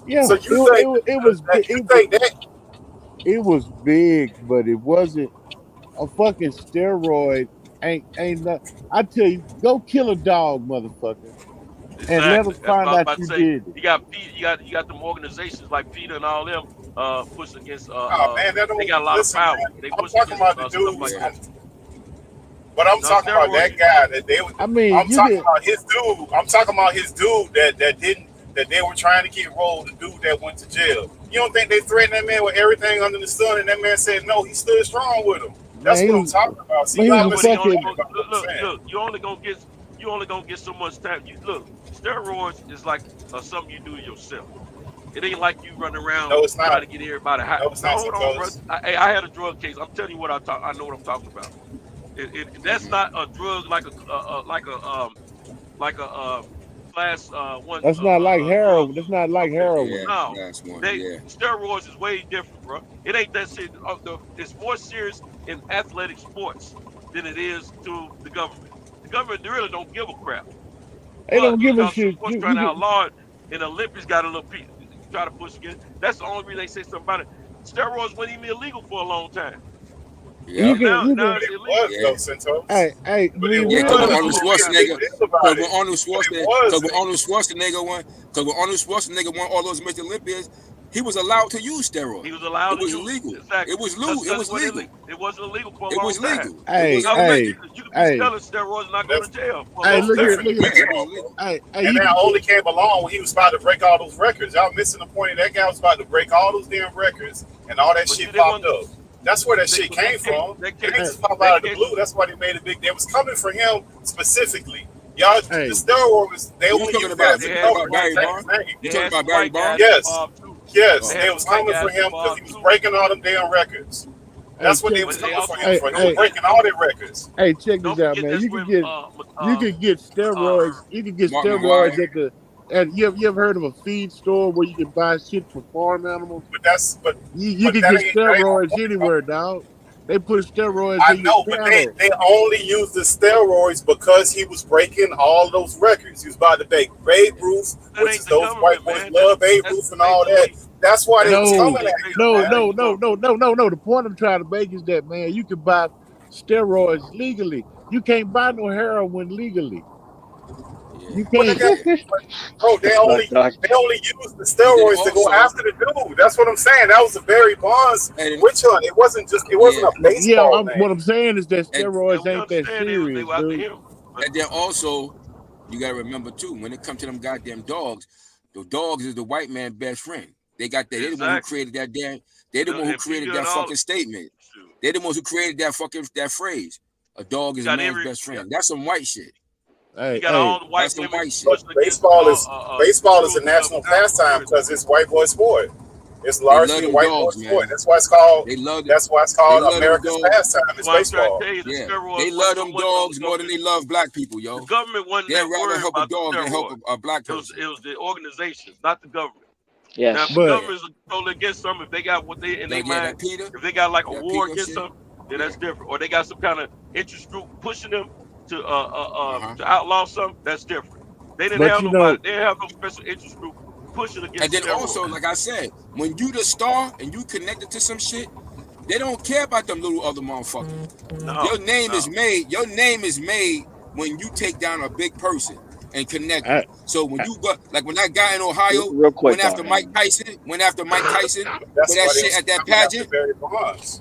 Yeah. So you think it was big, but it wasn't a fucking steroid. Ain't nothing. I tell you, go kill a dog, motherfucker, and let us find out you did it. You got them organizations like PETA and all them push against. Man, they got a lot of power. Man, they push against stuff like that. But I'm talking about that guy that they. I'm talking about his dude. I'm talking about his dude that they were trying to get rolled. The dude that went to jail. You don't think they threatened that man with everything under the sun, and that man said no, he stood strong with him. That's what I'm talking about. See, look, you only gonna get so much time. Steroids is like something you do yourself. It ain't like you running around trying to get everybody high. No, it's not. Hold on, bro. I had a drug case. I'm telling you what I know what I'm talking about. That's not a drug like a class one. That's not like heroin. That's not like heroin. No, steroids is way different, bro. It ain't that serious. It's more serious in athletic sports than it is to the government. The government really don't give a crap. They don't give a shit. Sports trying to outlaw it, and the Olympics got a little piece. Try to push again. That's the only reason they say something about it. Steroids weren't even illegal for a long time. Yeah. Now it's illegal. Hey, because when Arnold Schwarzenegger won all those Mr. Olympias, he was allowed to use steroids. He was allowed to use illegal. Exactly. It was legal. It was legal. It wasn't illegal for a It long was time. legal. Hey, You can be selling steroids and not go to jail. Hey, look here. And that only came along when he was about to break all those records. Y'all missing the point. That guy was about to break all those damn records, and all that shit popped up. That's where that shit came from. It didn't just pop out of the blue. That's why they made it big. It was coming for him specifically. Y'all, the steroids, they only used that as a cover. You talking about Barry Bonds? Yes, they was coming for him because he was breaking all them damn records. That's what they was coming for him for. He was breaking all their records. Hey, check this out, man. You can get steroids. You can get steroids at the. And you ever heard of a feed store where you can buy shit for farm animals? But you can get steroids anywhere, dog. They put steroids in your but they only used the steroids because he was breaking all those records. He was about to break Babe Ruth, which is those white boys love Babe Ruth and all that. That's why they was coming at him. No. The point I'm trying to make is that, man, you can buy steroids legally. You can't buy no heroin legally. You can't. Bro, they only use the steroids to go after the dude. That's what I'm saying. That was a Barry Bonds witch hunt. It wasn't a baseball. What I'm saying is that steroids ain't that serious, dude. And then also, you gotta remember too, when it comes to them goddamn dogs, the dogs is the white man's best friend. They got that. They're the one who created that damn. They're the one who created that fucking statement. They're the ones who created that phrase. A dog is a man's best friend. That's some white shit. Hey, all the white women. Baseball is a national pastime because it's white boy sport. It's largely a white boy sport. That's why it's called. America's pastime. It's baseball. They love them dogs more than they love black people, yo. The government wasn't They'd rather help a dog than help a black person. It was the organizations, not the government. Yes. Now, if the government is totally against something, if they got what they in their mind, if they got like a war against something, then that's different. Or they got some kind of interest group pushing them to outlaw something, that's different. They didn't have nobody. They didn't have no special interest group pushing against. And then also, like I said, when you the star and you connected to some shit, they don't care about them little other motherfuckers. Your name is made. Your name is made when you take down a big person and connect. So when you go, like when that guy in Ohio went after Mike Tyson, for that shit at that pageant,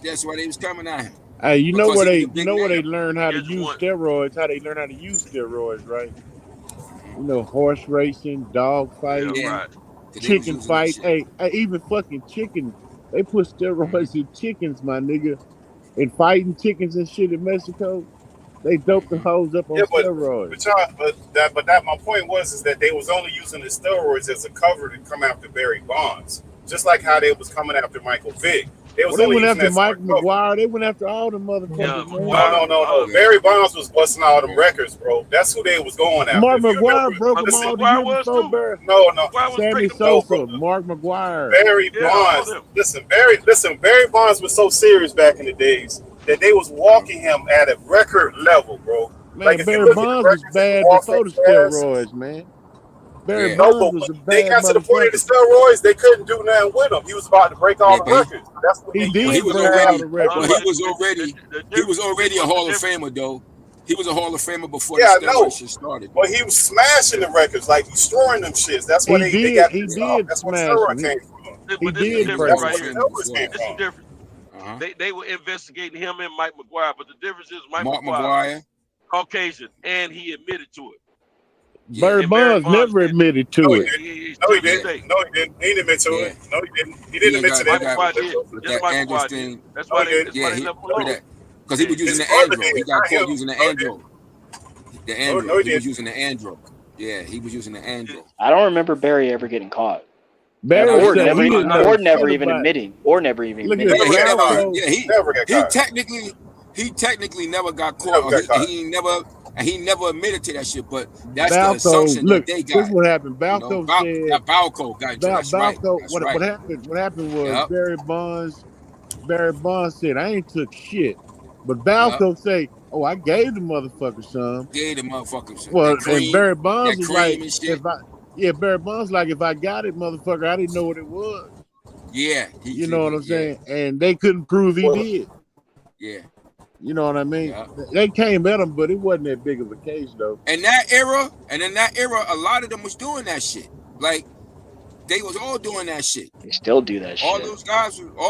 that's why they was coming at him. Hey, you know where they learn how to use steroids? How they learn how to use steroids, right? You know, horse racing, dog fighting, chicken fight. Hey, even fucking chicken. They put steroids in chickens, my nigga, and fighting chickens and shit in Mexico. They dope the hoes up on steroids. But my point was that they was only using the steroids as a cover to come after Barry Bonds, just like how they was coming after Michael Vick. They went after Mike McGuire. They went after all the motherfuckers. No. Barry Bonds was busting all them records, bro. That's who they was going after. Mark McGuire broke them all. No. Sammy Sosa, Mark McGuire. Barry Bonds. Listen, Barry Bonds was so serious back in the days that they was walking him at a record level, bro. Man, Barry Bonds was bad before the steroids, man. Barry Bonds was a bad they got to the point of the steroids, they couldn't do nothing with him. He was about to break all the records. That's what he did. He was already a Hall of Famer, though. He was a Hall of Famer before the steroids shit started. But he was smashing the records, like destroying them shits. That's what they got. He did That's what steroid came from. He did. This is different. They were investigating him and Mike McGuire, but the difference is Mike McGuire, Caucasian, and he admitted to it. Barry Bonds never admitted to it. No, he didn't. He didn't admit to it. No, he didn't. He didn't admit to that. That's why they left alone. Because he was using the Andro. He got caught using the Andro. He was using the Andro. Yeah, he was using the Andro. I don't remember Barry ever getting caught. Barry never even admitting. He he technically never got caught. He never admitted to that shit. But that's the Balco, assumption look, that they this got. is what happened. Balco said Balco got into that's right. That's what happened? What happened was Barry Bonds said, "I ain't took shit," but Balco say, "Oh, I gave the motherfucker some." Gave the motherfucker some. Well, cream, and Barry Bonds was like, Barry Bonds like, if I got it, motherfucker, I didn't know what it was. Yeah, you know what I'm saying, and they couldn't prove he did. Yeah. You know what I mean? Yeah. They came at him, but it wasn't that big of a case, though. In that era, a lot of them was doing that shit. Like, they was all doing that shit. They still do that shit. All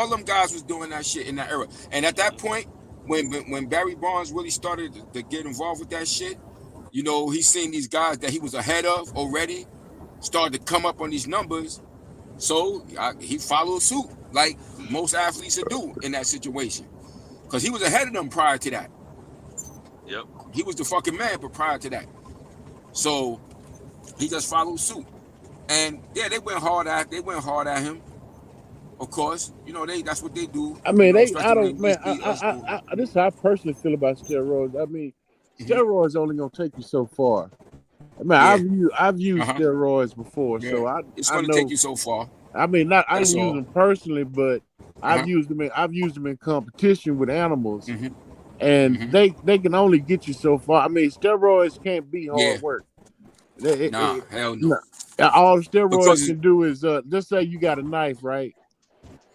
them guys was doing that shit in that era. And at that point, when Barry Bonds really started to get involved with that shit, you know, he seen these guys that he was ahead of already started to come up on these numbers. So he followed suit, like most athletes would do in that situation. Because he was ahead of them prior to that. Yep. He was the fucking man, but prior to that. So he just followed suit. And yeah, they went hard at him. Of course, you know, that's what they do. I mean, this is how I personally feel about steroids. I mean, steroids only gonna take you so far. I mean, I've used steroids before, so it's gonna take you so far. I mean, I didn't use them personally, but I've used them in competition with animals, and they can only get you so far. I mean, steroids can't be hard work. Hell no. All steroids can do is just say you got a knife, right?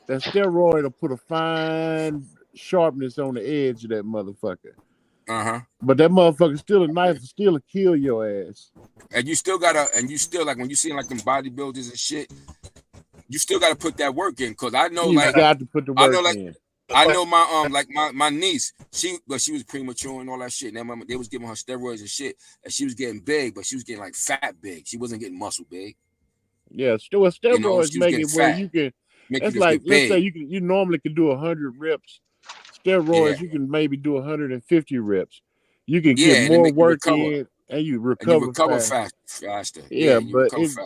That steroid will put a fine sharpness on the edge of that motherfucker. But that motherfucker still a knife, still kill your ass. And you still like when you see like them bodybuilders and shit, you still gotta put that work in. Cause I know got to put the work in. I know my niece, she was premature and all that shit. And they was giving her steroids and shit, and she was getting big, but she was getting like fat big. She wasn't getting muscle big. Yeah, steroids make it where you can. That's like, let's say you normally can do 100 reps. Steroids, you can maybe do 150 reps. You can get more work in, and you recover faster. Yeah, but faster.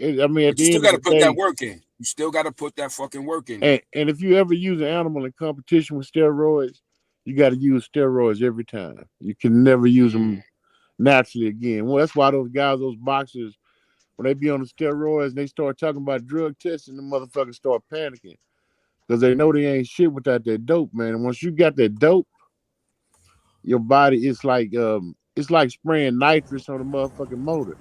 I mean, at the you still end got to of the put day, that work in. You still got to put that fucking work in. And if you ever use an animal in competition with steroids, you got to use steroids every time. You can never use them naturally again. Well, that's why those guys, those boxers, when they be on the steroids and they start talking about drug testing, the motherfuckers start panicking because they know they ain't shit without that dope, man. And once you got that dope, your body it's like spraying nitrous on the motherfucking motor.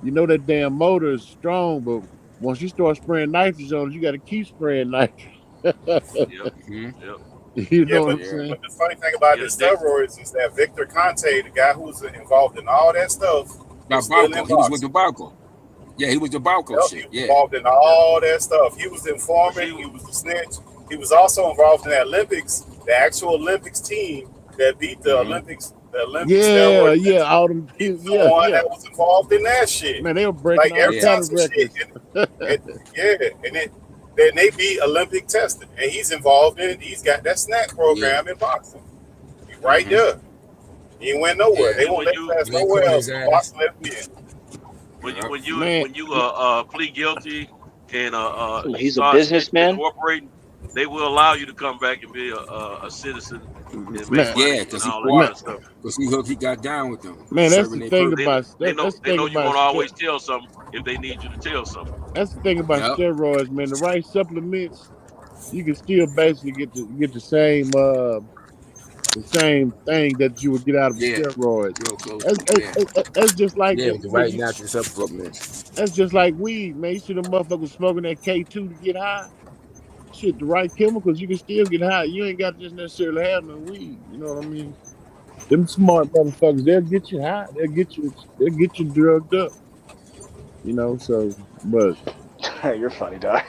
You know that damn motor is strong, but once you start spraying nitrous on it, you got to keep spraying nitrous. You know what I'm saying? But the funny thing about the steroids is that Victor Conte, the guy who was involved in all that stuff, he was with the Balco. Yeah, he was the Balco shit. Yeah, involved in all that stuff. He was the informant. He was the snitch. He was also involved in the Olympics, the actual Olympics team that beat the Olympics. The Olympics. All them. He was the one that was involved in that shit. Man, they were breaking like every time some shit. Then they be Olympic tested, and he's involved in it. He's got that snack program in boxing. He's right there. He ain't went nowhere. They won't let you pass nowhere else. Boxing left me in. When you plead guilty and he's a businessman. Incorporating, they will allow you to come back and be a citizen. Because he got down with them. Man, that's the thing about they know you're gonna always tell something if they need you to tell something. That's the thing about steroids, man. The right supplements, you can still basically get the same thing that you would get out of steroids. That's just like the right natural supplements. That's just like weed, man. You see them motherfuckers smoking that K2 to get high. Shit, the right chemicals, you can still get high. You ain't got to just necessarily have no weed. You know what I mean? Them smart motherfuckers, they'll get you high. They'll get you drugged up. You know, so but you're funny, dog.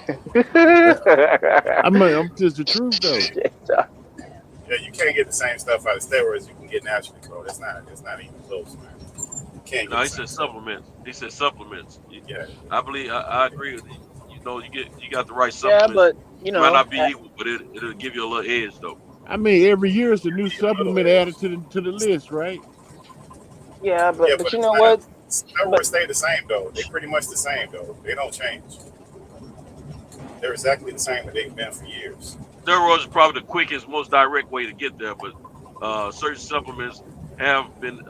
I mean, I'm just the truth though. Yeah, you can't get the same stuff out of steroids you can get naturally, bro. It's not even close, man. You can't. No, he said supplements. He said supplements. Yeah, I believe I agree with you. You know, you got the right supplements. Yeah, but you know, it might not be equal, but it'll give you a little edge though. I mean, every year it's a new supplement added to the list, right? Yeah, but you know what? Steroids stay the same though. They're pretty much the same though. They don't change. They're exactly the same that they've been for years. Steroids is probably the quickest, most direct way to get there, but certain supplements have been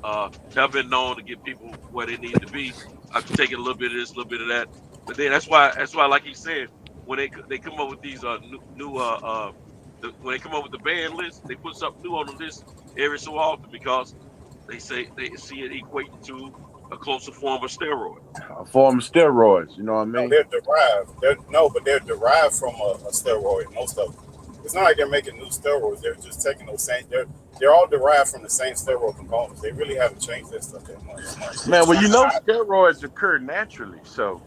have been known to get people where they need to be. I've taken a little bit of this, a little bit of that, but then that's why, like he said, when they come up with these when they come up with the ban list, they put something new on the list every so often because they say they see it equating to a closer form of steroid. A form of steroids, you know what I mean? No, they're derived. But they're derived from a steroid. Most of them. It's not like they're making new steroids. They're just taking those same. They're all derived from the same steroid components. They really haven't changed that stuff that much. Man, well, you know, steroids occur naturally, so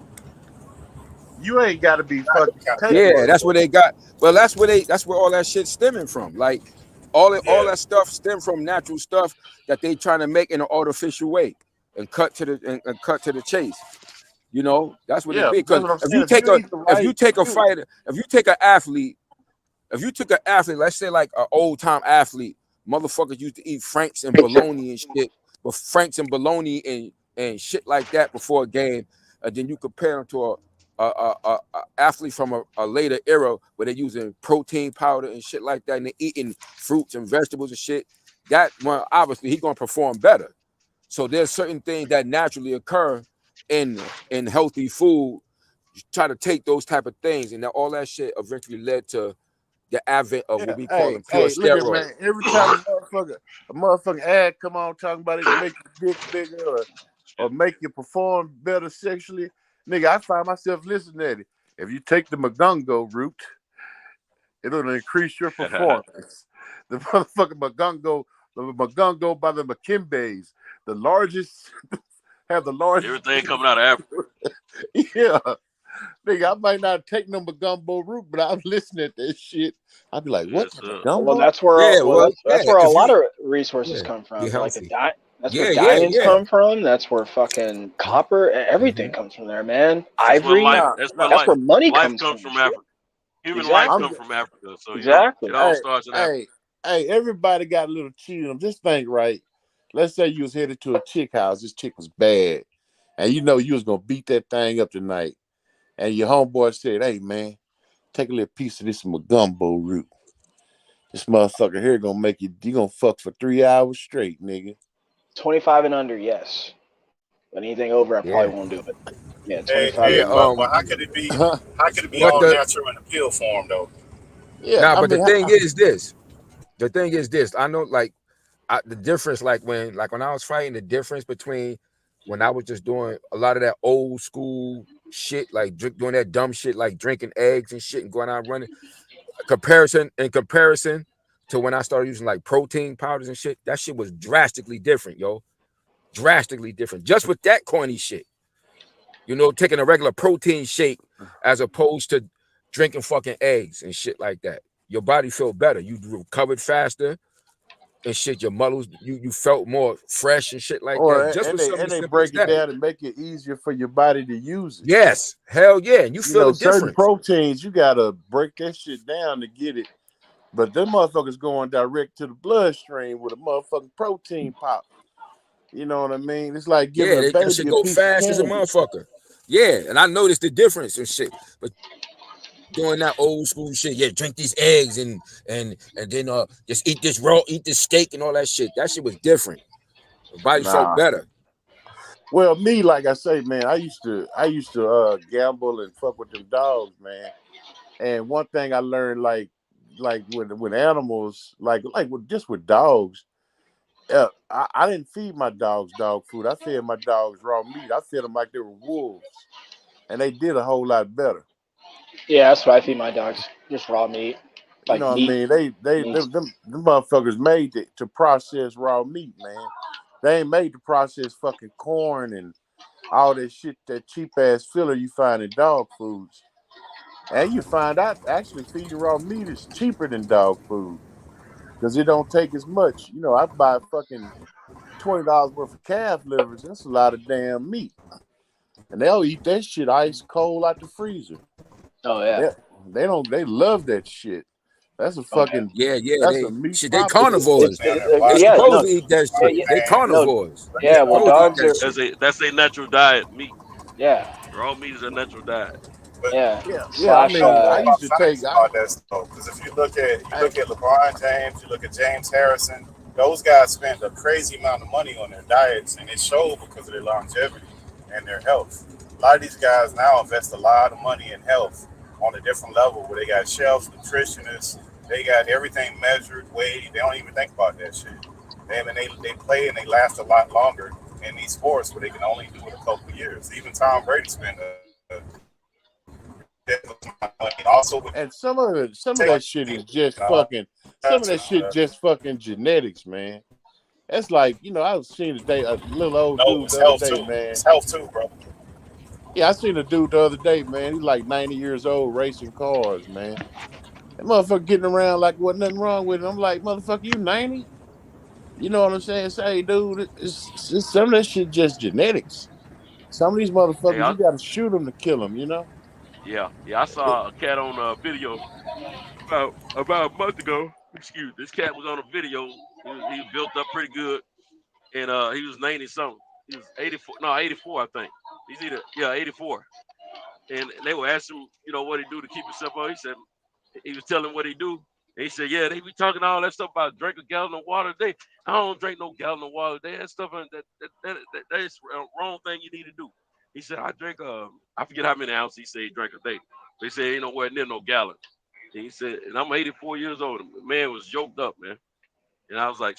you ain't got to be fucking. Yeah, that's where they got. Well, that's where all that shit's stemming from. Like all that stuff stem from natural stuff that they trying to make in an artificial way and cut to the chase. You know, that's what it be. Because if you take an athlete, let's say like an old time athlete, motherfuckers used to eat Franks and bologna and shit, but Franks and bologna and shit like that before a game, and then you compare them to a athlete from a later era where they're using protein powder and shit like that, and they're eating fruits and vegetables and shit. That one, obviously, he's gonna perform better. So there's certain things that naturally occur in healthy food. You try to take those type of things, and all that shit eventually led to the advent of what we call them pure steroids. Man, every time a motherfucking ad come on talking about it to make your dick bigger or make you perform better sexually, nigga, I find myself listening at it. If you take the Magungo route, it'll increase your performance. The motherfucking Magungo by the McKimbeys, the largest, have the largest. Everything coming out of Africa. Yeah. Nigga, I might not take no Magumbo route, but I'm listening to that shit. I'd be like, what? Well, that's where that's where a lot of resources come from. Like that's where diamonds come from. That's where fucking copper, everything comes from there, man. Ivory. That's where money comes from Africa. Human life comes from Africa. So exactly. It all starts in Africa. Hey, everybody got a little cheat in them. Just think, right? Let's say you was headed to a chick house. This chick was bad, and you know you was gonna beat that thing up tonight. And your homeboy said, "Hey man, take a little piece of this Magumbo root. This motherfucker here gonna make you gonna fuck for 3 hours straight, nigga." 25 and under, yes. But anything over, I probably won't do it. Yeah, 25. But how could it be? How could it be all natural in the pill form though? Yeah, but the thing is this. The thing is this. I know, like, the difference, like when I was fighting, the difference between when I was just doing a lot of that old school shit, like doing that dumb shit, like drinking eggs and shit and going out running. In comparison to when I started using like protein powders and shit, that shit was drastically different, yo. Drastically different. Just with that corny shit. You know, taking a regular protein shake as opposed to drinking fucking eggs and shit like that. Your body felt better. You recovered faster and shit. Your muscles, you felt more fresh and shit like that. Just and they break it down and make it easier for your body to use it. Yes, hell yeah. And you feel the difference. Certain proteins, you gotta break that shit down to get it. But them motherfuckers going direct to the bloodstream with a motherfucking protein pop. You know what I mean? It's like giving a baby that shit go fast as a motherfucker. Yeah, and I noticed the difference and shit. But doing that old school shit, drink these eggs and then just eat this steak and all that shit. That shit was different. The body felt better. Well, me, like I say, man, I used to gamble and fuck with them dogs, man. And one thing I learned, like with animals, like with dogs, I didn't feed my dogs dog food. I fed my dogs raw meat. I fed them like they were wolves, and they did a whole lot better. Yeah, that's what I feed my dogs. Just raw meat. Like, you know what I mean? Them motherfuckers made to process raw meat, man. They ain't made to process fucking corn and all that shit, that cheap ass filler you find in dog foods. And you find out actually feeding raw meat is cheaper than dog food because it don't take as much. You know, I buy fucking $20 worth of calf livers. That's a lot of damn meat. And they'll eat that shit ice cold out the freezer. Oh yeah. They love that shit. That's a fucking That's a meat. Shit, they carnivores. They're supposed to eat that shit. They carnivores. Yeah, well, dogs are. That's a natural diet. Meat. Yeah. Raw meat is a natural diet. Yeah. I mean, I used to take about that stuff because if you look at LeBron James, you look at James Harrison, those guys spend a crazy amount of money on their diets, and it shows because of their longevity and their health. A lot of these guys now invest a lot of money in health on a different level where they got chefs, nutritionists, they got everything measured, weighed. They don't even think about that shit. They play and they last a lot longer in these sports where they can only do it a couple of years. Even Tom Brady spent also, and some of that shit is just fucking. Some of that shit just fucking genetics, man. That's like, I was seeing a little old dude the other day, man. It's health too, bro. Yeah, I seen a dude the other day, man. He's like 90 years old racing cars, man. That motherfucker getting around like wasn't nothing wrong with him. I'm like, motherfucker, you 90? You know what I'm saying? Say, dude, it's some of that shit just genetics. Some of these motherfuckers, you got to shoot them to kill them, Yeah, I saw a cat on a video about a month ago. Excuse me. This cat was on a video. He was built up pretty good, and he was 90 something. He was 84, I think. He's 84. And they were asking him, what he do to keep himself up. He said he was telling what he do. And he said, yeah, they be talking all that stuff about drink a gallon of water a day. I don't drink no gallon of water a day. That stuff that is the wrong thing you need to do. He said, I drink I forget how many ounces he said he drank a day. But he said ain't nowhere near no gallon. And he said, and I'm 84 years old. The man was yoked up, man. And I was like,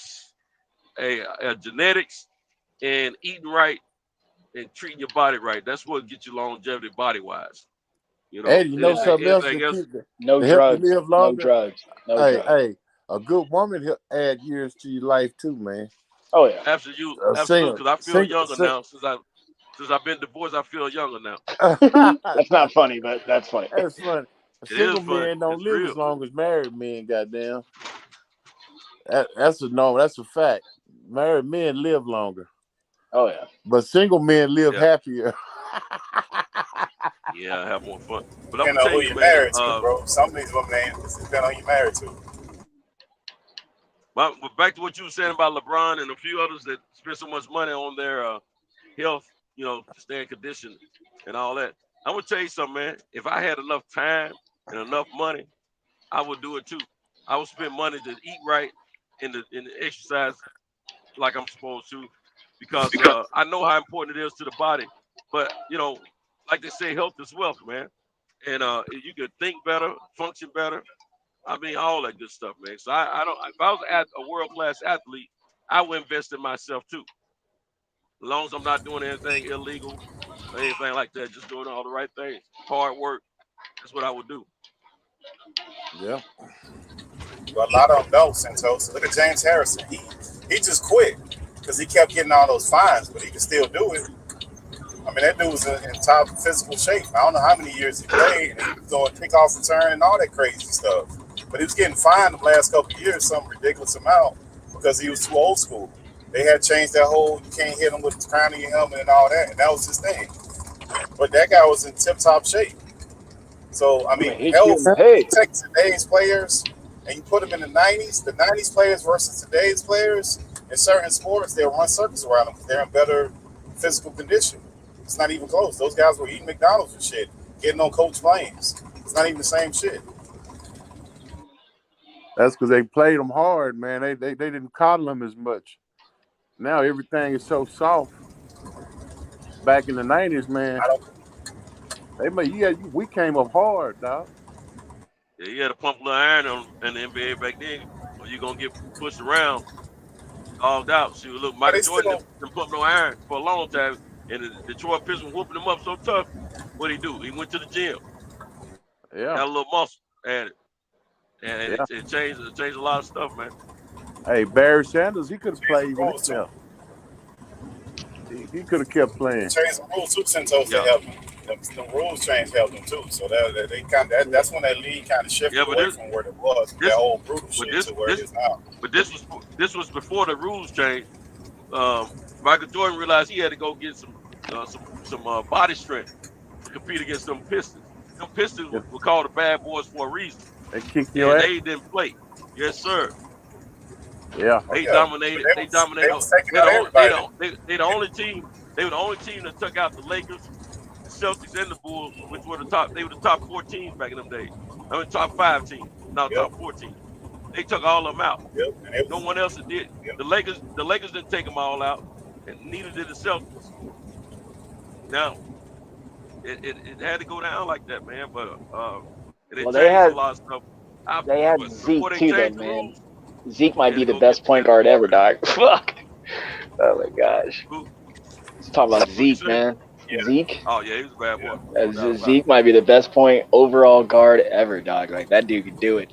hey, genetics and eating right and treating your body right. That's what gets you longevity body wise. Hey, something else? No drugs. No drugs. Hey, a good woman add years to your life too, man. Oh yeah, absolutely. Because I feel younger now since I've been divorced. I feel younger now. That's not funny, but that's funny. That's funny. Single men don't live as long as married men. Goddamn. That's a no. That's a fact. Married men live longer. Oh yeah. But single men live happier. Yeah, I have more fun. But I'm gonna tell you, married to, bro. Some of these women depend on you married to. But back to what you were saying about LeBron and a few others that spend so much money on their health, to stay in condition and all that. I'm gonna tell you something, man. If I had enough time and enough money, I would do it too. I would spend money to eat right and the exercise like I'm supposed to, because I know how important it is to the body. But like they say, health is wealth, man. And you can think better, function better. I mean, all that good stuff, man. So I don't. If I was a world-class athlete, I would invest in myself too. As long as I'm not doing anything illegal or anything like that, just doing all the right things, hard work. That's what I would do. Yeah. But a lot of them don't, Santos. Look at James Harrison. He just quit because he kept getting all those fines, but he can still do it. I mean, that dude was in top physical shape. I don't know how many years he played, and he was doing kickoff return and all that crazy stuff. But he was getting fined the last couple of years, some ridiculous amount, because he was too old school. They had changed that whole, you can't hit him with the crown of your helmet and all that, and that was his thing. But that guy was in tip-top shape. So, I mean, health takes today's players, and you put them in the 90s players versus today's players, in certain sports, they'll run circles around them because they're in better physical condition. It's not even close. Those guys were eating McDonald's and shit, getting on coach planes. It's not even the same shit. That's because they played them hard, man. They didn't coddle them as much. Now everything is so soft. Back in the 90s, man, we came up hard, dog. Yeah, you had to pump a little iron in the NBA back then, or you're gonna get pushed around, dogged out. See, look, Michael Jordan didn't pump no iron for a long time. And the Detroit Pistons whooping him up so tough. What'd he do? He went to the gym. Yeah. Got a little muscle added. And it changed a lot of stuff, man. Hey, Barry Sanders, he could have played with himself. He could have kept playing. Changed the rules too, Santos, to help him. The rules change helped them too. So that's when that league kind of shifted away from where it was, that old brutal shit to where it is now. But this was before the rules changed. Michael Jordan realized he had to go get some body strength to compete against them Pistons. Them Pistons were called the bad boys for a reason. They kicked your ass. They didn't play. Yes, sir. Yeah. They dominated. They dominated. They the only team. They were the only team that took out the Lakers, Celtics and the Bulls, which were the top. They were the top 4 teams back in them days. I mean, top 5 teams, now top 4 teams. They took all of them out. No one else did. The Lakers didn't take them all out, and neither did the Celtics. Now, it had to go down like that, man. But they changed a lot of stuff. They had Zeke too, then, man. Zeke might be the best point guard ever, dog. Fuck. Oh my gosh. Let's talk about Zeke, man. Zeke. Oh yeah, he was a bad boy. Zeke might be the best point overall guard ever, dog. Like that dude could do it.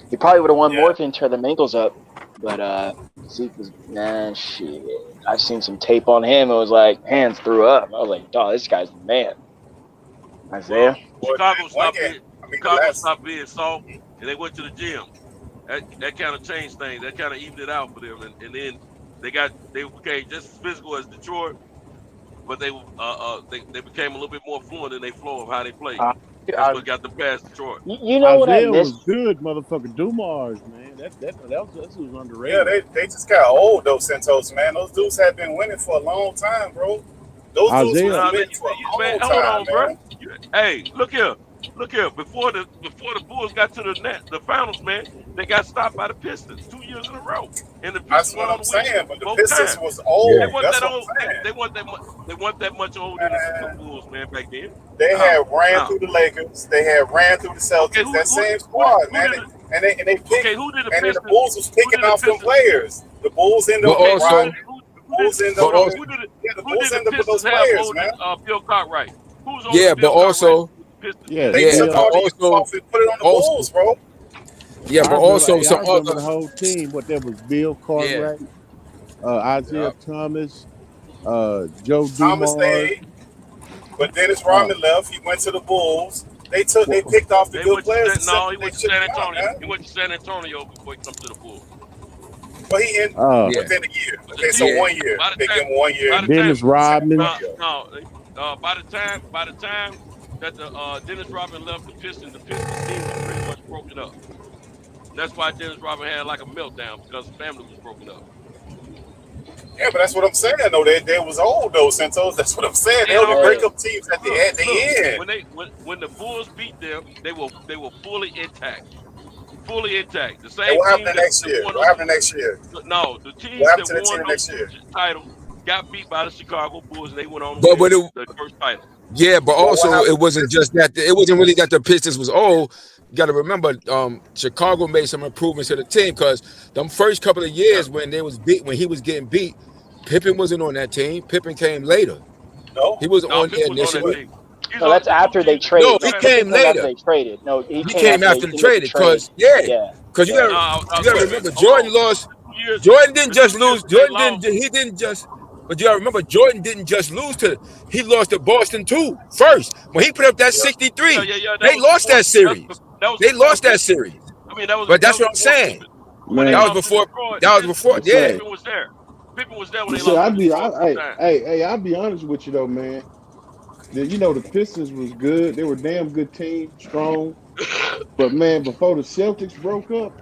He probably would have won more if he didn't tear the ankles up. But Zeke was, man, shit. I've seen some tape on him. It was like hands threw up. I was like, dog, this guy's the man. Isaiah. Chicago stopped being soft, and they went to the gym. That kind of changed things. That kind of evened it out for them, and then they became just as physical as Detroit, but they became a little bit more fluent in their flow of how they played. That's what got them past Detroit. You know what I missed? Was good, motherfucker. Dumars, man. That was underrated. Yeah, they just got old though, Santos, man. Those dudes have been winning for a long time, bro. Those dudes have been winning for a long time, bro. Hey, look here. Before the Bulls got to the finals, man, they got stopped by the Pistons 2 years in a row. And the Pistons that's what I'm saying. But the Pistons was old. They weren't that old. They weren't that much older than the Bulls, man, back then. They had ran through the Lakers. They had ran through the Celtics. That same squad, man. And they picked. Okay, who did the Pistons? And the Bulls was picking off them players. The Bulls ended up with those players, man. Bill Cartwright. Who's on yeah, but also. They took all these off and put it on the Bulls, bro. Yeah, but also some other the whole team. What there was Bill Cartwright, Isaiah Thomas, Joe Thomas stayed, but Dennis Rodman left. He went to the Bulls. They picked off the good players. No, he went to San Antonio. He went to San Antonio before he come to the Bulls. But he in within a year. Okay, so 1 year. They give him 1 year. Dennis Rodman. By the time that Dennis Rodman left the Pistons team was pretty much broken up. And that's why Dennis Rodman had like a meltdown, because the family was broken up. Yeah, but that's what I'm saying. though. They was old though, Santos. That's what I'm saying. They only break up teams at the end. When the Bulls beat them, they were fully intact. Fully intact. The same. Hey, what happened next year? What happened next year? No, the teams that won the title got beat by the Chicago Bulls, and they went on to win the first title. Yeah, but also it wasn't just that. It wasn't really that the Pistons was old. You got to remember, Chicago made some improvements to the team, because them first couple of years when he was getting beat, Pippen wasn't on that team. Pippen came later. No, he was on there initially. No, that's after they traded. No, he came later. They traded. No, he came after they traded. Because because you gotta remember, Jordan lost. Jordan didn't just lose. But you gotta remember, Jordan didn't just lose he lost to Boston too first. When he put up that 63, they lost that series. They lost that series. I mean, that was. But that's what I'm saying. Man. That was before. Yeah. Pippen was there. Pippen was there when they lost. I'd be honest with you though, man. The Pistons was good. They were a damn good team, strong. But man, before the Celtics broke up,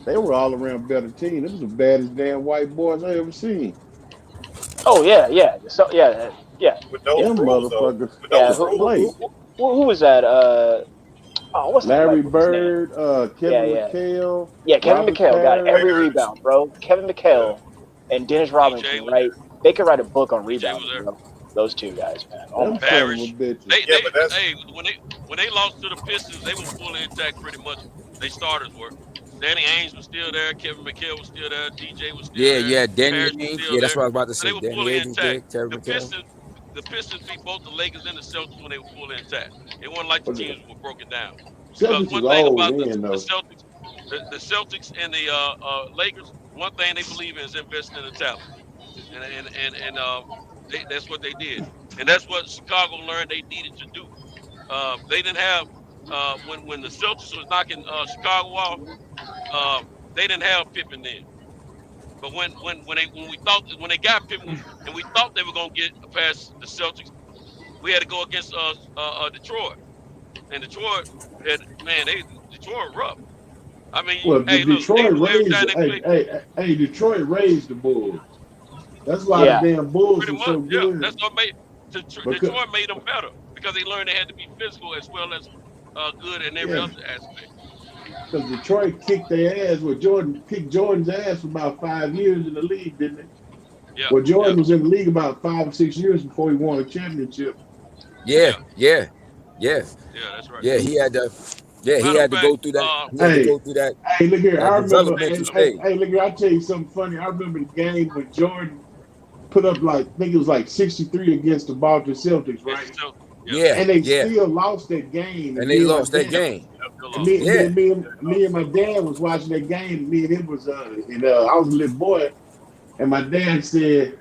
they were all around better team. It was the baddest damn white boys I ever seen. Oh yeah. So yeah. With those motherfuckers. Who was that? What's Larry Bird, Kevin McHale. Yeah, Kevin McHale got every rebound, bro. Kevin McHale and Dennis Robinson, right? They could write a book on rebounding, bro. Those two guys, man. When they lost to the Pistons, they were fully intact pretty much. They starters were. Danny Ainge was still there. Kevin McHale was still there. DJ was still there. Yeah, Danny Ainge. Yeah, that's what I was about to say. They were fully intact. The Pistons beat both the Lakers and the Celtics when they were fully intact. It wasn't like the teams were broken down. Because one thing about the Celtics and the Lakers, one thing they believe in is investing in the talent, and that's what they did, and that's what Chicago learned they needed to do. They didn't have when the Celtics was knocking Chicago off, they didn't have Pippen then. But when they got Pippen and we thought they were gonna get past the Celtics, we had to go against Detroit, and Detroit rough. I mean, Detroit raised the Bulls. That's why the damn Bulls were so good. That's what made Detroit made them better because they learned they had to be physical as well as good in every other aspect. Because Detroit kicked their ass. Well, Jordan kicked Jordan's ass for about 5 years in the league, didn't they? Yeah. Well, Jordan was in the league about 5 or 6 years before he won a championship. Yeah, that's right. Yeah, he had to. Yeah, he had to go through that. Hey, look here. I remember. Hey, look here. I'll tell you something funny. I remember the game when Jordan put up I think it was like 63 against the Boston Celtics, right? Yeah. And they still lost that game. And they lost that game. Me and my dad was watching that game. Me and him was I was a little boy, and my dad said,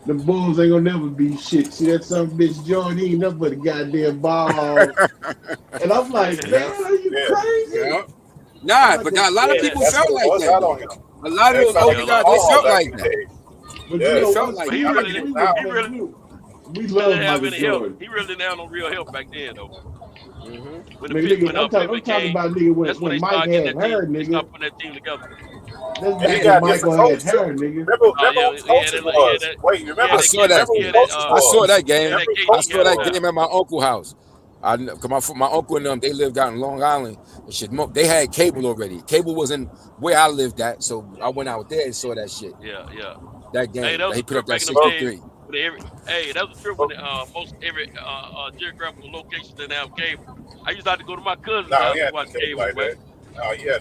"The Bulls ain't gonna never be shit. See that some bitch Jordan, he ain't nothing but a goddamn ball." And I'm like, man, are you crazy? Yeah. Nah, but a lot of people felt like that. A lot of those older guys, they felt like that. But they felt like he love Michael Jordan. He really didn't have no real help back then, though. When I'm talking about nigga when Mike had her, nigga. Putting that team together. That's Michael had her, nigga. I saw that game. I saw that game at my uncle's house. Cause my uncle and them, they lived out in Long Island and shit. They had cable already. Cable wasn't where I lived at, so I went out there and saw that shit. Yeah. That game, he put up that 63. That was true when most every geographical location didn't have cable. I used to have to go to my cousin's house to watch cable. Oh, yeah, I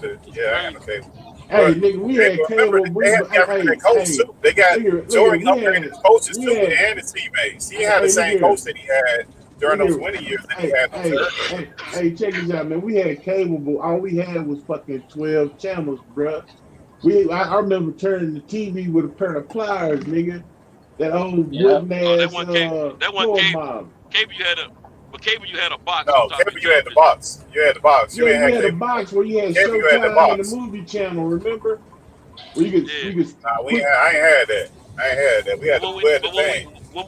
had the cable. Hey, nigga, we had cable. They had their coach too. They got Jordan upgraded his coaches too and his teammates. He had the same coach that he had during those winter years that he had. Hey, check this out, man. We had cable, but all we had was fucking 12 channels, bruh. I remember turning the TV with a pair of pliers, nigga. That old wooden ass. That one cable. Cable you had a box. No, cable you had the box. You had the box. You had the box where you had Showtime and the movie channel. Remember? Where you could. I ain't had that. We had to wear the thing. When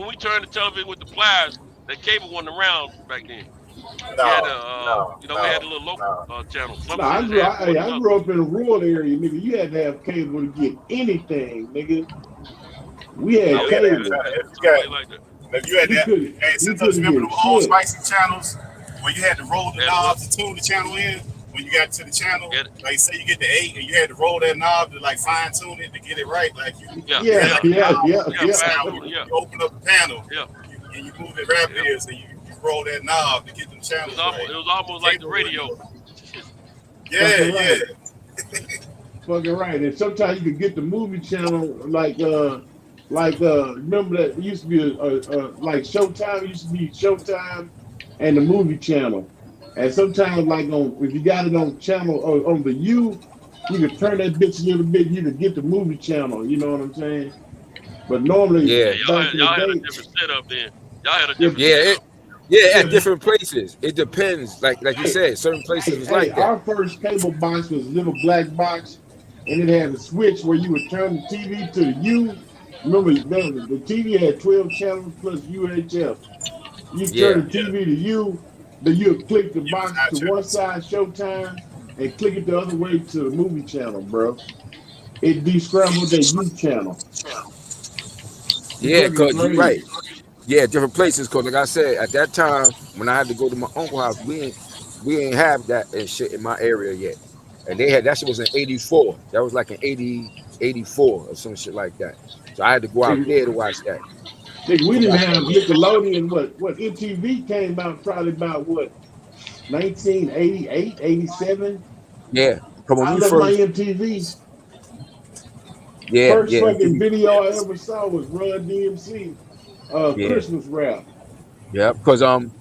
we turned the television with the pliers, that cable wasn't around back then. We had a little local channel. I grew up in a rural area, nigga. You had to have cable to get anything, nigga. We had cable. If you had that, hey, sometimes remember the old spicy channels where you had to roll the knobs to tune the channel in. When you got to the channel, like say you get the 8 and you had to roll that knob to like fine tune it to get it right. Like you, you open up the panel, and you move it rapidly, so you roll that knob to get the channel. It was almost like the radio. Yeah. Fucking right. And sometimes you could get the movie channel remember that it used to be like Showtime. It used to be Showtime and the movie channel. And sometimes if you got it on channel on the U, you could turn that bitch a little bit. You could get the movie channel. You know what I'm saying? But normally, y'all had a different setup then. Y'all had a different setup. At different places. It depends. Like you said, certain places was like that. Our first cable box was a little black box, and it had a switch where you would turn the TV to the U. Remember, the TV had 12 channels plus UHF. You turn the TV to U, then you click the box to one side, Showtime, and click it the other way to the movie channel, bro. It descrambled the U channel. Yeah, because you're right. Yeah, different places. Because like I said, at that time, when I had to go to my uncle's house, we ain't have that and shit in my area yet. And they had, that shit was in 84. That was like in 84 or some shit like that. So I had to go out there to watch that. Nigga, we didn't have Nickelodeon. What MTV came out probably about 1988, 87? Yeah. Come on, I love my MTV. First fucking video I ever saw was Run DMC, Christmas rap. Yeah, because you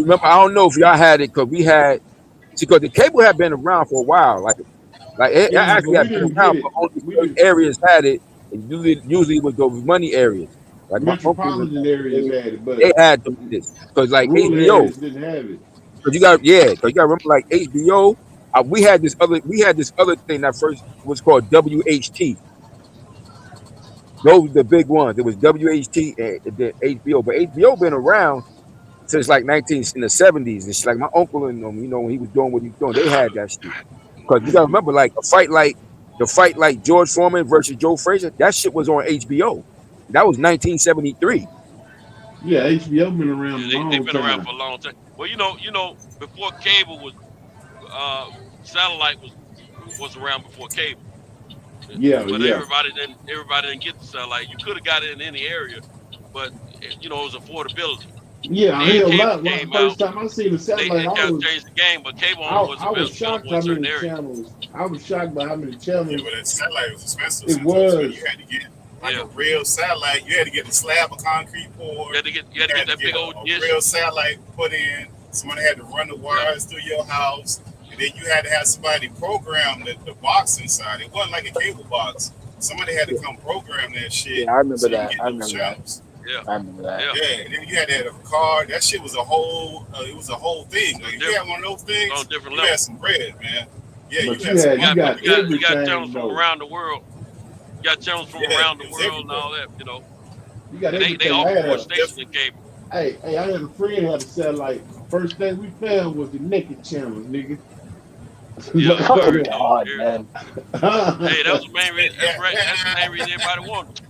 remember, I don't know if y'all had it, because we had, because the cable had been around for a while. Like it actually had been around, but only certain areas had it. And usually it was those money areas. Like metropolitan areas had it, but they had this because like HBO didn't have it. Because you got remember like HBO. We had this other thing that first was called WHT. Those were the big ones. It was WHT and then HBO, but HBO been around since like in the 70s. And like my uncle and them, when he was doing what he was doing, they had that shit. Because you gotta remember, like the fight like George Foreman versus Joe Frazier, that shit was on HBO. That was 1973. Yeah, HBO been around They've been around for a long time. Well, you know, before cable was, satellite was around before cable. Yeah, but yeah. everybody didn't get the satellite. You could have got it in any area, but it was affordability. Yeah, hell, first time I seen the satellite, they kind of changed the game, but cable only was was shocked available in certain areas. channels. I was shocked by how many channels. Yeah, but that satellite was expensive. It was. You had to get a real satellite. You had to get a slab of concrete poured. You had to get that big old dish. Real satellite put in. Somebody had to run the wires through your house, and then you had to have somebody program the box inside. It wasn't like a cable box. Somebody had to come program that shit. Yeah, I remember that. Yeah. I remember that. Yeah, and then you had to have a card. That shit was a whole. It was a whole thing. Like, if you had one of those things, on different you levels. had some bread, man. Yeah, but you got channels from around the world. You got channels from around the world and all that. You got they offer more stations than cable. Hey, I had a friend had a satellite. First thing we found was the naked channels, nigga. Yeah. Oh God, man. Hey, that was the main reason. That's the main reason everybody wanted.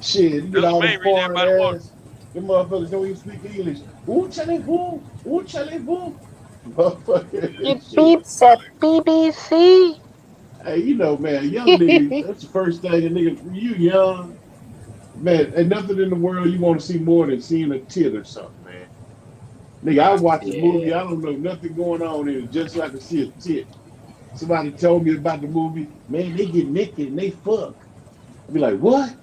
Shit, you get all the foreign ass. Them motherfuckers don't even speak English. Ooh, chalez-vous? Ooh, chalez-vous? Motherfucker. You beep that BBC. Hey, you know, man, young niggas, that's the first thing a nigga, you young, man, ain't nothing in the world you want to see more than seeing a tit or something, man. Nigga, I watch a movie, I don't know nothing going on in it, just so I can see a tit. Somebody told me about the movie, man, they get naked and they fuck. I be like, what?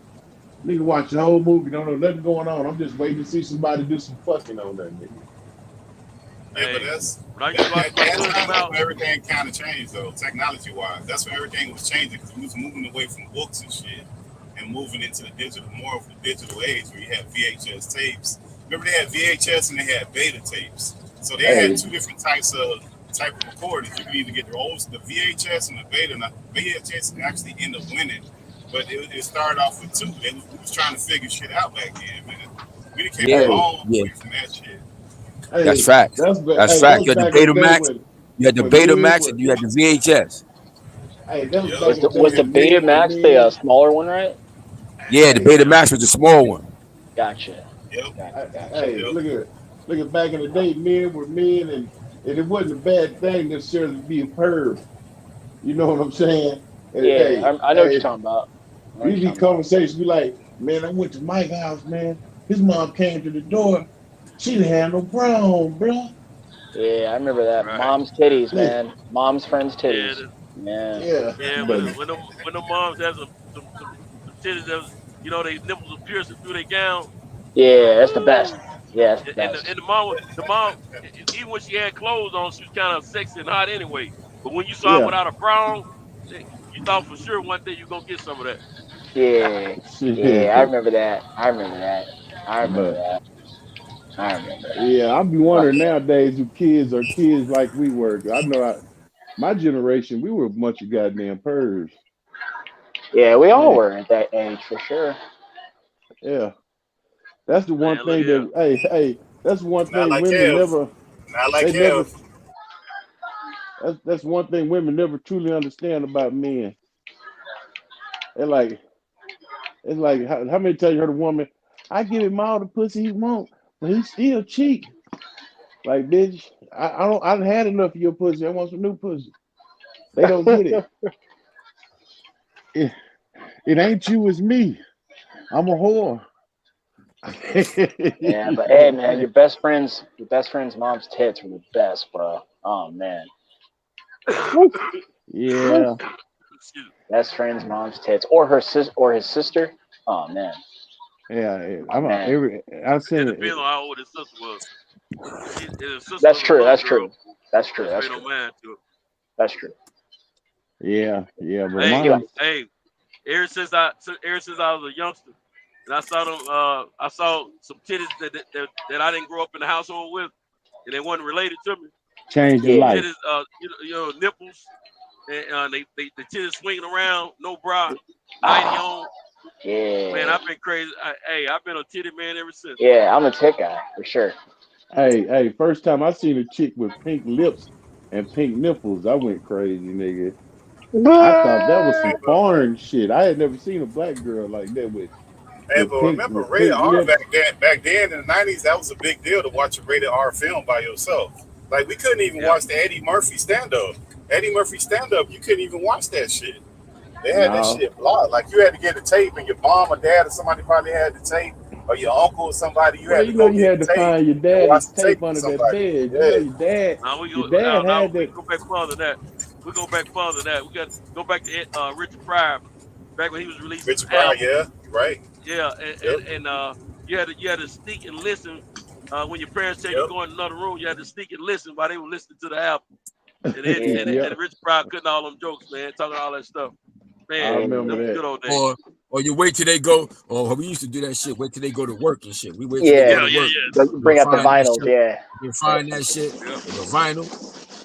Nigga watch the whole movie, don't know nothing going on. I'm just waiting to see somebody do some fucking on that nigga. Yeah, but that's when everything kind of changed, though, technology-wise. That's when everything was changing, because we was moving away from books and shit and moving into the digital, more of the digital age, where you had VHS tapes. Remember, they had VHS and they had beta tapes. So they had two different type of recordings. You could either get the VHS and the beta. Now, VHS actually ended up winning, but it started off with two. We was trying to figure shit out back then, man. We done came a long way from that shit. Hey, that's fact. That's fact. You had the Betamax. You had the Betamax and you had the VHS. Hey, was the Betamax the smaller one, right? Yeah, the Betamax was the small one. Gotcha. Hey, look at back in the day, men were men, and it wasn't a bad thing necessarily to be a perv. You know what I'm saying? And I know what you're talking about. Usually conversations be like, man, I went to Mike's house, man. His mom came to the door. She didn't have no bra on, bro. Yeah, I remember that. Right. Mom's titties, man. Mom's friend's titties. Yeah. When the moms have some titties that was, they nipples are piercing through their gown. Yeah, that's the best. Yeah, that's the best. And the mom, even when she had clothes on, she was kind of sexy and hot anyway. But when you saw her without a bra on, you thought for sure one day you're gonna get some of that. Yeah, I remember that. Yeah, I be wondering nowadays if kids are kids like we were. I know my generation, we were a bunch of goddamn pervs. Yeah, we all were at that age for sure. Yeah. That's the one thing that that's one thing women never. Not like him. That's one thing women never truly understand about men. It's like how many times you heard a woman, I give him all the pussy he wants, but he's still cheap. Like, bitch, I had enough of your pussy. I want some new pussy. They don't get it. It ain't you, it's me. I'm a whore. Yeah, but hey, man, your best friend's mom's tits were the best, bro. Oh man. Yeah. Best friend's mom's tits, or his sister. Oh man. Yeah, I've seen it. Depends on how old his sister was. That's true. That's true. Yeah, but hey, ever since I was a youngster, and I saw some titties that I didn't grow up in the household with, and they wasn't related to me. Changed your life. Titties, nipples, and the titties swinging around, no bra, 90 on. Yeah. Man, I've been crazy. I've been a titty man ever since. Yeah, I'm a tit guy for sure. Hey, first time I seen a chick with pink lips and pink nipples, I went crazy, nigga. I thought that was some foreign shit. I had never seen a black girl like that with Hey, but remember, rated R back then in the 90s, that was a big deal to watch a rated R film by yourself. Like, we couldn't even watch the Eddie Murphy stand-up. Eddie Murphy stand-up, you couldn't even watch that shit. They had that shit blocked. Like, you had to get a tape, and your mom or dad or somebody probably had the tape, or your uncle or somebody. You had to go get the tape. Find your dad's tape under that bed. Yeah. Your dad. We Your dad had we that. go back further than that. We go back further than that. We got to go back to Richard Pryor, back when he was releasing. Richard Pryor, yeah, right. Yeah, and you had to sneak and listen when your parents tell you to go in another room. You had to sneak and listen while they were listening to the album. And Richard Pryor cutting all them jokes, man, talking all that stuff. Man, I remember that. Good old days. Or you wait till they go. Oh, we used to do that shit. Wait till they go to work and shit. We wait. Yeah, till they go to work. Bring out the vinyls. Yeah, you find that shit, the vinyl,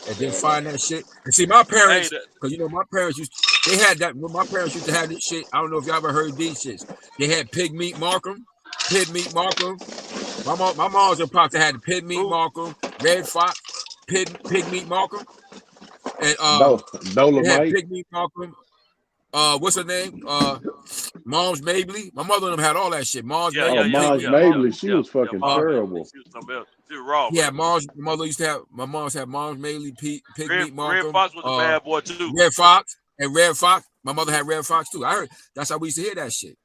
and then find that shit. And see, my parents, because my parents they had that. When my parents used to have this shit. I don't know if y'all ever heard these shits. They had Pig Meat Markham. My mom's and pops had the Pig Meat Markham, Red Fox, Pig Meat Markham, and Dolomite. Pig Meat Markham. What's her name? Mom's Mabley. My mother and them had all that shit. Mom's Mabley. She was fucking terrible. She was something else. She was raw. Yeah, Mom's. My mother used to have. My mom's had Mom's Mabley, Pig Meat Markham. Red Fox was a bad boy too. Red Fox and Red Fox. My mother had Red Fox too. I heard. That's how we used to hear that shit.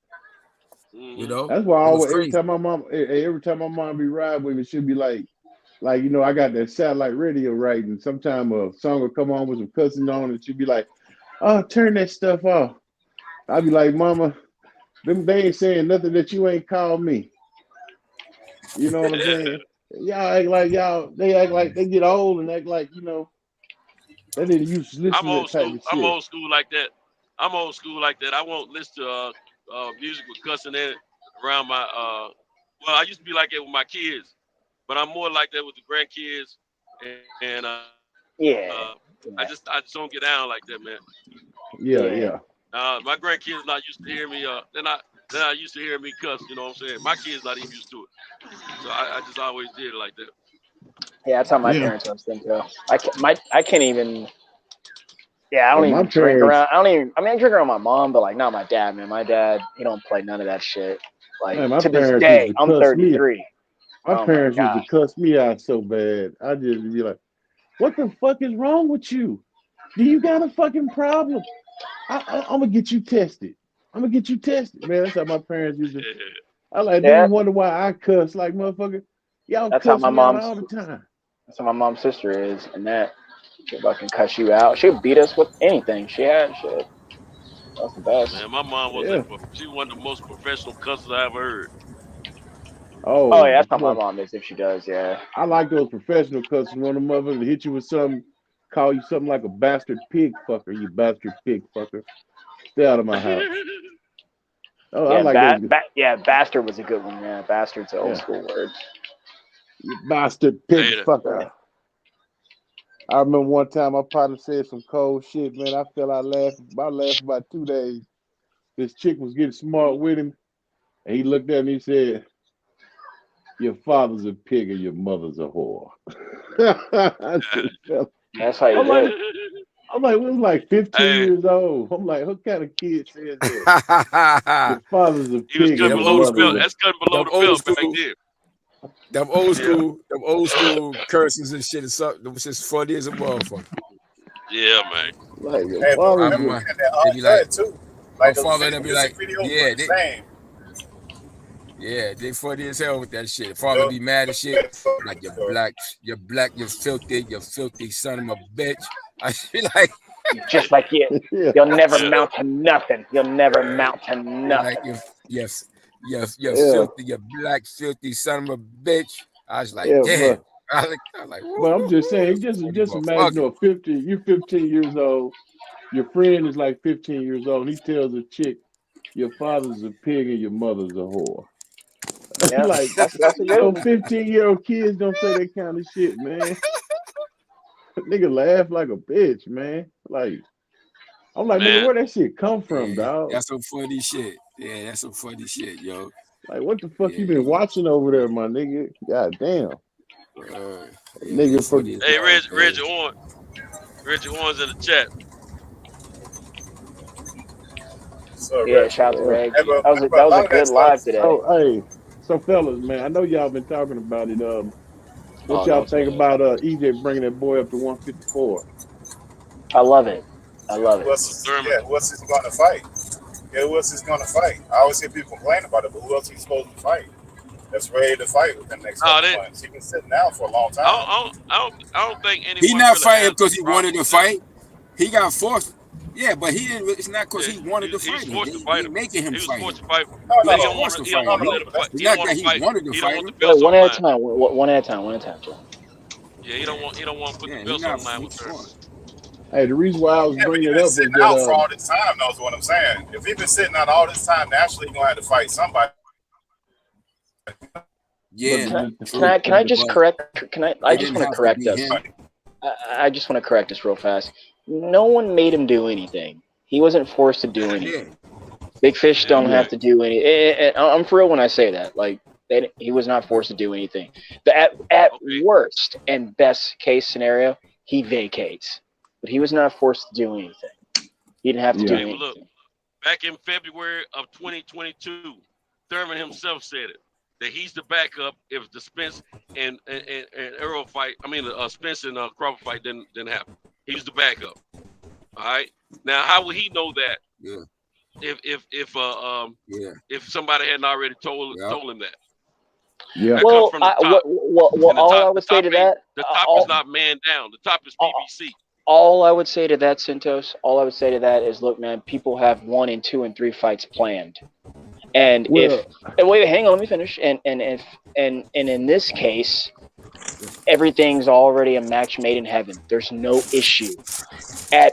You know. That's why every time my mom be riding with me, she'll be like, I got that satellite radio right, and sometime a song will come on with some cussing on, and she'll be like, "Oh, turn that stuff off." I'll be like, "Mama, they ain't saying nothing that you ain't called me." You know what I'm saying? Y'all act like they act like they get old and act like they didn't used to listen to that type of shit. I'm old school like that. I won't listen to music with cussing in it around my well, I used to be like that with my kids, but I'm more like that with the grandkids and I just don't get down like that, man. Yeah. My grandkids not used to hear me they're not used to hearing me cuss, you know what I'm saying? My kids not even used to it. So I just always did it like that. Yeah, that's how my parents was thinking. I can't even. Yeah, I don't even drink around. I drink around my mom, but like not my dad, man. My dad, he don't play none of that shit. Like to this day, I'm 33. My parents used to cuss me out so bad. I just be like, "What the fuck is wrong with you? Do you got a fucking problem? I'm gonna get you tested. Man, that's how my parents used to. They wonder why I cuss like motherfucker. Y'all cuss me out all the time. That's how my mom's sister is, and that she'll fucking cuss you out. She'll beat us with anything she had. Shit. That's the best. Man, my mom was she one of the most professional cussers I ever heard. Oh yeah, that's how my mom is if she does, yeah. I like those professional cussers. One of them motherfuckers hit you with something, call you something like a bastard pig fucker, you bastard pig fucker. Stay out of my house. Oh, yeah, I like bastard was a good one, yeah. Bastard's an old school word. You bastard pig fucker. I remember one time my partner said some cold shit, man. I fell out laughing. I laughed about 2 days. This chick was getting smart with him, and he looked at me and he said, "Your father's a pig and your mother's a whore." That's how you do it. I'm like, we was like 15 years old. I'm like, what kind of kid says that? Your father's a pig. That's cutting below the belt back then. Them old school curses and shit is just funny as a motherfucker. Yeah, man. Like your Hey, but I father's remember a that They be like, too. my Like those father and be like, videos yeah, were the same. they funny as hell with that shit. Father be mad as shit. Like you're filthy son of a bitch. I feel like just like you. You'll never mount to nothing. You'll never mount to nothing. Like you're filthy, you black filthy son of a bitch. I was like, damn. I was like, but I'm just saying, just imagine you're 15 years old, your friend is like 15 years old, and he tells a chick, your father's a pig and your mother's a whore. Yeah, like, that's 15-year-old kids don't say that kind of shit, man. Nigga laugh like a bitch, man. Like, I'm like, nigga, where that shit come from, dog? That's some funny shit. Yeah, that's some funny shit, yo. Like, what the fuck you been watching over there, my nigga? God damn. Nigga, hey, Reggie Owen. Reggie Owen's in the chat. Yeah, shout out to Reg. That was a good live today. Oh, hey, so fellas, man, I know y'all been talking about it. What y'all think about EJ bringing that boy up to 154? I love it. Who else is going to fight? Yeah, who else is going to fight? I always hear people complain about it, but who else is supposed to fight? That's ready to fight within the next couple months. He's been sitting down for a long time. I don't think anyone. He not fighting because he wanted to fight. He got forced. Yeah, but he didn't. It's not because he wanted to fight. He was forced to fight him. Making him fight. He was forced to fight him. No, He don't want to fight. It's not that he wanted to fight him. One at a time. One at a time, Joe. Yeah, he don't want to put the belts on line with Thurman. Hey, the reason why I was bringing it up was sitting out for all this time. Knows what I'm saying. If he's been sitting out all this time, naturally he's gonna have to fight somebody. Yeah. Can I just correct? I just want to correct us. I just want to correct us real fast. No one made him do anything. He wasn't forced to do anything. Big Fish don't have to do anything. I'm for real when I say that. Like, he was not forced to do anything. At worst and best case scenario, he vacates. But he was not forced to do anything. He didn't have to do anything. Look, back in February of 2022, Thurman himself said it, that he's the backup if the Spence and Errol fight, Spence and Crawford fight didn't happen. He's the backup. All right. Now, how would he know that? Yeah. If somebody hadn't already told him that. Yeah. Well, all I would say to that, the top is not man down. The top is PBC. All I would say to that, Santos, is, look, man, people have 1 and 2 and 3 fights planned, and wait, hang on, let me finish. And in this case, everything's already a match made in heaven. There's no issue. And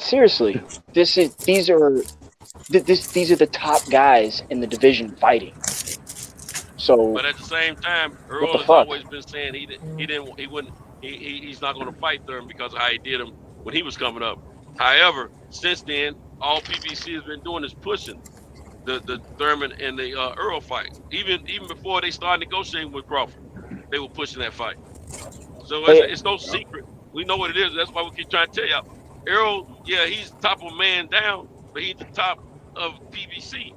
seriously, these are the top guys in the division fighting. So, but at the same time, Earl has always been saying he's not going to fight Thurman because of how he did him when he was coming up. However, since then, all PBC has been doing is pushing the Thurman and the Earl fight. Even before they started negotiating with Crawford, they were pushing that fight. So it's no secret. We know what it is. That's why we keep trying to tell y'all. Earl, he's top of man down, but he's the top of PBC.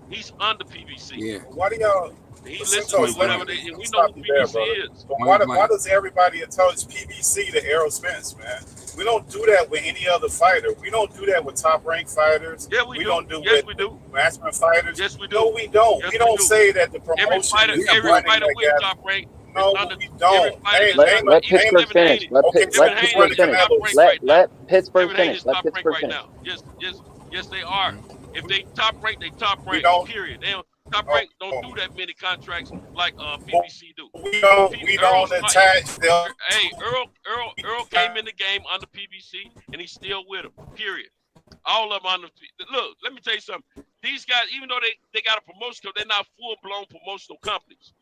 He's under PBC. Yeah. Why do y'all? He listens to whatever we know who PBC is. Why does everybody attach PBC to Errol Spence, man? We don't do that with any other fighter. We don't do that with top-ranked fighters. Yeah, we don't do yes, with we do. aspiring fighters. Yes, we do. No, we don't. Yes, we don't say that the promotion every fighter with top-ranked. No, we don't. Let Pittsburgh finish. Let Pittsburgh finish. Yes, they are. If they top rank, they top rank. Period. They top rank don't do that many contracts like PBC do. We don't attach them. Hey, Earl came in the game under PBC, and he's still with him. Period. All of them on the look. Let me tell you something. These guys, even though they got a promotion code, they're not full-blown promotional companies.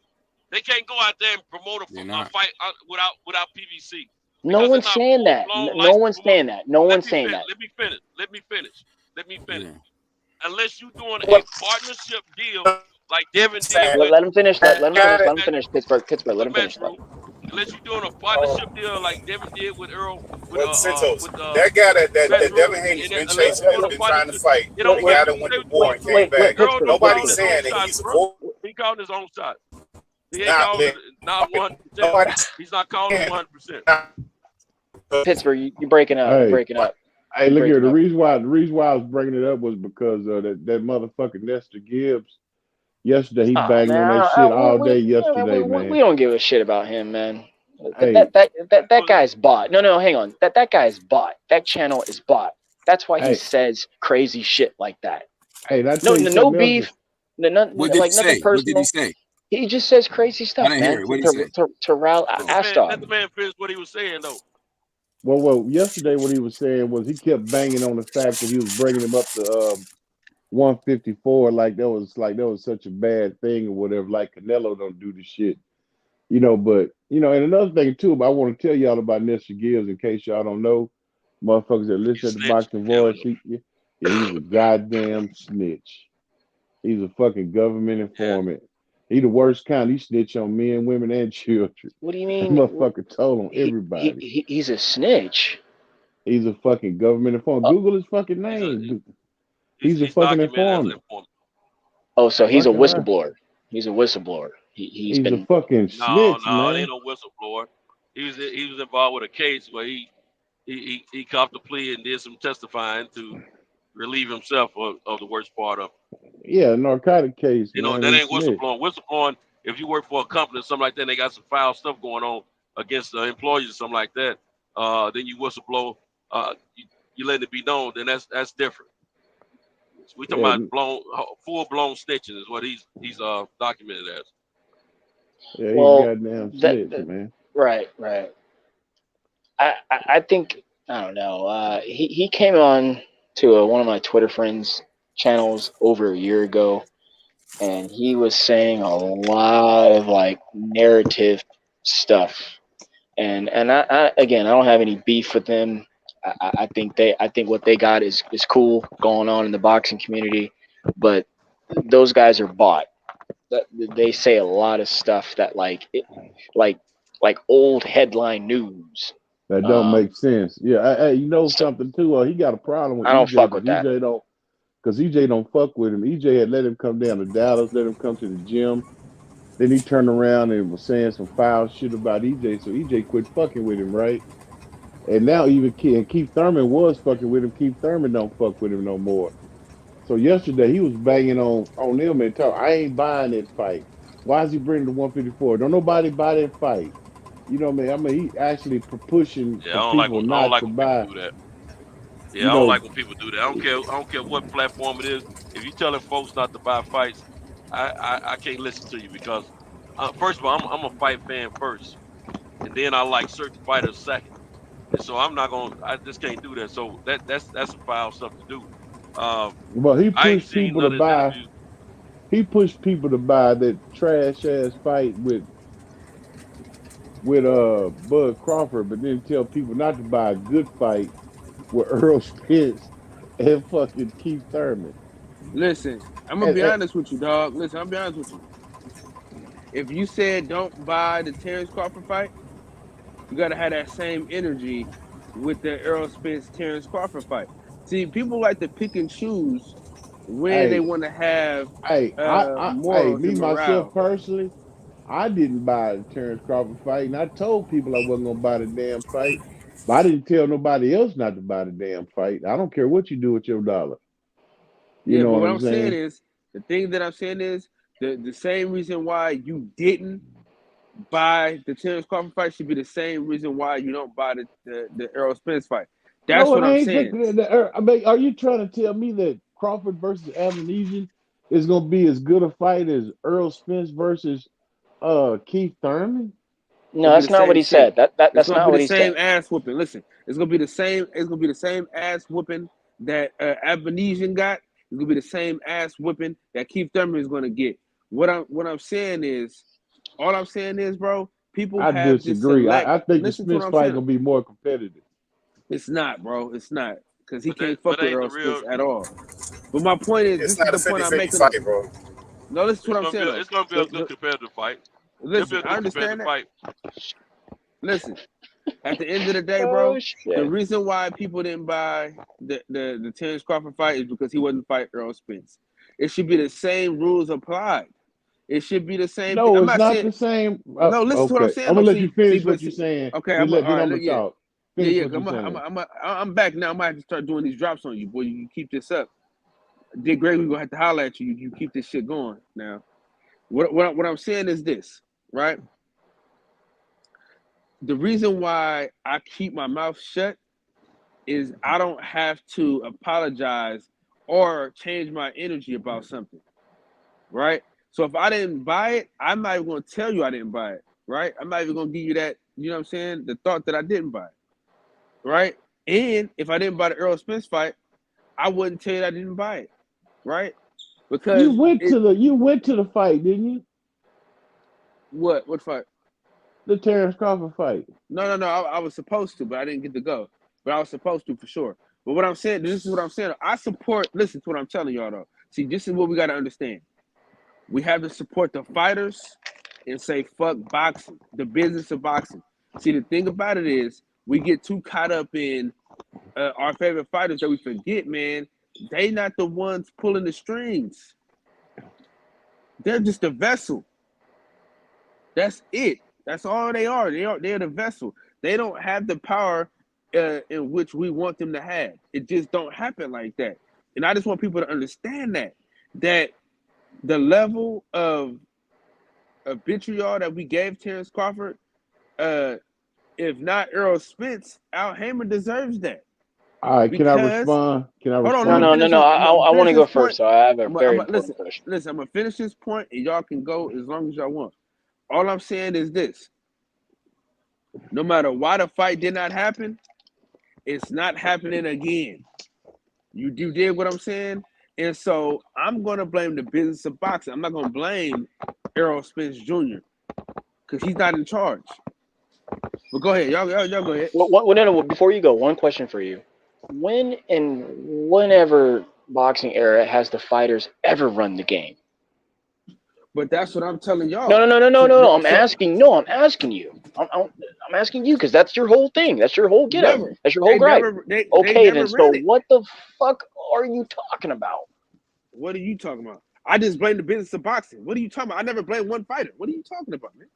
They can't go out there and promote a fight without PBC. No one's saying that. No one's saying that. No one's saying that. Let me finish. Yeah. Unless you're doing a partnership deal like Devin did. Let him finish. Let him finish. Pittsburgh. Let him finish. Unless you're doing a partnership deal like Devin did with Earl. That guy that Devin Haney's been chasing has been trying to fight. He got him when the war and came back. Nobody's saying that he's he called his own shot. He ain't calling not 100%. He's not calling 100%. Pittsburgh, you're breaking up. You're breaking up. Hey, look here. The reason why I was bringing it up was because that motherfucking Nestor Gibbs. Yesterday, he banged on that shit all day yesterday, man. We don't give a shit about him, man. That guy's bought. No, hang on. That guy's bought. That channel is bought. That's why he says crazy shit like that. Hey, that's no beef. What did he say? What did he say? He just says crazy stuff, I didn't man. hear it. What did he say? To rile Ashdod. Let the man finish what he was saying, though. Well, yesterday what he was saying was he kept banging on the fact that he was bringing him up to 154, like that was such a bad thing or whatever. Like Canelo don't do the shit, But and another thing too, I want to tell y'all about Nestor Gibbs in case y'all don't know, motherfuckers that listen to the Boxing Voice. He's a goddamn snitch. He's a fucking government informant. He the worst kind. He snitch on men, women, and children. What do you mean? That motherfucker told on everybody. He's a snitch. He's a fucking government informant. Google his fucking name. He's a fucking informant. Oh, so he's a whistleblower. He's a whistleblower. He's been a fucking snitch, man. It ain't no whistleblower. He was involved with a case where he copped a plea and did some testifying to relieve himself of the worst part of it. Yeah, narcotic case. You know, that ain't whistleblowing. Whistleblowing, if you work for a company or something like that, and they got some foul stuff going on against the employees or something like that, then you whistleblow, you let it be known, then that's different. We talking about full-blown snitching is what he's documented as. Yeah, he's goddamn snitch, man. Right. I think, I don't know. He came on to one of my Twitter friends' channels over a year ago, and he was saying a lot of like narrative stuff. And I don't have any beef with them. I think what they got is cool going on in the boxing community, but those guys are bought. They say a lot of stuff that like old headline news. That don't make sense. Yeah, you know something too. He got a problem with I don't EJ, fuck with EJ that. Because EJ don't fuck with him. EJ had let him come down to Dallas, let him come to the gym. Then he turned around and was saying some foul shit about EJ, so EJ quit fucking with him, right? And now even Keith Thurman was fucking with him. Keith Thurman don't fuck with him no more. So yesterday he was banging on them and talking, I ain't buying that fight. Why is he bringing the 154? Don't nobody buy that fight. You know what I mean? He actually pushing people not to buy. People do that. Yeah, I don't like when people do that. I don't care what platform it is. If you're telling folks not to buy fights, I can't listen to you because first of all, I'm a fight fan first, and then I like certain fighters second. And so I just can't do that. So that's some foul stuff to do. Well, he pushed people to buy. Interview. He pushed people to buy that trash ass fight with Bud Crawford, but then tell people not to buy a good fight with Earl Spence and fucking Keith Thurman. Listen, I'm gonna be honest with you, dog. Listen, I'm gonna be honest with you. If you said don't buy the Terrence Crawford fight, you gotta have that same energy with the Earl Spence Terrence Crawford fight. See, people like to pick and choose when they want to have myself personally, I didn't buy the Terrence Crawford fight, and I told people I wasn't gonna buy the damn fight, but I didn't tell nobody else not to buy the damn fight. I don't care what you do with your dollar. You know what I'm saying? The thing that I'm saying is the same reason why you didn't buy the Terrence Crawford fight should be the same reason why you don't buy the Earl Spence fight. That's what I'm saying. I mean, are you trying to tell me that Crawford versus Avenesian is going to be as good a fight as Earl Spence versus Keith Thurman? No, that's not what he said. That's not what he said. Same ass whooping. Listen, it's gonna be the same. It's gonna be the same ass whooping that Avenesian got. It's gonna be the same ass whipping that Keith Thurman is gonna get. What I'm saying is, all I'm saying is, bro, people. I disagree. I think the Spence fight gonna be more competitive. It's not, bro. It's not, because he can't fuck with Earl Spence at all. But my point is, this is the point I'm making. Fight, bro. No, this is what I'm saying. It's gonna be a good competitive fight. Listen, I understand that. Listen, at the end of the day, bro, the reason why people didn't buy the Terrence Crawford fight is because he wasn't fighting Earl Spence. It should be the same rules applied. It should be the same. No, it's not the same. No, listen to what I'm saying. I'm gonna let you finish what you're saying. Okay, I'm gonna talk. I'm back now. I might have to start doing these drops on you, boy. You keep this up. Dick Gray, we're gonna have to holler at you. You keep this shit going now. What I'm saying is this, right? The reason why I keep my mouth shut is I don't have to apologize or change my energy about something, right? So if I didn't buy it, I'm not even going to tell you I didn't buy it, right? I'm not even going to give you that, you know what I'm saying, the thought that I didn't buy it, right? And if I didn't buy the Earl Spence fight, I wouldn't tell you that I didn't buy it, right? Because you went to the fight, didn't you? What fight? The Terrence Crawford fight. No. I was supposed to, but I didn't get to go. But I was supposed to for sure. But what I'm saying, this is what I'm saying. I support. Listen to what I'm telling y'all though. See, this is what we got to understand. We have to support the fighters and say fuck boxing, the business of boxing. See, the thing about it is we get too caught up in our favorite fighters that we forget, man, they not the ones pulling the strings. They're just a vessel. That's it. That's all they are. They're the vessel. They don't have the power in which we want them to have. It just don't happen like that. And I just want people to understand that the level of vitriol that we gave Terrence Crawford, if not Errol Spence, Al Haymon deserves that. All right, can I respond? No. I want to go first. So I have a very important question. Listen, I'm gonna finish this point, and y'all can go as long as y'all want. All I'm saying is this: no matter why the fight did not happen, it's not happening again. You dig what I'm saying? And so I'm gonna blame the business of boxing. I'm not gonna blame Errol Spence Jr. because he's not in charge. But go ahead, y'all go ahead. No. Before you go, one question for you. When and whenever boxing era has the fighters ever run the game? But that's what I'm telling y'all. No. I'm asking you. I'm asking you because that's your whole thing. That's your whole get-up. That's your whole gripe. Okay, then. So what the fuck are you talking about? What are you talking about? I just blame the business of boxing. What are you talking about? I never blame one fighter. What are you talking about, man?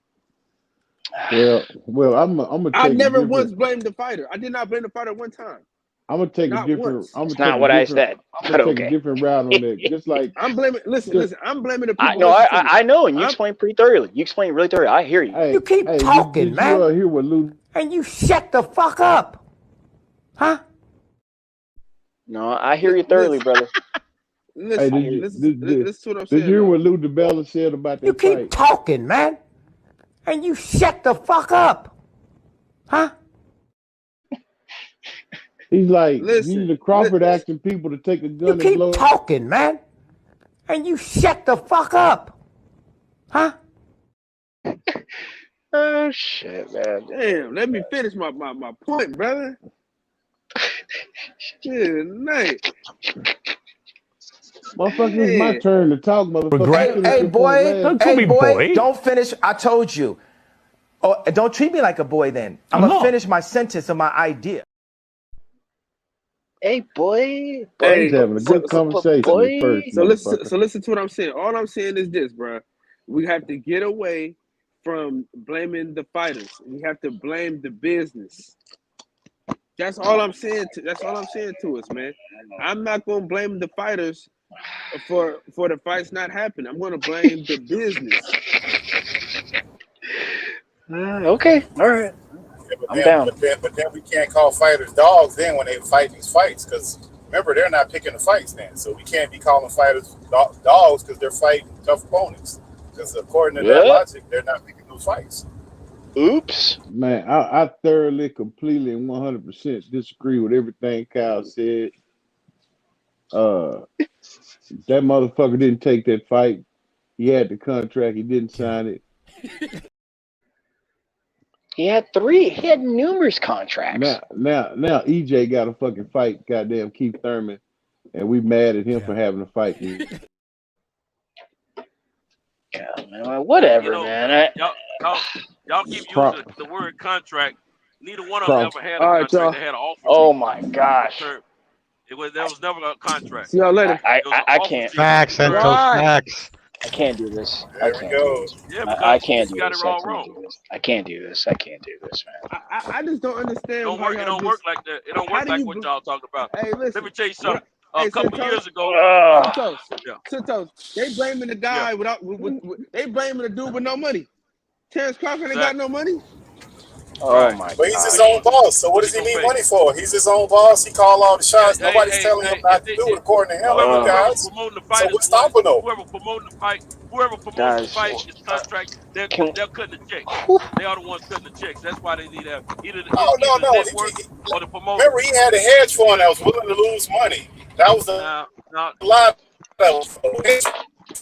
Well, I'm gonna. I never once blamed the fighter. I did not blame the fighter one time. I'm gonna take a different. That's not what I said. I'm gonna take a different route on that. Just like I'm blaming. Listen. I'm blaming the people. I know, and you explained pretty thoroughly. You explained really thoroughly. I hear you. You keep talking, man. You hear what Lou? And you shut the fuck up, huh? No, I hear you thoroughly, brother. Listen to what I'm saying. Did you hear what Lou DiBella said about that You keep fight? talking, man. And you shut the fuck up, huh? He's like, you the Crawford asking people to take a gun You and keep blow. talking, man. And you shut the fuck up, huh? Oh shit, man. Damn, let me finish my point, brother. Good night. Motherfucker, it's my turn to talk, motherfucker. Hey, boy, don't finish. I told you. Oh, don't treat me like a boy then. I'm going to finish my sentence of my idea. Hey, boy. He's having a good conversation at first. So listen to what I'm saying. All I'm saying is this, bro. We have to get away from blaming the fighters. We have to blame the business. That's all I'm saying. That's all I'm saying to us, man. I'm not gonna blame the fighters for the fights not happening. I'm gonna blame the business. Okay, all right. I'm down. But then we can't call fighters dogs then when they fight these fights because remember they're not picking the fights then, so we can't be calling fighters dogs because they're fighting tough opponents. Because according to that logic, they're not picking those fights. Oops. Man, I thoroughly, completely, and 100% disagree with everything Kyle said. That motherfucker didn't take that fight. He had the contract. He didn't sign it. He had 3. He had numerous contracts. Now, EJ got a fucking fight, goddamn Keith Thurman, and we mad at him for having a fight. Yeah, man, whatever, man. Y'all keep using the word contract. Neither one of them ever had a contract. They had an offer. Oh my gosh. There was never a contract. See y'all later. I can't. Facts, Santos, facts. I can't do this. There we go. I can't do this. I can't do this, man. I just don't understand. It don't work like that. It don't work like what y'all talking about. Hey, listen. Let me tell you something. A couple years ago, Santos, they blaming the guy they blaming the dude with no money. Terrence Crawford ain't got no money. Oh my God. But he's his own boss, so what does he need money for? He's his own boss. He call all the shots. Nobody's telling him not to do it according to him, guys. So what's stopping them? Whoever promoting the fight, his contract, they're cutting the checks. They are the ones cutting the checks. That's why they need either the network or the promoter. Remember, he had a hedge fund that was willing to lose money. That was a lot.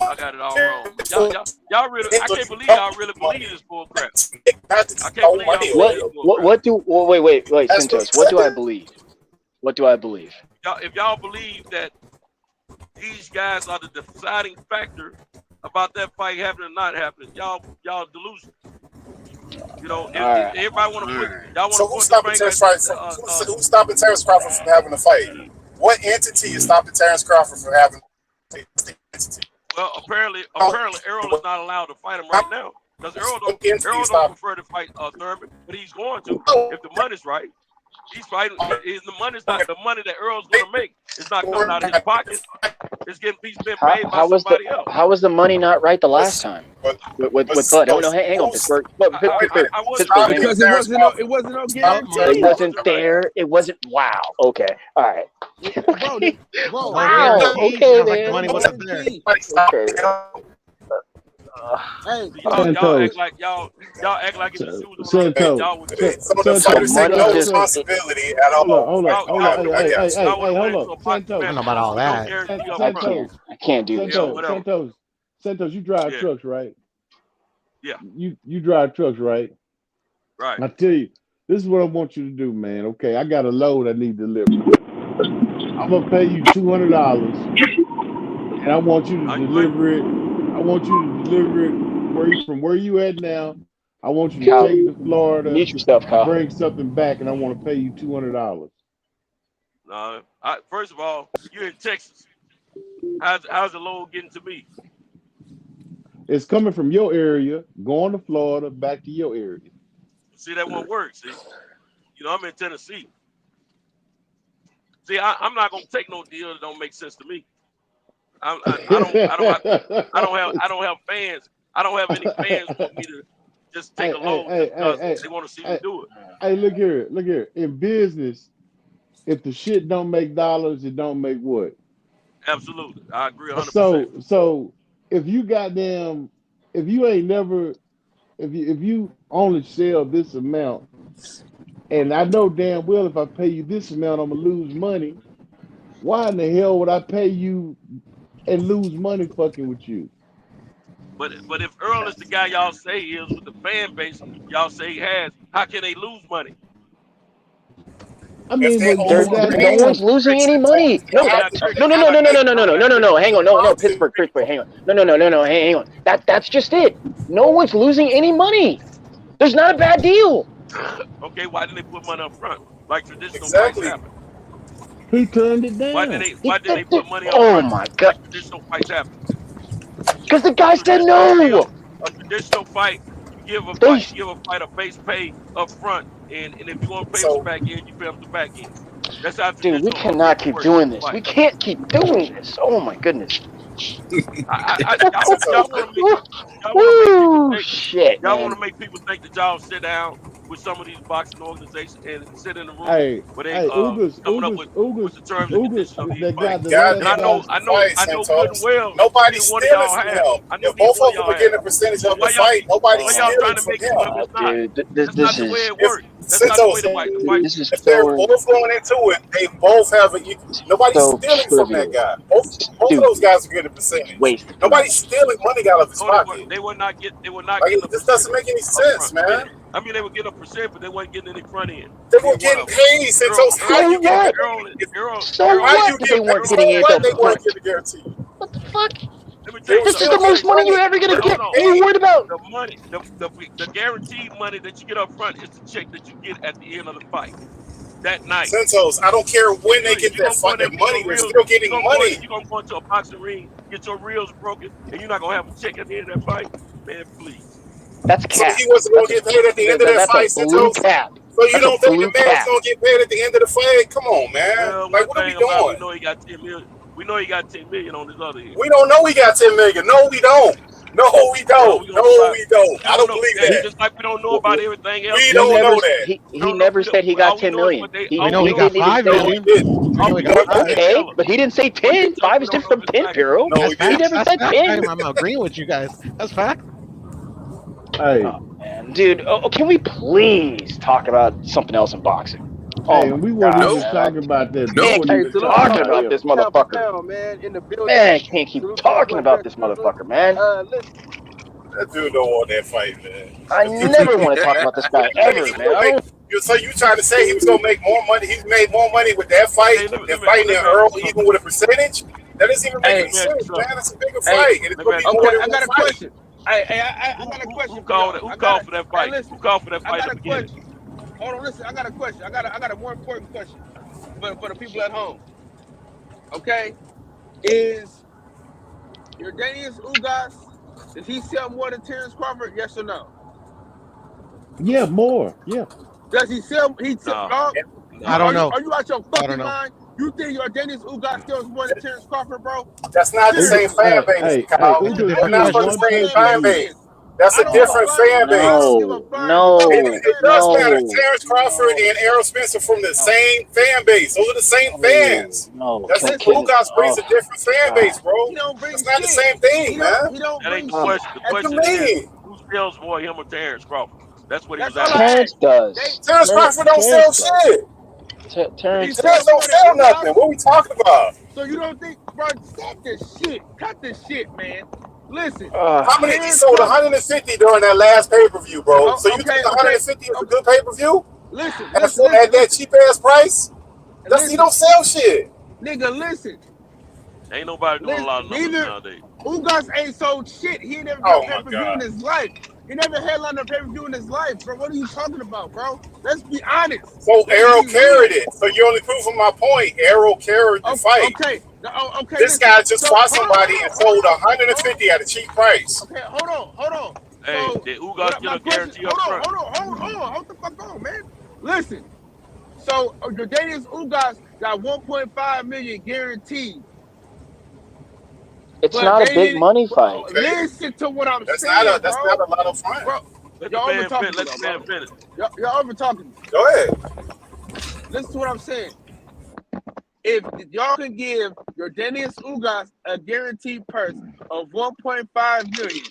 I got it all wrong. Y'all really, I can't believe y'all really believe this bull crap. I can't believe y'all Wait, Santos, what do I believe? What do I believe? If y'all believe that these guys are the deciding factor about that fight happening or not happening, y'all delusional. You know, if everybody want to put, y'all want So who's stopping Terrence Crawford? Who's stopping Terrence Crawford from having a fight? What entity is stopping Terrence Crawford from having a fight? Well, apparently Errol is not allowed to fight him right now because Errol don't prefer to fight Thurman, but he's going to if the money's right. He's fighting. The money's not the money that Earl's going to make. It's not coming out of his pocket. He's been paid by somebody else. How was the money not right the last time with Bud? No, hang on, Pittsburgh. Because it wasn't no guarantee. It wasn't there. It wasn't. Wow. Okay. All right. Wow. Okay, man. Money wasn't there. Hey, y'all act like y'all act like it's the shoes. Y'all would no responsibility at all. Hold on. Santos. I don't know about all that. I can't do this. Santos, you drive trucks, right? Yeah. You drive trucks, right? Right. I tell you, this is what I want you to do, man. Okay, I got a load I need to deliver. I'm gonna pay you $200, and I want you to deliver it. I want you to deliver it from where you at now. I want you to take it to Florida, bring something back, and I want to pay you $200. First of all, you're in Texas. How's the load getting to me? It's coming from your area, going to Florida, back to your area. See, that won't work. See, I'm in Tennessee. See, I'm not gonna take no deal that don't make sense to me. I don't have fans. I don't have any fans want me to just take a load because they want to see me do it. Hey, look here. In business, if the shit don't make dollars, it don't make what? Absolutely, I agree 100%. So if you only sell this amount, and I know damn well if I pay you this amount, I'm gonna lose money. Why in the hell would I pay you and lose money fucking with you? But if Earl is the guy y'all say he is with the fan base y'all say he has, how can they lose money? I mean, no one's losing any money. No. Hang on, no, Pittsburgh. Hang on. No. Hang on. That's just it. No one's losing any money. There's not a bad deal. Okay, why didn't they put money up front like traditional fights happen? He turned it down. Why did they put money up front? Oh my God! Like traditional fights happen. Because the guy said no. A traditional fight, you give a fight a base pay up front, and if you want to pay them back end, you pay them the back end. That's how. Dude, we cannot keep doing this. We can't keep doing this. Oh my goodness. Y'all want to make people think that y'all sit down with some of these boxing organizations and sit in the room where they coming up with the terms and conditions of these fights. And I know good and well. Nobody's stealing from him. If both of them are getting a percentage of the fight, nobody's stealing from him. This is the way it works. That's not the way the fight. If they're both going into it, they both have nobody's stealing from that guy. Both of those guys are getting a percentage. Nobody's stealing money out of his pocket. They would not get. This doesn't make any sense, man. I mean, they would get a percent, but they weren't getting any front end. They were getting paid. Santos, how you get they weren't getting it? They weren't getting a guarantee. What the fuck? This is the most money you're ever gonna get. What are you worried about? The money, the guaranteed money that you get up front is the check that you get at the end of the fight that night. Santos, I don't care when they get that fucking money. They're still getting money. You're gonna go into a boxing ring, get your reels broken, and you're not gonna have a check at the end of that fight, man. Please. That's cap. So he wasn't gonna get paid at the end of that fight, Santos. So you don't think the man's gonna get paid at the end of the fight? Come on, man. Like, what are we doing? We know he got 10 million. We know he got 10 million on his other end. We don't know he got 10 million. No, we don't. No, we don't. I don't believe that. Just like we don't know about everything else. We don't know that. He never said he got 10 million. We know he got 5 million. Okay, but he didn't say 10. 5 is different from 10, Piro. He never said 10. I'm agreeing with you guys. That's fact. Hey, man, dude, can we please talk about something else in boxing? Hey, we weren't even talking about that. Talking about this motherfucker. Man, can't keep talking about this motherfucker, man. That dude don't want that fight, man. I never want to talk about this guy ever, man. So you trying to say he was gonna make more money? He's made more money with that fight than fighting Earl, even with a percentage? That doesn't even make any sense, man. It's a bigger fight. And it's gonna be more than I got a question. I got a question. Who called for that fight? Who called for that fight? I got a question. Hold on, listen. I got a question. I got a more important question for the people at home. Okay, is Yordenis Ugas, does he sell more than Terrence Crawford? Yes or no? Yeah, more. Yeah. Does he sell? I don't know. Are you out your fucking mind? You think Yordenis Ugas sells more than Terrence Crawford, bro? That's not the same fan base, Kyle. We're not for the same fan base. That's a different fan base. No. It does matter. Terrence Crawford and Errol Spence are from the same fan base. Those are the same fans. No. That's it. Ugas brings a different fan base, bro. It's not the same thing, man. That ain't the question. The question is, who sells more, him or Terrence Crawford? That's what he was asking. Terrence does. Terrence Crawford don't sell shit. Terrence don't sell nothing. What are we talking about? So you don't think, bro? Stop this shit. Cut this shit, man. Listen. How many? He sold 150 during that last pay-per-view, bro. So you think 150 is a good pay-per-view? Listen. At that cheap ass price? He don't sell shit. Nigga, listen. Ain't nobody doing a lot of numbers nowadays. Ugas ain't sold shit. He never done pay-per-view in his life. He never headlined a pay-per-view in his life, bro. What are you talking about, bro? Let's be honest. So Errol carried it. So you're only proving my point. Errol carried the fight. Okay. This guy just fought somebody and sold 150 at a cheap price. Okay, hold on. Hey, did Ugas get a guarantee up front? Hold on. Hold the fuck on, man. Listen. So Yordenis Ugas got 1.5 million guaranteed. It's not a big money fight. Listen to what I'm saying. That's not a lot of fun. Bro, y'all over talking me. Y'all over talking me. Go ahead. Listen to what I'm saying. If y'all can give Yordenis Ugas a guaranteed purse of 1.5 million,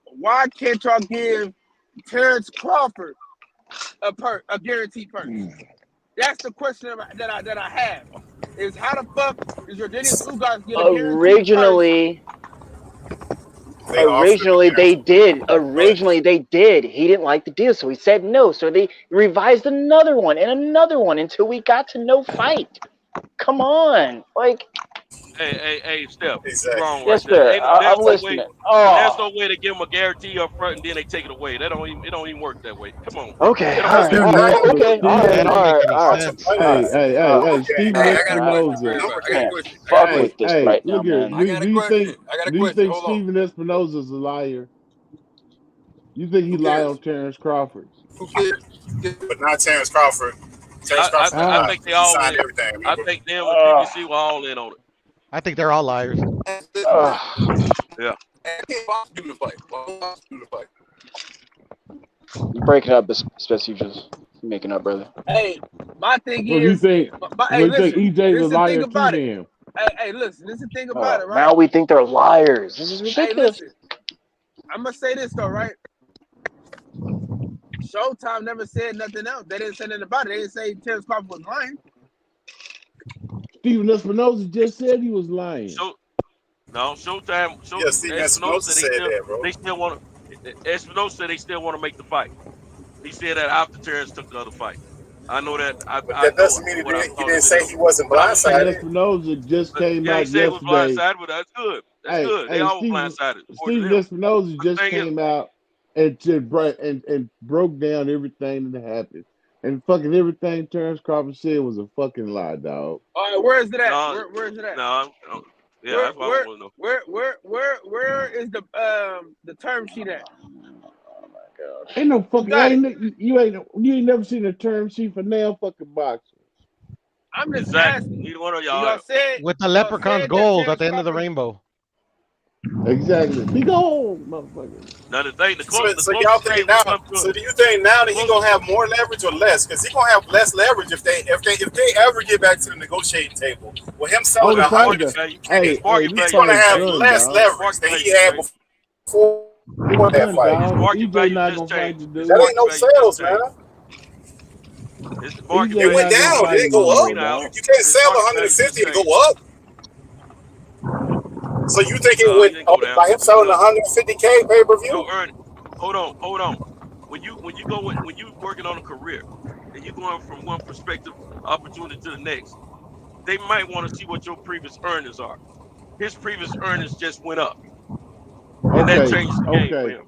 why can't y'all give Terrence Crawford a guaranteed purse? That's the question that I have. Is how the fuck is Yordenis Ugas get a Originally they did. He didn't like the deal, so he said no. So they revised another one until we got to no fight. Come on, like. Hey, Steph. Exactly. Wrong yes, right sir. I'm listening. There's no way to give him a guarantee up front and then they take it away. It don't even work that way. Come on. Okay. All right. Hey, Steve Espinoza. Fuck with this right now, look here. man. Do you think Steven Espinoza's a liar? You think he lied on Terrence Crawford? But not Terrence Crawford. I think they all signed everything. I think them and PBC were all in on it. I think they're all liars. Yeah. You're breaking up, especially just making up, brother. Hey, my thing is. You think EJ's a liar too, then? Hey, listen. This is the thing about it, right? Now we think they're liars. This is ridiculous. Hey, listen. I'm gonna say this though, right? Showtime never said nothing else. They didn't say nothing about it. They didn't say Terrence Crawford was lying. Steven Espinoza just said he was lying. Showtime. Yeah, Steven Espinoza said that, bro. They still want to. Espinoza said they still want to make the fight. He said that after Terrence took the other fight. I know that. That doesn't mean he didn't say he wasn't blindsided. Espinoza just came out he said yesterday. He was blindsided, but that's good. That's good. They all blindsided. Steven Espinoza just came out and broke down everything that happened. And fucking everything Terrence Crawford said was a fucking lie, dog. All right, where is it at? Where is it at? That's what I want to know. Where is the term sheet at? Oh my god! Ain't no fucking. You ain't never seen a term sheet for nail fucking boxers. I'm just asking. Either one of y'all with the leprechaun's gold at the end of the rainbow. Exactly. Be gold, motherfucker. Now the thing, so y'all think now? So do you think now that he gonna have more leverage or less? Because he gonna have less leverage if they ever get back to the negotiating table. With him selling 100, he's gonna have less leverage than he had before that fight. That ain't no sales, man. It went down. It didn't go up. You can't sell 150 and go up. So you think it went up by him selling 150K pay-per-view? Hold on. When you working on a career and you're going from one perspective opportunity to the next, they might want to see what your previous earnings are. His previous earnings just went up. that changes the game for him.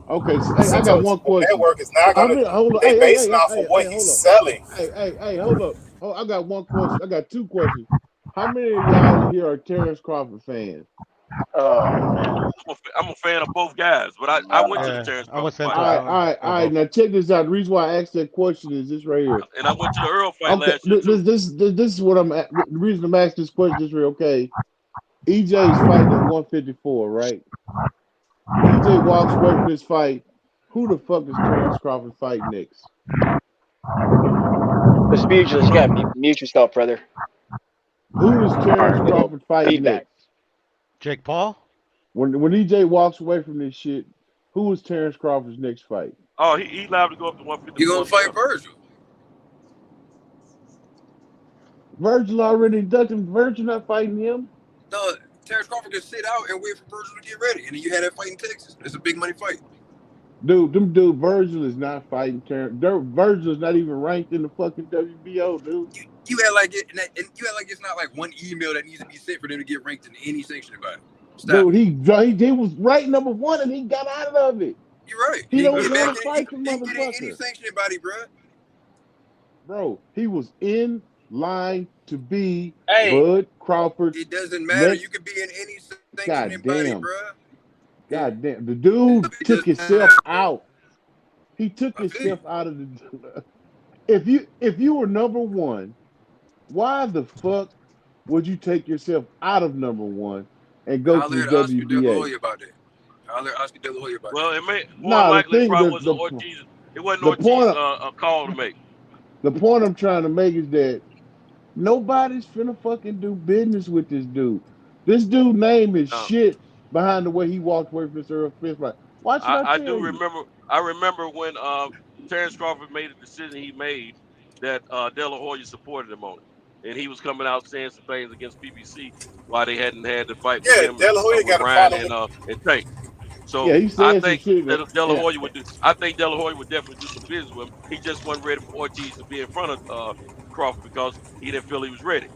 Okay, so, hey, I got one question. Network is not going to. They basing off of what he's selling. Hey, hold up. I got one question. I got two questions. How many of y'all here are Terrence Crawford fans? Oh man, I'm a fan of both guys, but I went to the Terrence Crawford fight. All right. Now check this out. The reason why I asked that question is this right here. And I went to the Earl fight last year too. This is what I'm. The reason I'm asking this question is real. Okay, EJ's fighting at 154, right? EJ walks away from this fight. Who the fuck is Terrence Crawford fight next? It's mutual. You got mute yourself, brother. Who is Terrence Crawford fighting next? Jake Paul? When EJ walks away from this shit, who is Terrence Crawford's next fight? Oh, he allowed to go up to 154. He gonna fight Virgil. Virgil already done. Virgil not fighting him. No, Terrence Crawford can sit out and wait for Virgil to get ready, and then you had that fight in Texas. It's a big money fight. Dude, Virgil is not fighting Terrence. Virgil is not even ranked in the fucking WBO, dude. You had like it, and you had like it's not like one email that needs to be sent for them to get ranked in any sanctioning body. Stop. Dude, he was ranked number 1 and he got out of it. You're right. He don't want to fight the motherfucker. Any sanctioning body, bro. He was in line to be Bud Crawford. It doesn't matter. You could be in any sanctioning body, bro. God damn. The dude took himself out. He took himself out of the. If you were number 1, why the fuck would you take yourself out of number 1 and go to the WBA? Oscar De La Hoya about that. I'll let Oscar De La Hoya about that. Well, it may more likely probably wasn't Ortiz. It wasn't Ortiz a call to make. The point I'm trying to make is that nobody's finna fucking do business with this dude. This dude's name is shit behind the way he walked away from this Earl Fist fight. I do remember. I remember when Terrence Crawford made a decision he made that De La Hoya supported him on it, and he was coming out saying some things against PBC why they hadn't had the fight with him. De La Hoya got Ryan and Tank. So I think that De La Hoya would do. I think De La Hoya would definitely do some business with him. He just wasn't ready for Ortiz to be in front of Crawford because he didn't feel he was ready.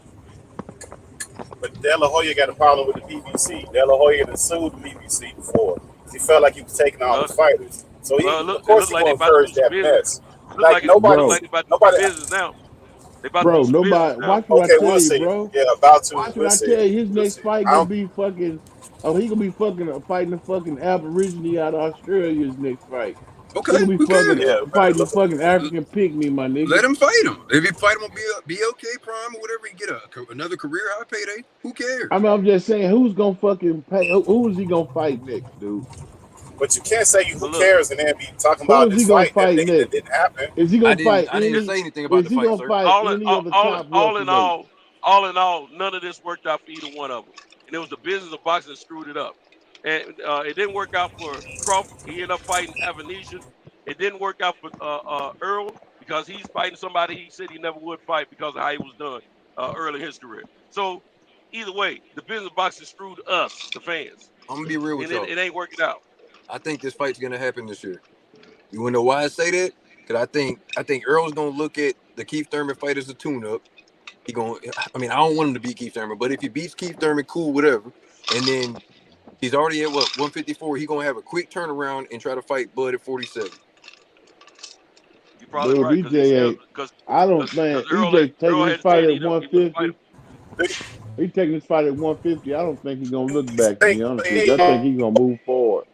But De La Hoya got a problem with the PBC. De La Hoya had sued the PBC before. He felt like he was taking all the fighters. So he, of course, he will encourage that mess. Like nobody business now. Bro, nobody. Why can I tell you, bro? Yeah, about to. Why can I tell you his next fight gonna be fucking? Oh, he gonna be fucking fighting the fucking Aborigine out of Australia. His next fight. Okay, he gonna be fighting the fucking African pygmy, my nigga. Let him fight him. If he fight him on BLK Prime or whatever, he get another career high payday. Who cares? I mean, I'm just saying, who's gonna fucking pay? Who is he gonna fight next, dude? But you can't say who cares and then be talking about this fight that didn't happen. Is he gonna fight? I didn't say anything about the fight, sir. All in all, none of this worked out for either one of them. And it was the business of boxing that screwed it up. And it didn't work out for Crawford. He ended up fighting Avanesian. It didn't work out for Earl because he's fighting somebody he said he never would fight because of how he was done early in his career. So either way, the business of boxing screwed us, the fans. I'm gonna be real with y'all. It ain't working out. I think this fight's gonna happen this year. You wanna know why I say that? Because I think Earl's gonna look at the Keith Thurman fight as a tune-up. I don't want him to beat Keith Thurman, but if he beats Keith Thurman, cool, whatever. And then he's already at 154. He's gonna have a quick turnaround and try to fight Bud at 47. You're probably right. EJ taking this fight at 150. He's taking this fight at 150. I don't think he's gonna look back. To be honest with you. I think he's gonna move forward.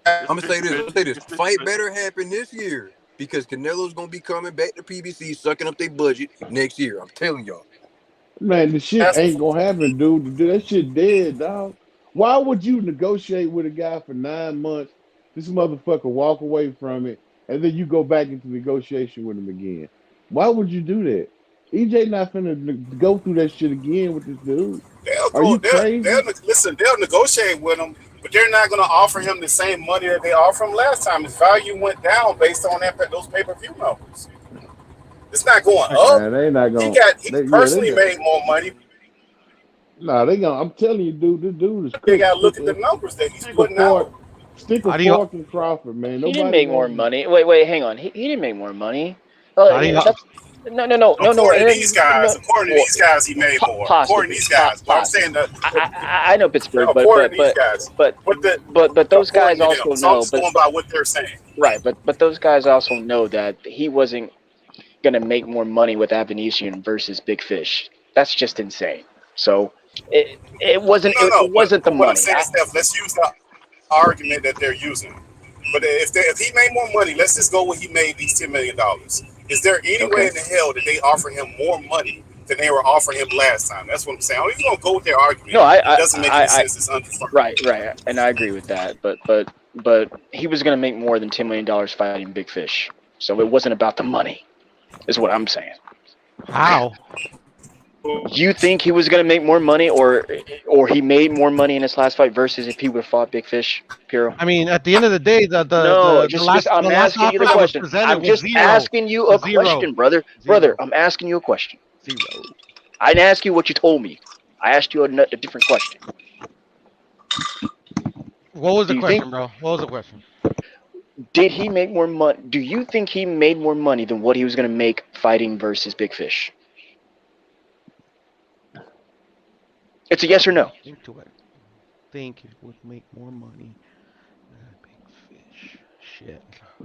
I'm gonna say this. Fight better happen this year because Canelo's gonna be coming back to PBC, sucking up their budget next year. I'm telling y'all. Man, the shit ain't gonna happen, dude. That shit dead, dog. Why would you negotiate with a guy for 9 months? This motherfucker walk away from it, and then you go back into negotiation with him again. Why would you do that? EJ not finna go through that shit again with this dude. They'll negotiate with him, but they're not going to offer him the same money that they offered him last time. His value went down based on those pay-per-view numbers. It's not going up. Man, they not going. He personally made more money. Nah, they gonna. I'm telling you, dude. This dude is. They got to look at the numbers that he's putting out. Stick a fork in Crawford, man. He didn't make more money. Wait, hang on. He didn't make more money. According to these guys, he made more. According to these guys, but I'm saying that I know Pittsburgh, according to these guys, but those guys also so I'm know. just going by what they're saying. Right, but those guys also know that he wasn't gonna make more money with Avanesian versus Big Fish. That's just insane. So it wasn't the money. What I'm saying, Steph, let's use the argument that they're using. But if he made more money, let's just go where he made these $10 million. Is there any way in the hell that they offer him more money than they were offering him last time? That's what I'm saying. I'm even gonna go with their argument. No, it doesn't make any sense. It's unconfirmed. Right, and I agree with that. But he was gonna make more than $10 million fighting Big Fish. So it wasn't about the money, is what I'm saying. How? You think he was gonna make more money, or he made more money in his last fight versus if he would have fought Big Fish, Piro? I mean, at the end of the day, I'm asking you the question. I'm just asking you a question, brother. Brother, I'm asking you a question. Zero. I didn't ask you what you told me. I asked you a different question. What was the question, bro? What was the question? Did he make more money? Do you think he made more money than what he was going to make fighting versus Big Fish? It's a yes or no. Think it would make more money than Big Fish. Shit.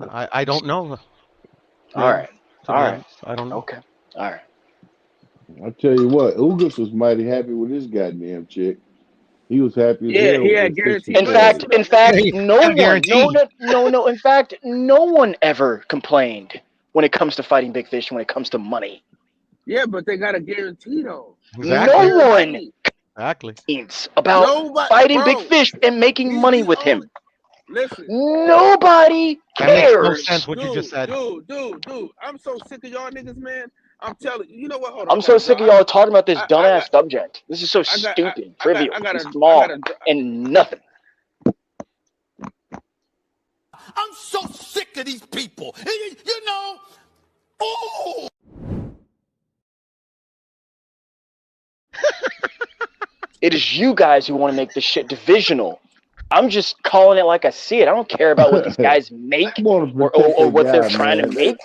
I don't know. All right. I don't know. Okay. All right. I tell you what, Ugas was mighty happy with this goddamn chick. He was happy. Yeah, he had guaranteed. In fact, no one. In fact, no one ever complained when it comes to fighting Big Fish. When it comes to money. Yeah, but they got a guarantee though. Exactly. No one. Exactly. About fighting Big Fish and making money with him. Listen. Nobody cares. That makes no sense what you just said. Dude. I'm so sick of y'all niggas, man. I'm telling you, you know what? Hold on. I'm so sick of y'all talking about this dumbass subject. This is so stupid, trivial, small, and nothing. I'm so sick of these people. You know, oh. It is you guys who want to make this shit divisional. I'm just calling it like I see it. I don't care about what these guys make or what they're trying to make.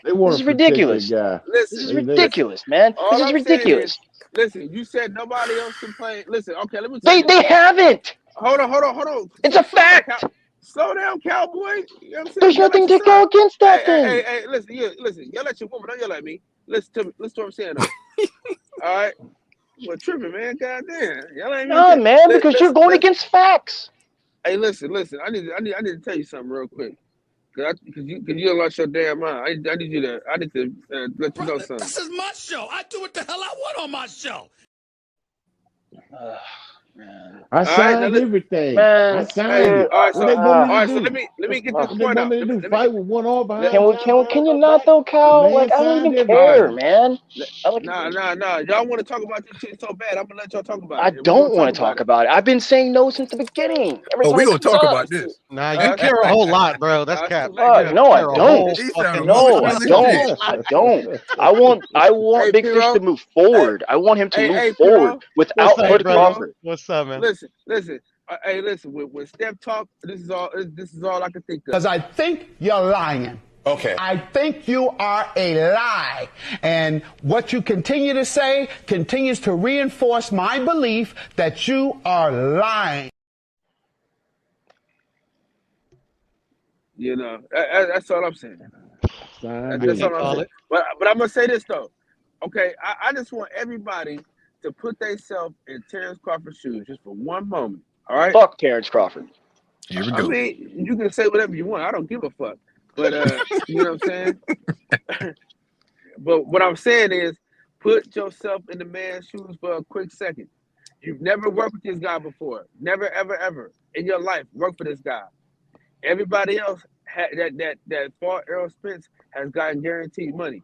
This is ridiculous. This is ridiculous, man. This is ridiculous. Listen, you said nobody else complained. Listen, okay, let me. They haven't. Hold on. It's a fact. Slow down, cowboy. You know what I'm saying? There's nothing to go against that thing. Hey, listen. Yell at your woman. Don't yell at me. Listen to what I'm saying. All right. Well, tripping, man. Goddamn. Y'all ain't man, because you're going against facts. Hey, listen. I need to tell you something real quick. Cause you don't lost your damn mind. I need to let you know something. This is my show. I do what the hell I want on my show. Man. I signed everything. Man. I signed it. All right, so let me get this point out. Let me fight with one arm behind. Can you not though, Cal? Like I don't even care, man. Nah. Y'all want to talk about this shit so bad? I'm gonna let y'all talk about it. I don't want to talk about it. I've been saying no since the begining. We gonna talk about this. Nah, you care a whole lot, bro. That's cap. No, I don't. No, I don't. I want Big Fish to move forward. I want him to move forward without Bud Crawford. What's up, man? Listen. Hey, listen. When Steph talk, this is all I can think of. Because I think you're lying. Okay. I think you are a lie. And what you continue to say continues to reinforce my belief that you are lying. You know, that's all I'm saying. That's all I'm saying. But I'm going to say this, though. Okay, I just want everybody to put themselves in Terrence Crawford's shoes just for one moment. All right? Fuck Terrence Crawford. Here we I go. mean, you can say whatever you want. I don't give a fuck. But, you know what I'm saying? But what I'm saying is put yourself in the man's shoes for a quick second. You've never worked with this guy before. Never, ever, ever in your life work for this guy. Everybody else that fought Errol Spence has gotten guaranteed money.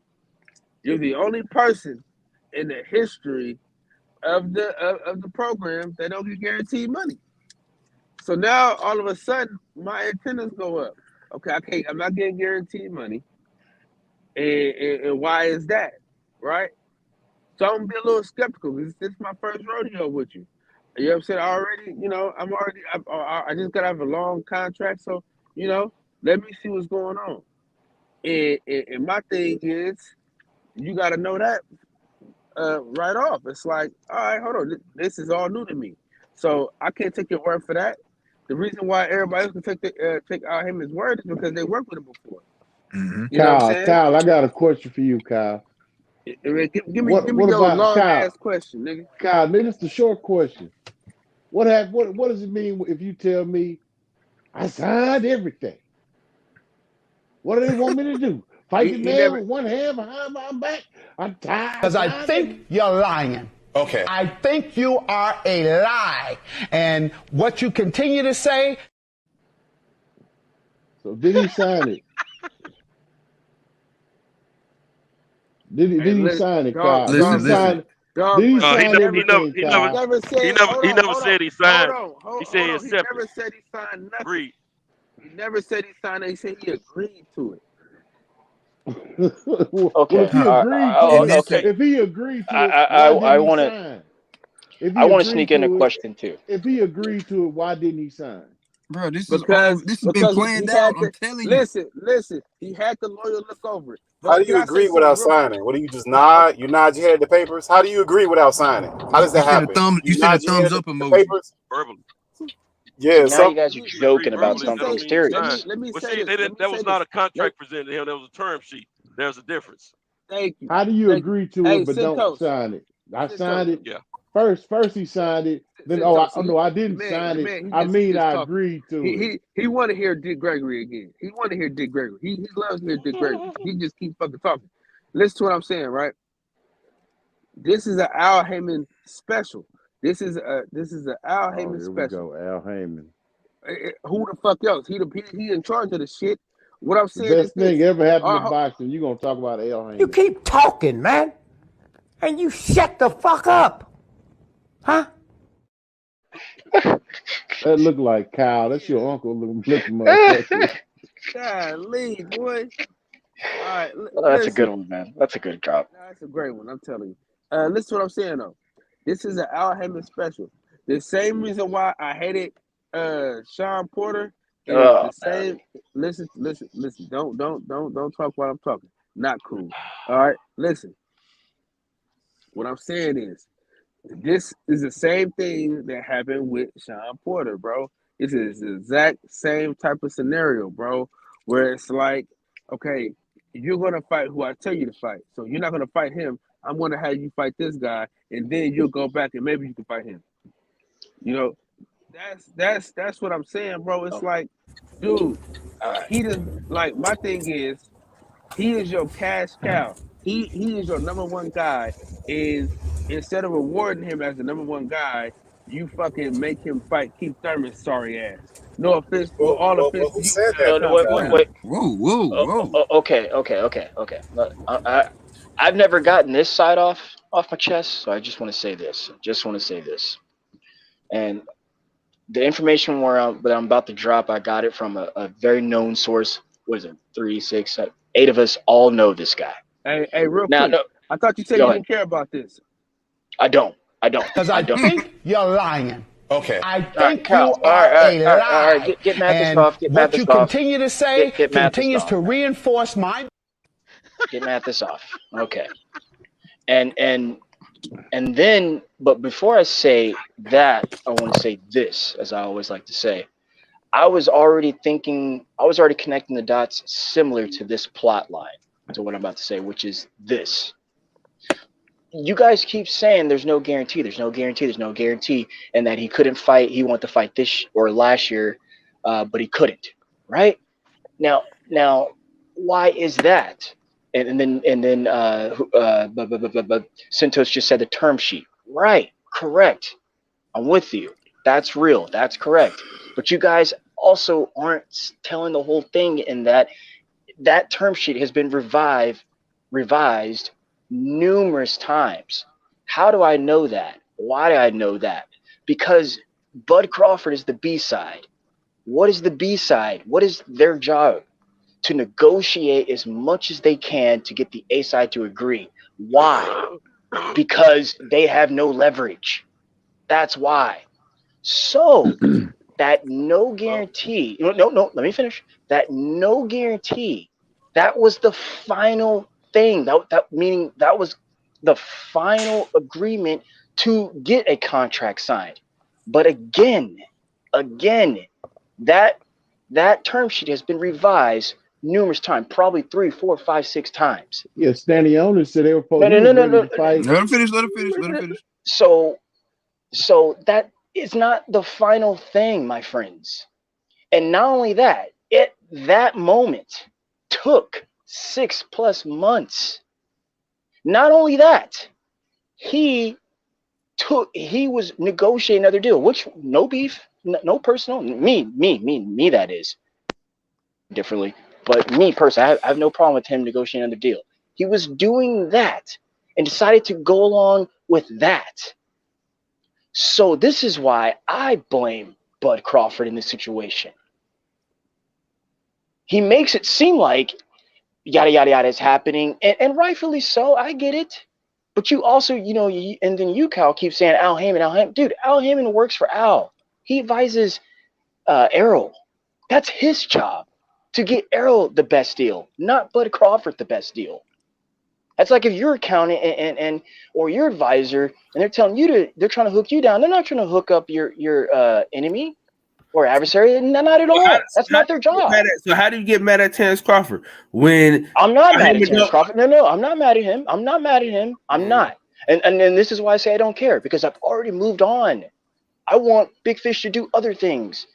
You're the only person in the history of the program that don't get guaranteed money. So now all of a sudden my antennas go up. Okay, I'm not getting guaranteed money. And why is that? Right? So I'm gonna be a little skeptical because this is my first rodeo with you. You know what I'm saying? I just gotta have a long contract. So, you know, let me see what's going on. And my thing is, you got to know that right off. It's like, all right, hold on, this is all new to me, so I can't take your word for that. The reason why everybody else can take out him his word is because they worked with him before. Mm-hmm. Kyle, I got a question for you, Kyle. Give me your long ass question, nigga. Kyle, nigga, it's the short question. What does it mean if you tell me I signed everything? What do they want me to do? Fight the man with one hand behind my back? I'm tired. Because I think you're lying. Okay. I think you are a lie. And what you continue to say. So did he sign it? Did he sign it, Kyle? Listen. He never said he signed. He said he accepted. He never said he signed nothing. Agreed. He never said he signed it. He said he agreed to it. Okay. If he agreed to it, I want to sneak in a question too. If he agreed to it, why didn't he sign? Bro, this has been planned out. I'm telling you. Listen. He had the lawyer look over it. How do you agree without signing? What do you just nod? You nod your head at the papers? How do you agree without signing? How does that happen? You said a thumbs up emoji. Verbally. Yeah. Now you guys are joking about something serious. Let me say this. That was not a contract presented to him. That was a term sheet. There's a difference. Thank you. How do you agree to it but don't sign it? I signed it. Yeah. First he signed it. Then I didn't sign it. I agreed to it. He want to hear Dick Gregory again. He want to hear Dick Gregory. He loves to hear Dick Gregory. He just keeps fucking talking. Listen to what I'm saying, right? This is an Al Heyman special. This is a Al Heyman special. Here we go, Al Heyman. Who the fuck else? He in charge of the shit. What I'm saying Best thing ever happened in boxing. You gonna talk about Al Heyman? You keep talking, man, and you shut the fuck up, huh? That look like Kyle. That's your uncle looking motherfucker. Golly, boy. All right, that's a good one, man. That's a good drop. That's a great one. I'm telling you. Listen to what I'm saying though. This is an Al Heyman special. The same reason why I hated Sean Porter. The same. Listen. Don't talk while I'm talking. Not cool. All right. Listen. What I'm saying is, this is the same thing that happened with Sean Porter, bro. This is the exact same type of scenario, bro. Where it's like, okay, you're gonna fight who I tell you to fight. So you're not gonna fight him. I'm gonna have you fight this guy, and then you'll go back and maybe you can fight him. You know, that's what I'm saying, bro. It's like, dude, he doesn't like. My thing is, he is your cash cow. He is your number one guy, and instead of rewarding him as the number one guy, you fucking make him fight Keith Thurman's sorry ass. No offense, all offense. Who said that? Wait. Whoa. Okay. I've never gotten this side off my chest, so I just want to say this. And the information that I'm about to drop, I got it from a very known source. What is it? 3, 6, 7, 8 of us all know this guy. Hey, real quick. No, I thought you said you didn't care about this. I don't. Because I think you're lying. Okay. I think you are a lie. All right. Get Mathis off. What you continue to say continues to reinforce my. Get Mathis off. Okay. And then, but before I say that, I want to say this, as I always like to say. I was already connecting the dots similar to this plot line, to what I'm about to say, which is this. You guys keep saying there's no guarantee, and that he couldn't fight. He wanted to fight this or last year, but he couldn't. Right now, why is that? And then Santos just said the term sheet. Right, correct. I'm with you. That's real. That's correct. But you guys also aren't telling the whole thing in that term sheet has been revised numerous times. How do I know that? Why do I know that? Because Bud Crawford is the B-side. What is the B-side? What is their job? To negotiate as much as they can to get the A-side to agree. Why? Because they have no leverage. That's why. So that no guarantee, no, let me finish. That no guarantee, that was the final thing. That meaning that was the final agreement to get a contract signed. But again, that term sheet has been revised numerous times, probably 3, 4, 5, 6 times. Yeah, Stanley said they were supposed to fight. Let him finish. So that is not the final thing, my friends. And not only that, that moment took 6+ months. Not only that, he was negotiating another deal, which no beef, no personal, me, that is differently. But me personally, I have no problem with him negotiating another deal. He was doing that and decided to go along with that. So this is why I blame Bud Crawford in this situation. He makes it seem like yada, yada, yada is happening, and rightfully so. I get it. But you also, and then you, Kyle, keep saying Al Heyman. Dude, Al Heyman works for Al. He advises Errol. That's his job, to get Errol the best deal, not Bud Crawford the best deal. That's like if you're accountant and or your advisor, and they're telling you they're trying to hook you down. They're not trying to hook up your enemy or adversary. Not at all. That's not their job. So how do you get mad at Terrence Crawford when I'm not mad at Terrence Crawford? No, I'm not mad at him. I'm not. And then this is why I say I don't care, because I've already moved on. I want Big Fish to do other things.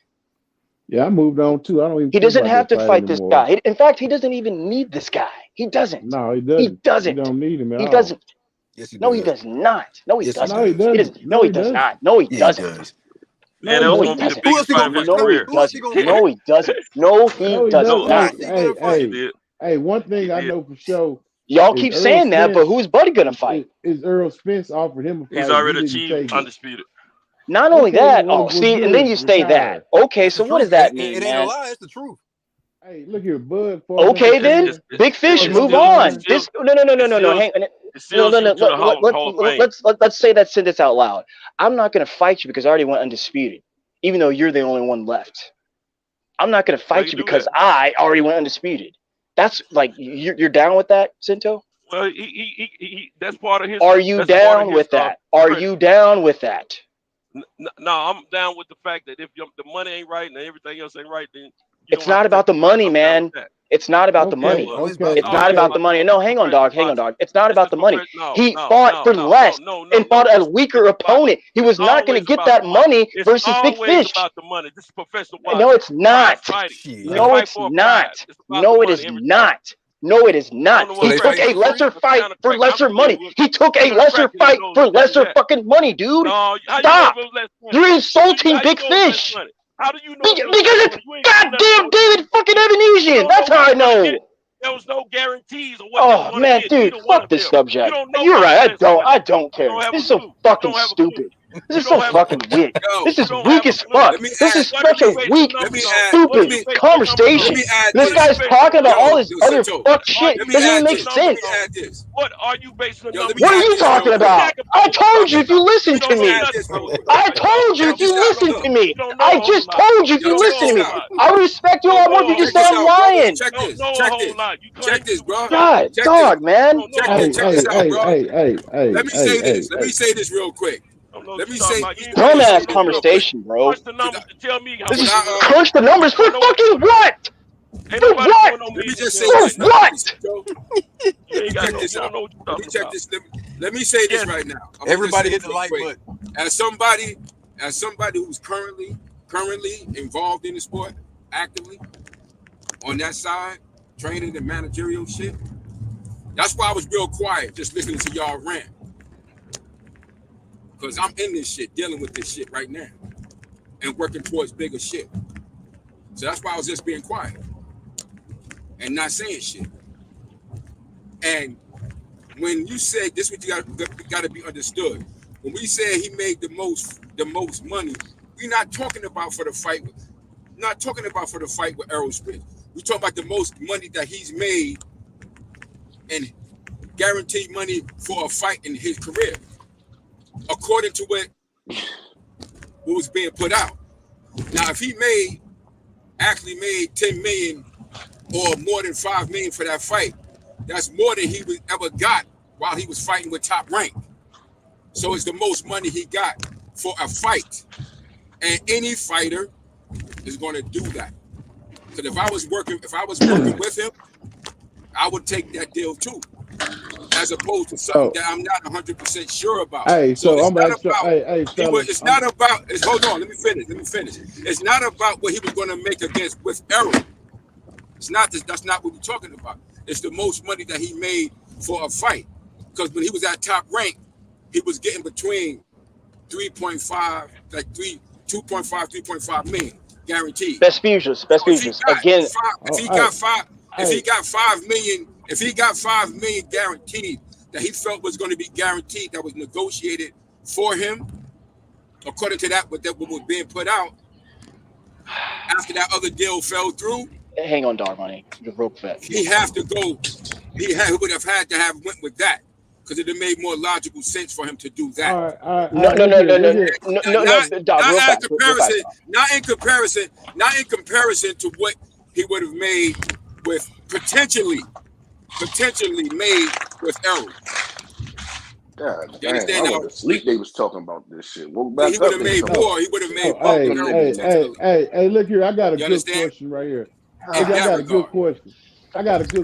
Yeah, I moved on too. I don't even. He doesn't have to fight this guy. In fact, he doesn't even need this guy. He doesn't. No, he doesn't. He doesn't. He don't need him at all. He doesn't. Yes, he No, does. he does not. No, he Yes, doesn't. No, he doesn't. No, he does not. No, he doesn't. Man, that was going to be the biggest fight of his career. No, he doesn't. No, he does not. Hey, one thing I know for sure. Y'all keep saying that, but who's Buddy gonna fight? Is Earl Spence offered him a fight? He's already achieved undisputed. Not only that, and then you say that. Okay, so what does that mean, It ain't a lie. It's the truth. Hey, look here, Bud. Okay, then, Big Fish, move on. No. Hang on. Let's say that sentence out loud. I'm not gonna fight you because I already went undisputed, even though you're the only one left. I'm not gonna fight you because I already went undisputed. That's like you're down with that, Cinto? Well, he that's part of his. Are you down with that? Are you down with that? No, I'm down with the fact that if the money ain't right and everything else ain't right, then it's not about the money, man. It's not about the money. It's not about the money. No, hang on, dog. It's not about the money. He fought for less and fought a weaker opponent. He was not going to get that money versus Big Fish. About the money. This is professional. No, it's not. No, it's not. No, it is not. No, it is not. He took a lesser fight for lesser money. He took a lesser fight for lesser fucking money, dude. Stop. You're insulting Big Fish. How do you know? Because it's goddamn David fucking Evanesian. That's how I know. There was no guarantees of what. Oh man, dude, fuck this subject. You're right. I don't care. This is so fucking stupid. This is so fucking weak. This is weak as fuck. This is such a weak, stupid conversation. This guy's talking about all this other fuck shit. Doesn't even make sense. What are you basing the numbers? What are you talking about? I told you if you listen to me. I told you if you listen to me. I just told you if you listen to me. I would respect you a lot more if you just said I'm lying. Check this, bro. God, dog, man. Check this out, bro. Let me say this. Let me say this real quick. Let me say dumbass conversation, bro. This is crunch the numbers for fucking what? For what? Let me just say for this. What? Check this out. Let me say this right now. Everybody hit the like button. As somebody who's currently involved in the sport, actively on that side, training and managerial shit. That's why I was real quiet, just listening to y'all rant. Because I'm in this shit, dealing with this shit right now and working towards bigger shit. So that's why I was just being quiet and not saying shit. And when you say this, what you got to be understood. When we say he made the most money, we're not talking about for the fight with Errol Spence. We're talking about the most money that he's made and guaranteed money for a fight in his career. According to what was being put out. Now, if he actually made 10 million or more than 5 million for that fight, That's more than he ever got while he was fighting with Top Rank. So it's the most money he got for a fight. And any fighter is going to do that. Because if I was working with him, I would take that deal too. As opposed to something that I'm not 100% sure about. Hey, so I'm not about. It's not about. Hold on, let me finish. It's not about what he was going to make with Errol. It's not. That's not what we're talking about. It's the most money that he made for a fight. Because when he was at Top Rank, he was getting between 3.5 million guaranteed. Best futures. Again, if he got 5 million. If he got 5 million guaranteed that he felt was going to be guaranteed, that was negotiated for him, according to what was being put out, after that other deal fell through. Hang on, Dog Money. The rope vet. He would have had to have went with that because it would have made more logical sense for him to do that. No, Not in comparison to what he would have made with potentially made with Errol. God, you understand now? Sleep they was talking about this shit. He would have made more. He would have made more. Hey, look here. I got a good question right here. I got a good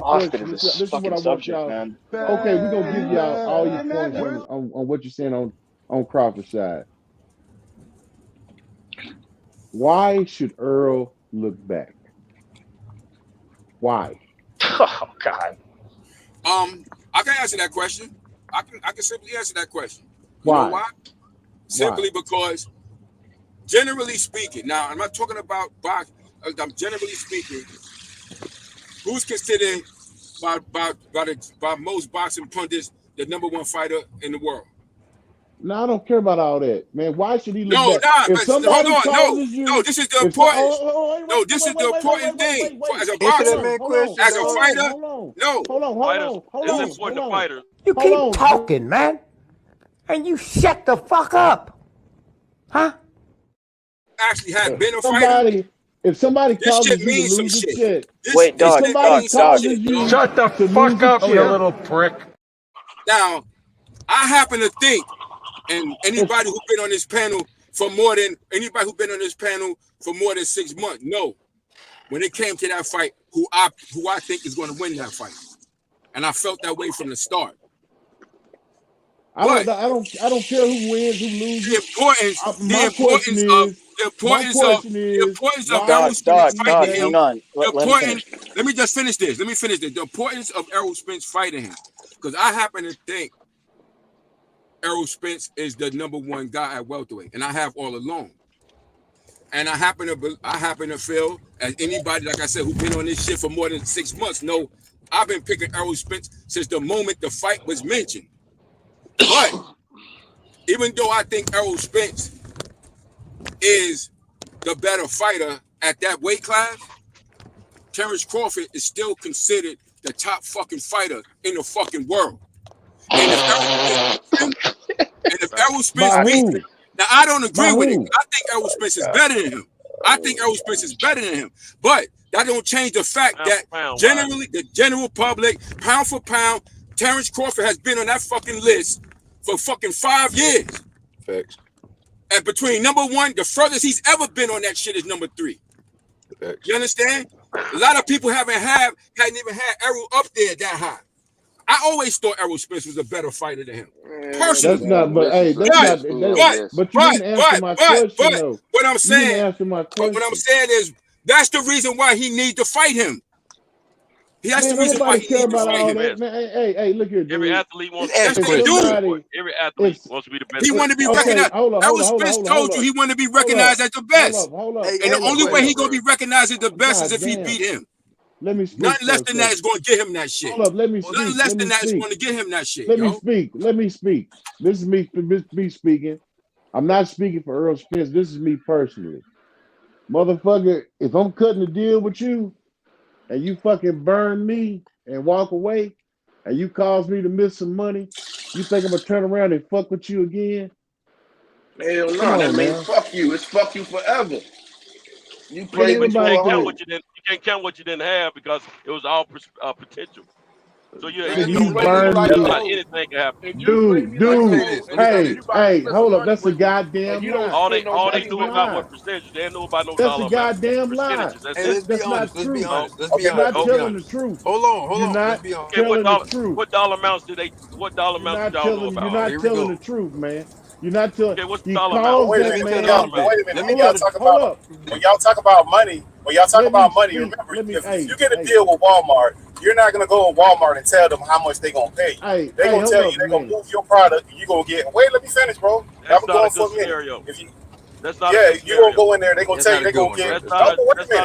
question. This is what I want y'all. Man. Okay, we're gonna give y'all all your points on what you're saying on Crawford's side. Why should Earl look back? Why? Oh God. I can answer that question. I can simply answer that question. Why? You know why? Simply because, generally speaking, now I'm not talking about box. I'm generally speaking, who's considered by most boxing pundits the #1 fighter in the world? No, I don't care about all that, man. Why should he look back? This is the important. This is the important thing as a boxer, as a fighter. Hold on. You keep talking, man, and you shut the fuck up, huh? Actually, have been a fighter. If somebody causes you to lose your shit, wait, dog. Shut the fuck up, you little prick. Now, I happen to think. And anybody who's been on this panel for more than 6 months, no. When it came to that fight, who I think is going to win that fight, and I felt that way from the start. I don't care who wins, who loses. The importance of Errol Spence fighting him. Let me just finish this. The importance of Errol Spence fighting him, because I happen to think Errol Spence is the #1 guy at welterweight, and I have all along. And I happen to feel, as anybody, like I said, who's been on this shit for more than 6 months, know I've been picking Errol Spence since the moment the fight was mentioned. But even though I think Errol Spence is the better fighter at that weight class, Terrence Crawford is still considered the top fucking fighter in the fucking world. And if Errol Spence beats him, now I don't agree with it. I think Errol Spence is better than him. But that don't change the fact that generally the general public, pound for pound, Terrence Crawford has been on that fucking list for fucking 5 years. Facts. And between #1, the furthest he's ever been on that shit is #3. Facts. You understand? A lot of people hadn't even had Errol up there that high. I always thought Errol Spence was a better fighter than him. Personally. But you didn't answer my question, though. What I'm saying is that's the reason why he needs to fight him. He has the reason why he needs to fight him. Hey, look here, dude. Every athlete wants to be the best. He wanted to be recognized. Errol Spence told you he wanted to be recognized as the best. And the only way he's going to be recognized as the best is if he beat him. Let me speak. Nothing less than that is going to get him that shit. Hold up, let me speak. Nothing less than that is going to get him that shit. Let me speak. This is me speaking. I'm not speaking for Earl Spence. This is me personally. Motherfucker, if I'm cutting a deal with you and you fucking burn me and walk away and you cause me to miss some money, you think I'm going to turn around and fuck with you again? Hell no, that means fuck you. It's fuck you forever. You play with you can't count what you didn't have because it was all potential. So yeah, He burned anything can happen. Dude. Hey, hold up. That's a goddamn lie. All they knew about what percentage. They didn't know about no That's dollar a goddamn lie. That's not true. You're not telling the truth. Hold on. You're not telling the truth. What dollar amounts did y'all know about? You're not telling the truth, man. You're not telling. Okay, what's the dollar amount? Wait a minute. When y'all talk about money, remember, if you get a deal with Walmart, you're not gonna go to Walmart and tell them how much they're gonna pay you. They're gonna tell you they're gonna move your product. You're gonna get. Wait, let me finish, bro. That's not a good scenario. That's not a good scenario. You gonna go in there. They're gonna tell you they're gonna get. That's not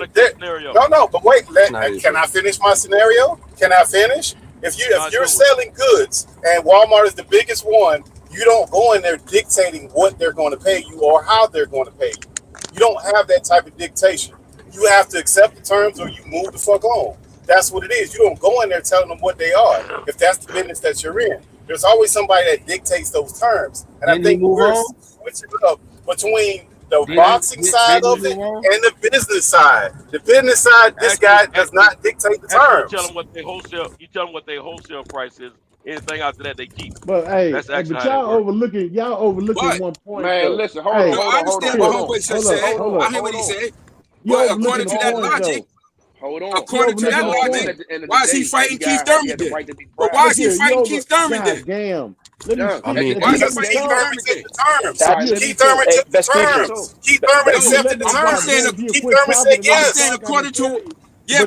a good scenario. No, but wait. Can I finish my scenario? Can I finish? If you're selling goods and Walmart is the biggest one, you don't go in there dictating what they're going to pay you or how they're going to pay you. You don't have that type of dictation. You have to accept the terms or you move the fuck on. That's what it is. You don't go in there telling them what they are. If that's the business that you're in, there's always somebody that dictates those terms. And I think we're switching it up between the boxing side of it and the business side. The business side, this guy does not dictate the terms. You tell them what their wholesale price is. Anything after that they keep. But hey, but y'all overlooking one point. Man, listen, hold on. I understand what homeboy just said. I hear what he said. But according to that logic, according to that logic, why is he fighting Keith Thurman then? But why is he fighting Keith Thurman then? Damn. I mean, Keith Thurman took the terms. Keith Thurman took the terms. Keith Thurman accepted the terms. Keith Thurman said yes. I'm saying according to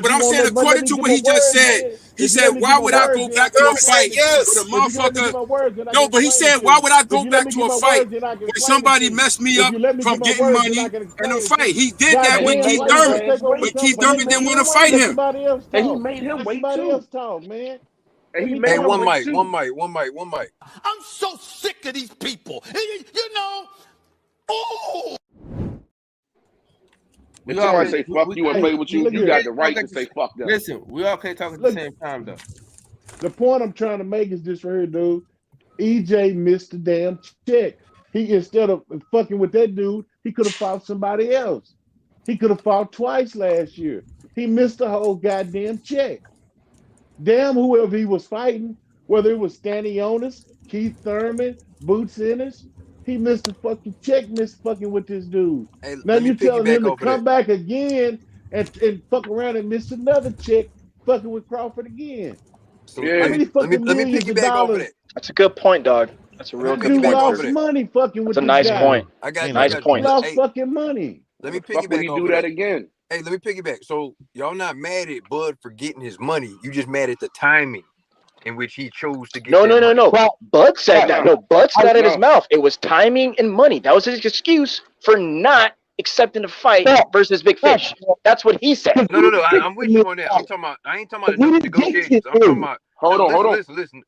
but I'm saying according to what he just said, he said, why would I go back to a fight with a motherfucker? No, but he said, why would I go back to a fight when somebody messed me up from getting money in a fight? He did that with Keith Thurman, but Keith Thurman didn't want to fight him. And he made him wait too. Man. Hey, one mic. I'm so sick of these people. You know, oh. If somebody say fuck you and play with you, you got the right to say fuck them. Listen, we all can't talk at the same time, though. The point I'm trying to make is this right here, dude. EJ missed the damn check. He, instead of fucking with that dude, he could have fought somebody else. He could have fought twice last year. He missed the whole goddamn check. Damn whoever he was fighting, whether it was Stanionis, Keith Thurman, Boots Ennis, he missed the fucking check, missed fucking with this dude. Hey, now you telling him to come back again and fuck around and miss another check, fucking with Crawford again. So yeah. Let me piggyback over that. That's a good point, dog. That's a real good point. You lost money fucking with That's a nice point. I got nice point. You lost fucking money. Let me piggyback over that again. Hey, let me piggyback. So y'all not mad at Bud for getting his money. You just mad at the timing in which he chose to get No. Bud said that. No, Bud said that in his mouth. It was timing and money. That was his excuse for not accepting the fight versus Big Fish. That's what he said. No. I'm with you on that. I ain't talking about negotiations. I'm talking about. Hold on. Listen.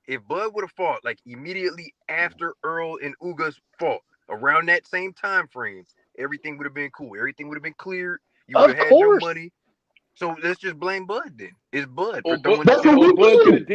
If Bud would have fought like immediately after Earl and Ugas fought around that same time frame, everything would have been cool. Everything would have been cleared. You would have had your money. So let's just blame Bud then. It's Bud for throwing That's what we did.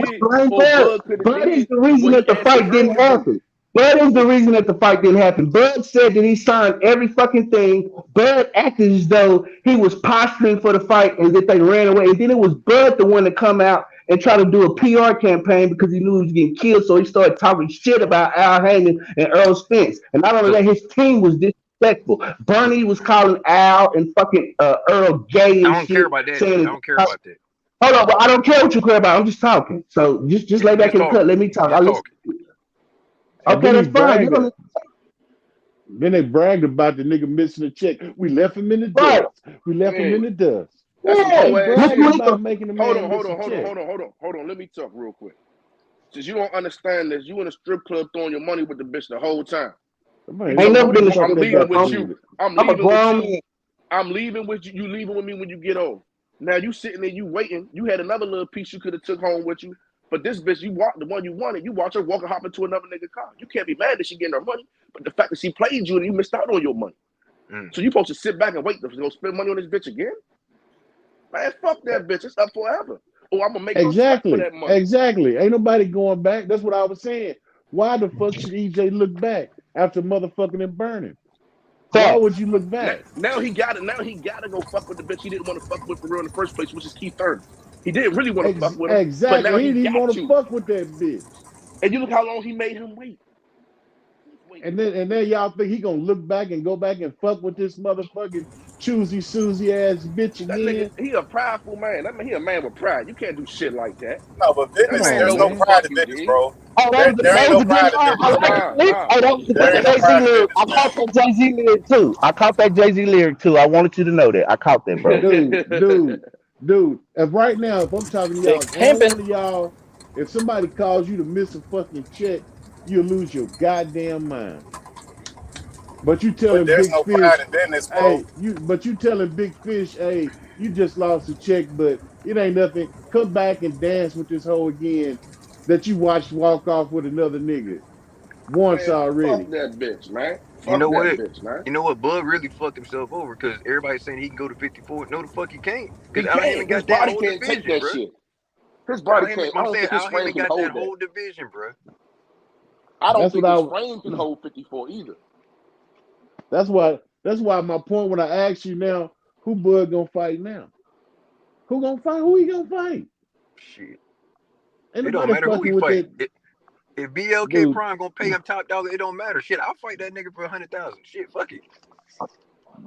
Bud is the reason that the fight didn't happen. Bud is the reason that the fight didn't happen. Bud said that he signed every fucking thing. Bud acted as though he was posturing for the fight and that they ran away. And then it was Bud the one to come out and try to do a PR campaign because he knew he was getting killed. So he started talking shit about Al Heyman and Earl Spence. And not only that, his team was disrespectful. Bernie was calling Al and fucking Earl gay and I don't care about that. Hold on, but I don't care what you care about. I'm just talking. So just lay back in the cut. Let me talk. Okay, that's fine. Then they bragged about the nigga missing a check. We left him in the dust. We left him in the dust. Hold on. Let me talk real quick. Since you don't understand this, you in a strip club throwing your money with the bitch the whole time. I'm leaving with you. I'm leaving with you. You leaving with me when you get home. Now you sitting there, you waiting. You had another little piece you could have took home with you. But this bitch, you want the one you wanted. You watch her walk and hop into another nigga car. You can't be mad that she getting her money. But the fact that she played you and you missed out on your money. So you supposed to sit back and wait to go spend money on this bitch again? Man, fuck that bitch. It's up forever. Oh, I'm gonna make her for that money. Exactly. Ain't nobody going back. That's what I was saying. Why the fuck should EJ look back after motherfucking and burning? Why would you look back? Now he got it. Now he gotta go fuck with the bitch he didn't want to fuck with for real in the first place, which is Keith Thurman. He didn't really want to fuck with him. Exactly. But now he didn't want to fuck with that bitch. And you look how long he made him wait. And then y'all think he gonna look back and go back and fuck with this motherfucking choosy Susie ass bitch again? Nigga, he a prideful man. I mean, he a man with pride. You can't do shit like that. No, but business, there's no pride in business, bro. There ain't no pride in business. I caught that Jay-Z lyric too. I caught that Jay-Z lyric too. I wanted you to know that. I caught that, bro. Dude. If right now, if I'm talking to y'all, any one of y'all, if somebody calls you to miss a fucking check, you'll lose your goddamn mind. But you telling Big Fish, hey, you telling Big Fish, hey, you just lost a check, but it ain't nothing. Come back and dance with this hoe again that you watched walk off with another nigga once already. Fuck that bitch, man. You know what? You know what? Bud really fucked himself over because everybody's saying he can go to 54. No, the fuck he can't. Because I ain't even got that whole division, bro. His body can't. I'm saying I ain't got that whole division, bro. I don't think his frame can hold 54 either. That's why my point when I asked you now, who Bud gonna fight now? Who gonna fight? Who he gonna fight? Shit. It don't matter who he fight. If BLK Prime gonna pay him top dollar, it don't matter. Shit, I'll fight that nigga for 100,000. Shit, fuck it.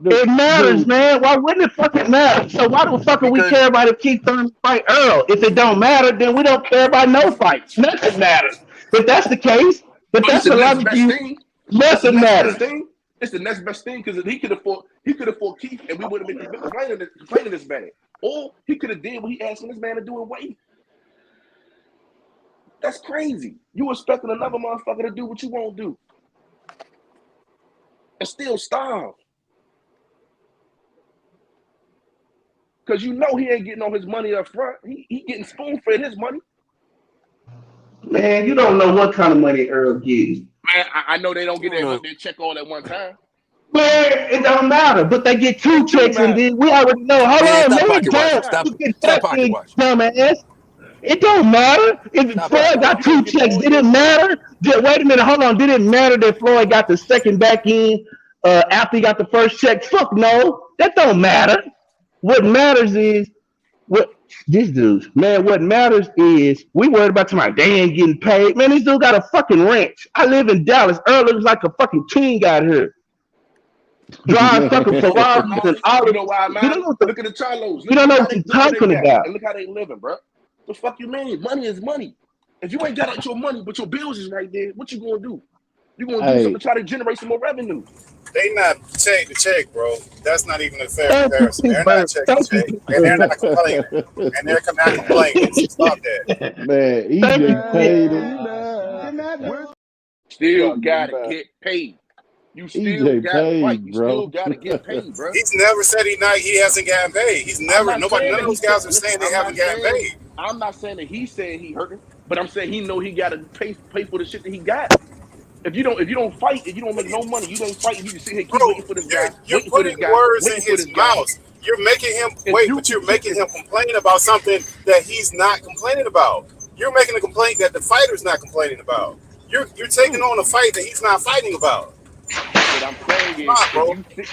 It matters, man. Why wouldn't it fucking matter? So why the fuck we care about if Keith Thurman fight Earl? If it don't matter, then we don't care about no fights. Nothing matters. If that's the case, but that's the logic you. Nothing matters. It's the next best thing because he could afford Keith, and we would have been complaining this man. Or he could have did what he asking this man to do and wait. That's crazy. You expecting another motherfucker to do what you won't do, and still starve. Because you know he ain't getting on his money up front. He getting spoon-fed his money. Man, you don't know what kind of money Earl gets. Man, I know they don't get their check all at one time. Man, it don't matter, but they get 2 checks and then we already know. Hold on, man. Stop pocket watch. Dumbass. It don't matter. If Floyd got 2 checks, did it matter? Wait a minute, hold on. Did it matter that Floyd got the second back end after he got the first check? Fuck no. That don't matter. What matters is what matters is we worried about somebody. They ain't getting paid. Man, this dude got a fucking ranch. I live in Dallas. Earl looks like a fucking king out here. Drive fucking Ferraris and all. You know why I'm mad? Look at the Charlos. You don't know what you're talking about. And look how they living, bro. The fuck you mean? Money is money. If you ain't got out your money, but your bills is right there, what you gonna do? You gonna do something to try to generate some more revenue? They not check to check, bro. That's not even a fair comparison. They're not check to check, and they're not complaining, and they're not complaining. Stop that, man. EJ paid. Still gotta get paid. You still gotta fight. You still gotta get paid, bro. He's never said he hasn't gotten paid. He's never. None of those guys are saying they haven't gotten paid. I'm not saying that he's saying he hurting, but I'm saying he know he gotta pay for the shit that he got. If you don't fight, if you don't make no money, you don't fight. You can sit here and keep waiting for this guy. You're putting words in his mouth. You're making him but you're making him complain about something that he's not complaining about. You're making a complaint that the fighter's not complaining about. You're taking on a fight that he's not fighting about. What I'm saying is,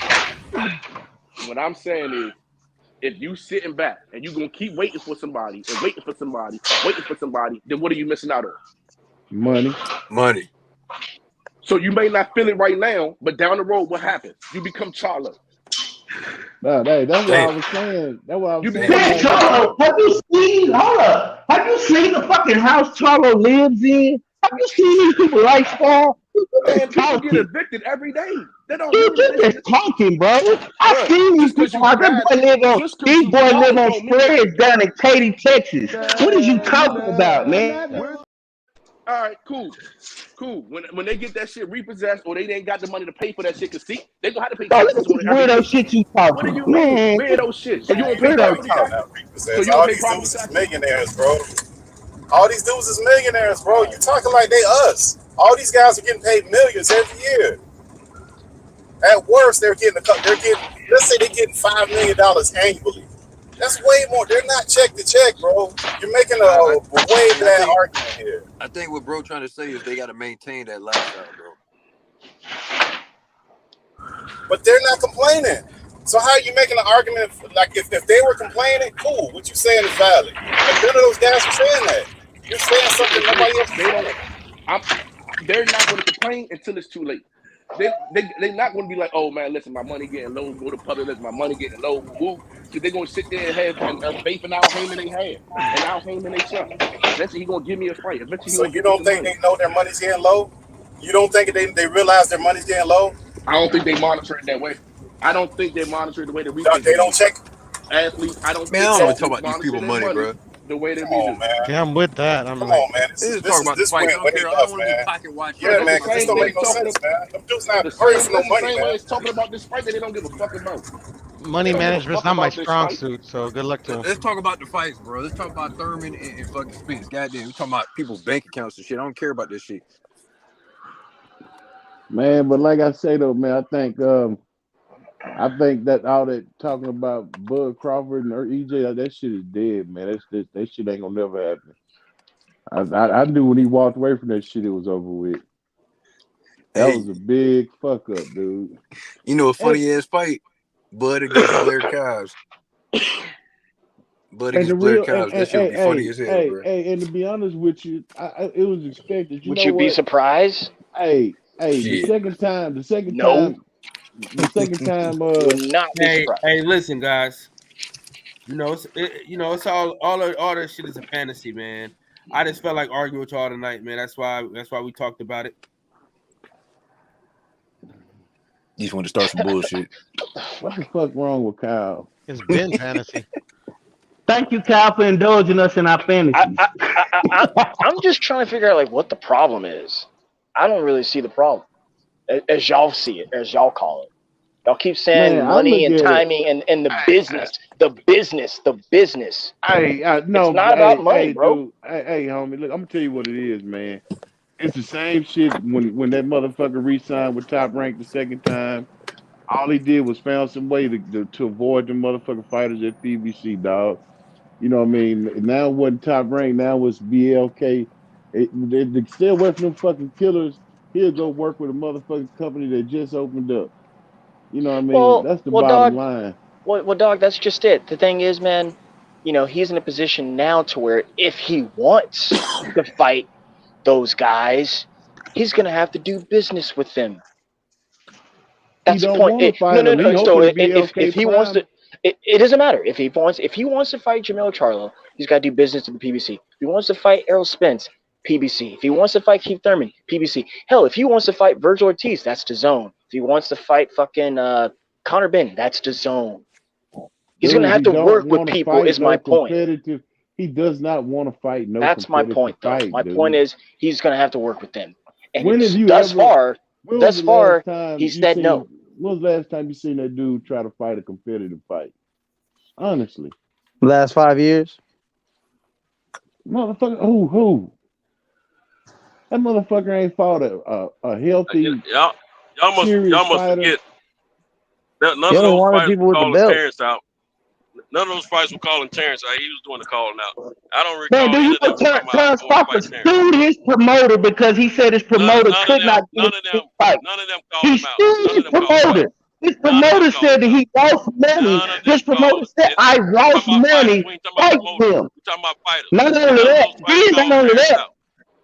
what I'm saying is, if you sitting back and you're gonna keep waiting for somebody and waiting for somebody, then what are you missing out on? Money. So you may not feel it right now, but down the road, what happens? You become Charlo. No, that's what I was saying. That's what I was saying. Charlo, have you seen? Hold up. Have you seen the fucking house Charlo lives in? Have you seen these people lifestyle? Man, people get evicted every day. They don't. You just talking, bro. I've seen these people. These boys live on spreads down in Katy, Texas. What are you talking about, man? All right, cool. When they get that shit repossessed or they ain't got the money to pay for that shit, cause see, they gonna have to pay taxes on it. Weirdo shit you talking. What do you mean? Weirdo shit. So you don't pay property taxes. So you all don't pay these property dudes taxes. is millionaires, bro. All these dudes is millionaires, bro. You talking like they us. All these guys are getting paid millions every year. At worst, let's say they're getting $5 million annually. That's way more. They're not check to check, bro. You're making a way bad argument here. I think what bro trying to say is they got to maintain that lifestyle, bro. But they're not complaining. So how are you making an argument? Like if they were complaining, cool. What you saying is valid. But none of those guys are saying that. You're saying something nobody else is saying. They're not going to complain until it's too late. They're not going to be like, oh man, listen, my money getting low. Go to public, listen, my money getting low. Woo. So they're going to sit there and have faith in Al Heyman they have, and Al Heyman they son. Eventually he's going to give me a fight. Eventually, so you don't think they know their money's getting low? You don't think they realize their money's getting low? I don't think they monitor it that way. I don't think they monitor it the way that we. They don't check athletes. I don't. Man, I don't want to talk about these people money, bro. The way that we do. Yeah, I'm with that. Come on, man. This is talking about the fight. I don't want to be pocket watching. Yeah, man, because this don't make no sense, man. Them dudes not hurting for no money, man. It's talking about this fight that they don't give a fuck about. Money management's not my strong suit, so good luck to them. Let's talk about the fights, bro. Let's talk about Thurman and fucking Spence. Goddamn, we talking about people's bank accounts and shit. I don't care about this shit. Man, but like I say though, man, I think that all that talking about Bud Crawford and EJ, that shit is dead, man. That shit ain't gonna never happen. I knew when he walked away from that shit, it was over with. That was a big fuck up, dude. You know a funny ass fight? Bud against Blair Cobbs. Bud against Blair Cobbs. That shit would be funny as hell, bro. And to be honest with you, it was expected. Would you be surprised? Hey, the second time. Hey, listen, guys. It's all that shit is a fantasy, man. I just felt like arguing with y'all tonight, man. That's why we talked about it. You just want to start some bullshit. What the fuck wrong with Kyle? It's been fantasy. Thank you, Kyle, for indulging us in our fantasy. I'm just trying to figure out like what the problem is. I don't really see the problem. As y'all see it, as y'all call it. Y'all keep saying money and timing and the business. Hey, no, it's not about money, bro. Dude, hey, homie, look, I'm gonna tell you what it is, man. It's the same shit when that motherfucker re-signed with Top Rank the second time. All he did was found some way to avoid the motherfucking fighters at PBC, dog. You know what I mean? Now it wasn't Top Rank, now it's BLK. They stay away from them fucking killers. He'll go work with a motherfucking company that just opened up. You know what I mean? That's the bottom line. Well, dog, that's just it. The thing is, man, he's in a position now to where if he wants to fight those guys, he's going to have to do business with them. That's the point. If he wants to, it doesn't matter. If he wants to fight Jermell Charlo, he's got to do business with the PBC. If he wants to fight Errol Spence, PBC. If he wants to fight Keith Thurman, PBC. Hell, if he wants to fight Virgil Ortiz, that's DAZN. If he wants to fight fucking Conor Benn, that's DAZN. He's going to have to work with people, is my point. He does not want to fight no That's my point, though. My point is he's going to have to work with them. And thus far, he said no. When was the last time you seen that dude try to fight a competitive fight? Honestly. Last 5 years? Motherfucker, who? That motherfucker ain't fought a healthy, y'all must forget. None of those fights were calling Terrence out. None of those fights were calling Terrence out. He was doing the calling out. I don't recall. Man, do you think Terrence Crawford sued his promoter because he said his promoter could not get a fight? None of them called him out. He sued his promoter. His promoter said that he lost money. His promoter said, I lost money. Fight him. Not only that,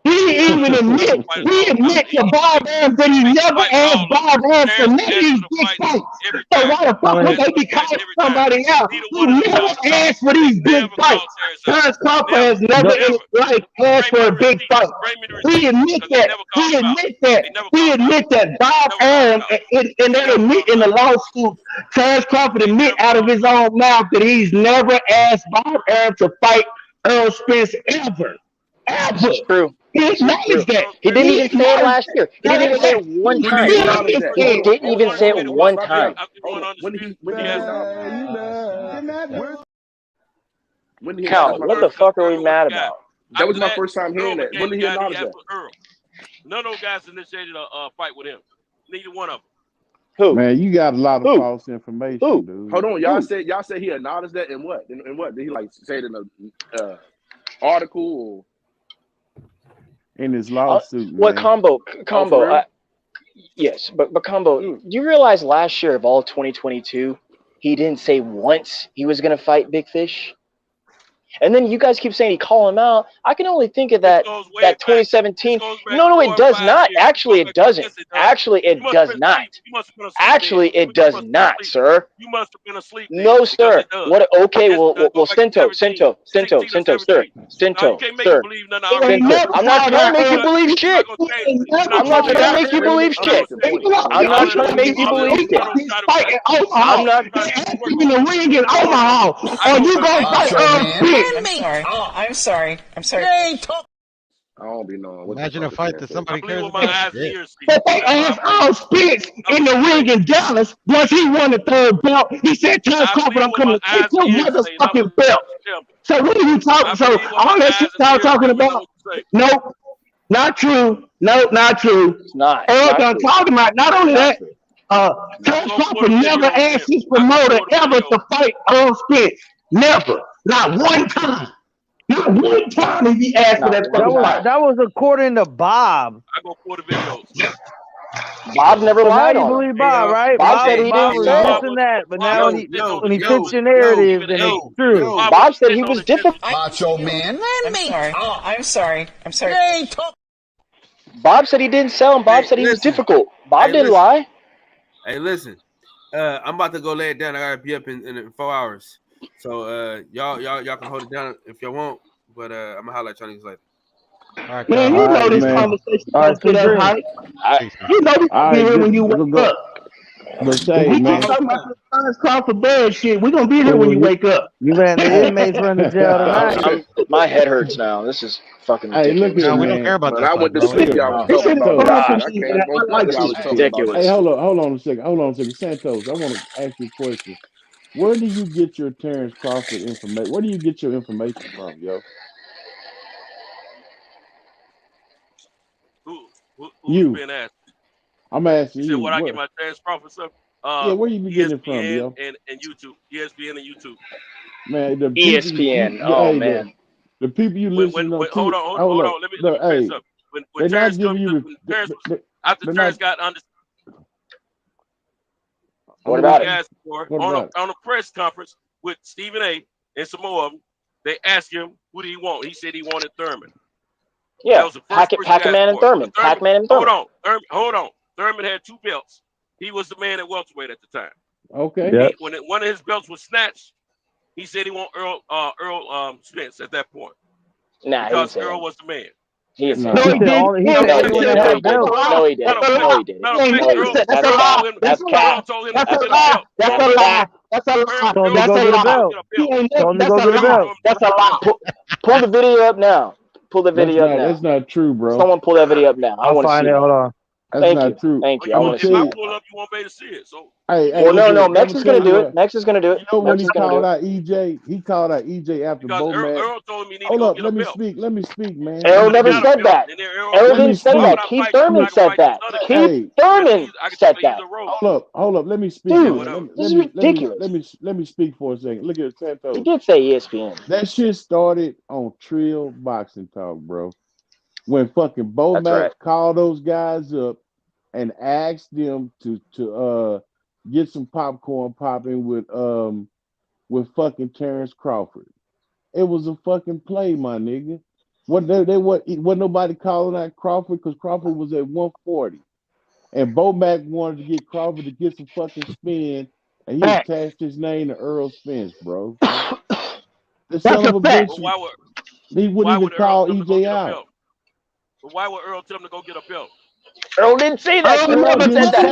he even admit to Bob Arum that he never asked Bob Arum for none of these big fights. So why the fuck would they be calling somebody out who never asked for these big fights? Terrence Crawford has never in his life asked for a big fight. He admits that. He admits that Bob Arum, and they admit in the lawsuit, Terrence Crawford admit out of his own mouth that he's never asked Bob Arum to fight Errol Spence ever. That's true. He acknowledged that. He didn't even say it last year. He didn't even say it one time. He didn't even say it one time. Cal, what the fuck are we mad about? That was my first time hearing that. When did he acknowledge that? None of those guys initiated a fight with him. Neither one of them. Who? Man, you got a lot of false information, dude. Hold on, y'all said he acknowledged that in what? In what? Did he like say it in a article or in his lawsuit? What combo? Yes, but combo. You realize last year of all 2022, He didn't say once he was going to fight Big Fish. And then you guys keep saying he called him out. I can only think of that 2017. No, it does not. Actually, it doesn't. Actually, it does not. Actually, it does not, sir. You must have been asleep. No, sir. What? Okay, well, Stinto, sir. I'm not trying to make you believe shit. I'm not trying to make you believe shit. I'm not trying to make you believe shit. I'm not in the ring in Omaha. Or you gonna fight I'm sorry. I don't be knowing. What Imagine a fight that somebody cares about. But they asked all Spence in the ring in Dallas once he won the third belt. He said, Terrence Crawford, I'm coming to take your motherfucking belt. So what are you talking? So all that shit y'all talking about? Nope. Not true. No, not true. It's not. I'm talking about not only that. Terrence Crawford never asked his promoter ever to fight Earl Spence. Never. Not one time. Not one time did he ask for that. That was according to Bob. I go for the videos. Bob never lied on him. Believe Bob, right? Bob said he didn't say that, but now when he fits your narrative, then it's true. Bob said he was difficult. Macho man. I'm sorry. Bob said he didn't sell him. Bob said he was difficult. Bob didn't lie. Hey, listen. I'm about to go lay it down. I gotta be up in 4 hours. So y'all can hold it down if y'all want, but I'm gonna holler at y'all niggas later. Right, man, you know this conversation goes to that height. You know this be here when you wake up. But say, we man, talking about this Terrence Crawford bad shit. We're gonna be here when you wake up. You ran the inmates run the jail tonight. My head hurts now. This is fucking ridiculous. Hey, look here, we don't care about that. I went to sleep. Y'all was talking about God. I can't go back. Ridiculous. Hey, hold on a second. Santos, I want to ask you a question. Where do you get your Terrence Crawford information? Where do you get your information from, yo? Who's been asked? I'm asking you. What I get my Terrence Crawford stuff? Yeah, where you be getting it from, yo? And YouTube. ESPN and YouTube. Man, the ESPN. Man. The people you listen to. Hold on. Let me say something. When Terrence after Terrence got under. What about it? On a press conference with Stephen A. and some more of them, they asked him who do he want. He said he wanted Thurman. Yeah, Pac-Man and Thurman. Pac-Man and Thurman. Hold on. Thurman had 2 belts. He was the man at welterweight at the time. Okay. Yep. When one of his belts was snatched, he said he wanted Earl Spence at that point. Nah, because Earl was the man. He didn't. No, he didn't. No, he didn't. That's a lie. That's cap. That's a lie. That's a lie. That's a lie. That's a lie. Pull the video up now. Pull the video up now. That's not true, bro. Someone pull that video up now. I want to see it. Hold on. That's not true. Thank you. I want to see it. If I pull up, you won't be able to see it. So. Hey, no. Mex is gonna do it. Mex is gonna do it. You know when he called out EJ? He called out EJ after Bomac. Earl told me hold up, let me speak, man. Errol never said that. Errol didn't say that. Keith Thurman said that. Keith Thurman said that. Hold up. Let me speak. Dude, this is ridiculous. Let me speak for a second. Look at Santos. He did say ESPN. That shit started on Trill Boxing Talk, bro. When fucking Bomac called those guys up and asked them to get some popcorn popping with fucking Terrence Crawford. It was a fucking play, my nigga. Wasn't nobody calling out Crawford because Crawford was at 140. And Bomac wanted to get Crawford to get some fucking spin, and he attached his name to Earl Spence, bro. The son of a bitch. He wouldn't even call EJ out. But why would Earl tell him to go get a belt? Earl didn't say that. He never said that.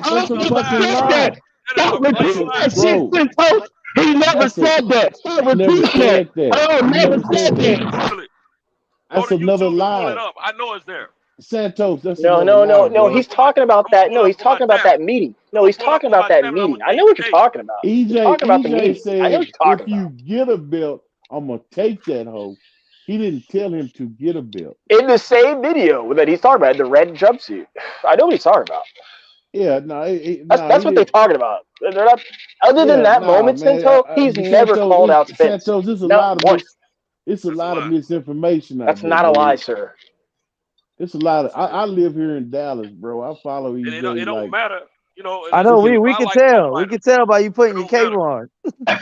That's a fucking lie. Stop repeating that shit, Santos. He never said that. Stop repeating that. Earl never said that. That's another lie. I know it's there. Santos, that's no. He's talking about that. No, he's talking about that meeting. No, he's talking about that meeting. I know what you're talking about. EJ said, if you get a belt, I'm going to take that hoe. He didn't tell him to get a belt. In the same video that he's talking about, the red jumpsuit. I know what he's talking about. Yeah, no. That's what they're talking about. They're not, other than that moment, Santos, he's never called out Spence. Santos, it's a lot of misinformation. That's not a lie, sir. It's a lot of. I live here in Dallas, bro. I follow EJ. It don't matter. You know, I know we can tell. We can tell by you putting your cape on. Hey,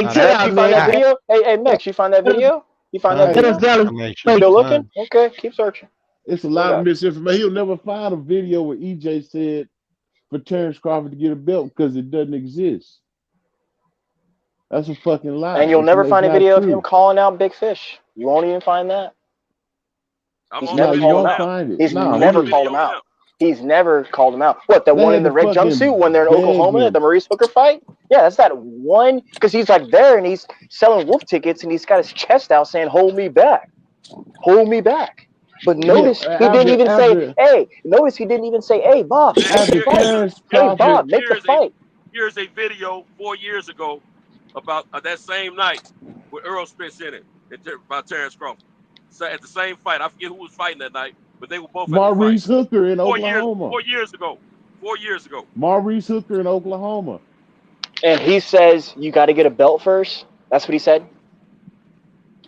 Max, you find that video? Hey, Max, you find that video? You find that video? Still looking? Okay, keep searching. It's a lot of misinformation. He'll never find a video where EJ said for Terrence Crawford to get a belt because it doesn't exist. That's a fucking lie. And you'll never find a video of him calling out Big Fish. You won't even find that. He's never called him out. He's never called him out. He's never called him out. What, that one in the red jumpsuit when they're in Oklahoma at the Maurice Hooker fight? Yeah, that's that one. Because he's like there and he's selling wolf tickets and he's got his chest out saying, hold me back. Hold me back. But notice he didn't even say, hey. Notice he didn't even say, hey, Bob. Hey, Bob, make the fight. Here's a video 4 years ago about that same night with Earl Spence in it about Terrence Crawford. So at the same fight, I forget who was fighting that night. But they were both Maurice Hooker in Oklahoma. 4 years ago. 4 years ago. Maurice Hooker in Oklahoma. And he says you got to get a belt first. That's what he said.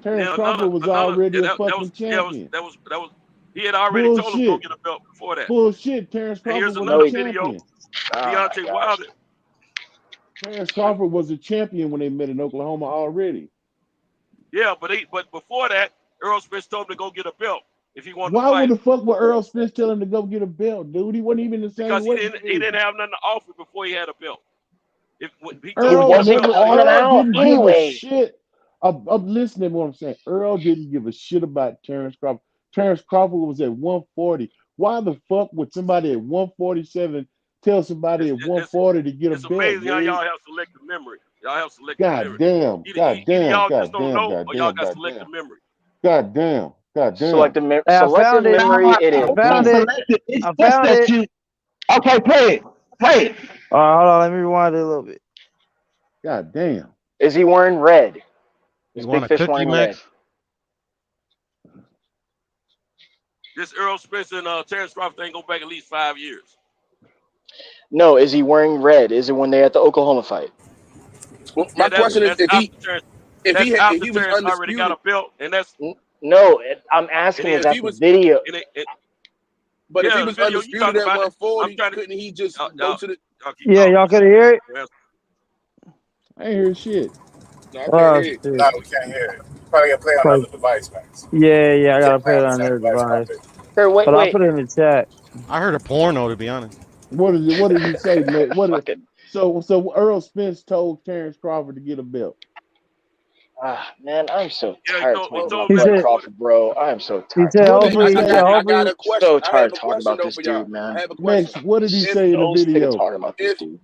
Terrence Crawford was already a fucking champion. That was. He had already told him to go get a belt before that. Bullshit. Terrence Crawford was a champion. Deontay Wilder. Terrence Crawford was a champion when they met in Oklahoma already. Yeah, but before that, Earl Spence told him to go get a belt. If he wanted Why would the fuck would Earl Spence tell him to go get a belt, dude? He wasn't even the same. Because he didn't have nothing to offer before he had a belt. Earl wasn't calling him out anyway. Shit. I'm listening to what I'm saying. Earl didn't give a shit about Terrence Crawford. Terrence Crawford was at 140. Why the fuck would somebody at 147 tell somebody at 140 to get a belt? It's amazing how y'all have selective memory. Y'all have selective memory. God damn. Y'all just don't know, or y'all got selective memory. God damn. Selective memory. It is. I found it. Okay, play it. Play it. All right, hold on. Let me rewind it a little bit. God damn. Is he wearing red? Is Big Fish wearing red? This Earl Spence and Terrence Crawford thing go back at least 5 years. No, is he wearing red? Is it when they at the Oklahoma fight? Well, my question is if he was already got a belt, and that's no. I'm asking is that the video. But if he was undisputed at 140, couldn't he just go to the? Yeah, y'all could hear it. I ain't hear shit. No, we can't hear it. Probably gotta play on another device, Max. Yeah, I gotta play it on another device. Here, wait. I'll put it in the chat. I heard a porno, to be honest. What did he say, man? So Earl Spence told Terrence Crawford to get a belt. Man, I'm so tired talking about Bud Crawford, bro. I'm so tired. I got a question. So tired talking about this dude, man. Max, what did he say in the video? Talking about this dude.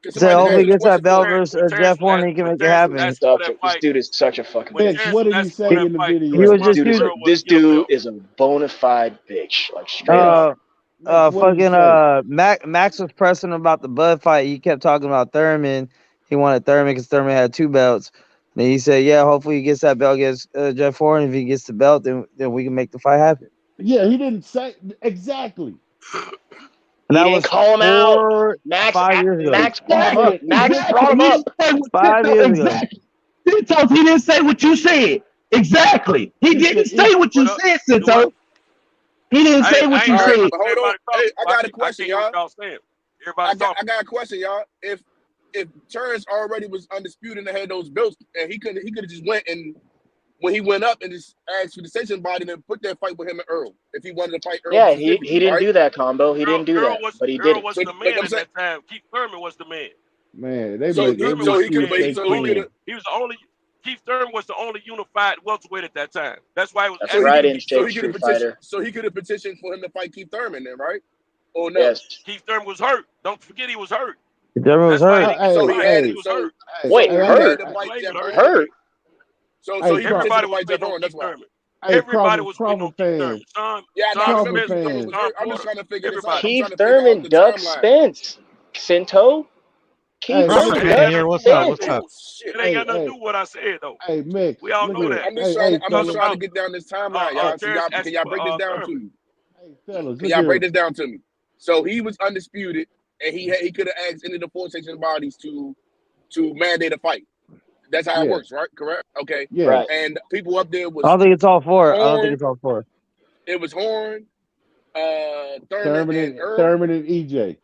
So hopefully gets that belt versus Jeff Horn, he can make it happen. This dude is such a fucking bitch. Max, what did he say in the video? He was just this dude is a bona fide bitch, like straight up. Max was pressing about the Bud fight. He kept talking about Thurman. He wanted Thurman because Thurman had 2 belts. And he said, "Yeah, hopefully he gets that belt against Jeff Horn. If he gets the belt, then we can make the fight happen." Yeah, he didn't say exactly. And that was call him out. Max 5 years ago. Max brought him up. Max brought him up 5 years ago. He didn't say what you said. Exactly. He didn't say what you said, Cinto. He didn't say what you said. Hold on. Hey, I got a question, y'all. I got a question, y'all. If Terrence already was undisputed and had those belts, and he could have just went and when he went up and just asked for the decision body and put that fight with him and Earl. If he wanted to fight Earl. Yeah, he didn't do that combo. He didn't do that, but he did. Earl was the man at that time. Keith Thurman was the man. Man, he was the only. Keith Thurman was the only unified welterweight at that time. That's why it was. That's right in Street Fighter. So he could have petitioned for him to fight Keith Thurman, then, right? Or no? Yes. Keith Thurman was hurt. Don't forget he was hurt. Thurman was hurt. He was hurt. Wait, hurt? Hurt? So everybody was waiting on Keith Thurman. Everybody was waiting on Keith Thurman. I'm just trying to figure this out. Keith Thurman, Doug Spence, Cinto. Keith Thurman, what's up? It ain't got nothing to do with what I said, though. Hey, Mick. We all know that. I'm just trying to get down this timeline, y'all. Can y'all break this down to me? Hey, fellas, can y'all break this down to me? So he was undisputed, and he could have asked any of the 4 section bodies to mandate a fight. That's how it works, right? Correct? Okay. Yeah. Right. And people up there was. I don't think it's all 4. It was Horn, Thurman and EJ.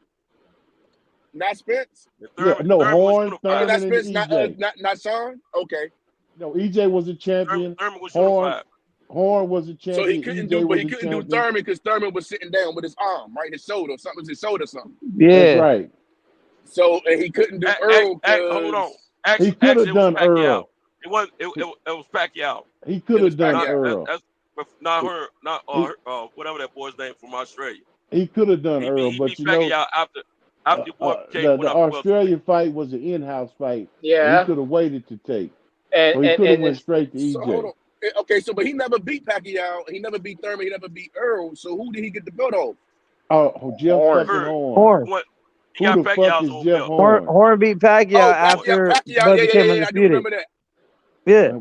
Not Spence. No, Horn, Thurman, not Spence, and EJ. Not Sean. Okay. No, EJ was a champion. Thurman was Horn was a champion. So he couldn't do Thurman because Thurman was sitting down with his arm, right? His shoulder, something. Yeah, that's right. So and he couldn't do Earl. Hold on. Actually, he could have done Earl. It was Pacquiao. He could have done Earl. Not whatever that boy's name from Australia. He could have done Earl, but you know, after the Australia fight was an in-house fight. Yeah, he could have waited to take. And he could have went straight to EJ. So hold on. Okay, so but he never beat Pacquiao. He never beat Thurman. He never beat Earl. So who did he get the belt off? Oh, Jeff fucking Horn. He got Pacquiao's old belt. Horn beat Pacquiao after Bud became undisputed. Yeah.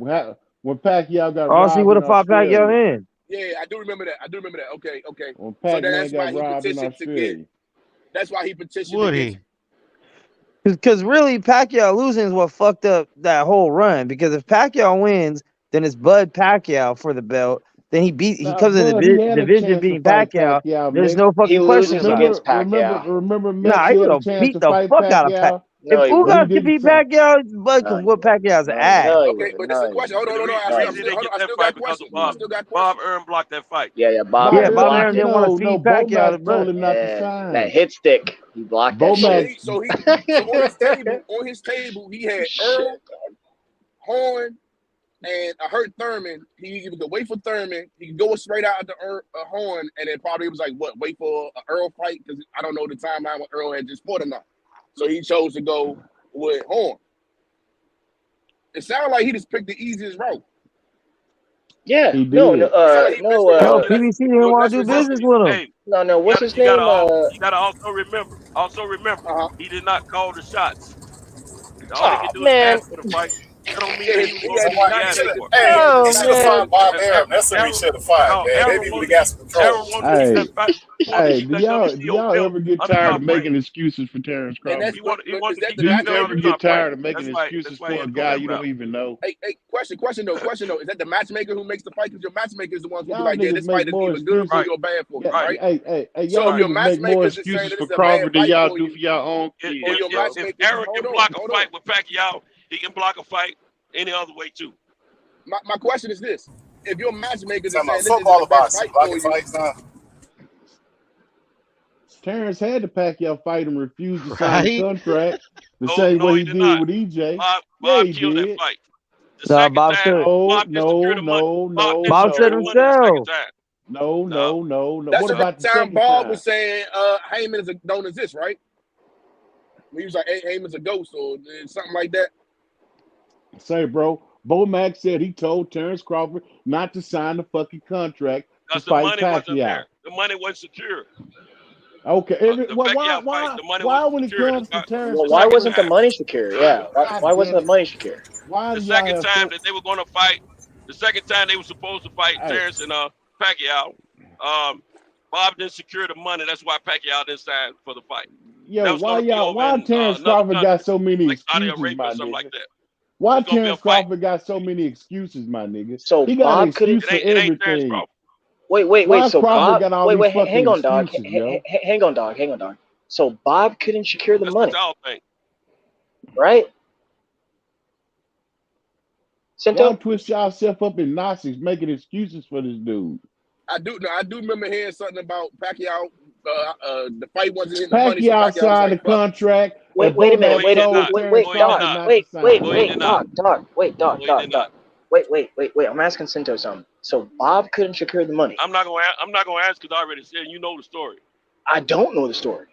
When Pacquiao got robbed, he would have fought Pacquiao in. Yeah, I do remember that. Okay. When So that's Pacquiao why got he robbed in petitioned to Australia. get. That's why he petitioned. Would he? Because really, Pacquiao losing is what fucked up that whole run. Because if Pacquiao wins, then it's Bud Pacquiao for the belt. Then he comes in the division beating Pacquiao. There's no fucking question about it. Remember, nah, he would have beat the fuck out of Pacquiao. If Ugas could beat Pacquiao, Bud could whip Pacquiao's ass. Okay, but this is a question. Hold on. I still got questions. Bob Arum blocked that fight. Yeah, Bob Arum didn't want to feed Pacquiao. That hit stick, he blocked that shit. So on his table, he had Earl, Horn, and I heard Thurman. He could wait for Thurman. He could go straight out to Horn, and then probably was like, wait for an Earl fight? Because I don't know the timeline when Earl had just fought or not. So he chose to go with Horn. It sounded like he just picked the easiest route. Yeah, no, PBC didn't want to do business with him. No, what's his name? You gotta also remember, he did not call the shots. All he can do is ask for the fight. That don't mean that he should have fought Bob Arum. That's what he should have fought, man. Maybe we got some control. Hey, do y'all ever get tired of making excuses for Terrence Crawford? Do you ever get tired of making excuses for a guy you don't even know? Hey, question though. Is that the matchmaker who makes the fight? Because your matchmaker is the ones who be like, yeah, this fight is either good for you or bad for you, right? Hey, y'all make more excuses for Crawford than y'all do for y'all own kids. If Aaron can block a fight with Pacquiao, he can block a fight any other way too. My question is this: if your matchmaker is saying this is the best fight for you, Terrence had the Pacquiao fight and refused to sign the contract the same way he did with EJ. Bob killed that fight. Bob said, Bob said himself. No. That's what about the time Bob was saying Heyman is known as this, right? He was like, Heyman's a ghost or something like that. Say, bro, Bo Mack said he told Terrence Crawford not to sign the fucking contract to fight Pacquiao. The money wasn't secure. Okay, why when it comes to Terrence? Well, why wasn't the money secure? Yeah, why wasn't the money secure? The second time that they were going to fight, the second time they were supposed to fight Terrence and Pacquiao, Bob didn't secure the money. That's why Pacquiao didn't sign for the fight. Yeah, why Terrence Crawford got so many excuses, my nigga? Like that. Why Terrence Crawford got so many excuses, my nigga? So he got Bob an excuse for everything. Wait. So Bob, hang on, dog. Excuses, hang on, dog. So Bob couldn't secure the money, thing. right? Y'all twist yourself up in knots making excuses for this dude. I do remember hearing something about Pacquiao. The fight wasn't in the money. Pacquiao signed the contract. Wait a minute. Wait, Dog. I'm asking Cinto something. So Bob couldn't secure the money. I'm not gonna ask because I already said you know the story. I don't know the story.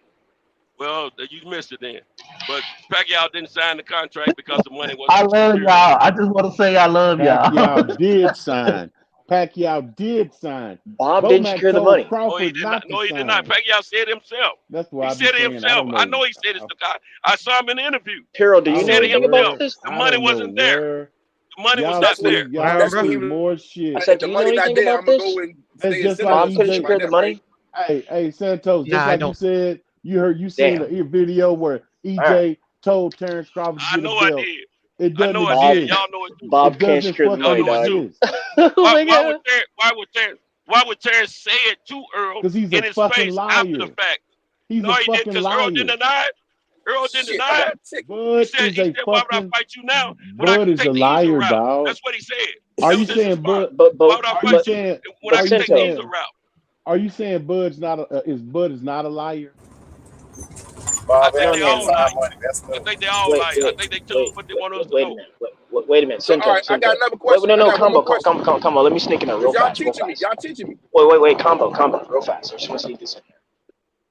Well, you missed it then. But Pacquiao didn't sign the contract because the money wasn't. I love y'all. I just want to say I love y'all. Pacquiao did sign. Bob didn't secure the money. No, he did not. Pacquiao said himself. That's why he said it himself. I know he said it. I saw him in the interview. Carol, do you know anything about this? The money wasn't there. The money was not there. More shit. I said, do you know anything about this? Bob couldn't secure the money. Hey, Santos. Just like you said, you seen a video where EJ told Terrence Crawford to get a bill. I did. It doesn't exist. Y'all know it. Bob can't secure the money, dog. Why would Terrence say it to Earl in his face liar. after the fact? He's a fucking liar. Earl didn't deny it. Earl didn't deny it. Bud he said, why would I fight you now? Bud is a liar, dog. That's what he said. Are you saying Bud? Why would I fight you when I can take the easier route? Are you saying Bud's not Bud not a liar? I think they all lie. I think they all lie. I think they tell us what they want us to know. Wait a minute. All right, I got another question. No, combo. Let me sneak in a real fast. Y'all teaching me. Wait, combo, real fast. I just want to sneak this in here.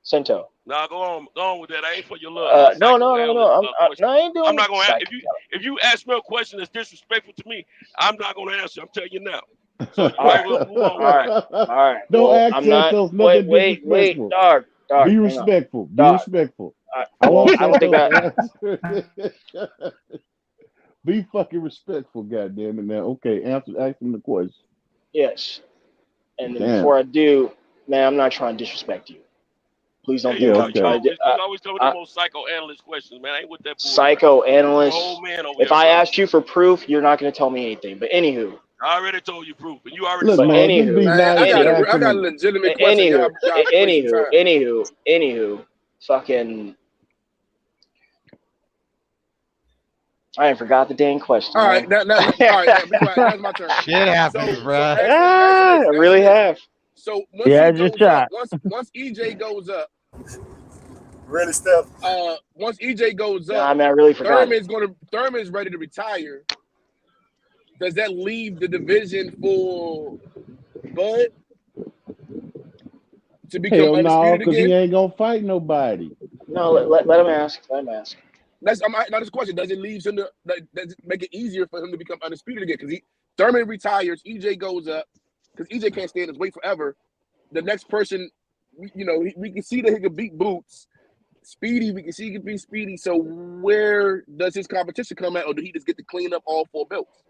Sento. Nah, go on with that. I ain't for your love. No. I ain't doing. I'm not gonna ask if you ask me a question that's disrespectful to me. I'm not gonna answer. I'm telling you now. So you all right. Don't ask yourself nothing disrespectful. Wait, dog. Be respectful. Be respectful. I don't think I. Be fucking respectful, goddamn it! Now, okay, ask him the question. Yes, and then before I do, man, I'm not trying to disrespect you. Please don't think I'm trying to. You always come with the most psychoanalyst questions, man. I ain't with that. Psychoanalyst. If I asked you for proof, you're not going to tell me anything. But anywho. I already told you proof, and you already. Look, man, I got a legitimate question. Anywho, fucking. I ain't forgot the dang question. All right, now, that's my turn. Shit happens, bro. I really have. So once EJ goes up, really, Steph. Once EJ goes up, I really forgot. Thurman's ready to retire. Does that leave the division for Bud to become undisputed no, because again? he ain't gonna fight nobody. No, let him ask. That's this question. Does it leave him does it make it easier for him to become undisputed again? Because Thurman retires, EJ goes up, because EJ can't stay in his weight forever. The next person, we can see that he can beat Boots. Speedy, we can see he can beat Speedy. So where does his competition come at, or do he just get to clean up all 4 belts?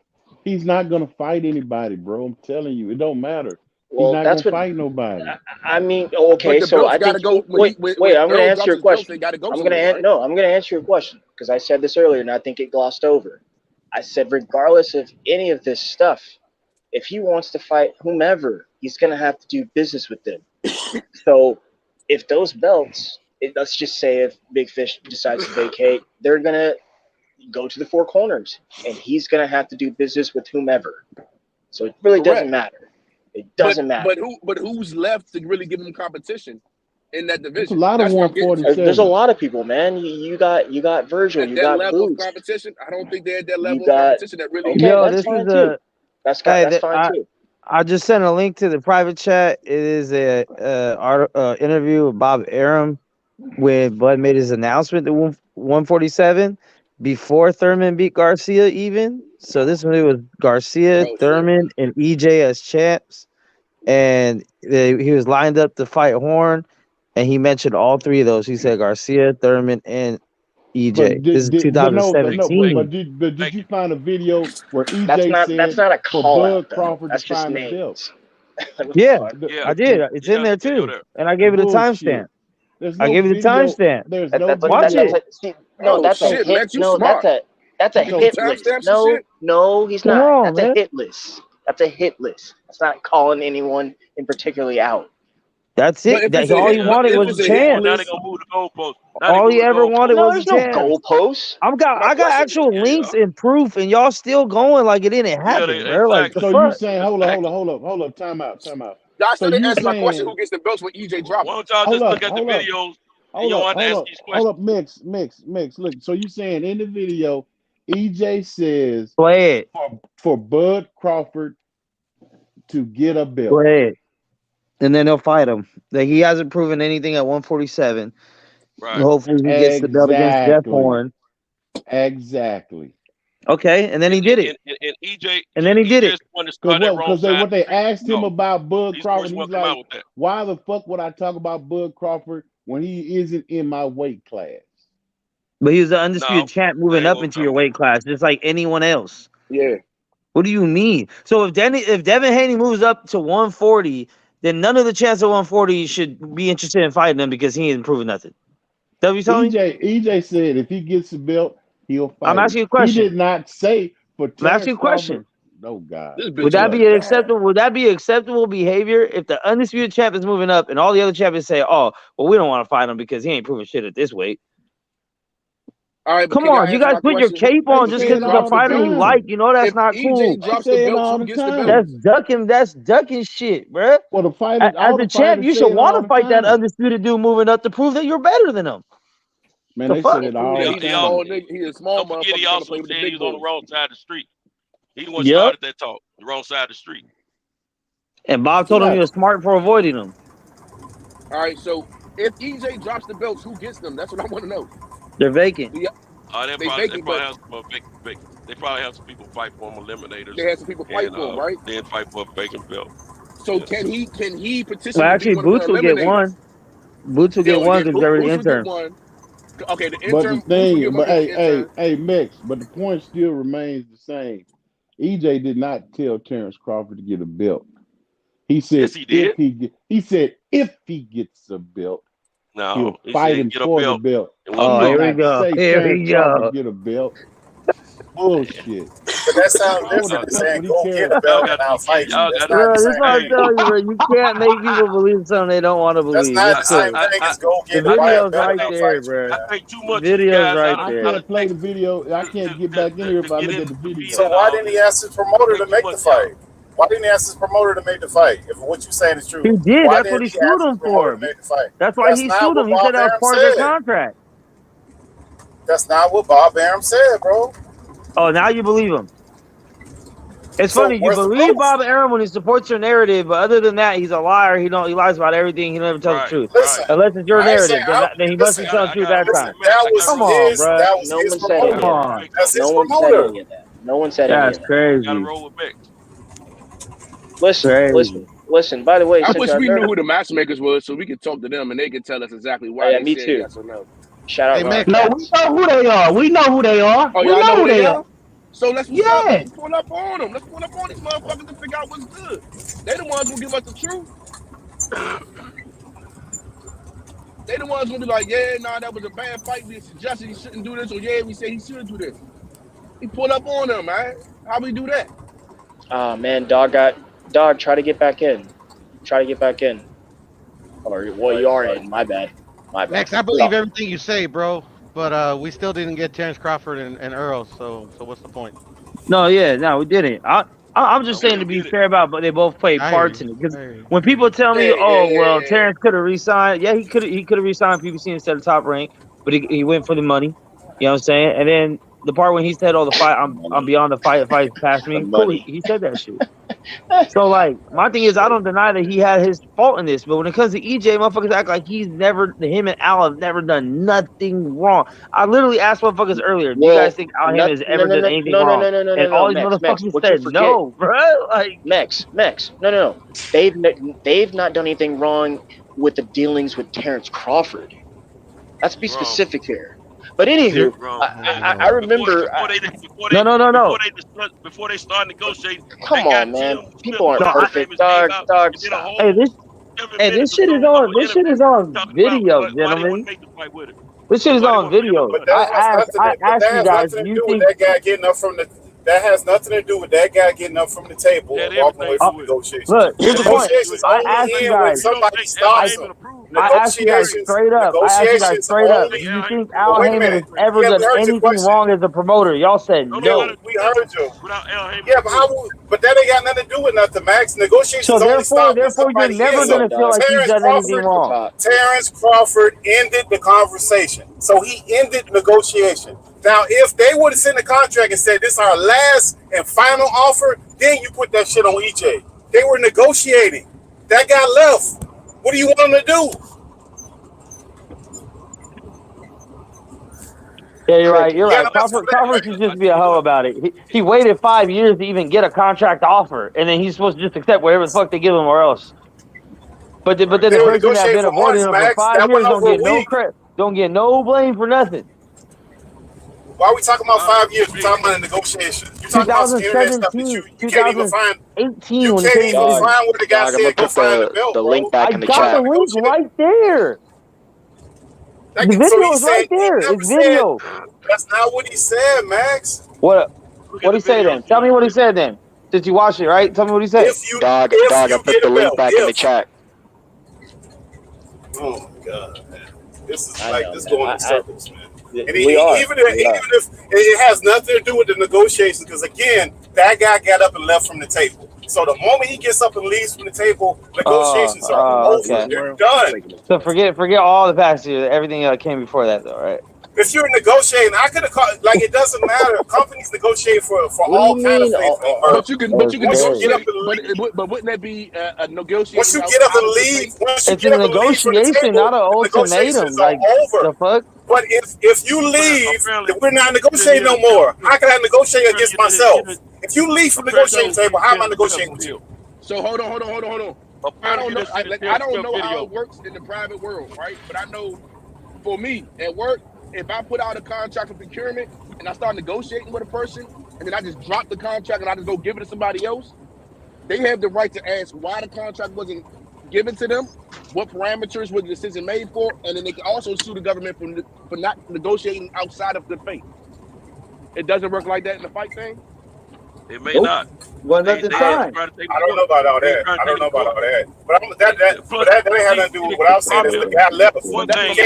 He's not gonna fight anybody, bro. I'm telling you, it don't matter. Well, he's not gonna fight nobody. I mean, okay, so I think. Wait, I'm gonna answer your question. I'm gonna answer your question because I said this earlier and I think it glossed over. I said regardless of any of this stuff, if he wants to fight whomever, he's gonna have to do business with them. So if those belts, let's just say if Big Fish decides to vacate, they're gonna go to the 4 corners, and he's gonna have to do business with whomever. So it really doesn't matter. It doesn't matter. But who's left to really give him competition in that division? There's a lot of 147. There's a lot of people, man. You got Virgil. You got level Boots. Of competition. I don't think they're at that level of competition that really. Okay, that's fine too. That's fine too. I just sent a link to the private chat. It is a interview with Bob Arum when Bud made his announcement to 147 before Thurman beat Garcia even. So this one it was Garcia, Thurman, and EJ as champs. And he was lined up to fight Horn, and he mentioned all 3 of those. He said Garcia, Thurman, and EJ. This is 2017. But did you find a video where EJ said that's not a call out, Crawford that's just names? Yeah, I did. It's in there too, and I gave it a timestamp. I gave it a timestamp. Watch it. That's a hit list. No, he's not. That's a hit list. That's a hit list. That's not calling anyone in particularly out. That's it. That's all he wanted was a chance. Now they're gonna move the goalpost. All he ever wanted was a chance. Goalposts. I got actual links and proof, and y'all still going like it didn't happen, bro. Like, so you saying? Hold up. Time out. Y'all still didn't answer my question. Who gets the belts when EJ drops? Why don't y'all just look at the videos? Hold up, mix. Look, so you saying in the video, EJ says play it for Bud Crawford to get a belt. Play it. And then they'll fight him. Like, he hasn't proven anything at 147. Right. Hopefully he gets the belt against Jeff Horn. Exactly. Okay, and then he did it. And EJ, and then he did it. Because what they asked him about Bud Crawford, he's like, why the fuck would I talk about Bud Crawford when he isn't in my weight class? But he was the undisputed champ moving up into your weight class, just like anyone else. Yeah. What do you mean? So if Devin Haney moves up to 140, then none of the champs at 140 should be interested in fighting him because he ain't proven nothing. That what you telling me? EJ said if he gets the belt, he'll fight. I'm asking you a question. He did not say for. I'm asking you a question. Oh God. Would that be acceptable? Would that be acceptable behavior if the undisputed champ is moving up and all the other champions say, "Oh, well, we don't want to fight him because he ain't proving shit at this weight"? All right, come on, you guys put your cape on just because it's a fighter you like. You know that's not cool. Drops the belt, who gets the belt? That's ducking shit, bro. Well, the fighter, as a champ, you should want to fight that undisputed dude moving up to prove that you're better than him. Man, they said it all the He's a small Don't forget, he also said he was on the wrong side of the street. He the one Yep. started that talk. The wrong side of the street. And Bob told him he was smart for avoiding him. All right, so if EJ drops the belts, who gets them? That's what I want to know. They're vacant. Yeah. They probably have some people fight for them, eliminators. They have some people fight for them, right? Then fight for a vacant belt. So can he participate? Well, actually, Boots will get one. Boots will get one because they're the intern. Okay, the But intern. the thing, but hey, Mex, but the point still remains the same. EJ did not tell Terrence Crawford to get a belt. He said yes, he did. He said if he gets a belt, no, he'll fight him for the belt. Oh, here we go. Here we go. Get a belt. Bullshit. But that sounds different than saying go get a belt and I'll fight you. That's Bro, not the that's what I'm same. telling you, bro. You can't make people believe something they don't want to believe. That's not the same thing as go get a belt. The video's right there, bro. I think too much. Video's right I there. can't play the video. I can't get back in here if I look at the video. So why didn't he ask his promoter to make the fight? Why didn't he ask his promoter to make the fight? If what you're saying is true, He did. Why That's what he didn't sued ask him his promoter for. to make the fight? That's why That's he not sued him. He what said that was Bob part of Arum the said. contract. That's not what Bob Arum said, bro. Oh, now you believe him. It's So funny. You where's the believe proof? Bob Arum when he supports your narrative, but other than that, he's a liar. He lies about everything. He never tells the truth. Listen, Unless it's your I ain't narrative, saying- then he must be telling the truth that listen, time. that was Come on, his, bro. that was No his one said any of promoter. that. That's his No one said promoter. any of that. No one said any That's of that. crazy. Gotta roll with Beck. Listen. By the way, I since wish y'all we heard knew of- who the matchmakers was, so we could talk to them and they could tell us exactly why. Yeah, they me said too. Yes or no. Shout out, Hey, Ron. no, we know who they are. We know who they are. Oh, We y'all know who they are. So let's Yeah. pull up on them. Let's pull up on these motherfuckers to figure out what's good. They the ones who give us the truth. They the ones who be like, yeah, nah, that was a bad fight. We suggested he shouldn't do this, or yeah, we say he should do this. We pull up on them, man. How we do that? Oh man, dog, try to get back in. Or well, you are in. My bad. Max, I believe everything you say, bro. But we still didn't get Terrence Crawford and Earl. So what's the point? No, we didn't. I'm just saying to be fair about, but they both played parts in it. Because when people tell me, Terrence could have re-signed, yeah, he could have re-signed PBC instead of Top Rank, but he went for the money. You know what I'm saying? And then the part when he said, "Oh, the fight, I'm beyond the fight past me." Cool, he said that shit. So like, my thing is, I don't deny that he had his fault in this, but when it comes to EJ, motherfuckers act like him and Al have never done nothing wrong. I literally asked motherfuckers earlier, do you guys think Al Hammond has ever done anything wrong? And all these motherfuckers said no, bro. Like, Max, no. They've not done anything wrong with the dealings with Terrence Crawford. Let's be specific here. But anywho, I remember. Before they start negotiating. Come on, man. People aren't perfect. Dog. Hey, this shit is on. This shit is on video, gentlemen. This shit is on video. I asked you guys, do you think that guy getting up from the? That has nothing to do with that guy getting up from the table and walking away from negotiations. Look, here's the point. I asked you guys. Somebody stops him. I asked you guys straight up. Do you think Al Hammond has ever done anything wrong as a promoter? Y'all said no. We heard you. Yeah, but that ain't got nothing to do with nothing, Max. Negotiations only stop. Therefore, you're never going to feel like he's done anything wrong. Terrence Crawford ended the conversation. So he ended negotiation. Now, if they would have sent a contract and said, this is our last and final offer, then you put that shit on EJ. They were negotiating. That guy left. What do you want him to do? Yeah, you're right. Crawford should just be a hoe about it. He waited 5 years to even get a contract offer, and then he's supposed to just accept whatever the fuck they give him or else. But then the person that's been avoiding him for 5 years don't get no credit, don't get no blame for nothing. Why are we talking about 5 years? We're talking about a negotiation. You're talking about internet stuff that you can't even find. You can't even find what the guy said. Go find the belt, the link back in the chat. I got the link right there. The video is right there. It's video. That's not what he said, Max. What he say then? Tell me what he said then. Did you watch it, right? Tell me what he said. Dog, I put the link back in the chat. Oh my god, man. This is like this going in circles, man. And even if it has nothing to do with the negotiations, because again, that guy got up and left from the table. So the moment he gets up and leaves from the table, negotiations are over. Okay. They're done. So forget all the packages, everything came before that, though, right? If you're negotiating, I could have called. Like, it doesn't matter. Companies negotiate for all kinds of things. But you can get up and leave. But wouldn't that be a negotiation? Once you get up and leave, it's a negotiation, not an ultimatum. Like the fuck. But if you leave, then we're not negotiating no more. How can I negotiate against myself? If you leave from the negotiating table, how am I negotiating with you? So hold on. I don't know. I don't know how it works in the private world, right? But I know, for me at work, if I put out a contract for procurement and I start negotiating with a person, and then I just drop the contract and I just go give it to somebody else, they have the right to ask why the contract wasn't given to them, what parameters was the decision made for, and then they can also sue the government for not negotiating outside of good faith. It doesn't work like that in the fight thing? It may not. Well, that's the time. I don't know about all that. But that ain't had nothing to do with what I was saying. Is the guy left. One thing,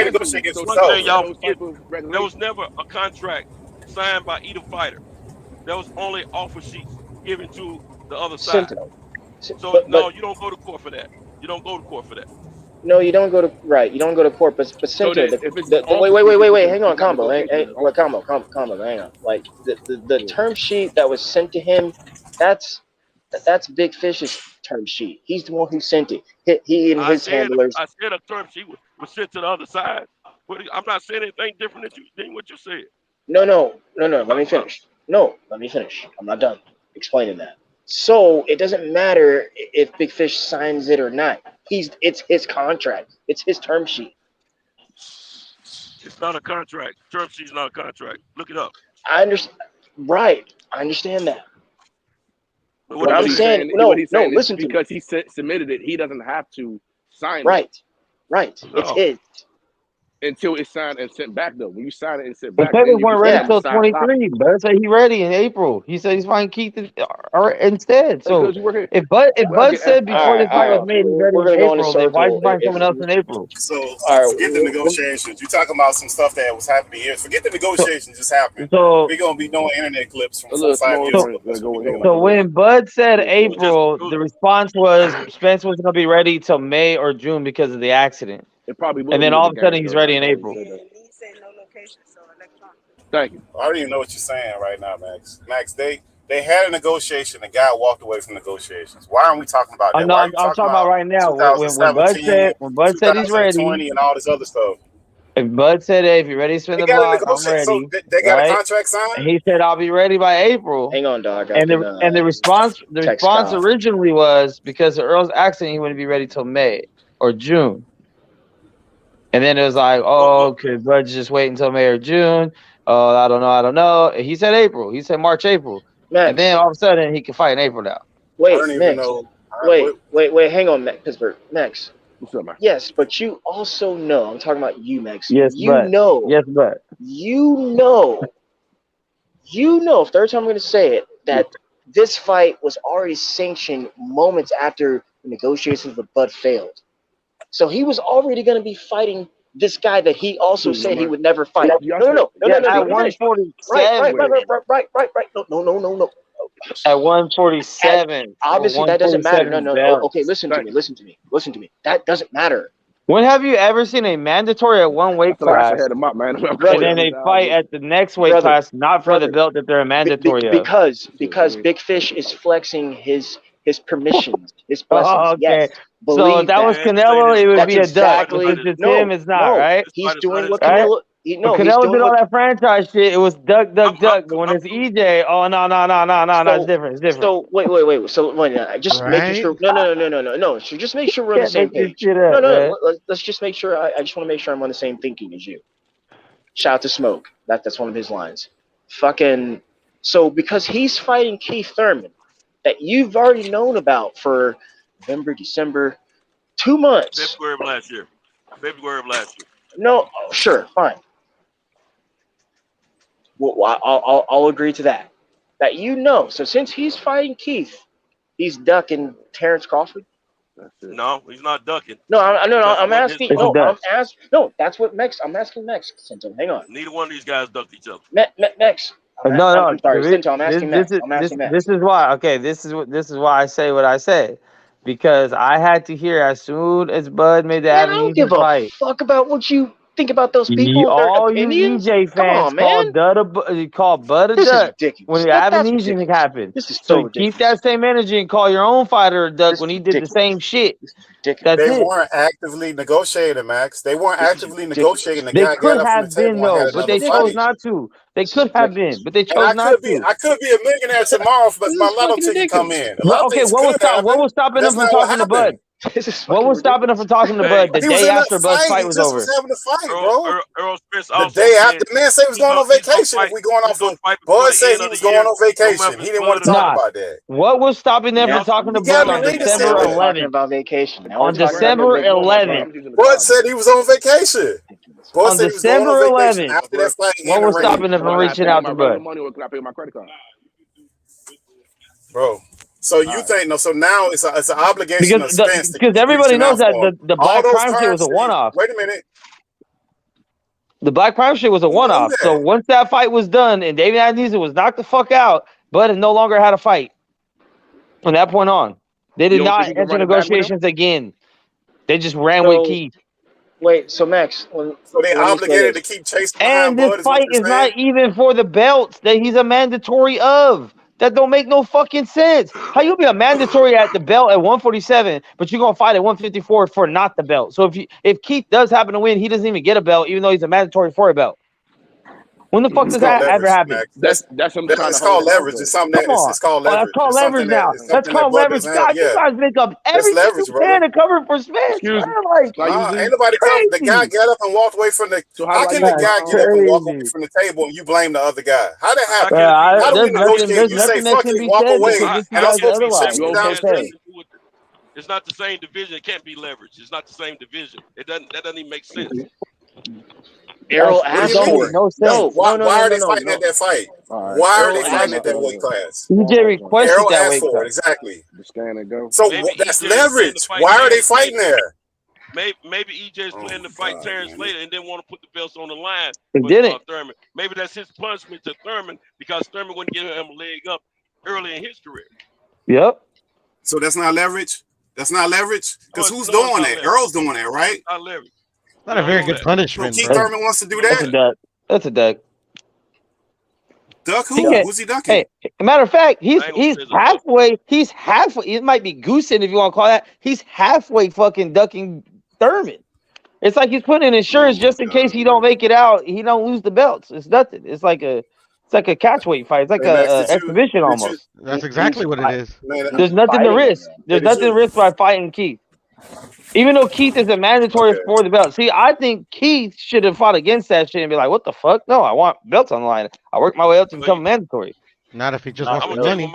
y'all forget, there was never a contract signed by either fighter. There was only offer sheets given to the other side. So no, you don't go to court for that. You don't go to court for that. No, you don't go to You don't go to court, but Cynthia, wait, hang on, combo, combo, hang on. Like the term sheet that was sent to him, that's Big Fish's term sheet. He's the one who sent it. He and his handlers. I said a term sheet was sent to the other side. I'm not saying anything different than what you said. No. Let me finish. I'm not done explaining that. So it doesn't matter if Big Fish signs it or not. It's his contract. It's his term sheet. It's not a contract. Term sheet's not a contract. Look it up. I understand. Right. I understand that. But what I'm saying, listen to me. Because he submitted it, he doesn't have to sign it. Right. It's his. Until it's signed and sent back, though. When you sign it and sent back, they weren't ready until 23. Bud said he ready in April. He said he's fine Keith instead. So if Bud said before this fight was made he's ready in April, then why did you find someone else in April? So forget the negotiations. You're talking about some stuff that was happening here. Forget the negotiations just happened. So we're gonna be doing internet clips from 4 or 5 years ago. So when Bud said April, the response was Spence wasn't gonna be ready till May or June because of the accident. It probably will. And then all of a sudden he's ready in April. Thank you. I don't even know what you're saying right now, Max. Max, they had a negotiation. The guy walked away from negotiations. Why aren't we talking about that? I'm talking about right now. When Bud said he's ready, and all this other stuff. If Bud said, "Hey, if you're ready to spin the block, I'm ready." So they got a contract signed. And he said, "I'll be ready by April." Hang on, dog. And the response originally was because of Earl's accident, he wouldn't be ready till May or June. And then it was like, oh, okay, Bud's just wait until May or June. Oh, I don't know. And he said April. He said March, April. Max. And then all of a sudden he can fight in April now. Wait, Max. Wait, hang on, Pittsburgh. Max. What's up, man? Yes, but you also know, I'm talking about you, Max. Yes, know. Yes, but. You know, third time I'm going to say it, that this fight was already sanctioned moments after the negotiations with Bud failed. So he was already going to be fiting this guy that he also said he would never fight. No. At 147. Right. No. At 147. Obviously, that doesn't matter. No. Okay, listen to me. That doesn't matter. When have you ever seen a mandatory at one weight class and then they fight at the next weight class, not for the belt that they're a mandatory because Big Fish is flexing his permissions, his blessings. Oh, okay. Yes. So if that was Canelo, it would be a duck. If it's him, it's not, right? He's doing what Canelo. Canelo did all that franchise shit. It was duck. But when it's EJ, no, it's different. So wait. So just making sure. No. So just make sure we're on the same page. No. Let's just make sure. I just want to make sure I'm on the same thinking as you. Shout out to Smoke. That's one of his lines. Fucking. So because he's fighting Keith Thurman, that you've already known about for November, December, 2 months. February of last year. No, sure, fine. Well, I'll agree to that. That you know. So since he's fighting Keith, he's ducking Terrence Crawford. No, he's not ducking. No, I'm asking. No, that's what Mex. I'm asking Mex. Sento, hang on. Neither one of these guys ducked each other. Mex. I'm sorry, Sento. I'm asking Mex. This is why. Okay, this is why I say what I say, because I had to hear as soon as Bud made the I don't give a fuck about what you think about those people. All you EJ fans call Bud a duck when the Avenesian thing happened. This is so keep that same energy and call your own fighter a duck when he did the same shit. They weren't actively negotiating, Max. They weren't actively negotiating. They could have been though, but they chose not to. They could have been, but they chose not to. I could be a millionaire tomorrow, but my lotto ticket come in. Okay, what was stopping them from talking to Bud? What was stopping him from talking to Bud the day after Bud's fight was over? He was having a fight, bro. Earl Spence the day after, the man said he was going on vacation. If we going off of Bud said he was going on vacation. He didn't want to talk about that. What was stopping them from talking to Bud on December 11th? About vacation. On December 11th. Bud said he was on vacation. On December 11th. What was stopping them from reaching out to Bud? Bro. So you think so now it's an obligation of Spence because everybody knows that the Black Prime shit was a one-off. Wait a minute. The Black Prime shit was a one-off. So once that fight was done and David Adenisa was knocked the fuck out, Bud no longer had a fight. From that point on, they did not enter negotiations again. They just ran with Keith. Wait, so Max, so they obligated to keep chasing. And this fight is not even for the belts that he's a mandatory of. That don't make no fucking sense. How you be a mandatory at the belt at 147, but you're gonna fight at 154 for not the belt? So if Keith does happen to win, he doesn't even get a belt, even though he's a mandatory for a belt. When the fuck does that ever happen? That's something. It's called leverage. It's something it's called leverage. That's called leverage now. That's called leverage. God, you guys make up everything you can to cover for Spence. Ain't nobody cover. The guy got up and walked away from the. How can the guy get up and walk away from the table and you blame the other guy? How that happen? How do we negotiate? You say fuck it, walk away, and I'm supposed to be chasing you down the street. It's not the same division. It can't be leverage. It's not the same division. That doesn't even make sense. Errol asked for it. Why are they fighting at that fight? Why are they fighting at that weight class? EJ requested that weight class. Exactly. Go. So that's leverage. Why are they fighting there? Maybe EJ's planning to fight Terrence later and didn't want to put the belts on the line. He didn't. Thurman. Maybe that's his punishment to Thurman because Thurman wouldn't give him a leg up early in his career. Yep. So that's not leverage? That's not leverage? Because who's doing that? Earl's doing that, right? Not leverage. Not a very good punishment. Keith Thurman wants to do that. That's a duck. Duck who? Who's he ducking? Hey, matter of fact, he's halfway. He's halfway. It might be goosing if you want to call that. He's halfway fucking ducking Thurman. It's like he's putting in insurance just in case he don't make it out. He don't lose the belts. It's nothing. It's like a catch weight fight. It's like a exhibition almost. That's exactly what it is. There's nothing to risk. There's nothing to risk by fighting Keith. Even though Keith is a mandatory for the belt. See, I think Keith should have fought against that shit and be like, what the fuck? No, I want belts on the line. I work my way up to become mandatory. Not if he just wants the money.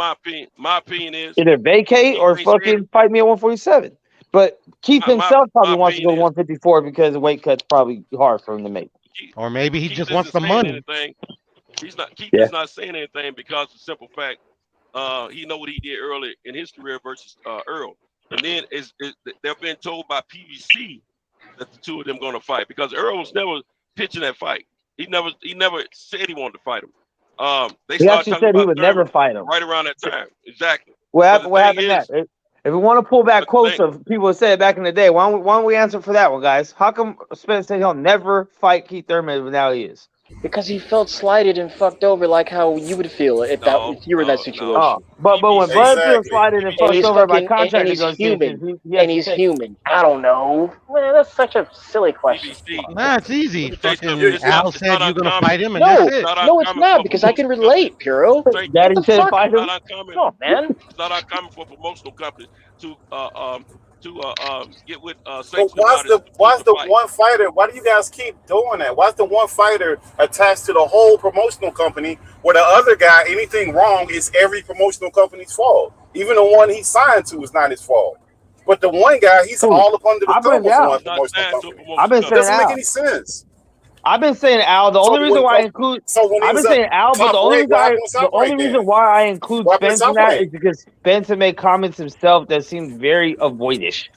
My opinion is either vacate or fucking fight me at 147. But Keith himself probably wants to go 154 because the weight cut's probably hard for him to make. Or maybe he just wants the money. Keith is not saying anything because of the simple fact he know what he did early in his career versus Earl. And then they've been told by PBC that the two of them going to fight because Earl was never pitching that fight. He never said he wanted to fight him. He actually said he would never fight him. Right around that time, exactly. What happened next? If we want to pull back quotes of people who said back in the day, why don't we answer for that one, guys? How come Spence said he'll never fight Keith Thurman, but now he is? Because he felt slighted and fucked over, like how you would feel if you were in that situation. But when Bud feels slighted and fucked over by contract negotiations, and he's human. I don't know. Man, that's such a silly question. Nah, it's easy. Al said you're gonna fight him, and no, that's it. No, it's not because I can relate, Piro. Daddy said fight him. Come on, man. It's not uncommon for promotional companies to get with so why's the one fighter? Why do you guys keep doing that? Why's the one fighter attached to the whole promotional company where the other guy, anything wrong is every promotional company's fault? Even the one he signed to is not his fault. But the one guy, he's all up under the thumb of one promotional company. I've been saying doesn't make any sense. I've been saying Al. The only reason why I include. I've been saying Al, but the only reason why I include Spence in that is because Spence made comments himself that seemed very avoidish.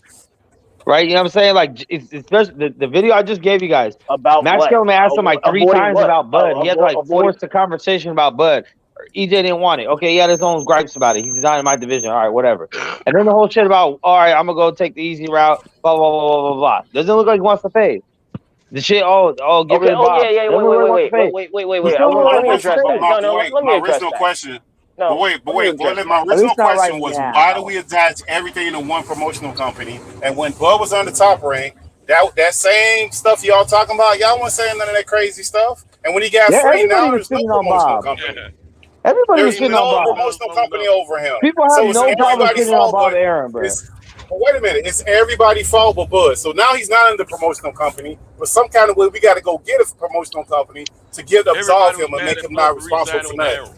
Right? You know what I'm saying? Like, especially the video I just gave you guys. About Max Kellerman asked him like 3 times about Bud. He had to like force the conversation about Bud. EJ didn't want it. Okay, he had his own gripes about it. He's not in my division. All right, whatever. And then the whole shit about, all right, I'm going to go take the easy route, blah, blah, blah, blah, blah, blah. Doesn't look like he wants to pay. The shit, get rid of Bob. Yeah, wait. Let me address that. No, let me address that. Question. No, but wait. My original question was, why do we attach everything to one promotional company? And when Bud was on the Top Rank, that same stuff y'all talking about, y'all wasn't saying none of that crazy stuff. And when he got free, now there's no promotional company. There's no promotional company over him. People have no problem sitting on Bob Aaron, bro. Wait a minute, it's everybody's fault but Bud. So now he's not in the promotional company, but some kind of way we got to go get a promotional company to absolve him and make him not responsible for nothing.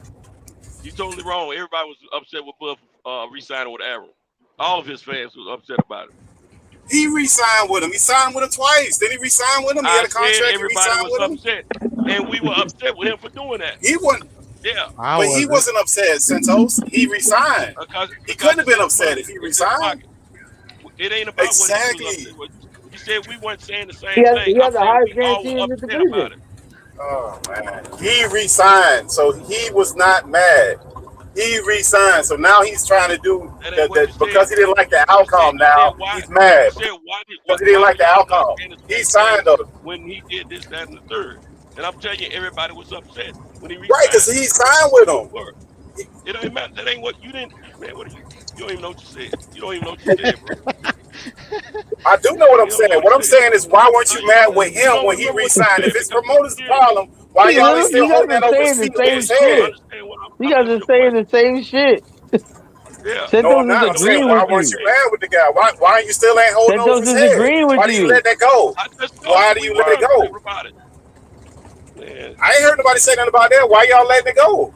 You're totally wrong. Everybody was upset with Bud re-signing with Arrow. All of his fans was upset about it. He re-signed with him. He signed with him twice. Then he re-signed with him. He had a contract. Everybody was upset, and we were upset with him for doing that. He wasn't. Yeah, but he wasn't upset, Santos. He resigned. He couldn't have been upset if he resigned. It ain't about what he was upset with. You said we weren't saying the same thing. He has the highest guarantee in the division. Oh man, he resigned, so he was not mad. He resigned, so now he's trying to do that because he didn't like the outcome. Now he's mad because he didn't like the outcome. He signed on when he did this, that, and the third. And I'm telling you, everybody was upset when he resigned. Right, because he signed with him. It don't matter. That ain't what you didn't. Man, what are you? You don't even know what you said. You don't even know what you said, bro. I do know what I'm saying. What I'm saying is, why weren't you mad with him when he re-signed? If his promoter's problem, why y'all still holding that over his head? You guys are saying the same shit. Yeah. No, I'm not. I'm saying, why weren't you mad with the guy? Why you still ain't holding over his head? Why do you let that go? Why do you let it go? I ain't heard nobody say nothing about that. Why y'all letting it go?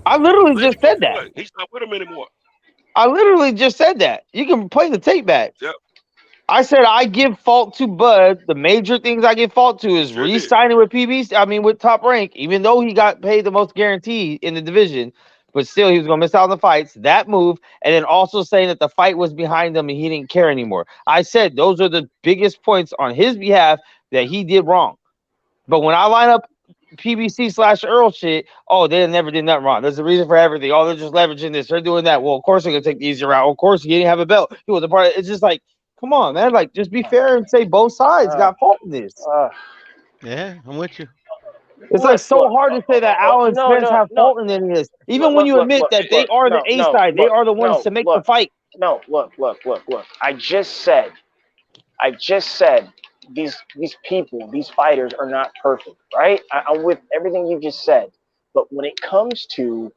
I literally just said that. He's not with him anymore. I literally just said that. You can play the tape back. Yep. I said I give fault to Bud. The major things I give fault to is re-signing with with Top Rank, even though he got paid the most guarantee in the division, but still he was going to miss out on the fights. That move, and then also saying that the fight was behind him and he didn't care anymore. I said those are the biggest points on his behalf that he did wrong. But when I line up PBC/Earl shit, they never did nothing wrong. There's a reason for everything. They're just leveraging this. They're doing that. Well, of course they're going to take the easy route. Of course he didn't have a belt. He was a part of it. It's just like, come on, man. Like, just be fair and say both sides got fault in this. Yeah, I'm with you. It's like so hard to say that Al and Spence have fault in any of this. Even when you admit that they are the A side, they are the ones to make the fight. No, look. I just said these people, these fighters are not perfect, right? I'm with everything you just said. But when it comes to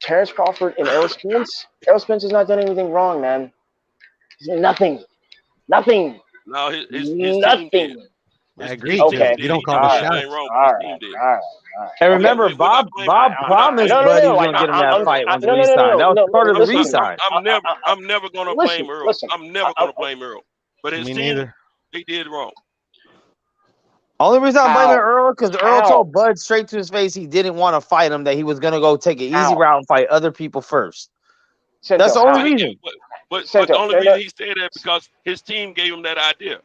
Terrence Crawford and Errol Spence has not done anything wrong, man. Nothing. No, his nothing. Team did. I agree. Okay. You don't call the shots. All right. And remember, Bob promised Bud he was going to get him that fight when he re-signed. That was part of the re-sign. I'm never going to blame Earl. I'm never going to blame Earl. But his team, they did wrong. Only reason I'm blaming Earl because Earl told Bud straight to his face he didn't want to fight him, that he was going to go take an easy route and fight other people first. That's the only reason. But the only reason he said that because his team gave him that idea.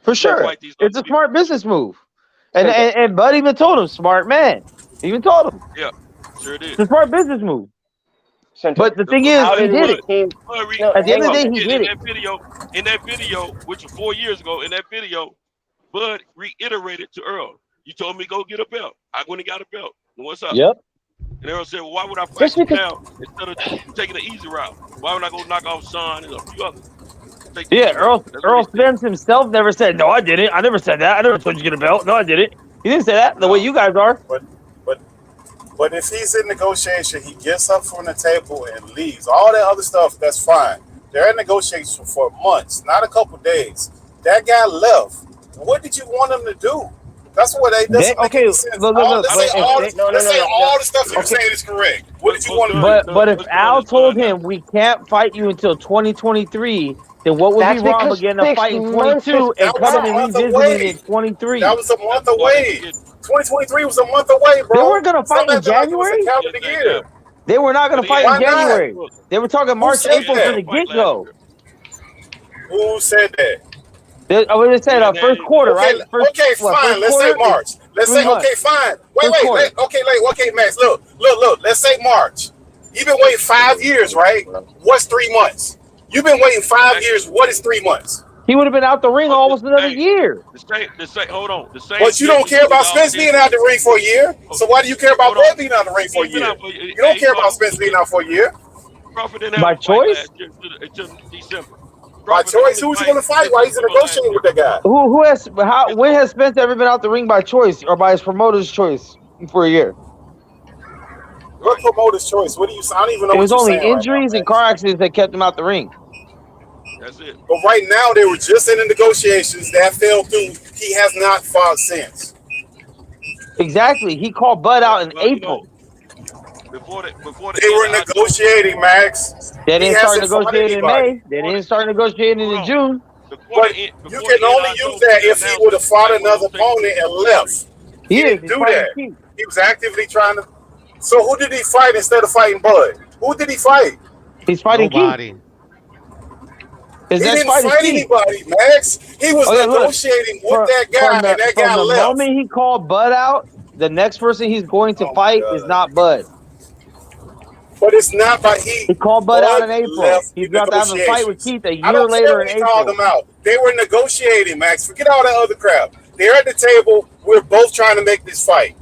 For sure. It's a smart business move. And Bud even told him, smart man. He even told him. Yeah, sure did. It's a smart business move. But the thing is, he did it. At the end of the day, he did it. In that video, which was 4 years ago, in that video, Bud reiterated to Earl, you told me go get a belt. I went and got a belt. And what's up? Yep. And Earl said, well, why would I fight you now instead of taking the easy route? Why would I go knock off Sean and a few others? Earl Spence himself never said, no, I didn't. I never said that. I never told you to get a belt. No, I didn't. He didn't say that the way you guys are. But if he's in negotiation, he gets up from the table and leaves. All that other stuff, that's fine. They're in negotiation for months, not a couple days. That guy left. What did you want him to do? That's what they doesn't make any sense. Let's say all the stuff you're saying is correct. What did you want him to do? But if Al told him we can't fight you until 2023, Then what would That's be wrong because with getting a 6 fight in months 22 and That was a coming and month revisiting away. in 23? That was a month away. 2023 was a month away, bro. They weren't gonna fight Stop in acting like it was a January. calendar year. They were not gonna fight Why in not? January. They were talking Who March, said April from that? the get go. Who said that? I would have said first quarter, Okay, right? First, okay, what, fine. first Let's quarter? say March. Let's 3 say months. okay, fine. First quarter. Okay, Max. Look. Let's say March. You've been waiting 5 years, right? What's 3 months? You've been waiting 5 years. What is 3 months? He would have been out the ring almost another year. Hold on. The same. But you don't care about Spence being out the ring for a year. So why do you care about Bud being out the ring for a year? You don't care about Spence being out for a year. Crawford didn't By have a fight choice? last year until December. By choice, who's he going to fight while he's negotiating with that guy? Who has? When has Spence ever been out the ring by choice or by his promoter's choice for a year? What promoter's choice? What do you? I don't even know. It was what you're only saying injuries right and car accidents that kept him out the ring. That's it. But right now, they were just in the negotiations that fell through. He has not fought since. Exactly. He called Bud out in April. Before they were negotiating, Max. They didn't start negotiating in May. They didn't start negotiating in June. But you can only use that if he would have fought another opponent and left. He didn't do that. He was actively trying to. So who did he fight instead of fighting Bud? Who did he fight? He's fighting Nobody. He didn't fight anybody, Max. He was negotiating with that guy, and that guy from the left. moment he called Bud out, the next person he's going to fight is not Bud. But it's not by he called Bud out in April. He's about to have a fight with Keith a year later in April. Called them out. They were negotiating, Max. Forget all that other crap. They're at the table. We're both trying to make this fight.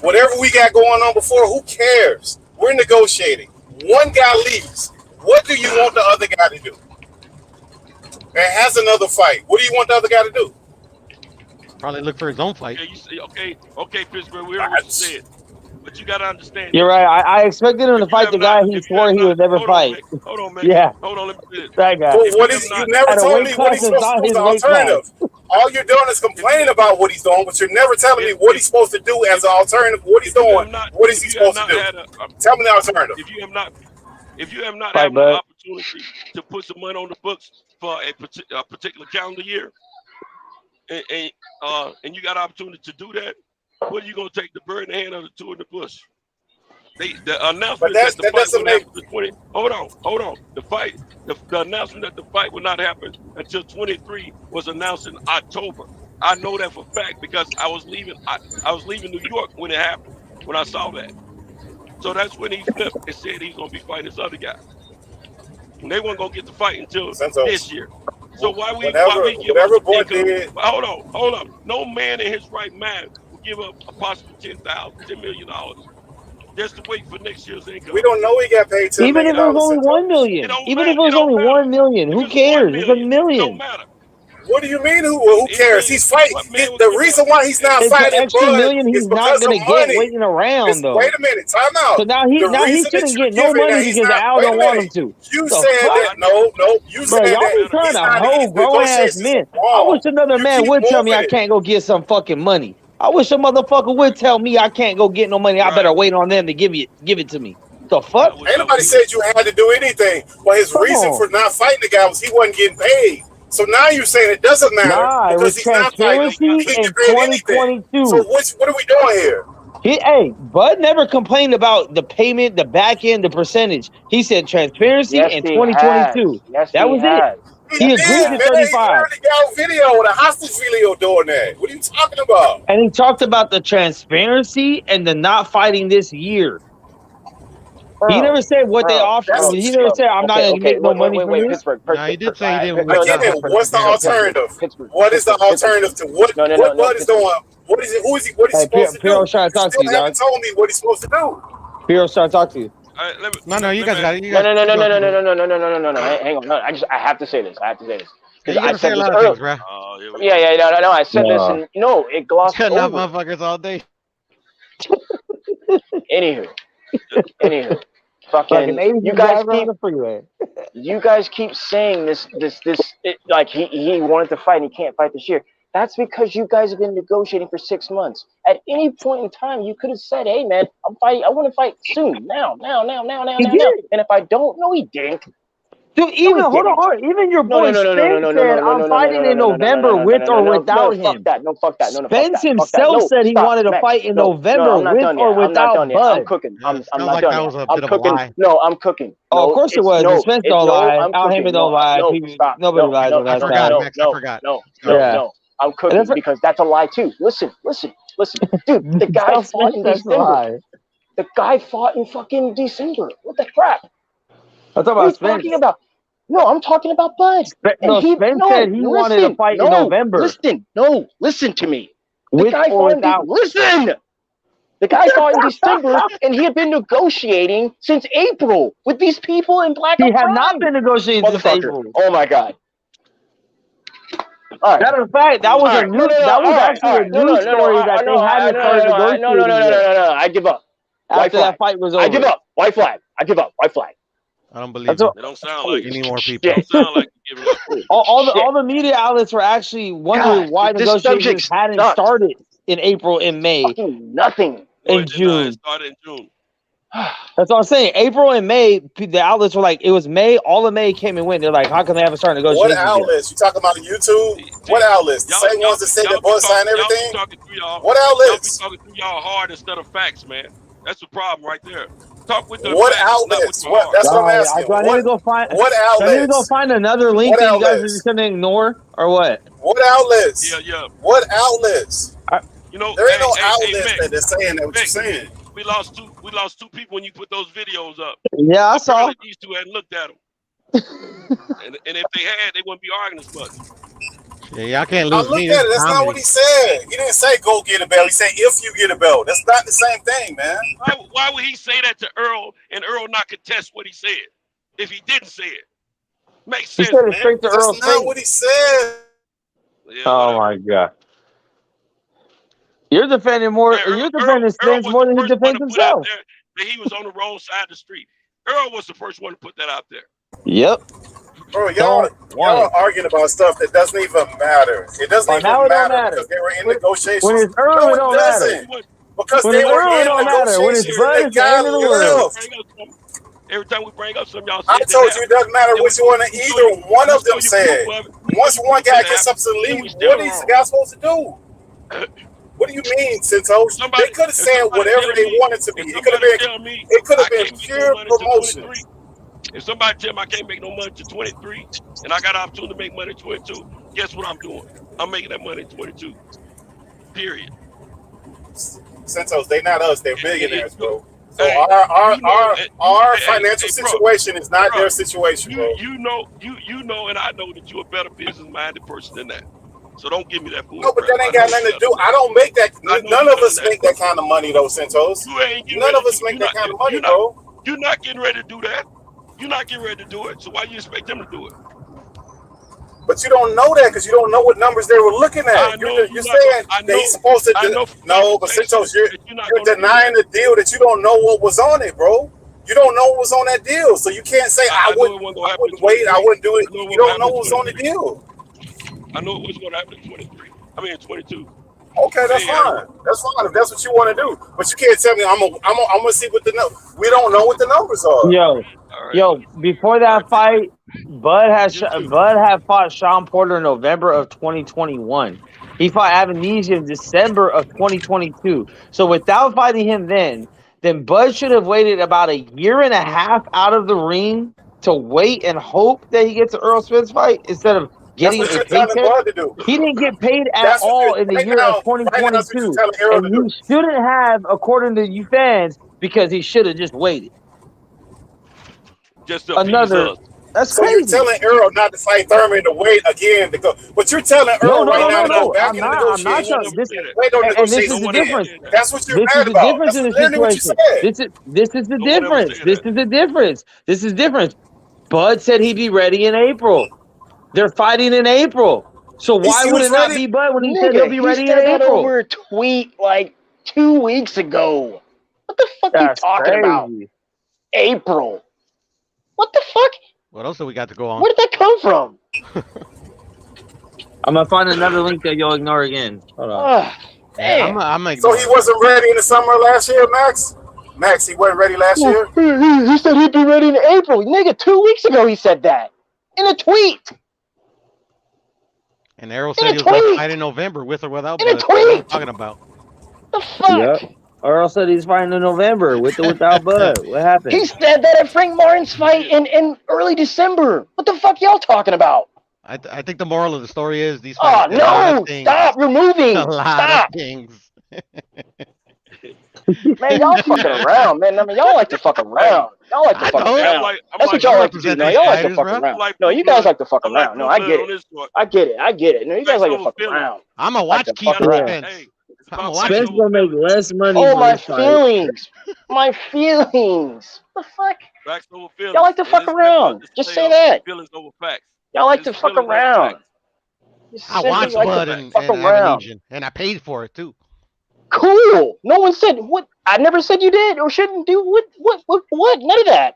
Whatever we got going on before, who cares? We're negotiating. One guy leaves. What do you want the other guy to do? And has another fight. What do you want the other guy to do? Probably look for his own fight. Okay, you say, okay, Pittsburgh. We heard what you said, but you got to understand. You're right. I expected him to fight the guy he swore he would never fight. Hold on, man. Yeah. Hold on. Let me finish. That guy. But what is? You never told me what he's supposed to do. The alternative. All you're doing is complaining about what he's doing, but you're never telling me what he's supposed to do as an alternative. What he's doing. What is he supposed to do? Tell me the alternative. If you have not had an opportunity to put some money on the books for a particular calendar year, and you got an opportunity to do that, what are you going to take, the bird in the hand or the two in the bush? The announcement that the fight would happen to 20. Hold on. The announcement that the fight would not happen until 23 was announced in October. I know that for a fact because I was leaving. I was leaving New York when it happened. When I saw that, so that's when he flipped and said he's going to be fighting this other guy. And they weren't going to get the fight until this year. So why we give up? Hold on. No man in his right mind will give up a possible $10 million just to wait for next year's income. We don't know he got paid $10 million. Even if it was only $1 million. Even if it was only $1 million, who cares? It's $1 million. What do you mean? Who cares? He's fighting. The reason why he's not fighting extra $1 million he's not going to get waiting around though. Wait a minute, time out. So now he shouldn't get no money because Al don't want him to. You said that no. You said y'all be trying to hold grown ass men. I wish another man would tell me I can't go get some fucking money. I wish a motherfucker would tell me I can't go get no money. I better wait on them to give it to me. The fuck? Ain't nobody said you had to do anything. But his reason for not fighting the guy was he wasn't getting paid. So now you're saying it doesn't matter because he's not fighting. In 2022. So what are we doing here? Hey, Bud never complained about the payment, the back end, the percentage. He said transparency in 2022. That was it. He agreed to 35. He already got a video with a hostage video doing that. What are you talking about? And he talked about the transparency and the not fighting this year. He never said what they offered. He never said, I'm not going to make no money from this. No, he did say he didn't. Again, what's the alternative? What is the alternative to what Bud is doing? What is it? Who is he? What is he supposed to do? Piero's trying to talk to you, haven't told me what he's supposed to do. Piero's trying to talk to you. No, you guys got it. No. Hang on. I have to say this. You gotta say a lot of things, bro. Yeah. No. I said this, and it glossed cutting over. up motherfuckers all day. Anywho, fucking you guys keep saying this like he wanted to fight and he can't fight this year. That's because you guys have been negotiating for 6 months. At any point in time, you could have said, "Hey, man, I want to fight soon, now." And if I don't, no, he didn't. Dude, even hold on. Even your boy Spence said I'm fighting in November with or without him. Fuck that. Spence himself said he wanted to fight in November with or without Bud. I'm cooking. I'm not done yet. I'm cooking. No, I'm cooking. Oh, of course it was. Spence don't lie. Al Heyman don't lie. Nobody lies on that side. I forgot. No. I'm cooking because that's a lie too. Listen. Dude, the guy fought in December. The guy fought in fucking December. What the crap? I'm talking about Spence. No, I'm talking about Bud. Spence said he wanted to fight in November. Listen to me. The guy fought in December, and he had been negotiating since April with these people in Black Ops. He had not been negotiating since April. Oh my god. All right. Matter of fact, that was a news. That was actually a news story that they hadn't started negotiating. No. I give up. After that fight was over, I give up. White flag. I give up. White flag. I don't believe it. They don't sound like any more people. Don't sound like you giving up. all the media outlets were actually wondering why negotiations hadn't started in April and May. Nothing. In June. It started in June. That's what I'm saying. April and May, the outlets were like, it was May. All of May came and went. They're like, how come they haven't started negotiations? What outlets? You talking about YouTube? What outlets? The same ones that say that Bud signed everything? What outlets? Y'all be talking through y'all hard instead of facts, man. That's the problem right there. Talk with the what facts, outlets? What? That's what I'm asking. Do I need to go find? What outlets? Do I need to go find another link that you guys are just gonna ignore, or what? What outlets? Yeah. What outlets? You know, there ain't no outlets that they're saying that what you're saying. We lost two people when you put those videos up. Yeah, I saw. These two hadn't looked at them, and if they had, they wouldn't be arguing as much. Yeah, y'all can't lose me. Look at it. That's not what he said. He didn't say go get a belt. He said if you get a belt. That's not the same thing, man. Why would he say that to Earl and Earl not contest what he said if he didn't say it? Makes sense. He said it straight to Earl's face. That's not what he said. Yeah, oh my god. You're defending more. You're defending Spence more than he defends himself. That he was on the wrong side of the street. Earl was the first one to put that out there. Yep. Bro, y'all arguing about stuff that doesn't even matter. It doesn't even matter because they were in negotiations. When it's Earl, it don't matter. Because they were in negotiations. They got left. Every time we bring up some y'all say I told you it doesn't matter which one either one of them said. Once one guy gets up to leave, what are these guys supposed to do? What do you mean, Cinto? They could have said whatever they wanted to be. It could have been pure promotion. If somebody tell me I can't make no money to 23 and I got an opportunity to make money at 22, guess what I'm doing? I'm making that money at 22. Period. Centos, they not us. They're millionaires, bro. So our financial situation is not their situation, bro. You know, and I know that you're a better business-minded person than that. So don't give me that bull. No, but that ain't got nothing to do. I don't make that. None of us make that kind of money, though, Centos. None of us make that kind of money, though. You're not getting ready to do that. You're not getting ready to do it. So why you expect them to do it? But you don't know that because you don't know what numbers they were looking at. You're saying that he's supposed to no, but Centos, you're denying the deal that you don't know what was on it, bro. You don't know what was on that deal. So you can't say I wouldn't wait, I wouldn't do it. You don't know what was on the deal. I know it was going to happen in 23. I mean in 22. Okay, that's fine. That's fine if that's what you want to do. But you can't tell me I'm gonna see what we don't know what the numbers are. Yo, before that fight, Bud had fought Sean Porter in November of 2021. He fought Amnesia in December of 2022. So without fighting him then Bud should have waited about a year and a half out of the ring to wait and hope that he gets an Earl Spence fight instead of getting a paycheck. He didn't get paid at all in the year of 2022. And he shouldn't have, according to you fans, because he should have just waited. Just another. That's so crazy. You're telling Earl not to fight Thurman to wait again to go, but you're telling Earl now to go back in the negotiations. And this is the difference. That's what you're mad about. This is the difference in the situation. This is the difference. This is the difference. This is difference. Bud said he'd be ready in April. They're fighting in April. So why would it not be Bud when he said he'll be ready in April? Over a tweet like 2 weeks ago. What the fuck are you talking about? April. What the fuck? What else do we got to go on? Where did that come from? I'm gonna find another link that you'll ignore again. Hold on. So he wasn't ready in the summer last year, Max? Max, he wasn't ready last year. He said he'd be ready in April. Nigga, 2 weeks ago he said that in a tweet. And Errol said he was going to fight in November with or without Bud. What are you talking about? The fuck? Yep. Errol said he's fighting in November with or without Bud. What happened? He said that at Frank Martin's fight in early December. What the fuck y'all talking about? I think the moral of the story is these. Oh no! Stop! You're moving. Stop! Things. Man, y'all fucking around, man. I mean, y'all like to fuck around. Y'all like to fuck around. That's what y'all like to do, man. Y'all like to fuck around. No, you guys like to fuck around. No, I get it. I get it. I get it. No, you guys like to fuck around. I'm a watch Keith Spence. Spence gonna make less money. Oh, my feelings. My feelings. What the fuck? Y'all like to fuck around. Just say that. Feelings over facts. Y'all like to fuck around. I watched Bud and Amnesia, and I paid for it too. Cool. No one said what. I never said you did or shouldn't do what. None of that.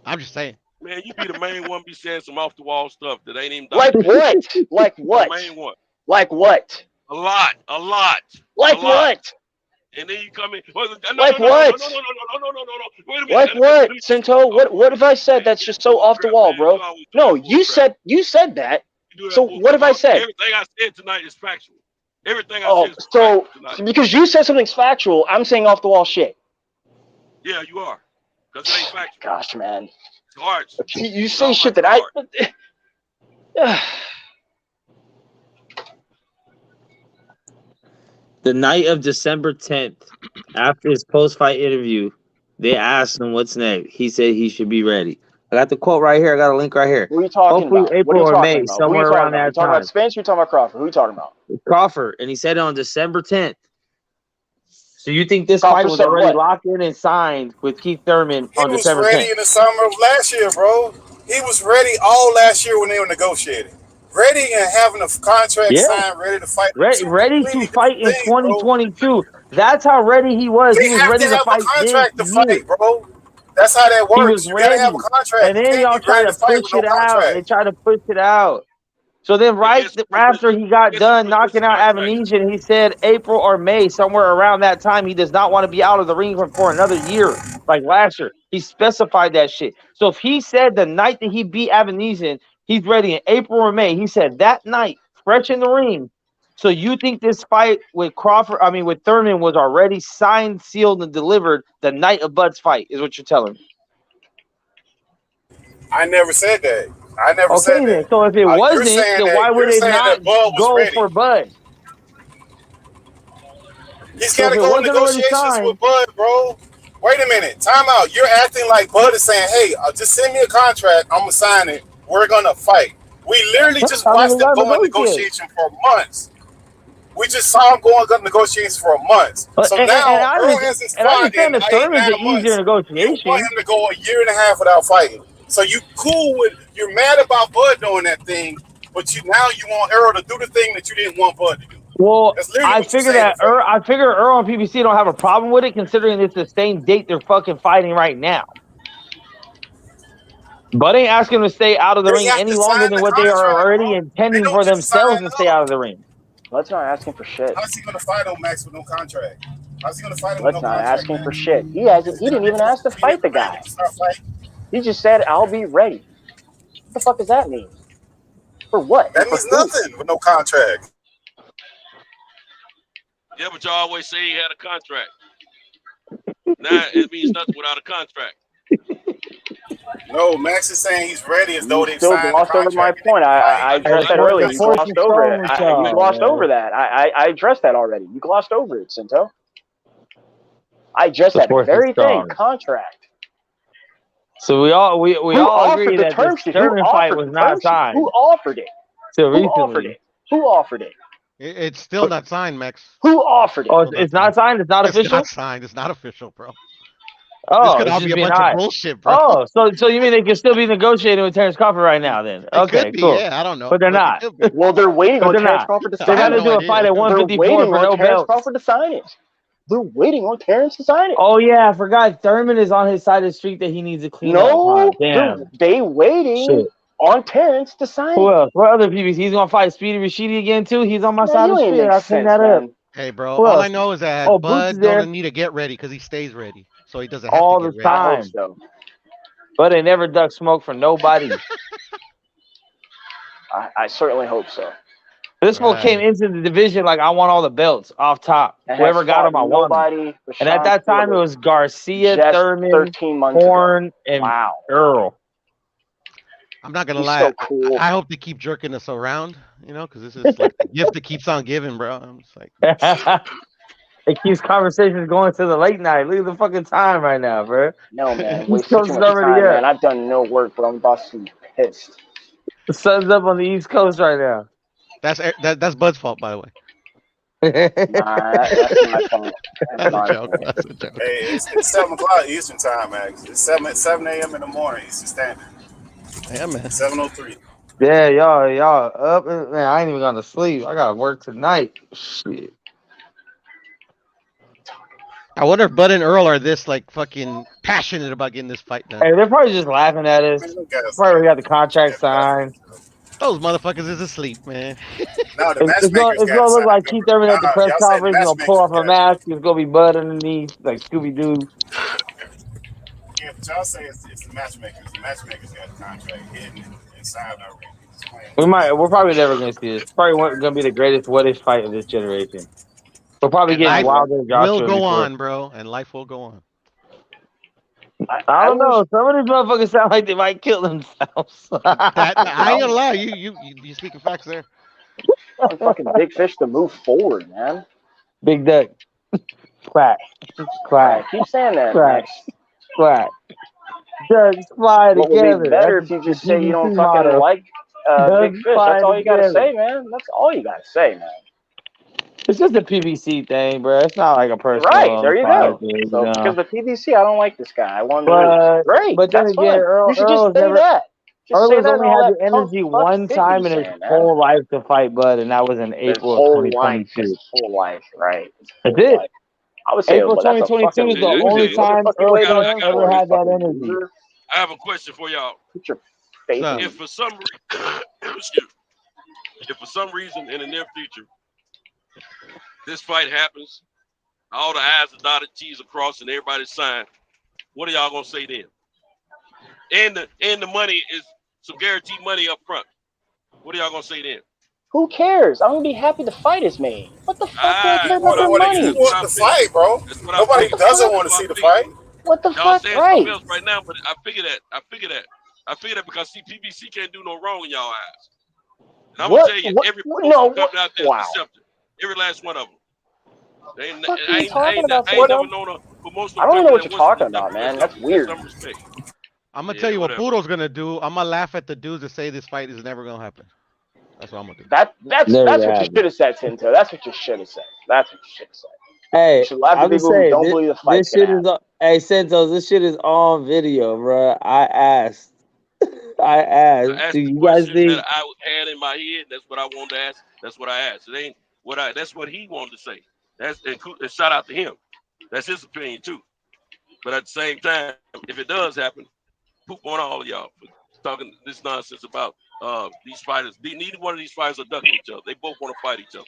I'm just saying. Man, you be the main one be saying some off the wall stuff that ain't even like what? Like what? The main one. Like what? A lot. Like what? And then you come in. Like what? No. Wait a minute. Like what, Cinto? What have I said that's just so off the wall, bro? No, you said that. So what have I said? Everything I said tonight is factual. Everything I said is so because you said something's factual, I'm saying off the wall shit. Yeah, you are. Because it ain't factual. Gosh, man. It's hard. You say shit that I. The night of December 10th, after his post-fight interview, they asked him what's next. He said he should be ready. I got the quote right here. I got a link right here. Who are you talking Hopefully about? April or May, somewhere around that time. You talking about Spence? You talking about Crawford? Who are you talking about? Crawford, and he said it on December 10th. So you think this fight was already locked in and signed with Keith Thurman on December 10th? He was ready in the summer of last year, bro. He was ready all last year when they were negotiating. Ready and having a contract signed, ready to fight. Ready to fight in 2022. Bro. That's how ready he was. He was ready to fight. Contract to fight, bro. That's how that works. You gotta have a contract. And then y'all try to push it out. They try to push it out. So then right after he got done knocking out Amnesia, he said April or May, somewhere around that time, he does not want to be out of the ring for another year, like last year. He specified that shit. So if he said the night that he beat Amnesia, he's ready in April or May, he said that night, fresh in the ring. So you think this fight with with Thurman was already signed, sealed, and delivered the night of Bud's fight, is what you're telling me. I never said that. I never said that. So if it wasn't, then why would they not go for Bud? He's got to go in negotiations with Bud, bro. Wait a minute. Time out. You're acting like Bud is saying, hey, just send me a contract. I'm going to sign it. We're going to fight. We literally just watched them go in negotiation for months. We just saw him going on negotiations for months. So now, Earl has his fight in 8-9 months. You want him to go a year and a half without fighting. So you cool with, you're mad about Bud doing that thing, but you want Earl to do the thing that you didn't want Bud to do. Well, I figure Earl and PBC don't have a problem with it, considering it's the same date they're fucking fighting right now. Bud ain't asking them to stay out of the ring any longer than what they are already intending for themselves to stay out of the ring. Bud's not asking for shit. How's he gonna fight on Max with no contract? How's he gonna fight him with no contract? Bud's not asking for shit. He didn't even ask to fight the guy. He just said, I'll be ready. What the fuck does that mean? For what? That means nothing with no contract. Yeah, but you always say he had a contract. Now it means nothing without a contract. No, Max is saying he's ready as though they've still signed glossed over my point. I addressed that earlier. You glossed over it. You glossed over that. I addressed that already. You glossed over it, Cinto. I addressed that very thing. Contract. So we all agree that the Thurman fight was not signed. Who offered it? Till recently. Who offered it? It's still not signed, Max. Who offered it? Oh, it's not signed? It's not official? It's not signed. It's not official, bro. Oh, this could all be a bunch of bullshit, bro. Oh, so you mean they can still be negotiating with Terrence Crawford right now then? Okay, cool. Yeah, I don't know. But they're not. Well, they're waiting on Terrence Crawford to sign it. They got to do a fight at 154 for no belt. Crawford to sign it. They're waiting on Terrence to sign it. Oh, yeah, I forgot. Thurman is on his side of the street that he needs to clean up. No, they waiting on Terrence to sign it. Who else? What other PBs? He's going to fight Speedy Rashidi again, too? He's on my side of the street. I'll clean that up. Hey, bro, all I know is that Bud don't need to get ready because he stays ready. so he doesn't have all to the get ready. time. But they never duck smoke for nobody. I certainly hope so. This fool came into the division like I want all the belts off top. And Whoever has got fought him, I want him. nobody but And at Sean that time, it Porter was Garcia, just Thurman, 13 months Horn, ago. and Wow. Earl. I'm not gonna He's lie. so cool. I hope they keep jerking us around, because this is like the gift that keeps on giving, bro. I'm just like, It keeps conversations going to the late night. Look at the fucking time right now, bro. No, man. East Wasting Coast too is much already time, up. man. I've done no work, but I'm about to be pissed. The sun's up on the East Coast right now. that's Bud's fault, by the way. Nah, that's my fault. That's a joke. That's a joke. Hey, it's 7 o'clock Eastern time, Max. It's 7 a.m. in the morning Eastern Standard. Yeah, man. 7:03. Yeah, y'all up. Man, I ain't even gonna sleep. I gotta work tonight. Shit. I wonder if Bud and Earl are this like fucking passionate about getting this fight done. Hey, they're probably just laughing at us. Probably got the contract signed. Those motherfuckers is asleep, man. No, the It's gonna look like Keith Thurman at the press conference. He's gonna pull off a mask. There's gonna be Bud underneath, like Scooby Doo. Yeah, but y'all say it's the matchmakers. The matchmakers got the contract hidden inside already. We're probably never gonna see this. It's probably gonna be the greatest what if fight of this generation. We're probably getting Wilder Joshua. Will go on, bro, and life will go on. I don't know. Some of these motherfuckers sound like they might kill themselves. I ain't gonna lie. You speaking facts there. Fucking big fish to move forward, man. Big duck. Quack. Quack. Keep saying that, Quack. Max. Quack. Ducks fly What together. would be better if you just say you don't fucking like big fish. That's all you gotta say, man. That's all you gotta say, man. It's just a PVC thing, bro. It's not like a personal. Right, there you go. Thing, so, because the PVC, I don't like this guy. I want to but, great. But then that's again, fine. Earl, you should just say that. Earl has only had the energy one time in his whole life to fight Bud, and that was in April of 2022. His whole life, right? It did. I would say April 2022 is the only time Earl ever had that energy. I have a question for y'all. Put your faith in if for some reason in the near future this fight happens, all the I's are dotted, T's are crossed, and everybody's signed, what are y'all gonna say then? And the money is some guaranteed money up front. What are y'all gonna say then? Who cares? I'm gonna be happy the fight is made. What the fuck do I care about the money? You want the fight, bro. Nobody doesn't want to see the fight. What the y'all fuck, saying right? something else right now, but I figure that because see, PBC can't do no wrong in y'all eyes. And I'm gonna tell you, every person coming out there is deceptive. Every last one of them. I ain't never known a promotional. I don't even know what you're talking about, man. That's weird. I'm gonna tell you what Pudo's gonna do. I'm gonna laugh at the dudes that say this fight is never gonna happen. That's what I'm gonna do. That's what you should have said, Tinto. That's what you should have said. That's what you should have said. Hey, you should laugh at people who don't believe the fight. This shit is hey Santos, this shit is on video, bro. I asked. Do you guys think that I had in my head? That's what I wanted to ask. That's what I asked. It ain't what I. That's what he wanted to say. That's a shout out to him. That's his opinion too. But at the same time, if it does happen, poop on all of y'all for talking this nonsense about these fighters. Neither one of these fighters are ducking each other. They both want to fight each other.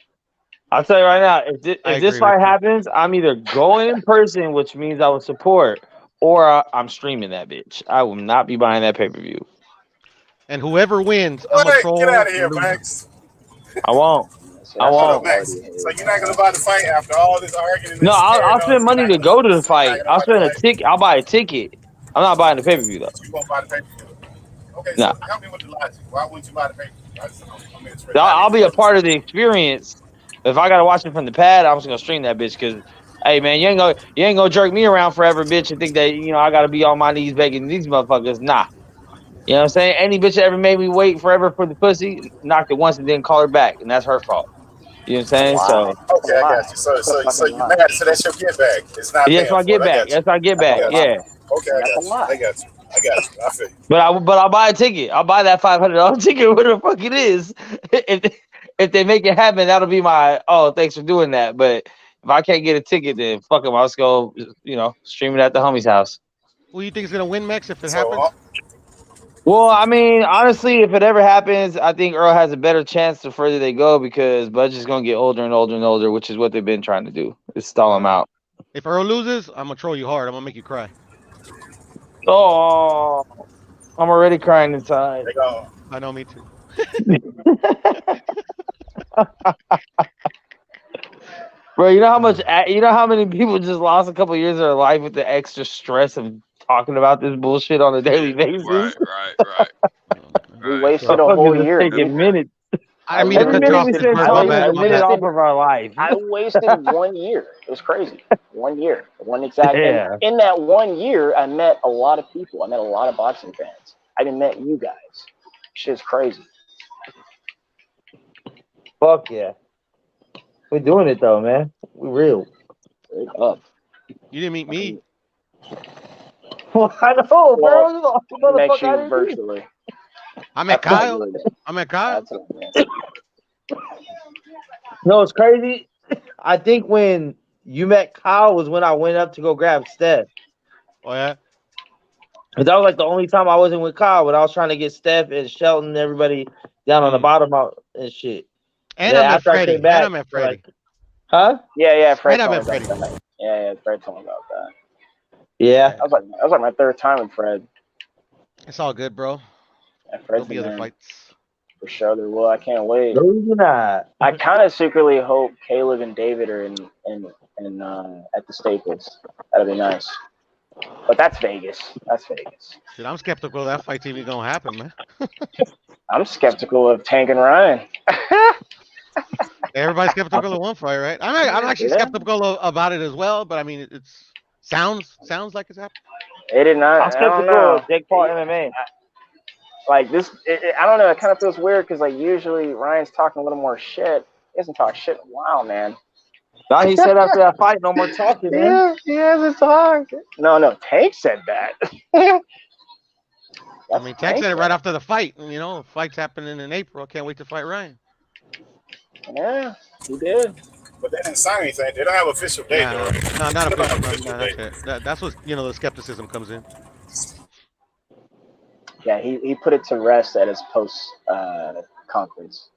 I'll tell you right now, if this fight happens, I'm either going in person, which means I will support, or I'm streaming that bitch. I will not be buying that pay-per-view. And whoever wins, I'm gonna troll. Get out of here, Max. I won't. I won't. Max. So you're not gonna buy the fight after all this arguing? No, I'll spend money to go to the fight. I'll spend a ticket. I'll buy a ticket. I'm not buying the pay-per-view though. You won't buy the pay-per-view. Okay, no. So help me with the logic. Why wouldn't you buy the pay-per-view? I'll be a part of the experience. If I gotta watch it from the pad, I'm just gonna stream that bitch because, hey man, you ain't gonna jerk me around forever, bitch, and think that I gotta be on my knees begging these motherfuckers. Nah. You know what I'm saying? Any bitch that ever made me wait forever for the pussy, knocked it once and didn't call her back, and that's her fault. You know what I'm saying? Wow. So okay, I got you. So you mad? So that's your get back. It's not. Yes, I get back. Yes, I get back. Yeah. Okay, I got you. I feel you. But I'll buy a ticket. I'll buy that $500 ticket, whatever the fuck it is. If they make it happen, that'll be my thanks for doing that. But if I can't get a ticket, then fuck them. I'll just go, stream it at the homie's house. Who do you think is gonna win, Max, if it happens? Well, I mean, honestly, if it ever happens, I think Earl has a better chance the further they go because Bud's just gonna get older and older and older, which is what they've been trying to do. Is stall him out. If Earl loses, I'm gonna troll you hard. I'm gonna make you cry. Oh, I'm already crying inside. I know, me too. Bro, you know how many people just lost a couple years of their life with the extra stress of talking about this bullshit on a daily basis? Right. We wasted a whole year. Taking minutes. I mean, every minute we spent talking a minute off of our life. I wasted 1 year. It was crazy. 1 year. One exact. Yeah. And in that 1 year, I met a lot of people. I met a lot of boxing fans. I even met you guys. Shit's crazy. Fuck yeah. We're doing it though, man. We real. Straight up. You didn't meet me. Well, I know, bro. I met you virtually. I met Kyle. No, it's crazy. I think when you met Kyle was when I went up to go grab Steph. Oh yeah. But that was like the only time I wasn't with Kyle when I was trying to get Steph and Shelton and everybody down on the bottom out and shit. And I met Freddie. Like, huh? Yeah, Fred. And I met Freddie. Yeah, Fred told me about that. Yeah. That was like my third time with Fred. It's all good, bro. Yeah, There'll be other fights. For sure there will. I can't wait. No, you're not. I kind of secretly hope Caleb and David are in at the Staples. That'd be nice. But that's Vegas. Shit, I'm skeptical that fight's even gonna happen, man. I'm skeptical of Tank and Ryan. Everybody's skeptical of one fight, right? I'm actually skeptical about it as well, but I mean, it's sounds like it's happening. It did not. I'm skeptical of Jake Paul MMA. Like this, I don't know. It kind of feels weird because like usually Ryan's talking a little more shit. He hasn't talked shit in a while, man. No, he said after that fight, no more talking, man. Yeah, he hasn't talked. No, Tank said that. I mean, Tank said it right after the fight. You know, the fight's happening in April. I can't wait to fight Ryan. Yeah, he did. But they didn't sign anything. They don't have official date. No, not official. That's what the skepticism comes in. Yeah, he put it to rest at his post conference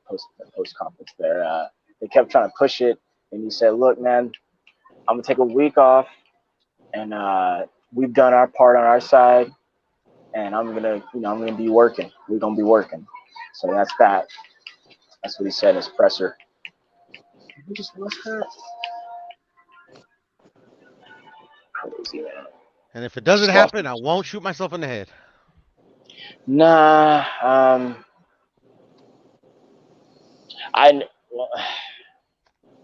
there. They kept trying to push it, and he said, "Look, man, I'm gonna take a week off, and we've done our part on our side, and I'm gonna be working. We're gonna be working." So that's that. That's what he said in his presser. Who just lost that? Crazy, man. And if it doesn't happen, I won't shoot myself in the head. Nah, I'm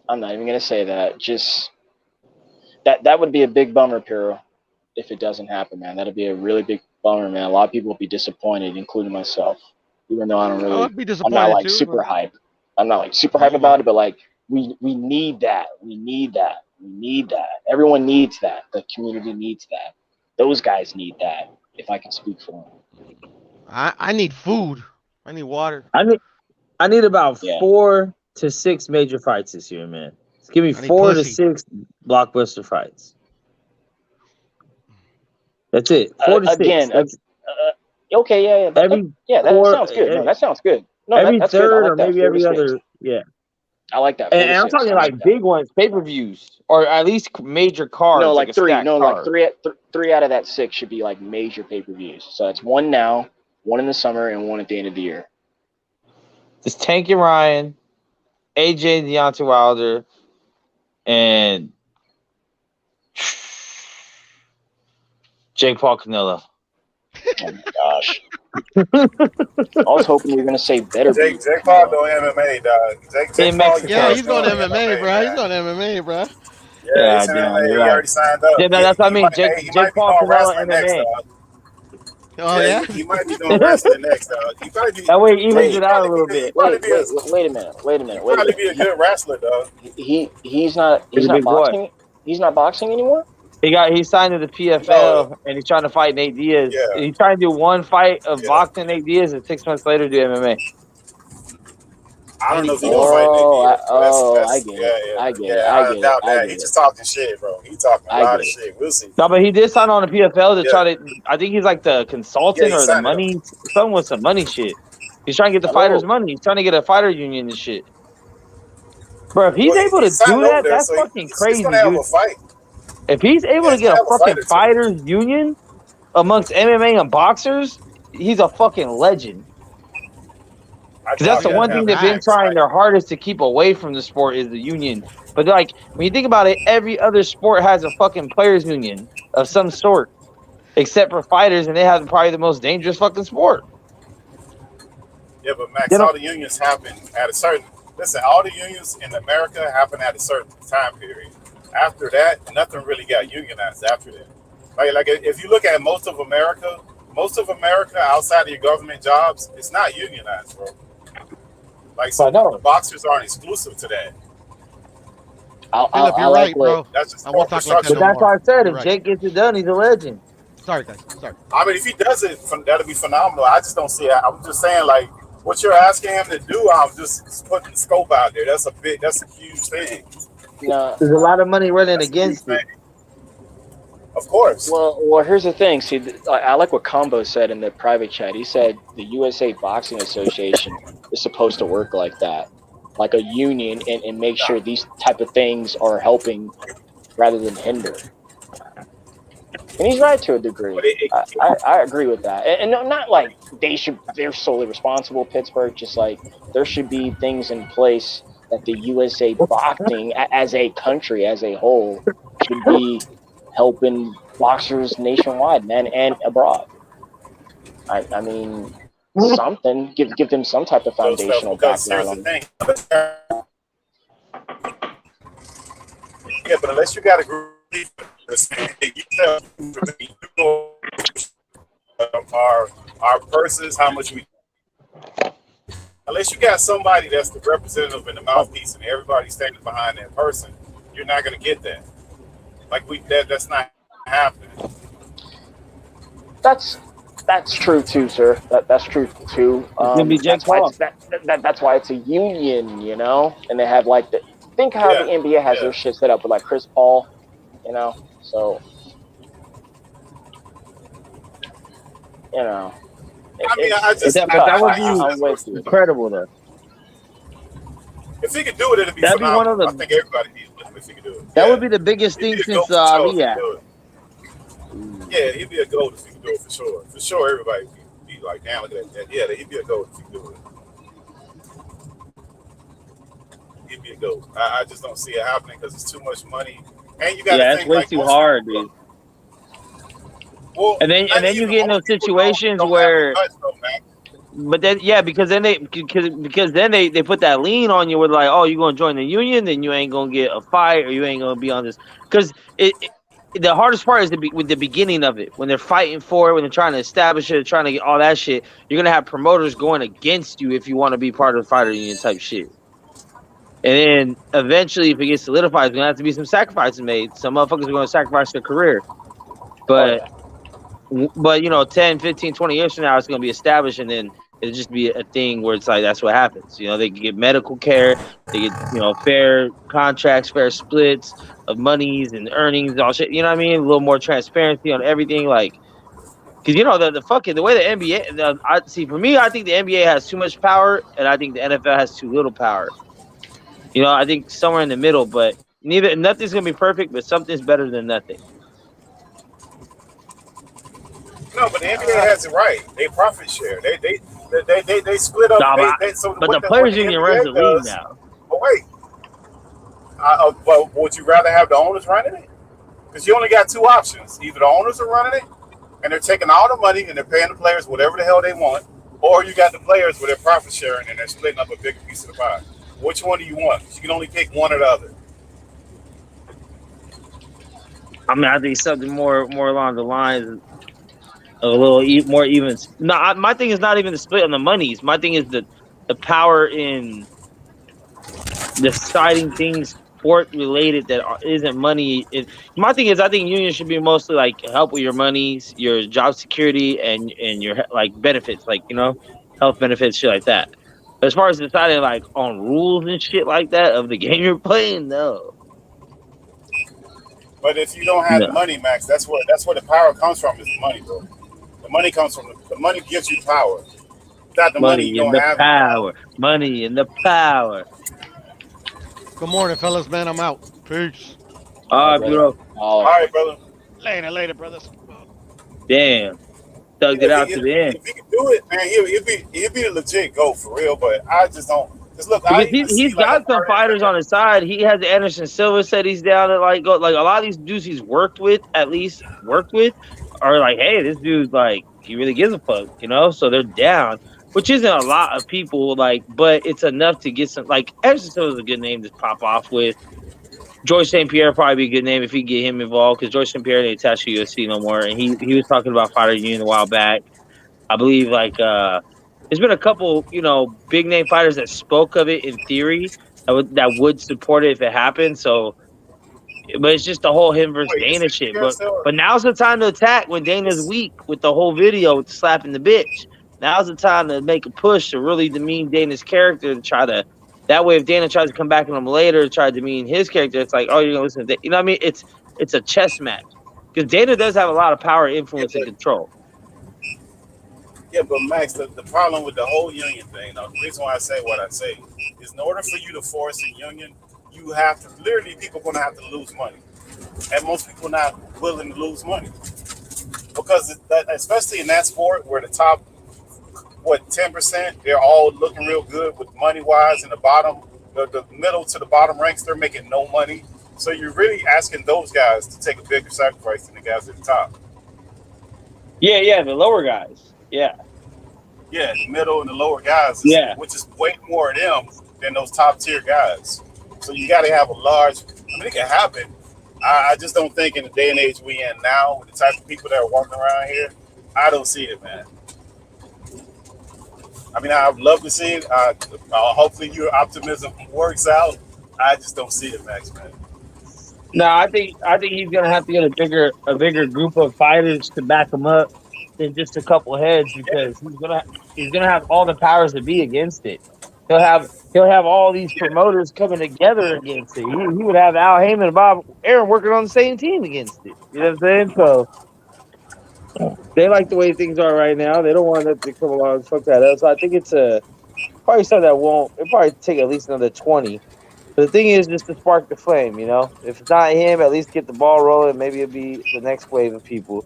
not even gonna say that. Just that would be a big bummer, Piro, if it doesn't happen, man. That'd be a really big bummer, man. A lot of people would be disappointed, including myself. Even though I don't really, I'd be disappointed I'm not like too, super hype. I'm not like super hype about it, but like we need that. We need that. Everyone needs that. The community needs that. Those guys need that. If I can speak for them. I need food. I need water. I need about 4 to 6 major fights this year, man. Just give me 4 to 6 blockbuster fights. That's it. 4 to 6. Again, okay, yeah. That sounds good. No, that sounds good. No, every that's third good. or maybe every other. Yeah. I like that. And I'm talking like big ones, pay-per-views, or at least major cards. No, like 3. No, card. like 3 out of that 6 should be like major pay-per-views. So it's 1 now, 1 in the summer, and 1 at the end of the year. It's Tank and Ryan, AJ and Deontay Wilder, and Jake Paul Canelo. Oh my gosh. I was hoping you were gonna say better. Jake Paul doing MMA, dog. Jake Paul, yeah, he's going to MMA, bro. He's going to MMA, bro. Yeah, he's MMA. He already signed up. Yeah, that's what I mean. Jake Paul Canelo MMA. Oh yeah, he might be doing wrestling next, dog. He probably be. That way he evens it out a little bit. Wait a minute. He'll probably be a good wrestler, dog. He's not boxing. He's not boxing anymore. He signed to the PFL and he's trying to fight Nate Diaz. Yeah. He's trying to do one fight of boxing Nate Diaz and 6 months later do MMA. I don't know if he's gonna fight Nate Diaz. I get it. He's just talking shit, bro. He's talking a lot of shit. We'll see. No, but he did sign on the PFL to try to. I think he's like the consultant or the money. Something with some money shit. He's trying to get the fighters money. He's trying to get a fighter union and shit. Bro, if he's able to do that, that's fucking crazy, dude. Have a fight. If he's able to get a fucking fighters union amongst MMA and boxers, he's a fucking legend. Because that's the one thing they've been trying their hardest to keep away from the sport is the union. But like when you think about it, every other sport has a fucking players union of some sort, except for fighters, and they have probably the most dangerous fucking sport. Yeah, but Max, all the unions happen at a certain. Listen, all the unions in America happen at a certain time period. After that, nothing really got unionized after that. Like if you look at most of America outside of your government jobs, it's not unionized, bro. Like, so the boxers aren't exclusive to that. Philip, you're right, bro. That's just I won't talk like that But that's why I said if Jake gets it done, he's a legend. Sorry, guys. Sorry. I mean, if he does it, that'll be phenomenal. I just don't see it. I'm just saying, like, what you're asking him to do, I'm just putting the scope out there. That's a huge thing. No, there's a lot of money running against it. Of course. Well, here's the thing. See, I like what Combo said in the private chat. He said the USA Boxing Association is supposed to work like that, like a union, and make sure these type of things are helping rather than hinder. And he's right to a degree. I agree with that. And not like they're solely responsible, Pittsburgh, just like there should be things in place that the USA Boxing as a country, as a whole, should be helping boxers nationwide, man, and abroad. I mean, something, give them some type of foundational background. Yeah, but unless you got a group, you tell our purses, how much we. Unless you got somebody that's the representative and the mouthpiece, and everybody standing behind that person, you're not going to get that. Like that's not happening. That's true too, sir. That's true too. That's why it's a union, you know. And they have like think how the NBA has their shit set up with like Chris Paul, you know. So you know. That would be incredible though. If he could do it, it'd be phenomenal. I think everybody needs it if he could do it. That would be the biggest thing since Ali Act. Yeah, he'd be a GOAT if he could do it for sure. For sure, everybody would be like, damn, look at that. Yeah, he'd be a GOAT if he could do it. He'd be a GOAT. I just don't see it happening because it's too much money. And you got to think it's way too hard, dude. Well, and then you get in those situations where. But then, because then they put that lien on you with like, oh, you're gonna join the union, then you ain't gonna get a fight, or you ain't gonna be on this. Because the hardest part is with the beginning of it, when they're fighting for it, when they're trying to establish it, trying to get all that shit. You're gonna have promoters going against you if you want to be part of the fighter union type shit. And then eventually, if it gets solidified, there's gonna have to be some sacrifices made. Some motherfuckers are gonna sacrifice their career, but you know, 10, 15, 20 years from now, it's going to be established, and then it'll just be a thing where it's like, that's what happens. You know, they can get medical care, they get, you know, fair contracts, fair splits of monies and earnings, all shit. You know what I mean? A little more transparency on everything. Like, because, you know, the way the NBA, for me, I think the NBA has too much power, and I think the NFL has too little power. You know, I think somewhere in the middle, but nothing's going to be perfect, but something's better than nothing. No, but the NBA has it right. They profit share. They split up. But the players union runs the league now. But wait, but would you rather have the owners running it? Because you only got two options: either the owners are running it, and they're taking all the money and they're paying the players whatever the hell they want, or you got the players with their profit sharing and they're splitting up a bigger piece of the pie. Which one do you want? You can only pick one or the other. I mean, I think something more along the lines. A little more even. No, my thing is not even the split on the monies. My thing is the power in deciding things sport related that isn't money. My thing is, I think unions should be mostly like help with your money, your job security, and your like benefits, like, you know, health benefits, shit like that. But as far as deciding like on rules and shit like that of the game you're playing, no. But if you don't have the money, Max, that's where the power comes from. Is the money, bro. The money comes from the money gives you power. Without the money you don't have power. Money and the power. Good morning, fellas, man. I'm out. Peace. All right, bro. All right, brother. Later, brothers. Damn. Thugged it out to the end. If he can do it, man, he'll be a legit GOAT for real. But I just don't. Because look, he's got some fighters on his side. He has Anderson Silva said he's down to like go. Like a lot of these dudes he's worked with, are like, hey, this dude like he really gives a fuck, you know. So they're down, which isn't a lot of people, like, but it's enough to get some. Like Anderson Silva is a good name to pop off with. George St. Pierre probably be a good name if you get him involved because George St. Pierre ain't attached to UFC no more, and he was talking about Fighter Union a while back. I believe like there's been a couple, you know, big name fighters that spoke of it in theory that would support it if it happened. So, but it's just the whole him versus Dana shit. But now's the time to attack when Dana's weak with the whole video with slapping the bitch. Now's the time to make a push to really demean Dana's character to try to. That way, if Dana tries to come back on him later, try to demean his character, it's like, oh, you're gonna listen to you know what I mean? It's a chess match because Dana does have a lot of power, influence, and control. Yeah, but Max, the problem with the whole union thing, the reason why I say what I say, is in order for you to force a union, you have to literally people are gonna have to lose money, and most people are not willing to lose money because especially in that sport where the top 10%, they're all looking real good with money wise, and the bottom, the middle to the bottom ranks, they're making no money. So you're really asking those guys to take a bigger sacrifice than the guys at the top. Yeah, the lower guys. Yeah, the middle and the lower guys. Which is way more of them than those top tier guys. So you got to have a large. I mean, it can happen. I just don't think in the day and age we in now, with the type of people that are walking around here, I don't see it, man. I mean, I'd love to see it. Hopefully, your optimism works out. I just don't see it, Max, man. No, I think he's gonna have to get a bigger group of fighters to back him up than just a couple heads because he's gonna have all the powers to be against it. He'll have all these promoters coming together against it. He would have Al Heyman and Bob Arum working on the same team against it. You know what I'm saying? So. They like the way things are right now. They don't want it to come along and fuck that up. So I think it's probably something that it'll probably take at least another 20. But the thing is just to spark the flame, you know? If it's not him, at least get the ball rolling. Maybe it'll be the next wave of people.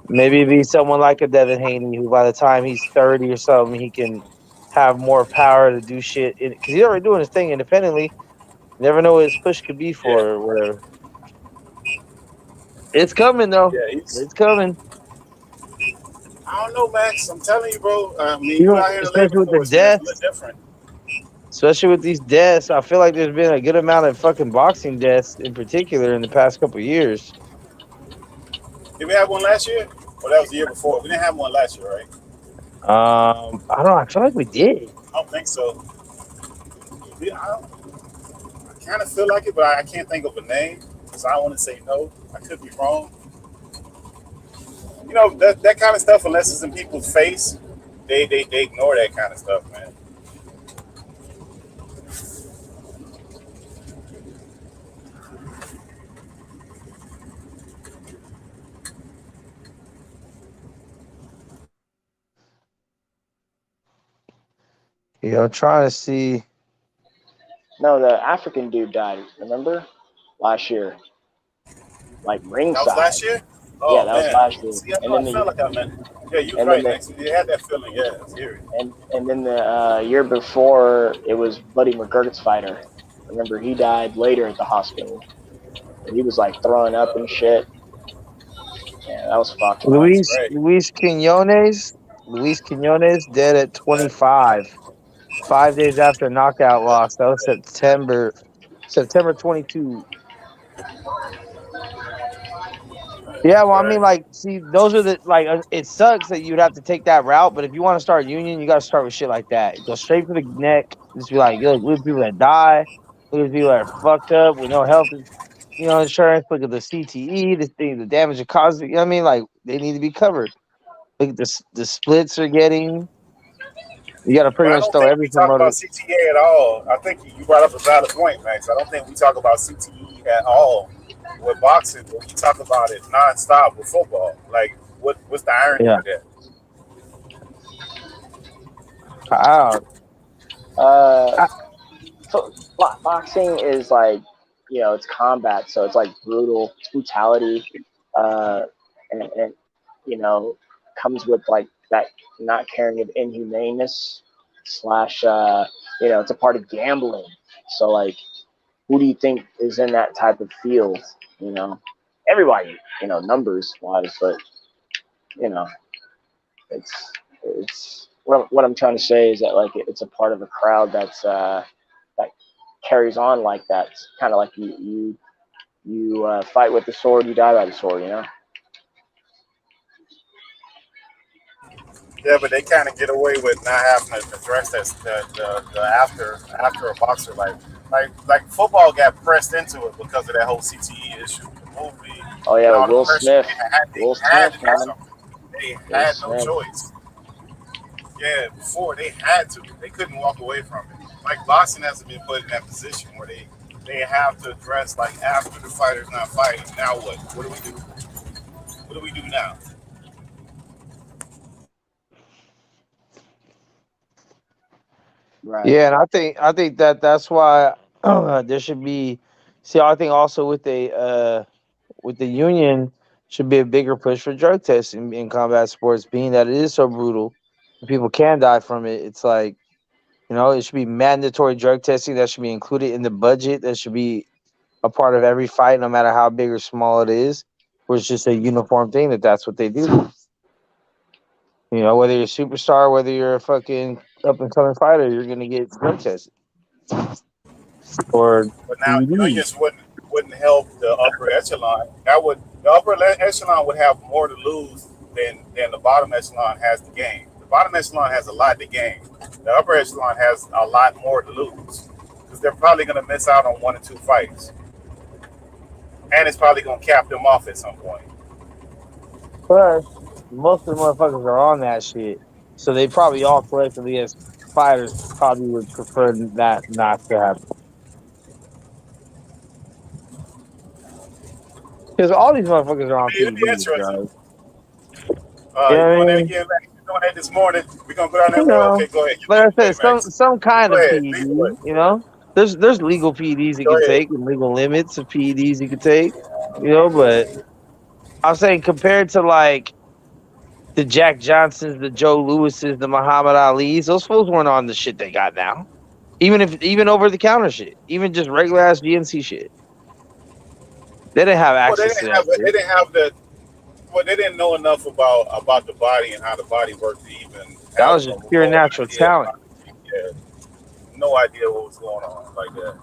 Maybe it'll be someone like a Devin Haney who by the time he's 30 or something, he can have more power to do shit. Because he's already doing his thing independently. You never know what his push could be for or whatever. It's coming, though. Yeah, it's coming. I don't know, Max. I'm telling you, bro. I mean, you out here especially with the deaths. Especially with these deaths, I feel like there's been a good amount of fucking boxing deaths in particular in the past couple of years. Did we have one last year? Or that was the year before? We didn't have one last year, right? I don't know. I feel like we did. I don't think so. I kind of feel like it, but I can't think of a name. So I want to say no. I could be wrong. You know, that kind of stuff, unless it's in people's face, they ignore that kind of stuff, man. Yeah, I'm trying to see. No, the African dude died, remember? Last year. Like ringside. That was last year? Oh, yeah, that was last year. See, I felt like that, man. Yeah, you were right. You had that feeling, yeah. It's eerie. And then the year before, it was Buddy McGurk's fighter. Remember, he died later at the hospital. He was like throwing up and shit. Yeah, that was fucking Luis Quinones dead at 25. 5 days after a knockout loss. That was September 22. Yeah, well, I mean, like, see, those are it sucks that you'd have to take that route, but if you want to start a union, you got to start with shit like that. Go straight for the neck. Just be like, look at people that die. Look at people that are fucked up with no health, insurance. Look at the CTE, the damage it causes. You know what I mean? Like, they need to be covered. Look at the splits they're getting. You got to pretty much throw everything. I don't think we talk about CTE at all. I think you brought up a valid point, Max. I don't think we talk about CTE at all with boxing. We talk about it nonstop with football. Like, what's the irony of that? So boxing is like it's combat, so it's like brutal, it's brutality, and comes with like that not caring of inhumaneness / it's a part of gambling. So like, who do you think is in that type of field? Everybody, numbers wise, but it's what I'm trying to say is that like it's a part of a crowd that's that carries on like that. It's kind of like you fight with the sword, you die by the sword, Yeah, but they kind of get away with not having to address the after a boxer like football got pressed into it because of that whole CTE issue. The movie. Oh yeah, Will Smith. They had no choice. Yeah, before they had to. They couldn't walk away from it. Like boxing hasn't been put in that position where they have to address like after the fighter's not fighting. Now what? What do we do? What do we do now? Right. Yeah, and I think that's why there should be. See, I think also with the union should be a bigger push for drug testing in combat sports, being that it is so brutal and people can die from it. It's like, it should be mandatory drug testing that should be included in the budget. That should be a part of every fight, no matter how big or small it is. Where it's just a uniform thing that's what they do. Whether you're a superstar, whether you're a fucking up and coming fighter, you're gonna get drug tested. But now unions wouldn't help the upper echelon. The upper echelon would have more to lose than the bottom echelon has to gain. The bottom echelon has a lot to gain. The upper echelon has a lot more to lose because they're probably gonna miss out on 1 or 2 fights, and it's probably gonna cap them off at some point. Plus, most of the motherfuckers are on that shit, so they probably all collectively as fighters probably would prefer that not to happen. Because all these motherfuckers are on PEDs, guys. Doing that this morning. We're gonna go down there. Okay, go ahead. Like I said, some kind of PED. There's legal PEDs you can take and legal limits of PEDs you can take. But I'm saying compared to like the Jack Johnsons, the Joe Lewises, the Muhammad Alis, those fools weren't on the shit they got now. Even over the counter shit, even just regular ass GNC shit. They didn't have access to that. They didn't know enough about the body and how the body worked to even. That was just pure natural talent. Yeah, no idea what was going on like that.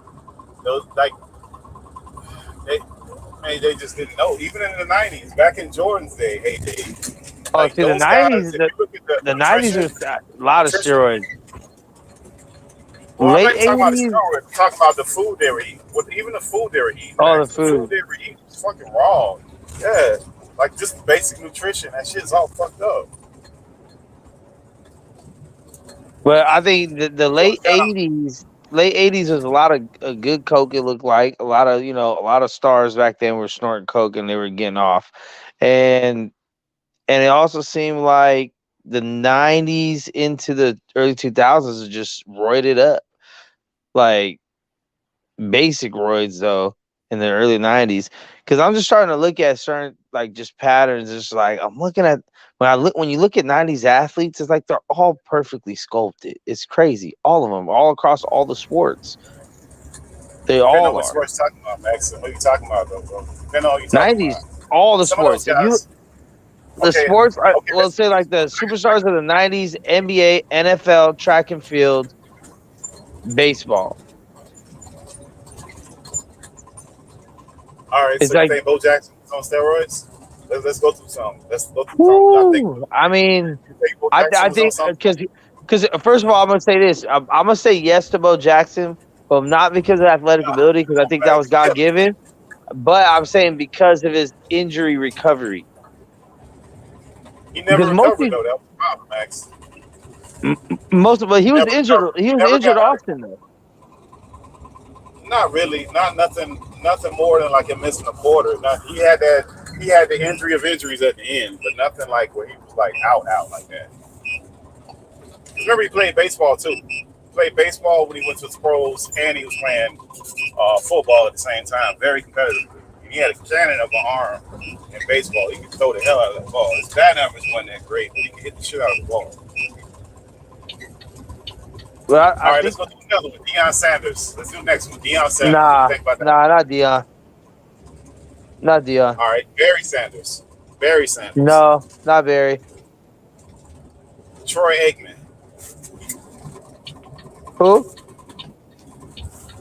They just didn't know. Even in the '90s, back in Jordan's day, the '90s, the '90s was a lot of steroids. Well, late '80s. Talking about the food they were eating. Even the food they were eating. Oh, the food they were eating was fucking wrong. Yeah, like just basic nutrition. That shit's all fucked up. Well, I think the late '80s was a lot of good coke. It looked like a lot of stars back then were snorting coke and they were getting off, and it also seemed like the '90s into the early 2000s are just roided up, like basic roids though in the early '90s. Because I'm just starting to look at certain like just patterns. It's like I'm looking at when you look at '90s athletes, it's like they're all perfectly sculpted. It's crazy, all of them, all across all the sports. They all are. What sports talking about, Max? What are you talking about, though, bro? '90s, all the sports. Sports. Let's say like the superstars of the '90s: NBA, NFL, track and field, baseball. All right, so you think Bo Jackson is on steroids? Let's go through some. I mean, I think because first of all, I'm gonna say this. I'm gonna say yes to Bo Jackson, but not because of athletic ability, because I think that was God given. But I'm saying because of his injury recovery. He never recovered though. That was the problem, Max. But he was injured. He was injured often though. Not really. Nothing more than like him missing a quarter. He had the injury of injuries at the end, but nothing like where he was like out like that. Remember he played baseball too. played baseball when he went to the pros, and he was playing football at the same time. Very competitive. And he had a cannon of an arm in baseball. He could throw the hell out of that ball. His bat numbers wasn't that great, but he could hit the shit out of the ball. Well, all right, let's go to another one. Deion Sanders. Let's do the next one. Deion Sanders. Nah, not Deion. Not Deion. All right, Barry Sanders. Barry Sanders. No, not Barry. Troy Aikman. Who?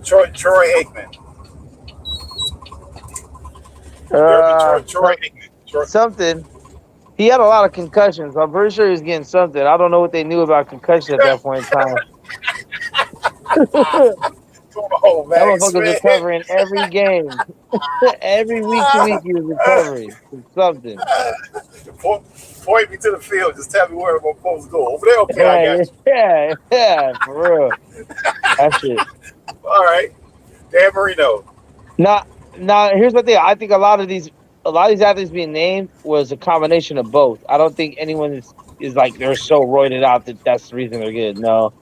Troy Aikman. Troy Aikman. Something. He had a lot of concussions. I'm pretty sure he was getting something. I don't know what they knew about concussion at that point in time. That motherfucker was recovering every game. Every week to week he was recovering from something. Point me to the field. Just tell me where I'm supposed to go. Over there, okay, I got you. Yeah, for real. That shit. All right. Dan Marino. Now, here's the thing. I think a lot of these athletes being named was a combination of both. I don't think anyone is like they're so roided out that that's the reason they're good. No.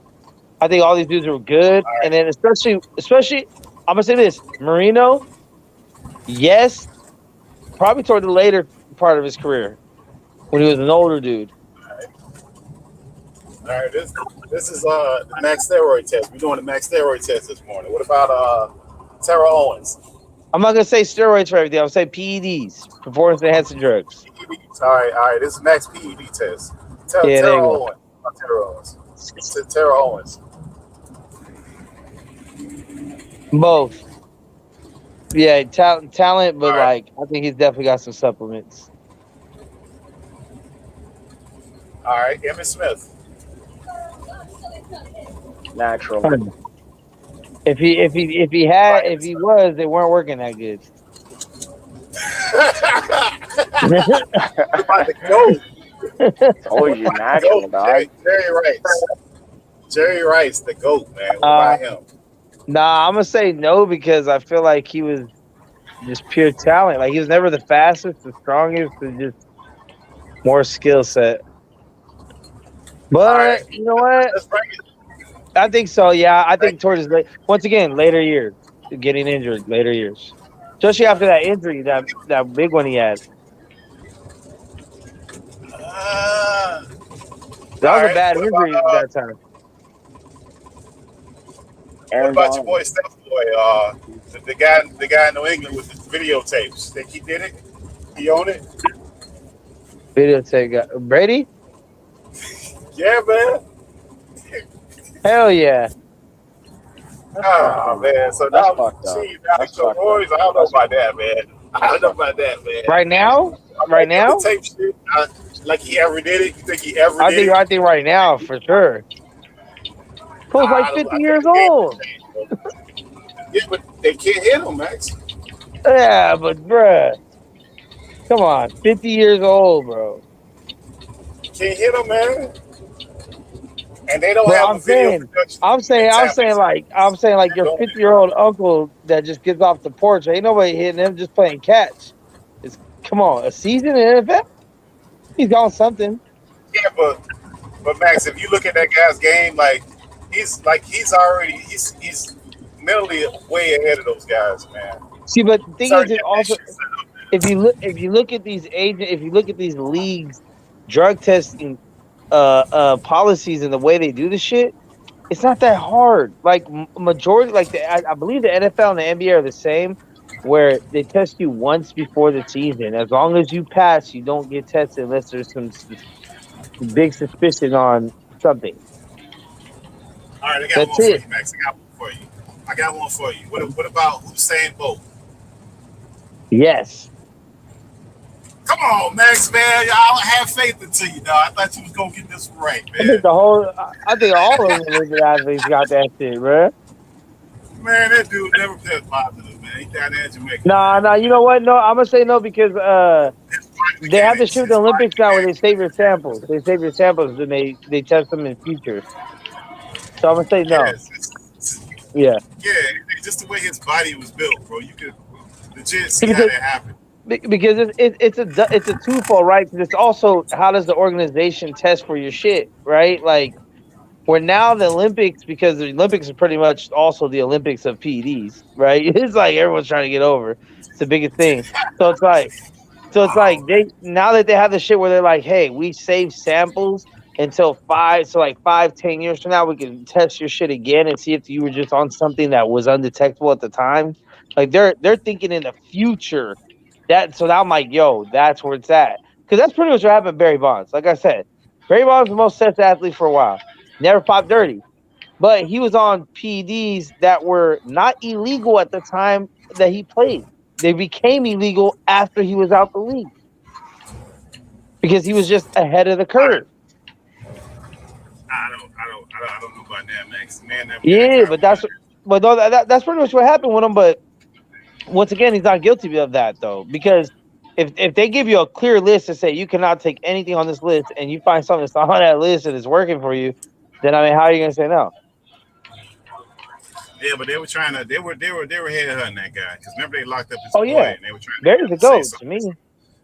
I think all these dudes are good, right. And then especially, I'm gonna say this: Marino, yes, probably toward the later part of his career when he was an older dude. All right, this is the max steroid test. We're doing the max steroid test this morning. What about Terrell Owens? I'm not gonna say steroids for everything. I'm gonna say PEDs, performance enhancing drugs. All right. This is max PED test. Terrell Owens. Terrell Owens. Both. Yeah, talent, but right. I think he's definitely got some supplements. All right, Emmitt Smith. Natural. If he was, they weren't working that good. About to go. Told you, natural, dog. Jerry Rice, the GOAT, man. What about him? Nah, I'm gonna say no because I feel like he was just pure talent. Like he was never the fastest, the strongest, but just more skill set. But you know what? I think so. Yeah, I think towards his once again later years, getting injured later years, especially after that injury, that big one he had. That was a bad injury at that time. What about your boy Steph Boy? The guy in New England with the videotapes. Think he did it? He owned it? Videotape guy. Brady? Yeah, man. Hell yeah. Oh man. So now I don't know about that, man. I don't know about that, man. Right now? Right now? Tape shit, like he ever did it? You think he ever did it? I think right now for sure. He's like 50 years old. Yeah, but they can't hit him, Max. Yeah, but bruh. Come on. 50 years old, bro. Can't hit him, man. And they don't have a video production. I'm saying like your 50-year-old uncle that just gets off the porch. Ain't nobody hitting him, just playing catch. Come on, a season in the NFL? He's got something. Yeah, but Max, if you look at that guy's game, he's mentally way ahead of those guys, man. See, but the thing is, also if you look at these leagues, drug testing policies and the way they do the shit, it's not that hard. Like majority, I believe the NFL and the NBA are the same, where they test you once before the season. As long as you pass, you don't get tested unless there's some big suspicion on something. All right, I got one for you, Max. I got one for you. What about Usain Bolt? Yes. Come on, Max, man. I'll have faith into you, dog. I thought you was gonna get this right, man. I think all of the Olympic athletes got that shit, bro. Man, that dude never test positive, man. He down there in Jamaica. Nah. You know what? No, I'm gonna say no because they have to shoot the Olympics now where they save your samples. They save your samples and they test them in future. So I'm gonna say no. Yeah. Yeah, just the way his body was built, bro. You could legit see how that happened. Because it's a twofold, right? Because it's also how does the organization test for your shit, right? Like Where now the Olympics, because the Olympics are pretty much also the Olympics of PEDs, right? It's like everyone's trying to get over. It's the biggest thing. So it's like they now that they have the shit where they're like, hey, we save samples until 5-10 years from now, we can test your shit again and see if you were just on something that was undetectable at the time. Like they're thinking in the future. So now I'm like, yo, that's where it's at. Because that's pretty much what happened to Barry Bonds. Like I said, Barry Bonds was the most tested athlete for a while. Never popped dirty. But he was on PEDs that were not illegal at the time that he played. They became illegal after he was out the league. Because he was just ahead of the curve. I don't know about that, Max. Man, but that's pretty much what happened with him. But once again, he's not guilty of that though, because if they give you a clear list to say you cannot take anything on this list, and you find something that's not on that list and it's working for you, then I mean, how are you gonna say no? Yeah, but they were trying to. They were headhunting that guy because remember they locked up his boy, and they were trying. Barry's a goat to me.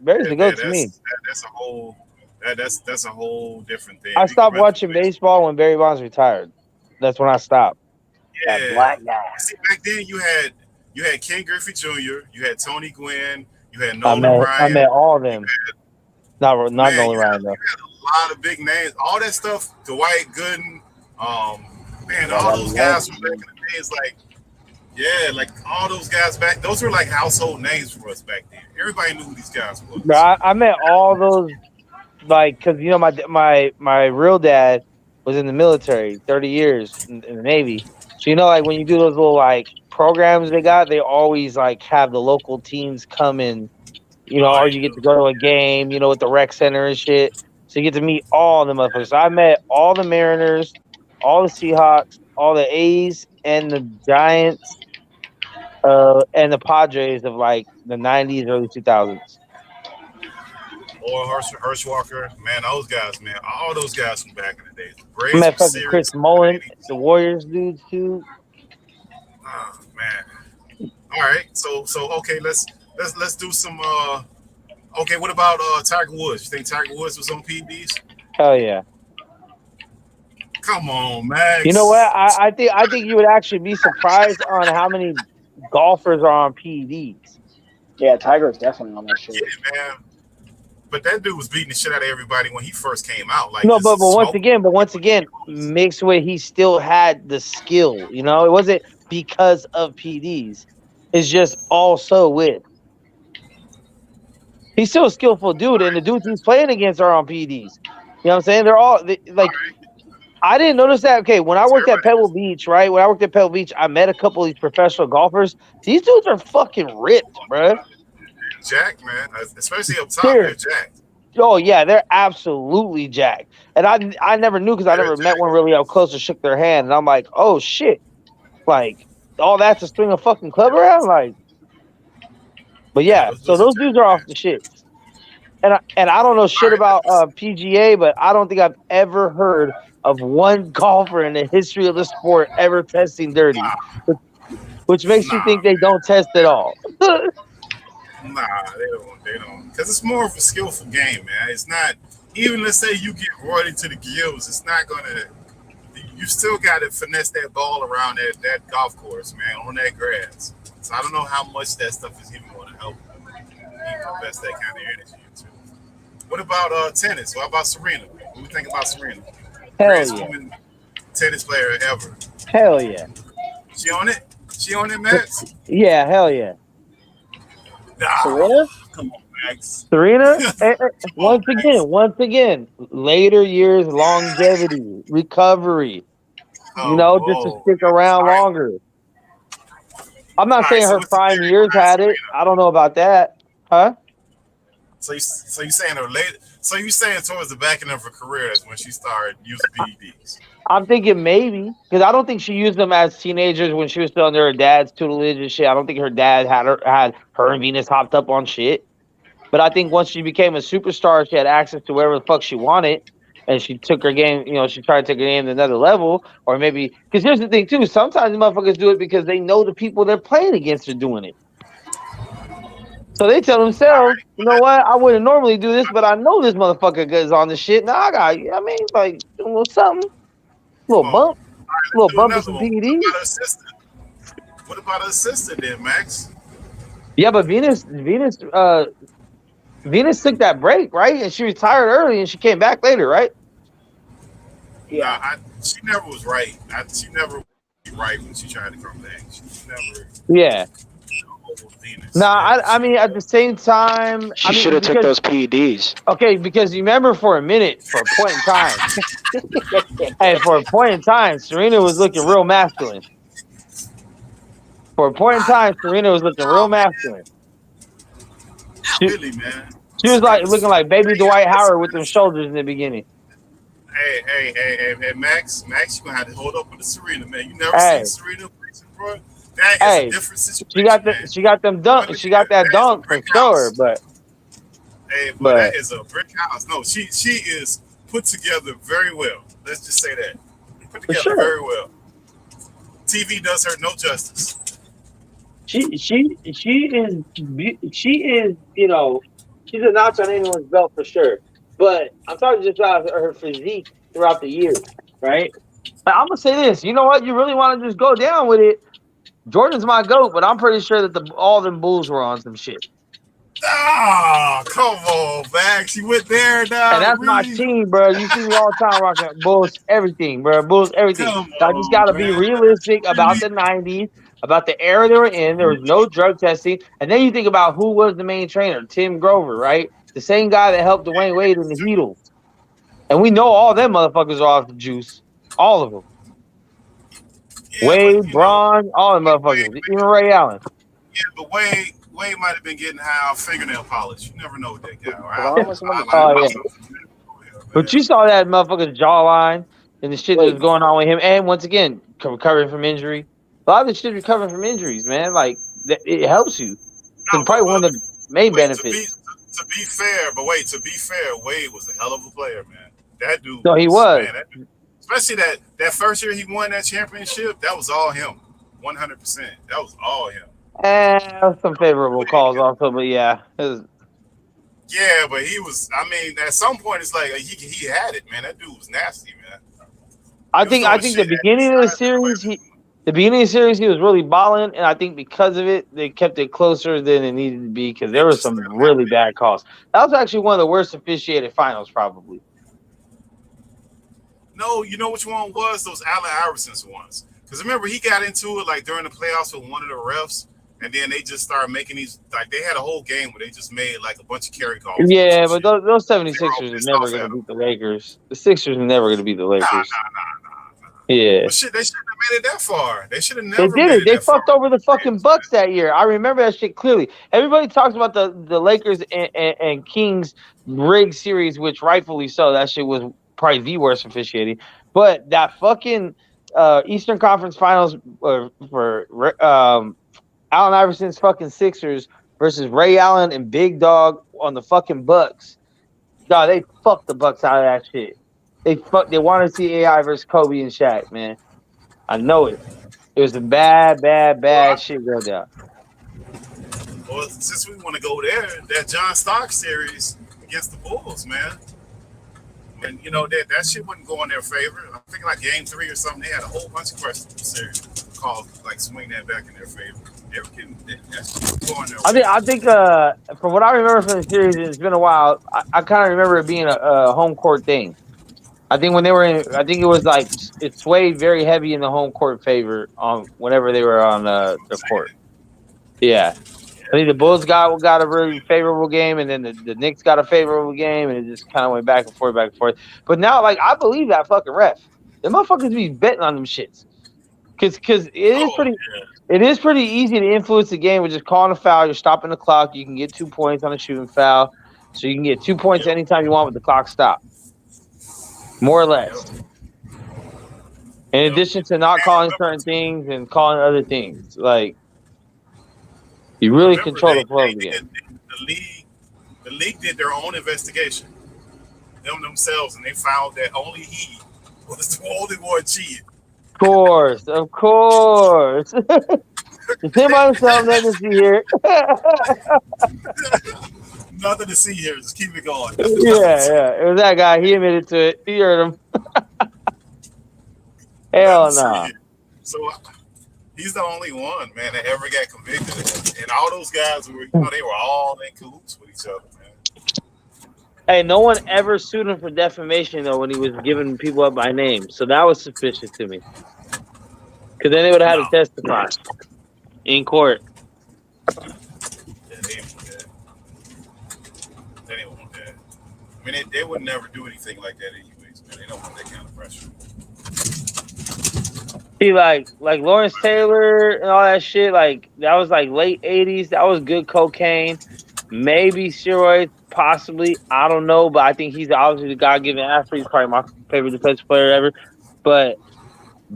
Barry's a goat to me. That's a whole. That's a whole different thing. I stopped watching baseball when Barry Bonds retired. That's when I stopped. Yeah, that black guy. See, back then you had Ken Griffey Jr., you had Tony Gwynn, you had Nolan Ryan. I met all of them. Not Nolan Ryan though. You had a lot of big names. All that stuff. Dwight Gooden, man, all those guys from back in the day is like, yeah, like all those guys back. Those were like household names for us back then. Everybody knew who these guys were. Bro, I met all those. Like, because you know, my real dad was in the military, 30 years in the Navy. So you know, like when you do those little like programs they always like have the local teams come in, you know, or you get to go to a game, you know, with the rec center and shit. So you get to meet all the motherfuckers. So I met all the Mariners, all the Seahawks, all the A's, and the Giants, and the Padres of like the 90s, early 2000s. Or Hirschwalker, man, those guys, man, all those guys from back in the day. I met fucking Chris Mullen, the Warriors dudes too. Oh man. All right, so okay, let's do some. Okay, what about Tiger Woods? You think Tiger Woods was on PEDs? Hell yeah. Come on, Max. You know what? I think you would actually be surprised on how many golfers are on PEDs. Yeah, Tiger is definitely on that shit. Yeah, man. But that dude was beating the shit out of everybody when he first came out. Like no, but once again, mixed with he still had the skill. You know, it wasn't because of PEDs. It's just also with. He's still a skillful dude, and the dudes he's playing against are on PEDs. You know what I'm saying? They're all like. I didn't notice that. Okay, when I worked at Pebble Beach, right? When I worked at Pebble Beach, I met a couple of these professional golfers. These dudes are fucking ripped, bro. Jack, man, especially up top, they're jacked. Oh yeah, they're absolutely jacked. And I never knew because I never met one really up close and shook their hand. And I'm like, oh shit, like all that to string a fucking club around, like. But yeah, so those dudes are off the shit. And I don't know shit about PGA, but I don't think I've ever heard of one golfer in the history of the sport ever testing dirty, which makes you think they don't test at all. Nah, they don't. Because it's more of a skillful game, man. It's not, even let's say you get right into the gills, it's not going to, you still got to finesse that ball around that golf course, man, on that grass. So I don't know how much that stuff is even going to help invest that kind of energy into. What about tennis? What about Serena? What do you think about Serena? Greatest woman tennis player ever. Hell yeah. She on it? She on it, Max? Yeah, hell yeah. Nah. Serena? Come on, Max. Serena? Once again, later years, longevity, recovery. You know, just to stick around longer. I'm not saying her prime years had it. I don't know about that. Huh? So you saying her later? So you saying towards the back end of her career is when she started using PEDs? I'm thinking maybe because I don't think she used them as teenagers when she was still under her dad's tutelage and shit. I don't think her dad had her and Venus hopped up on shit. But I think once she became a superstar, she had access to whatever the fuck she wanted, and she took her game. You know, she tried to take her game to another level, or maybe because here's the thing too. Sometimes motherfuckers do it because they know the people they're playing against are doing it. So they tell themselves, you know what? I wouldn't normally do this, but I know this motherfucker is on the shit. Now I got, I mean, like, a little something. Little bump. Little bump with some PEDs. What about an assistant then, Max? Yeah, but Venus took that break, right? And she retired early and she came back later, right? Yeah. Nah, she never was right. She never was right when she tried to come back. She never. Yeah. I mean, at the same time, she should have took those PEDs. Okay, because you remember for a minute, for a point in time, hey, for a point in time, Serena was looking real masculine. For a point in time, Serena was looking real masculine. Really, man. She was like looking like baby Dwight Howard with them shoulders in the beginning. Hey, Max, you gonna have to hold up with the Serena, man. You never seen Serena, bro. That is a different situation. She got them dunk. She got that dunk for sure, but that is a brick house. No, she is put together very well. Let's just say that. Put together very well. TV does her no justice. She is, you know, she's a notch on anyone's belt for sure. But I'm talking just about her physique throughout the years, right? But I'm gonna say this. You know what? You really want to just go down with it. Jordan's my GOAT, but I'm pretty sure that all them Bulls were on some shit. Ah, come on, Max. You went there now. And that's my team, bro. You see me all the time rocking Bulls, everything, bro. Bulls, everything. I just got to be realistic about the 90s, about the era they were in. There was no drug testing. And then you think about who was the main trainer, Tim Grover, right? The same guy that helped Dwayne Wade in the Heatles. And we know all them motherfuckers are off the juice. All of them. Yeah, Wade, Braun, all them motherfuckers. Even Ray Allen. Yeah, but Wade might have been getting high off fingernail polish. You never know with that guy. But you saw that motherfucker's jawline and the shit that was going on with him. And once again, recovering from injury. A lot of this shit recovering from injuries, man. Like, it helps you. It's probably one of the main benefits. To be fair, Wade was a hell of a player, man. That dude. No, he was. Man, especially that first year he won that championship, that was all him. 100%. That was all him. Some favorable calls also, but yeah. Yeah, but he was, I mean, at some point it's like he had it, man. That dude was nasty, man. I think the beginning of the series, he was really balling, and I think because of it, they kept it closer than it needed to be because there was some really bad calls. That was actually one of the worst officiated finals, probably. No, you know which one was? Those Allen Iverson's ones. Because remember, he got into it like during the playoffs with one of the refs, and then they just started making these, like they had a whole game where they just made like a bunch of carry calls. Yeah, but those 76ers are never going to beat the Lakers. The Sixers are never going to beat the Lakers. Nah. Yeah. But shit, they shouldn't have made it that far. They should have never They did it. They fucked over the fucking Bucks that year. I remember that shit clearly. Everybody talks about the Lakers and Kings rigged series, which rightfully so. That shit was probably the worst officiating. But that fucking Eastern Conference Finals for Allen Iverson's fucking Sixers versus Ray Allen and Big Dog on the fucking Bucks. God, they fucked the Bucks out of that shit. They wanted to see AI versus Kobe and Shaq, man. I know it. It was a bad shit go down. Well, since we want to go there, that John Starks series against the Bulls, man. And you know that shit wouldn't go in their favor. I think like game 3 or something, they had a whole bunch of questions series called like swing that back in their favor. They were getting that shit going their way. I think from what I remember from the series, it's been a while. I kind of remember it being a home court thing. I think when they were in, I think it was like it swayed very heavy in the home court favor whenever they were on the court. Yeah. I think the Bulls got a really favorable game, and then the Knicks got a favorable game, and it just kind of went back and forth. But now, like, I believe that fucking ref. The motherfuckers be betting on them shits. Because it is pretty easy to influence the game with just calling a foul. You're stopping the clock. You can get 2 points on a shooting foul. So you can get 2 points anytime you want with the clock stopped. More or less. In addition to not calling certain things and calling other things. Like, you really control the flow of the game. The league did their own investigation, themselves, and they found that only he was the only one cheating. Of course. It's him by himself, nothing to see here. Nothing to see here. Just keep it going. Yeah. It was that guy. He admitted to it. He heard him. Hell no. So he's the only one, man, that ever got convicted of that. And all those guys were, they were all in cahoots with each other, man. Hey, no one ever sued him for defamation though when he was giving people up by name. So that was suspicious to me. Because then they would have had to testify in court. Yeah, they didn't want that. They didn't want that. I mean, they would never do anything like that anyways, man. They don't want that kind of pressure. See, like Lawrence Taylor and all that shit, like that was like late 80s. That was good cocaine. Maybe steroids, possibly. I don't know, but I think he's obviously the God-given athlete. He's probably my favorite defensive player ever. But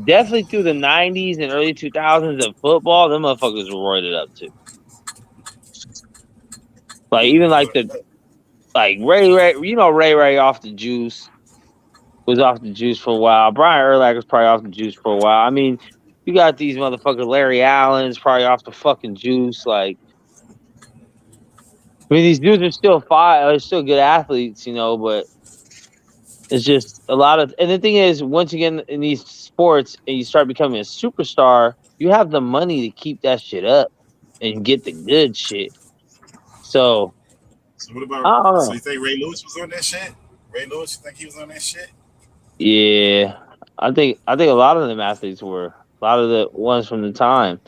definitely through the 90s and early 2000s of football, them motherfuckers were roided up too. Like even like Ray, you know, Ray off the juice. Was off the juice for a while. Brian Urlacher was probably off the juice for a while. I mean, you got these motherfuckers. Larry Allen's probably off the fucking juice. Like, I mean, these dudes are still they're still good athletes, you know, but it's just a lot of. And the thing is, once again, in these sports, and you start becoming a superstar, you have the money to keep that shit up and get the good shit. So what about? So you think Ray Lewis was on that shit? Ray Lewis, you think he was on that shit? Yeah, I think a lot of them athletes were. A lot of the ones from the time.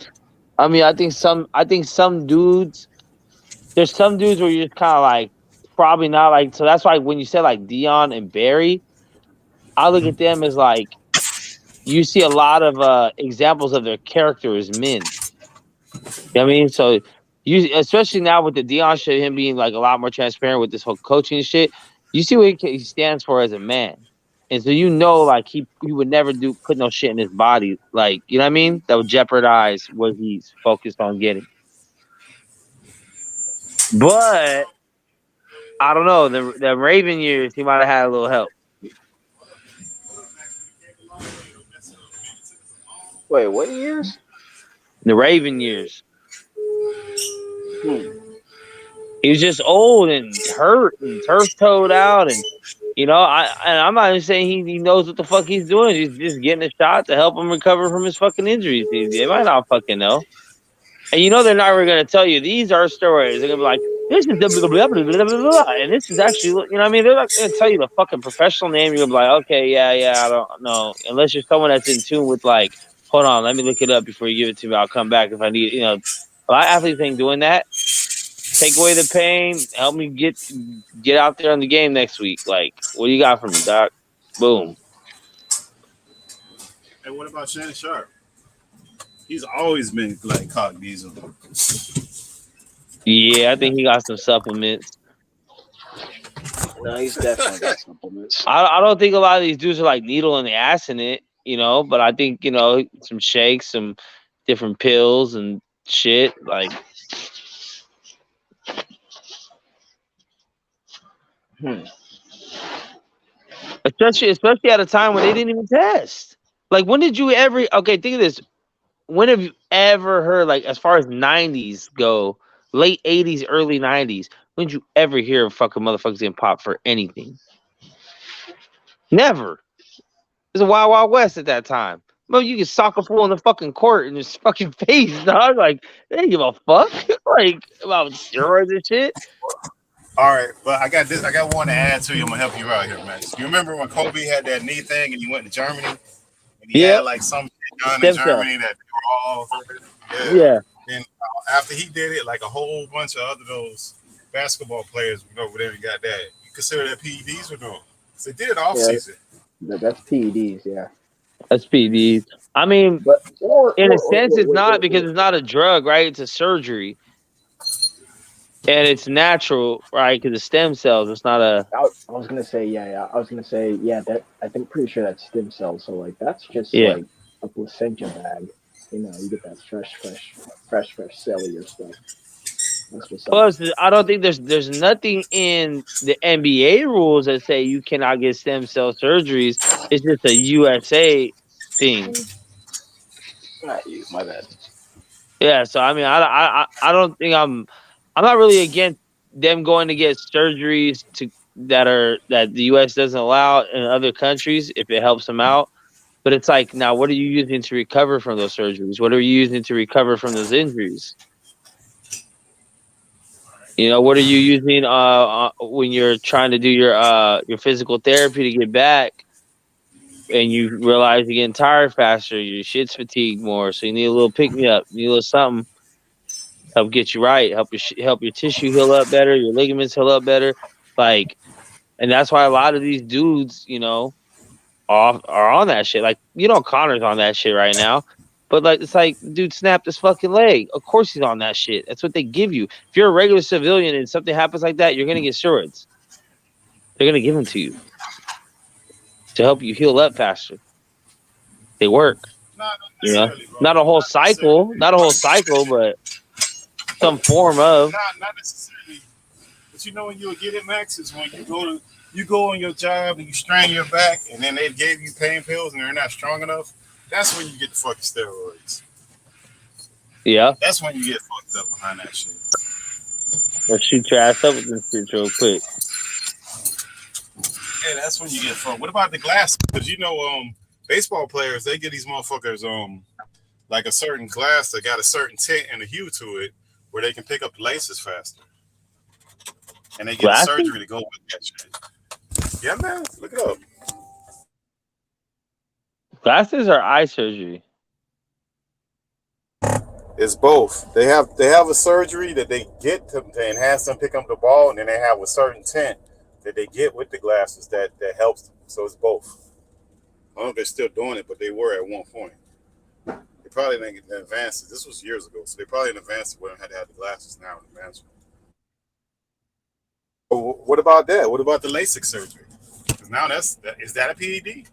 I mean, I think some dudes. There's some dudes where you're just kind of like probably not like. So that's why when you said like Dion and Barry, I look at them as like you see a lot of examples of their character as men. You know what I mean? So you, especially now with the Dion shit, him being like a lot more transparent with this whole coaching shit, you see what he stands for as a man. And so you know, like he would never put no shit in his body, like, you know what I mean? That would jeopardize what he's focused on getting. But I don't know, the Raven years, he might have had a little help. Wait, what years? The Raven years. He was just old and hurt and turf-toed out, and you know, I'm not even saying he knows what the fuck he's doing. He's just getting a shot to help him recover from his fucking injuries. They might not fucking know. And you know they're not going to tell you, these are stories. They're going to be like, this is blah, blah, blah, blah, blah, blah, and this is actually, you know what I mean? They're not going to tell you the fucking professional name. You're going to be like, okay, yeah, I don't know. Unless you're someone that's in tune with like, hold on, let me look it up before you give it to me. I'll come back if I need, you know. A lot of athletes ain't doing that. Take away the pain. Help me get out there on the game next week. Like, what do you got for me, Doc? Boom. Hey, what about Shannon Sharp? He's always been like cock diesel. Yeah, I think he got some supplements. No, he's definitely got supplements. I don't think a lot of these dudes are like needle in the ass in it, you know, but I think, you know, some shakes, some different pills and shit, like. Especially at a time when they didn't even test. Like, when did you ever? Okay, think of this. When have you ever heard, like, as far as 90s go, late 80s, early 90s, when did you ever hear of fucking motherfuckers getting popped for anything? Never. It was a wild, wild west at that time. Well, you could sock a fool in the fucking court in his fucking face, dog. Like, they didn't give a fuck. Like, about steroids and shit. All right, but I got this. I got one to add to you. I'm gonna help you out here, man. You remember when Kobe had that knee thing and he went to Germany? And he had like some shit done in Germany that they were all. Yeah. And after he did it, like a whole bunch of other those basketball players went over there and got that. You consider that PEDs or no? They did it off season. That's PEDs, yeah. That's PEDs. I mean, in a sense, it's not because it's not a drug, right? It's a surgery. And it's natural, right? Because the stem cells, it's not a. I was gonna say, yeah. I was gonna say, yeah. That I think pretty sure that's stem cells. So like that's just like a placenta bag. You know, you get that fresh cellular stuff. Plus, I don't think there's nothing in the NBA rules that say you cannot get stem cell surgeries. It's just a USA thing. Not you, my bad. Yeah, so I mean, I don't think I'm not really against them going to get surgeries that the U.S. doesn't allow in other countries if it helps them out. But it's like, now what are you using to recover from those surgeries? What are you using to recover from those injuries? You know, what are you using when you're trying to do your physical therapy to get back, and you realize you're getting tired faster, your shit's fatigued more, so you need a little pick me up, you need a little something, help get you right, help your tissue heal up better, your ligaments heal up better, like, and that's why a lot of these dudes, you know, are on that shit. Like, you know, Connor's on that shit right now. But like, it's like, dude snapped his fucking leg. Of course he's on that shit. That's what they give you. If you're a regular civilian and something happens like that, you're gonna get steroids. They're gonna give them to you to help you heal up faster. They work. You know, not a whole cycle, but some form of. Not necessarily. But you know when you'll get it, Max, is when you go on your job and you strain your back, and then they gave you pain pills and they're not strong enough. That's when you get the fucking steroids. Yeah. That's when you get fucked up behind that shit. Let's shoot your ass up with this shit real quick. Yeah, that's when you get fucked. What about the glasses? Because you know, baseball players, they get these motherfuckers like a certain glass that got a certain tint and a hue to it where they can pick up the laces faster. And they get a surgery to go with that shit. Yeah, man. Look it up. Glasses or eye surgery? It's both. They have a surgery that they get to enhance them, pick up the ball, and then they have a certain tint that they get with the glasses that helps them. So it's both. I don't know if they're still doing it, but they were at one point. They probably didn't get advanced. This was years ago, so they probably in advance women had to have the glasses now in advance. What about that? What about the LASIK surgery? Because now is that a PED?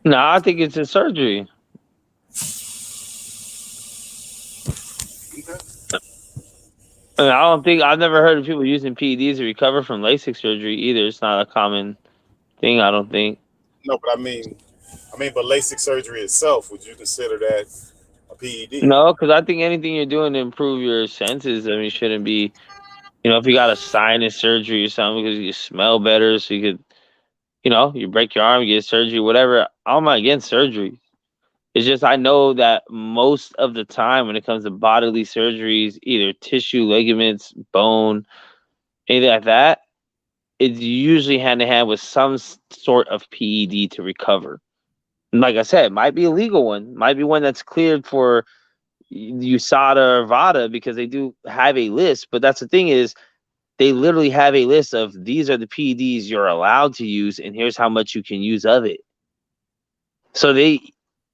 No, I think it's a surgery. I don't think I've never heard of people using PEDs to recover from LASIK surgery either. It's not a common thing, I don't think. No, but I mean, but LASIK surgery itself, would you consider that a PED? No, because I think anything you're doing to improve your senses, I mean, shouldn't be. You know, if you got a sinus surgery or something because you smell better, so you could, you know, you break your arm, you get surgery, whatever. I'm not against surgery. It's just I know that most of the time when it comes to bodily surgeries, either tissue, ligaments, bone, anything like that, it's usually hand in hand with some sort of PED to recover. And like I said, it might be a legal one, might be one that's cleared for USADA or VADA because they do have a list. But that's the thing is, they literally have a list of these are the PEDs you're allowed to use, and here's how much you can use of it. So they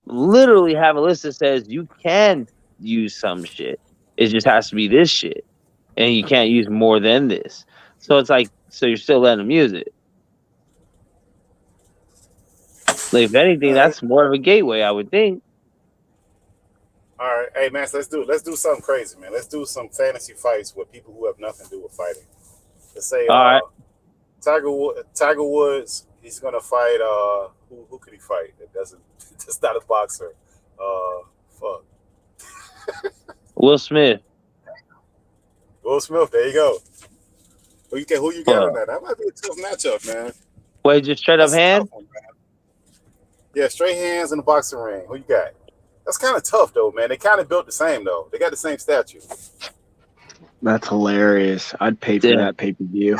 literally have a list that says you can use some shit. It just has to be this shit, and you can't use more than this. So it's like, so you're still letting them use it. Like, if anything, that's more of a gateway, I would think. All right, hey man, let's do something crazy, man. Let's do some fantasy fights with people who have nothing to do with fighting. Let's say, all right. Tiger Woods, he's gonna fight. Who could he fight? That's not a boxer. Fuck. Will Smith. Will Smith. There you go. Who you got on that? That might be a tough matchup, man. Wait, just straight up hand? Yeah, straight hands in the boxing ring. Who you got? That's kind of tough, though, man. They kind of built the same, though. They got the same statue. That's hilarious. I'd pay for that pay-per-view.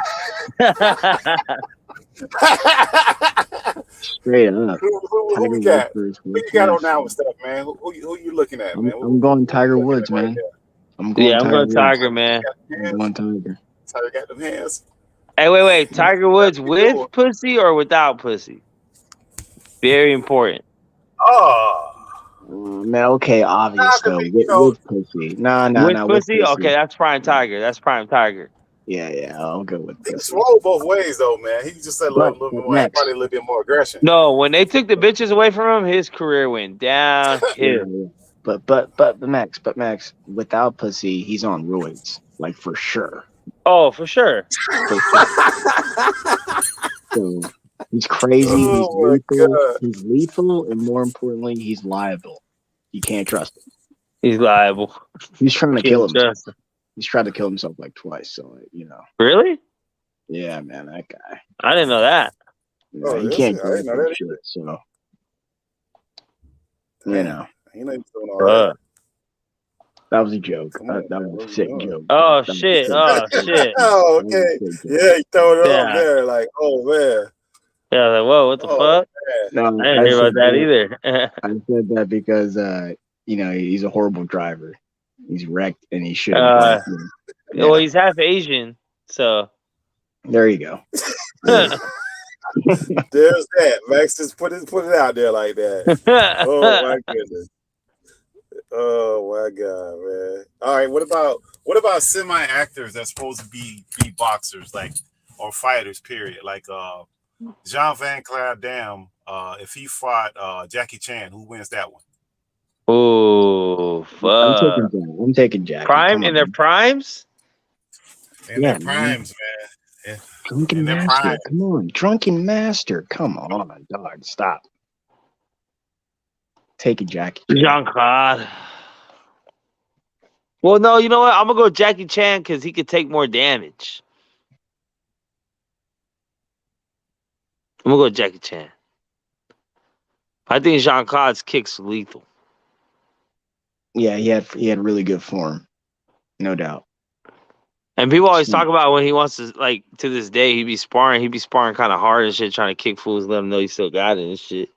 Straight up. Who you got? Who you got on that stuff, man? Who you looking at, man? I'm going Tiger Woods, man. I'm going Tiger, man. I'm going Tiger. Tiger got them hands. Hey, wait. Tiger Woods with pussy or without pussy? Very important. Oh. Man, okay, obvious though. With pussy. Nah. With pussy? Okay, that's prime Tiger. Yeah, I'll go with pussy. He roll both ways though, man. He just said probably a little bit more aggression. No, when they took the bitches away from him, his career went downhill. Yeah. But Max, without pussy, he's on roids, like for sure. Oh, for sure. So he's crazy. Oh, he's lethal, and more importantly, he's liable. You can't trust him. He's liable. He's trying to kill himself. He's tried to kill himself like twice. So Really? Yeah, man, that guy. I didn't know that. He can't do shit. So You know. He ain't doing all that. That was a joke. That was a sick joke. Oh shit! Oh shit! Oh, okay. Yeah, he throw it up there like, oh man. Yeah, like, whoa, what the fuck? No, I didn't hear about that either. I said that because he's a horrible driver. He's wrecked and he shouldn't. Well, he's half Asian, so there you go. There's that. Max just put it out there like that. Oh my goodness. Oh my god, man. All right, what about semi-actors that's supposed to be boxers, like, or fighters, period? Like Jean Van Damme, if he fought Jackie Chan, who wins that one? Oh fuck. I'm taking Jackie. Prime in their primes? In their primes, man. Drunken Master, come on. Drunken Master, come on, dog. Stop. Taking Jackie Chan. Jean-Claude. Well, no, you know what? I'm gonna go Jackie Chan because he could take more damage. I'm gonna go Jackie Chan. I think Jean-Claude's kicks are lethal. Yeah, he had really good form, no doubt. And people always talk about when he wants to, like, to this day, he'd be sparring kind of hard and shit, trying to kick fools, let him know he still got it and shit.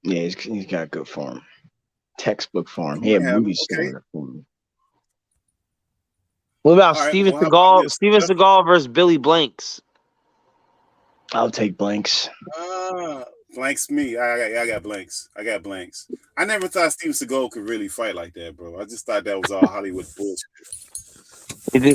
Yeah, he's got good form. Textbook form. He had movie star form. What about Steven Seagal? Steven Seagal versus Billy Blanks. I'll take Blanks. Blanks me. I got Blanks. I never thought Steven Seagal could really fight like that, bro. I just thought that was all Hollywood bullshit. He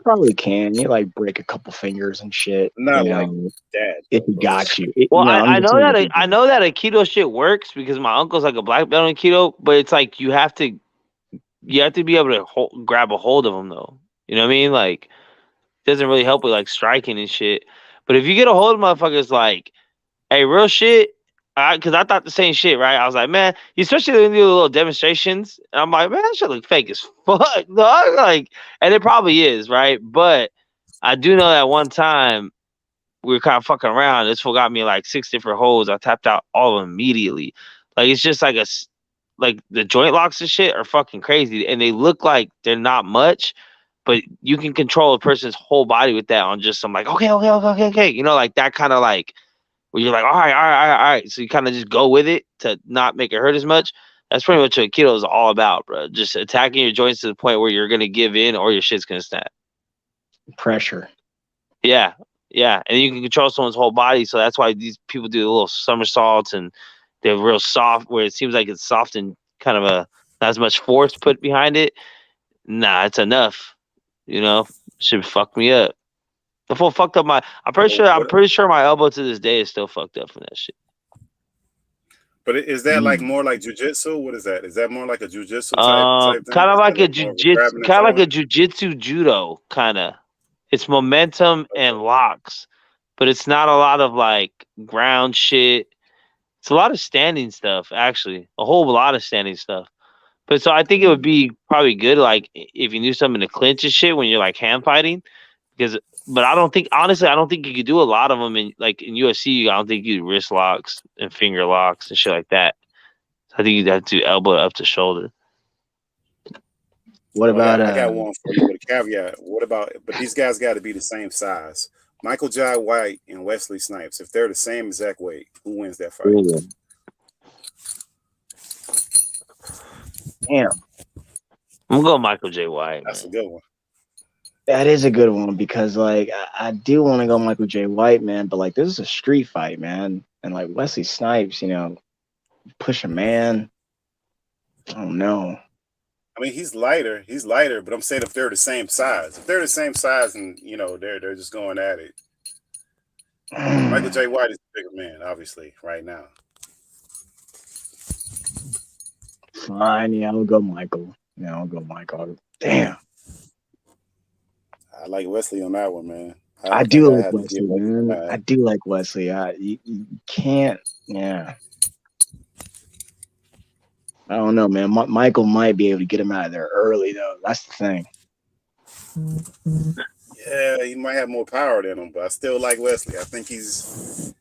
probably can. You like break a couple fingers and shit. Not like that. If he got you. I know that Aikido shit works because my uncle's like a black belt in Aikido, but it's like you have to be able to grab a hold of him though. You know what I mean? Like, it doesn't really help with like striking and shit. But if you get a hold of motherfuckers, like, hey, real shit. Because I thought the same shit, right? I was like, man, especially when you do little demonstrations, and I'm like, man, that shit look fake as fuck, dog. Like, and it probably is, right? But I do know that one time we were kind of fucking around. This fool got me like 6 different holds. I tapped out all of them immediately. Like, it's just like the joint locks and shit are fucking crazy, and they look like they're not much, but you can control a person's whole body with that on just some like, okay. You know, like that kind of like. Where you're like, all right. So you kind of just go with it to not make it hurt as much. That's pretty much what Aikido is all about, bro. Just attacking your joints to the point where you're going to give in or your shit's going to snap. Pressure. Yeah. And you can control someone's whole body. So that's why these people do the little somersaults and they're real soft, where it seems like it's soft and kind of not as much force put behind it. Nah, it's enough. You know, should fuck me up. The fool fucked up my. I'm pretty sure my elbow to this day is still fucked up from that shit. But is that like more like jujitsu? What is that? Is that more like a jujitsu type thing? Kind of like a jujitsu, kind of like a jujitsu judo kind of. It's momentum and locks, but it's not a lot of like ground shit. It's a lot of standing stuff, actually, a whole lot of standing stuff. But so I think it would be probably good, like if you knew something to clinch and shit when you're like hand fighting, because. But I don't think you could do a lot of them in UFC. I don't think you do wrist locks and finger locks and shit like that. I think you'd have to elbow up to shoulder. What about? I got one for you with a caveat. What about? But these guys got to be the same size. Michael Jai White and Wesley Snipes. If they're the same exact weight, who wins that fight? Damn. I'm gonna go Michael J. White. That's a good one. That is a good one because, like, I do want to go Michael J. White, man, but, like, this is a street fight, man. And, like, Wesley Snipes, you know, push a man. I don't know. I mean, he's lighter, but I'm saying if they're the same size. If they're the same size and, you know, they're just going at it. Michael J. White is the bigger man, obviously, right now. Fine, yeah, I'll go Michael. Damn. I like Wesley on that one, man. I do like Wesley, man. I do like Wesley. You can't, yeah. I don't know, man. Michael might be able to get him out of there early, though. That's the thing. Yeah, he might have more power than him, but I still like Wesley. I think he's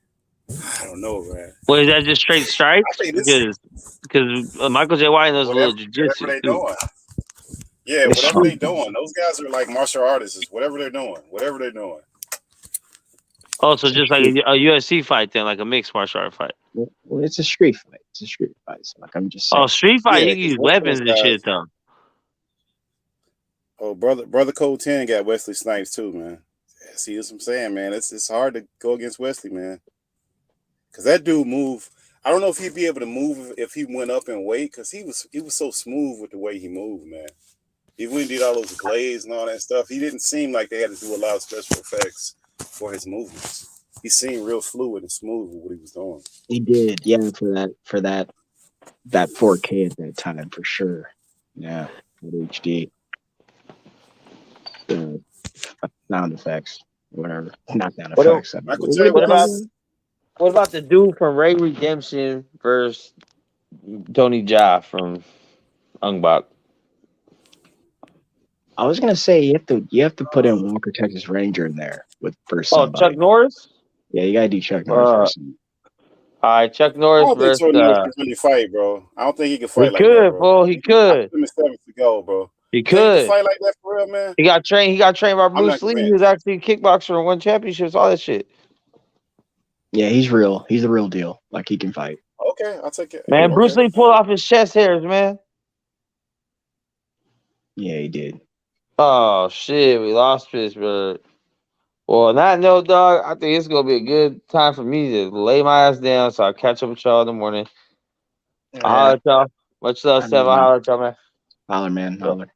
I don't know, man. Well, is that just straight strikes? Because Michael J. White knows a little jiu-jitsu. Whatever they doing. Yeah, whatever they doing. Those guys are like martial artists. Whatever they're doing. Oh, so just like a UFC fight then, like a mixed martial art fight. Well, it's a street fight. So like I'm just saying. Oh, street fight, you can use weapons and shit though. Oh, brother Code 10 got Wesley Snipes too, man. See what I'm saying, man. It's hard to go against Wesley, man. Cause that dude moved. I don't know if he'd be able to move if he went up in weight, because he was so smooth with the way he moved, man. Even when he did all those glades and all that stuff, he didn't seem like they had to do a lot of special effects for his movements. He seemed real fluid and smooth with what he was doing. He did, yeah, for that 4K at that time, for sure. Yeah, with HD. The sound effects, whatever. Not sound effects. What about the dude from Ray Redemption versus Tony Jaa from Ong Bak? I was gonna say you have to put in Walker Texas Ranger in there first. Oh, Chuck Norris? Yeah, you gotta do Chuck Norris first. All right, Chuck Norris versus. Chuck Norris can really fight, bro. I don't think he can fight like that, bro. Bro. He could. 7 to go, bro. He could fight like that for real, man. He got trained by Bruce Lee. He was actually a kickboxer and won championships, all that shit. Yeah, he's real. He's the real deal. Like, he can fight. Okay, I'll take it. Man, Bruce Lee pulled off his chest hairs, man. Yeah, he did. Oh shit, we lost Pittsburgh. Well, on that note, dog, I think it's gonna be a good time for me to lay my ass down, so I'll catch up with y'all in the morning. I'll holler at y'all. Much love, Steph. I'll holler at y'all, man. Holler, man. Holler.